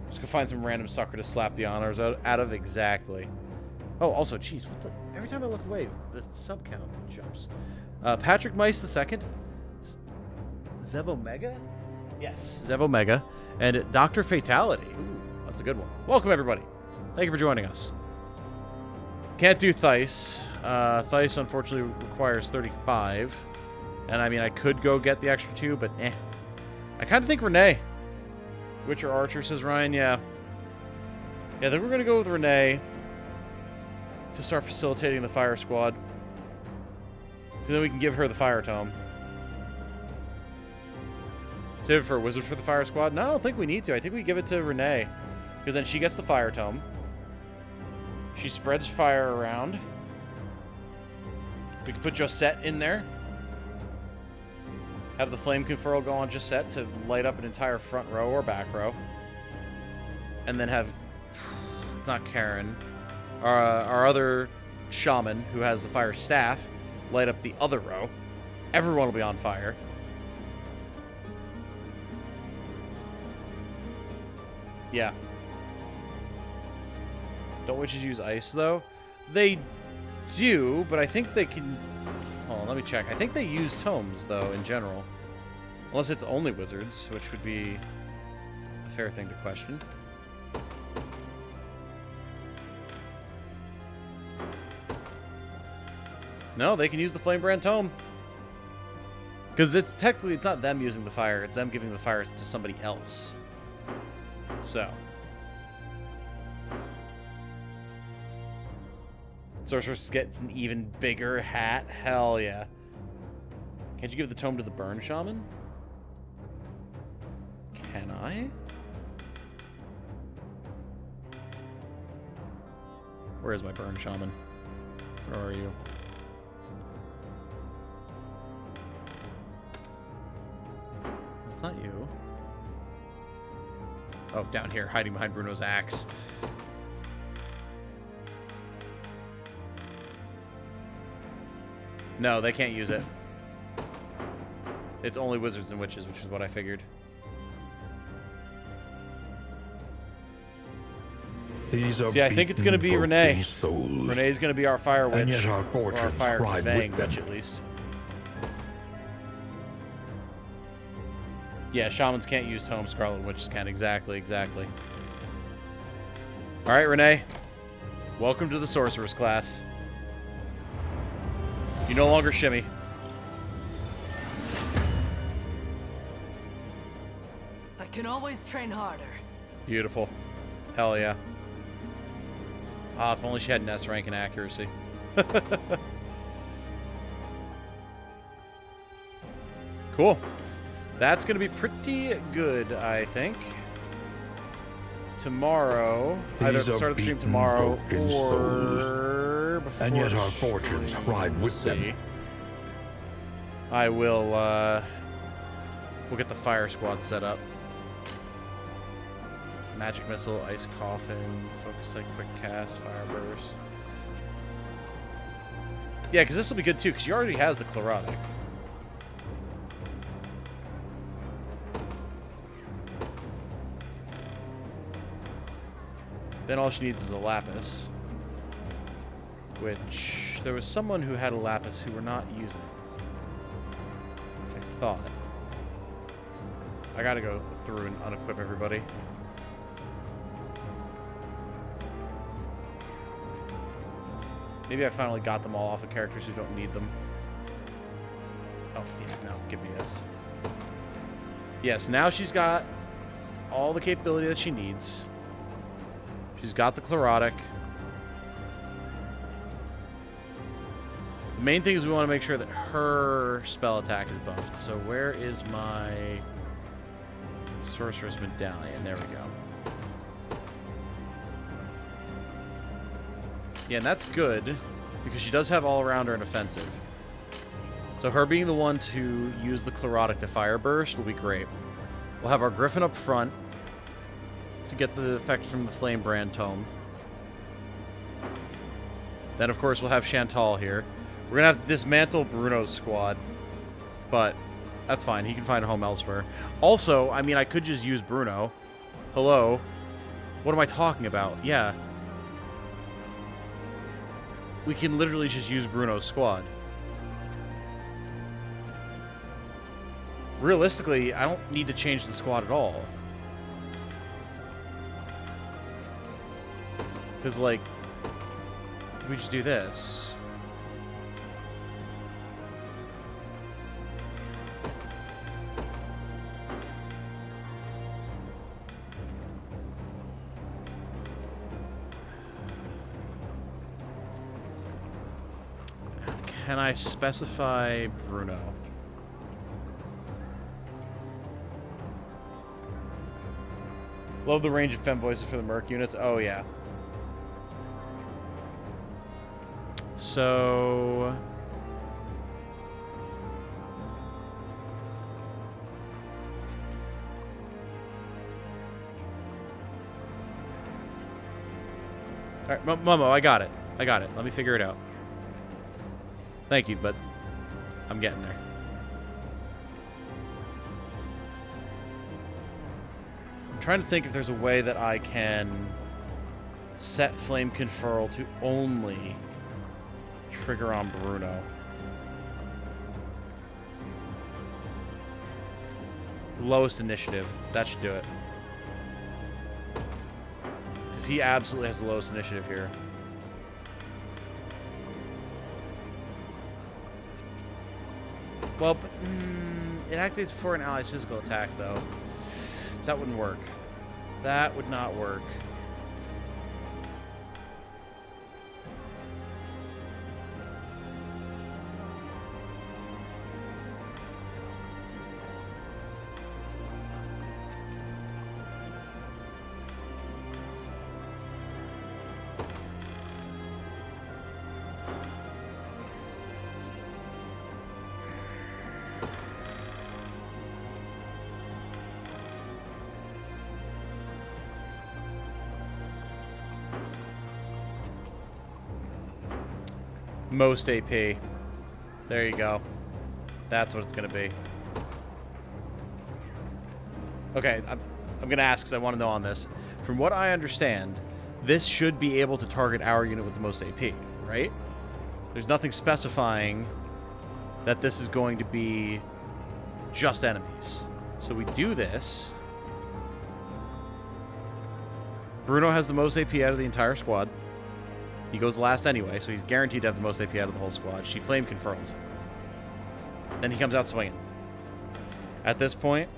Just gonna find some random sucker to slap the honors out of. Exactly. Oh, also, geez, what the... Every time I look away, the sub count jumps. Patrick Mice II. Zev Omega? Yes, Zev Omega. And Dr. Fatality. Ooh, that's a good one. Welcome, everybody. Thank you for joining us. Can't do Theiss. Theiss, unfortunately, requires 35. And, I mean, I could go get the extra 2, but eh. I kind of think Renee. Witcher Archer, says Ryan. Yeah. Yeah, then we're going to go with Renee to start facilitating the fire squad. So then we can give her the fire tome. Save it for a wizard for the fire squad? No, I don't think we need to. I think we give it to Renee. Because then she gets the fire tome. She spreads fire around. We can put Josette in there. Have the flame conferral go on Josette to light up an entire front row or back row. And then have... It's not Karen. Our other shaman, who has the fire staff, light up the other row. Everyone will be on fire. Yeah. Don't witches use ice, though? They do, but I think they can... Hold on, let me check. I think they use tomes, though, in general. Unless it's only wizards, which would be a fair thing to question. No, they can use the Flamebrand tome. Because it's technically, it's not them using the fire, it's them giving the fire to somebody else. So. Sorceress gets an even bigger hat? Hell yeah. Can't you give the tome to the Burn Shaman? Can I? Where is my Burn Shaman? Where are you? That's not you. Oh, down here, hiding behind Bruno's axe. No, they can't use it. It's only wizards and witches, which is what I figured. See, I think it's going to be Renee. Renee's going to be our fire witch.
And yet our fortunes
or our fire
ride
conveying
with them.
witch, at least. Yeah, shamans can't use tomes, Scarlet Witches can. Exactly. Alright, Renee. Welcome to the Sorceress class. You no longer shimmy.
I can always train harder.
Beautiful. Hell yeah. Ah, if only she had an S rank in accuracy. Cool. That's going to be pretty good, I think. Tomorrow, either at the start of the stream tomorrow or before.
And yet our fortunes ride with them.
I will, we'll get the fire squad set up. Magic Missile, Ice Coffin, Focus Sight, Quick Cast, Fire Burst. Yeah, because this will be good too, because she already has the Chlorotic. Then all she needs is a Lapis. Which, there was someone who had a Lapis who we're not using. I thought. I gotta go through and unequip everybody. Maybe I finally got them all off of characters who don't need them. Oh, yeah, no, give me this. Yes, now she's got all the capability that she needs. She's got the Chlorotic. The main thing is we want to make sure that her spell attack is buffed. So where is my Sorceress Medallion? There we go. Yeah, and that's good, because she does have all-arounder and offensive. So her being the one to use the Chlorotic to Fire Burst will be great. We'll have our Griffin up front to get the effect from the Flamebrand tome. Then, of course, we'll have Chantal here. We're going to have to dismantle Bruno's squad, but that's fine. He can find a home elsewhere. Also, I mean, I could just use Bruno. Hello? What am I talking about? Yeah. We can literally just use Bruno's squad. realistically, I don't need to change the squad at all. Because, like, we just do this. Can I specify Bruno? Love the range of fem voices for the Merc units. Oh, yeah. So... Alright, Momo, I got it. I got it. Let me figure it out. Thank you, but I'm getting there. I'm trying to think if there's a way that I can set Flame Conferral to only trigger on Bruno. Lowest initiative. That should do it. Because he absolutely has the lowest initiative here. Well, but, it activates for an ally's physical attack, though. So that wouldn't work. That would not work. Most AP. There you go. That's what it's going to be. Okay, I'm going to ask because I want to know on this. From what I understand, this should be able to target our unit with the most AP, right? There's nothing specifying that this is going to be just enemies. So we do this. Bruno has the most AP out of the entire squad. He goes last anyway, so he's guaranteed to have the most AP out of the whole squad. She flame confirms him. Then he comes out swinging. At this point,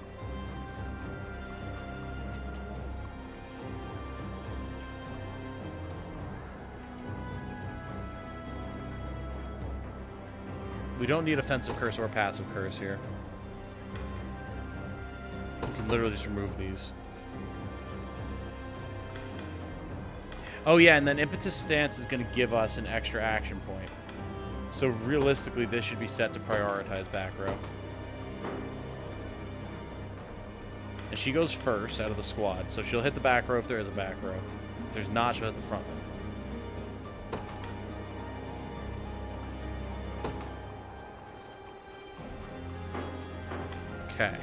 we don't need offensive curse or passive curse here. We can literally just remove these. Oh yeah, and then Impetus Stance is going to give us an extra action point. So realistically, this should be set to prioritize back row. And she goes first out of the squad, so she'll hit the back row if there is a back row. If there's not, she'll hit the front row. Okay.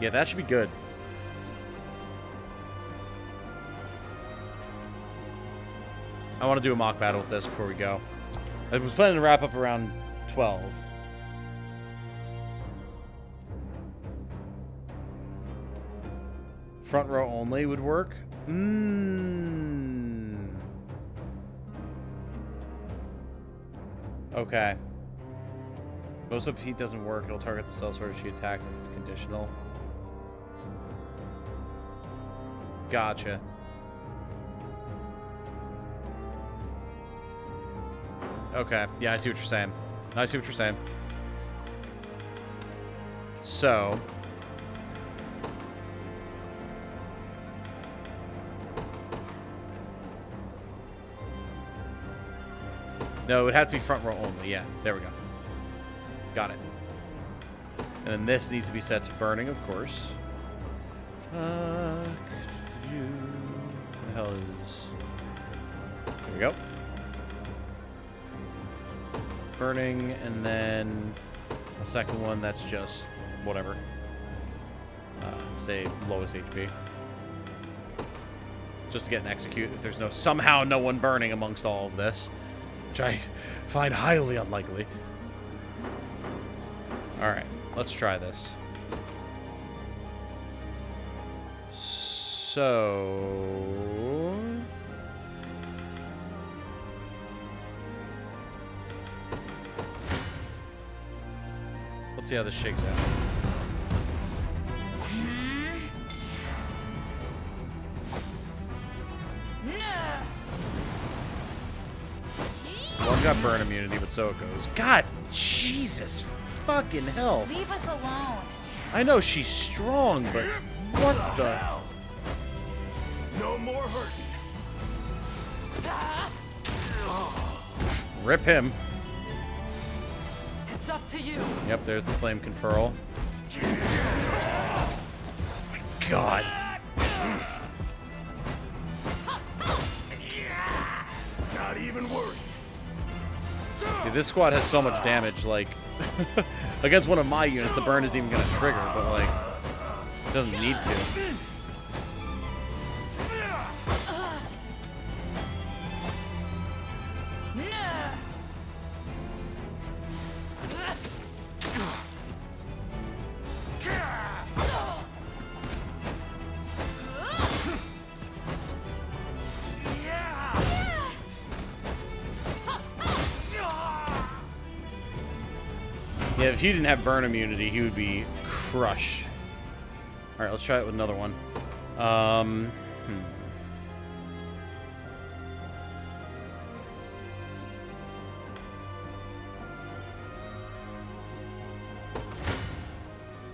Yeah, that should be good. I want to do a mock battle with this before we go. I was planning to wrap up around 12. Front row only would work. Okay. Most of heat doesn't work. It'll target the sellsword she attacks if it's conditional. Gotcha. Okay. Yeah, I see what you're saying. I see what you're saying. So. No, it would have to be front row only. Yeah, there we go. Got it. And then this needs to be set to burning, of course. The hell is... There we go. Burning, and then a second one that's just whatever. say lowest HP. Just to get an execute if there's somehow no one burning amongst all of this, which I find highly unlikely. Alright, let's try this. So... let's see how this shakes out. Well, I've got burn immunity, but so it goes. God, Jesus fucking hell.
Leave us alone.
I know she's strong, but what the?
No more hurting.
Rip him.
It's up to you.
Yep, there's the flame conferral. Oh my God.
Not even worried.
Dude, this squad has so much damage, like, against one of my units, the burn isn't even going to trigger, but, like, it doesn't need to. Yeah, if he didn't have burn immunity, he would be crushed. Alright, let's try it with another one.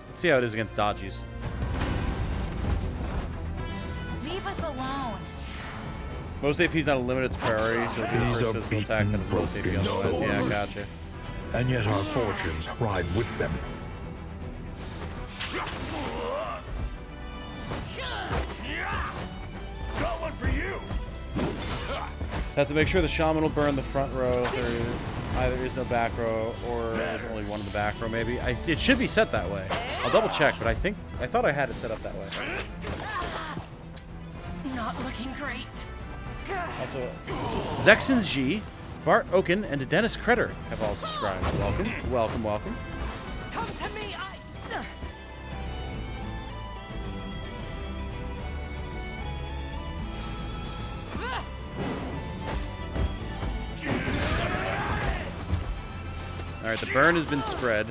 Let's see how it is against dodgies.
Leave us alone.
Most AP is not a limited priority, so if you first physical attack, then it's most AP otherwise. Yeah, gotcha.
And yet our fortunes ride with them.
Got one for you.
Have to make sure the shaman will burn the front row if there either is no back row or there's only one in the back row. Maybe it should be set that way. I'll double check, but I thought I had it set up that way.
Not looking great.
Also, Zexon's G, Bart Oaken, and Dennis Kretter have all subscribed. Welcome, welcome, welcome.
Come to me,
Alright, the burn has been spread.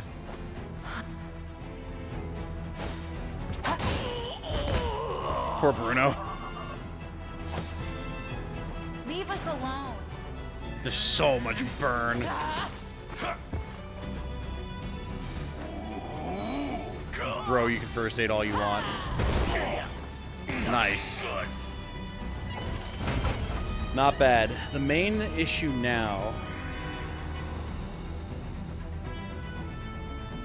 Poor Bruno.
Leave us alone.
There's so much burn. Bro, you can first aid all you want. Nice. Not bad. The main issue now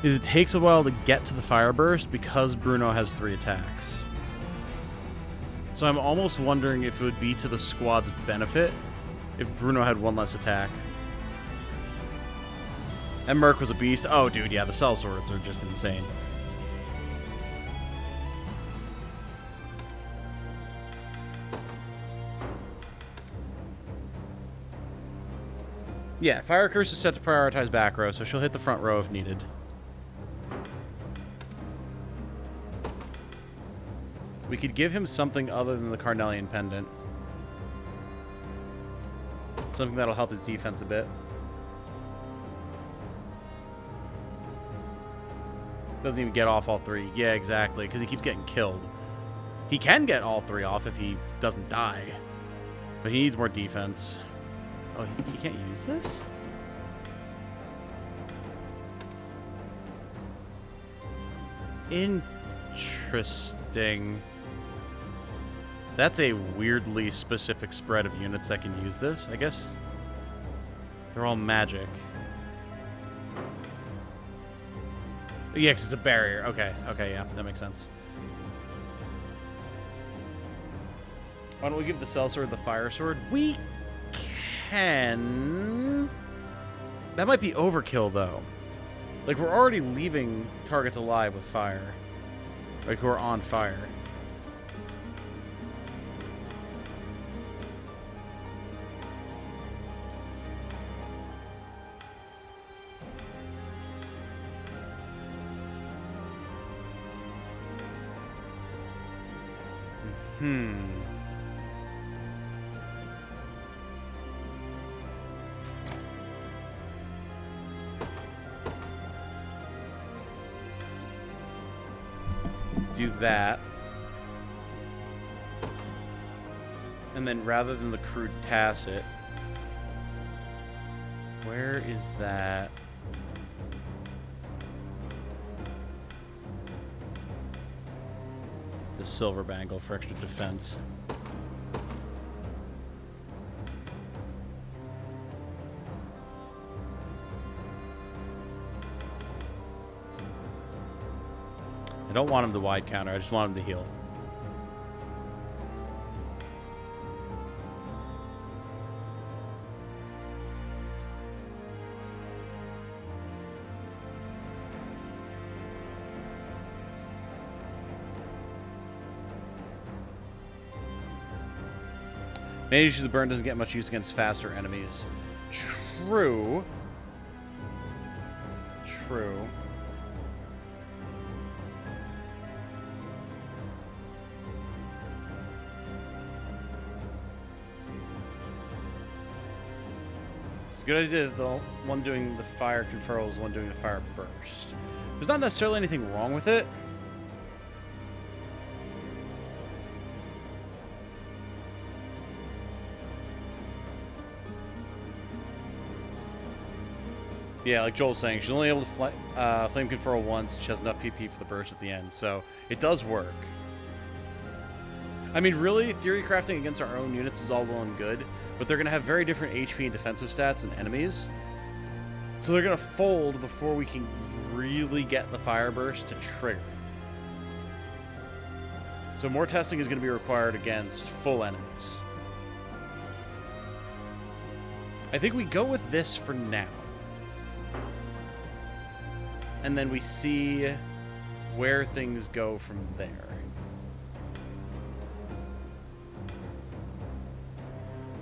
is it takes a while to get to the fire burst because Bruno has 3 attacks. So I'm almost wondering if it would be to the squad's benefit if Bruno had 1 less attack. And Merc was a beast. Oh, dude, yeah, the cell swords are just insane. Yeah, Fire Curse is set to prioritize back row, so she'll hit the front row if needed. We could give him something other than the Carnelian Pendant. Something that'll help his defense a bit. Doesn't even get off all 3. Yeah, exactly, because he keeps getting killed. He can get all 3 off if he doesn't die. But he needs more defense. Oh, he can't use this? Interesting. That's a weirdly specific spread of units that can use this. I guess they're all magic. Yeah, 'cause it's a barrier. Okay, yeah, that makes sense. Why don't we give the Cell Sword the Fire Sword? We can... That might be overkill, though. Like, we're already leaving targets alive with fire. Like, who are on fire. Do that. And then rather than the crude tacit, where is that? The silver bangle for extra defense. I don't want him to wide counter, I just want him to heal. Mage Issues of Burn doesn't get much use against faster enemies. True. True. It's a good idea that the one doing the fire control is the one doing the fire burst. There's not necessarily anything wrong with it. Yeah, like Joel's saying, she's only able to flame control once. She has enough PP for the burst at the end, so it does work. I mean, really, theory crafting against our own units is all well and good, but they're going to have very different HP and defensive stats than enemies. So they're going to fold before we can really get the fire burst to trigger. So more testing is going to be required against full enemies. I think we go with this for now. And then we see where things go from there.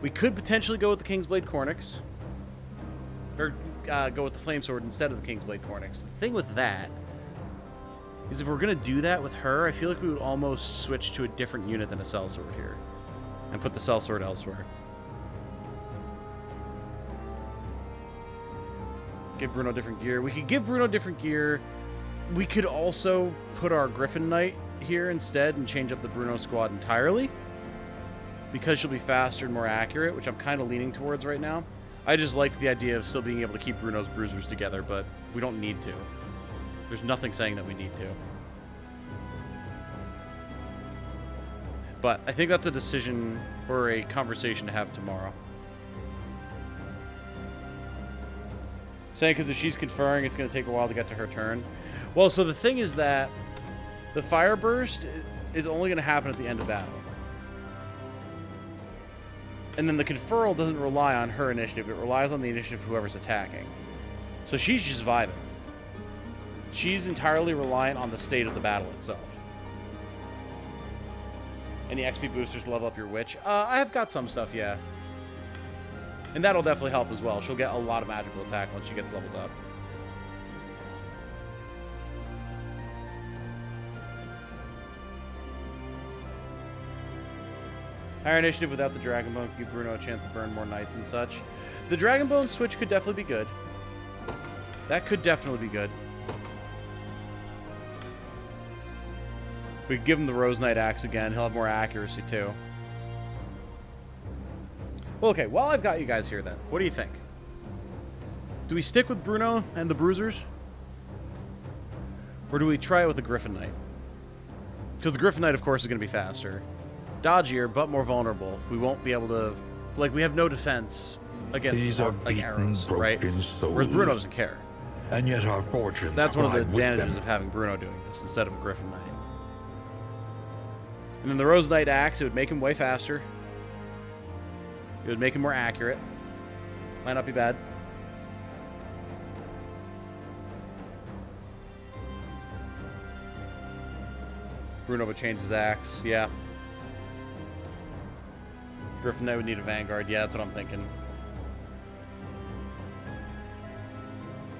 We could potentially go with the Kingsblade Cornix. Or go with the Flame Sword instead of the Kingsblade Cornix. The thing with that is if we're going to do that with her, I feel like we would almost switch to a different unit than a Sellsword here. And put the Sellsword elsewhere. Give Bruno different gear. We could give Bruno different gear. We could also put our Griffin Knight here instead and change up the Bruno squad entirely. Because she'll be faster and more accurate, which I'm kind of leaning towards right now. I just like the idea of still being able to keep Bruno's bruisers together, but we don't need to. There's nothing saying that we need to. But I think that's a decision or a conversation to have tomorrow. Saying because if she's conferring, it's going to take a while to get to her turn. Well, so the thing is that the fire burst is only going to happen at the end of battle. And then the conferral doesn't rely on her initiative. It relies on the initiative of whoever's attacking. So she's just vibing. She's entirely reliant on the state of the battle itself. Any XP boosters to level up your witch? I have got some stuff, yeah. And that'll definitely help as well. She'll get a lot of magical attack once she gets leveled up. Higher initiative without the Dragonbone could give Bruno a chance to burn more knights and such. The Dragonbone switch could definitely be good. That could definitely be good. We could give him the Rose Knight Axe again. He'll have more accuracy too. Well, okay, while I've got you guys here then, what do you think? Do we stick with Bruno and the Bruisers? Or do we try it with the Griffin Knight? Because the Griffin Knight, of course, is going to be faster. Dodgier, but more vulnerable. We won't be able to... Like, we have no defense against
These are
like
beaten,
arrows, right?
souls.
Whereas Bruno doesn't care.
And yet our fortunes
That's one of the
ride with
advantages
them.
of having Bruno doing this instead of a Griffin Knight. And then the Rose Knight Axe, it would make him way faster. It would make him more accurate. Might not be bad. Bruno would change his axe. Yeah. Griffin Knight would need a Vanguard. Yeah, that's what I'm thinking.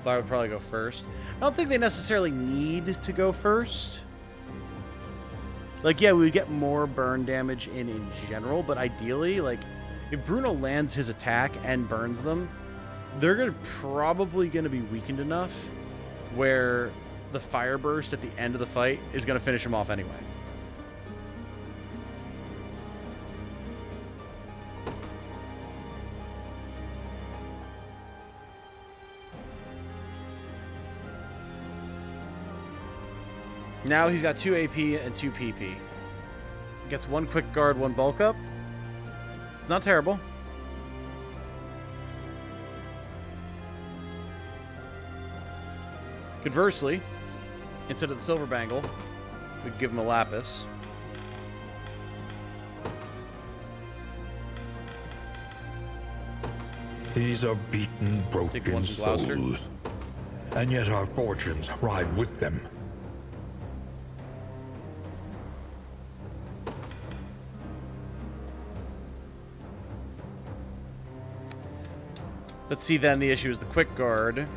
Fire would probably go first. I don't think they necessarily need to go first. Like, yeah, we would get more burn damage in general, but ideally, like, if Bruno lands his attack and burns them, they're probably going to be weakened enough where the fire burst at the end of the fight is going to finish him off anyway. Now he's got 2 AP and 2 PP. Gets 1 quick guard, 1 bulk up. It's not terrible. Conversely, instead of the silver bangle, we give him a lapis.
These are beaten, broken souls, and yet our fortunes ride with them.
Let's see, then the issue is the quick guard.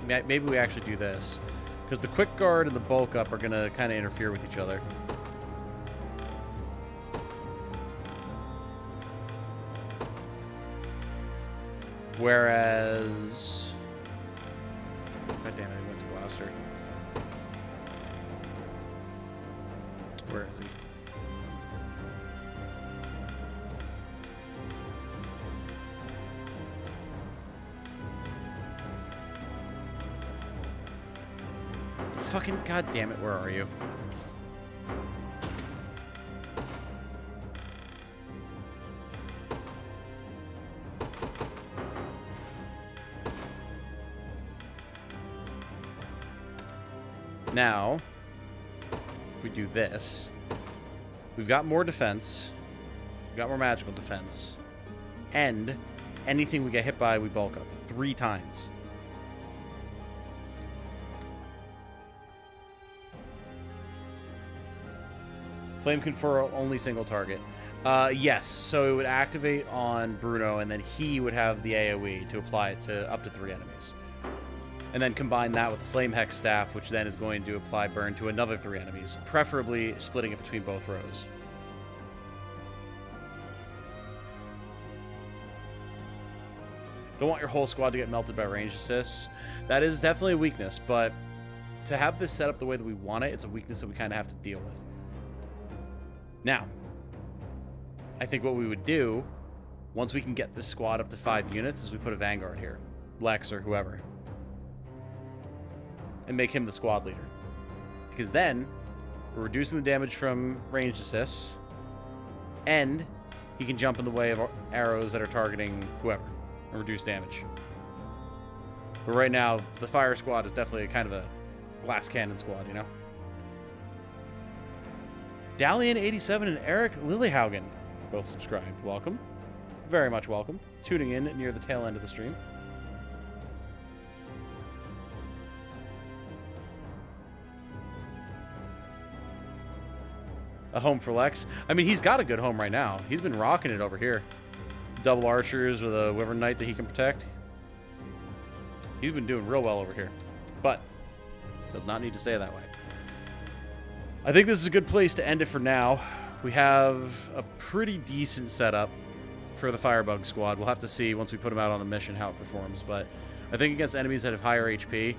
Maybe we actually do this, because the quick guard and the bulk up are going to kind of interfere with each other. Whereas... God damn it, he went to Blaster. Where is he? Fucking goddamn it, where are you? Now, if we do this, we've got more defense, we've got more magical defense, and anything we get hit by, we bulk up 3 times. Flame confer only single target. Yes, so it would activate on Bruno, and then he would have the AoE to apply it to up to 3 enemies. And then combine that with the Flame Hex Staff, which then is going to apply burn to another 3 enemies, preferably splitting it between both rows. Don't want your whole squad to get melted by range assists. That is definitely a weakness, but to have this set up the way that we want it, it's a weakness that we kind of have to deal with. Now, I think what we would do, once we can get this squad up to 5 units, is we put a Vanguard here. Lex or whoever. And make him the squad leader. Because then, we're reducing the damage from ranged assists, and he can jump in the way of arrows that are targeting whoever, and reduce damage. But right now, the fire squad is definitely kind of a glass cannon squad, you know? Dalian87 and Eric Lillihaugen both subscribed. Welcome. Very much welcome. Tuning in near the tail end of the stream. A home for Lex. I mean, he's got a good home right now. He's been rocking it over here. Double archers with a Wyvern Knight that he can protect. He's been doing real well over here. But does not need to stay that way. I think this is a good place to end it for now. We have a pretty decent setup for the Firebug squad. We'll have to see once we put them out on a mission how it performs. But I think against enemies that have higher HP,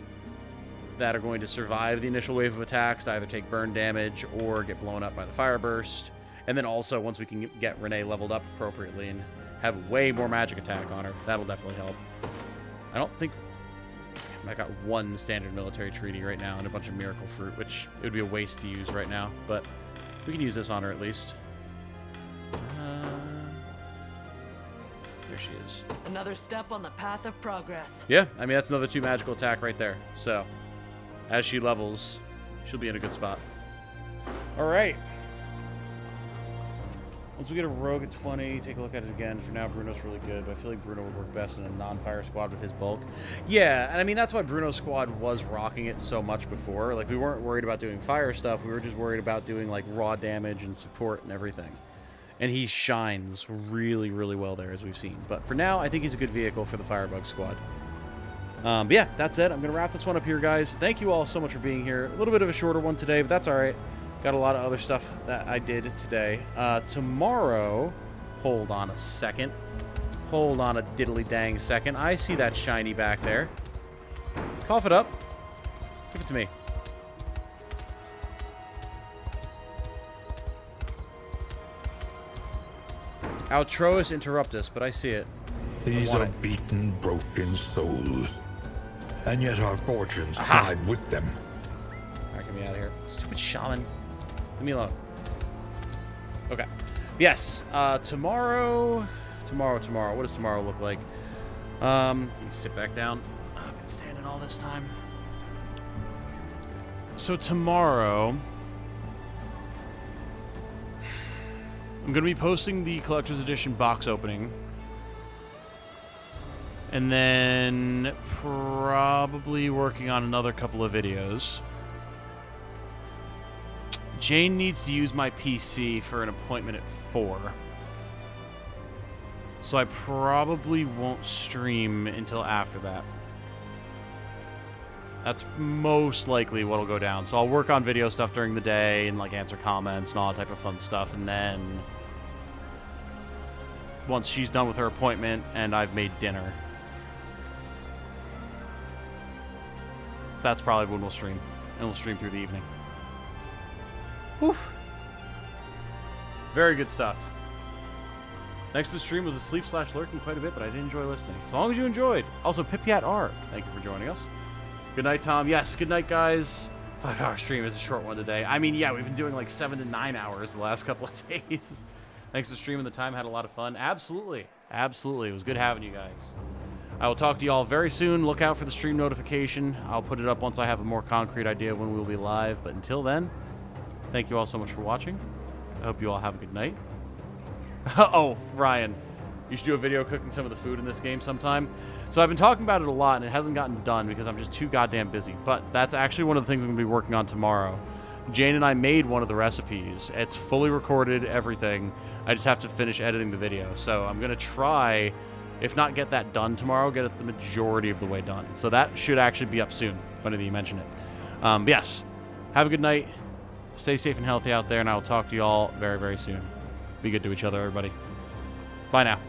that are going to survive the initial wave of attacks, to either take burn damage or get blown up by the fire burst. And then also, once we can get Renee leveled up appropriately and have way more magic attack on her, that'll definitely help. I don't think... I got 1 standard military treaty right now and a bunch of miracle fruit, which it would be a waste to use right now, but we can use this on her at least. There she is.
Another step on the path of progress.
Yeah, I mean, that's another 2 magical attack right there. So, as she levels, she'll be in a good spot. All right. Once we get a rogue at 20, take a look at it again. For now, Bruno's really good, but I feel like Bruno would work best in a non-fire squad with his bulk. Yeah, and I mean, that's why Bruno's squad was rocking it so much before. Like, we weren't worried about doing fire stuff. We were just worried about doing, like, raw damage and support and everything. And he shines really, really well there, as we've seen. But for now, I think he's a good vehicle for the Firebug squad. But yeah, that's it. I'm going to wrap this one up here, guys. Thank you all so much for being here. A little bit of a shorter one today, but that's all right. Got a lot of other stuff that I did today. Tomorrow, hold on a second. Hold on a diddly dang second. I see that shiny back there. Cough it up. Give it to me. Outrous interruptus, but I see it.
These are beaten, broken souls. And yet our fortunes hide with them.
Alright, get me out of here. Stupid shaman. Leave me alone. Okay. Yes. Tomorrow. What does tomorrow look like? Let me sit back down. I've been standing all this time. So tomorrow, I'm going to be posting the Collector's Edition box opening. And then probably working on another couple of videos. Jane needs to use my PC for an appointment at 4. So I probably won't stream until after that. That's most likely what'll go down. So I'll work on video stuff during the day and like answer comments and all that type of fun stuff. And then once she's done with her appointment and I've made dinner, that's probably when we'll stream. And we'll stream through the evening. Whew. Very good stuff. Next to the stream was a sleep/lurking quite a bit, but I did enjoy listening. So long as you enjoyed. Also, Pipiat R, thank you for joining us. Good night, Tom. Yes, good night, guys. 5-hour stream is a short one today. I mean, yeah, we've been doing like 7 to 9 hours the last couple of days. Thanks for streaming the time. Had a lot of fun. Absolutely. Absolutely. It was good having you guys. I will talk to you all very soon. Look out for the stream notification. I'll put it up once I have a more concrete idea of when we will be live. But until then, thank you all so much for watching. I hope you all have a good night. Oh, Ryan, you should do a video cooking some of the food in this game sometime. So I've been talking about it a lot, and it hasn't gotten done because I'm just too goddamn busy. But that's actually one of the things I'm going to be working on tomorrow. Jane and I made one of the recipes. It's fully recorded, everything. I just have to finish editing the video. So I'm going to try, if not get that done tomorrow, get it the majority of the way done. So that should actually be up soon. Funny that you mention it. But yes, have a good night. Stay safe and healthy out there, and I will talk to you all very, very soon. Be good to each other, everybody. Bye now.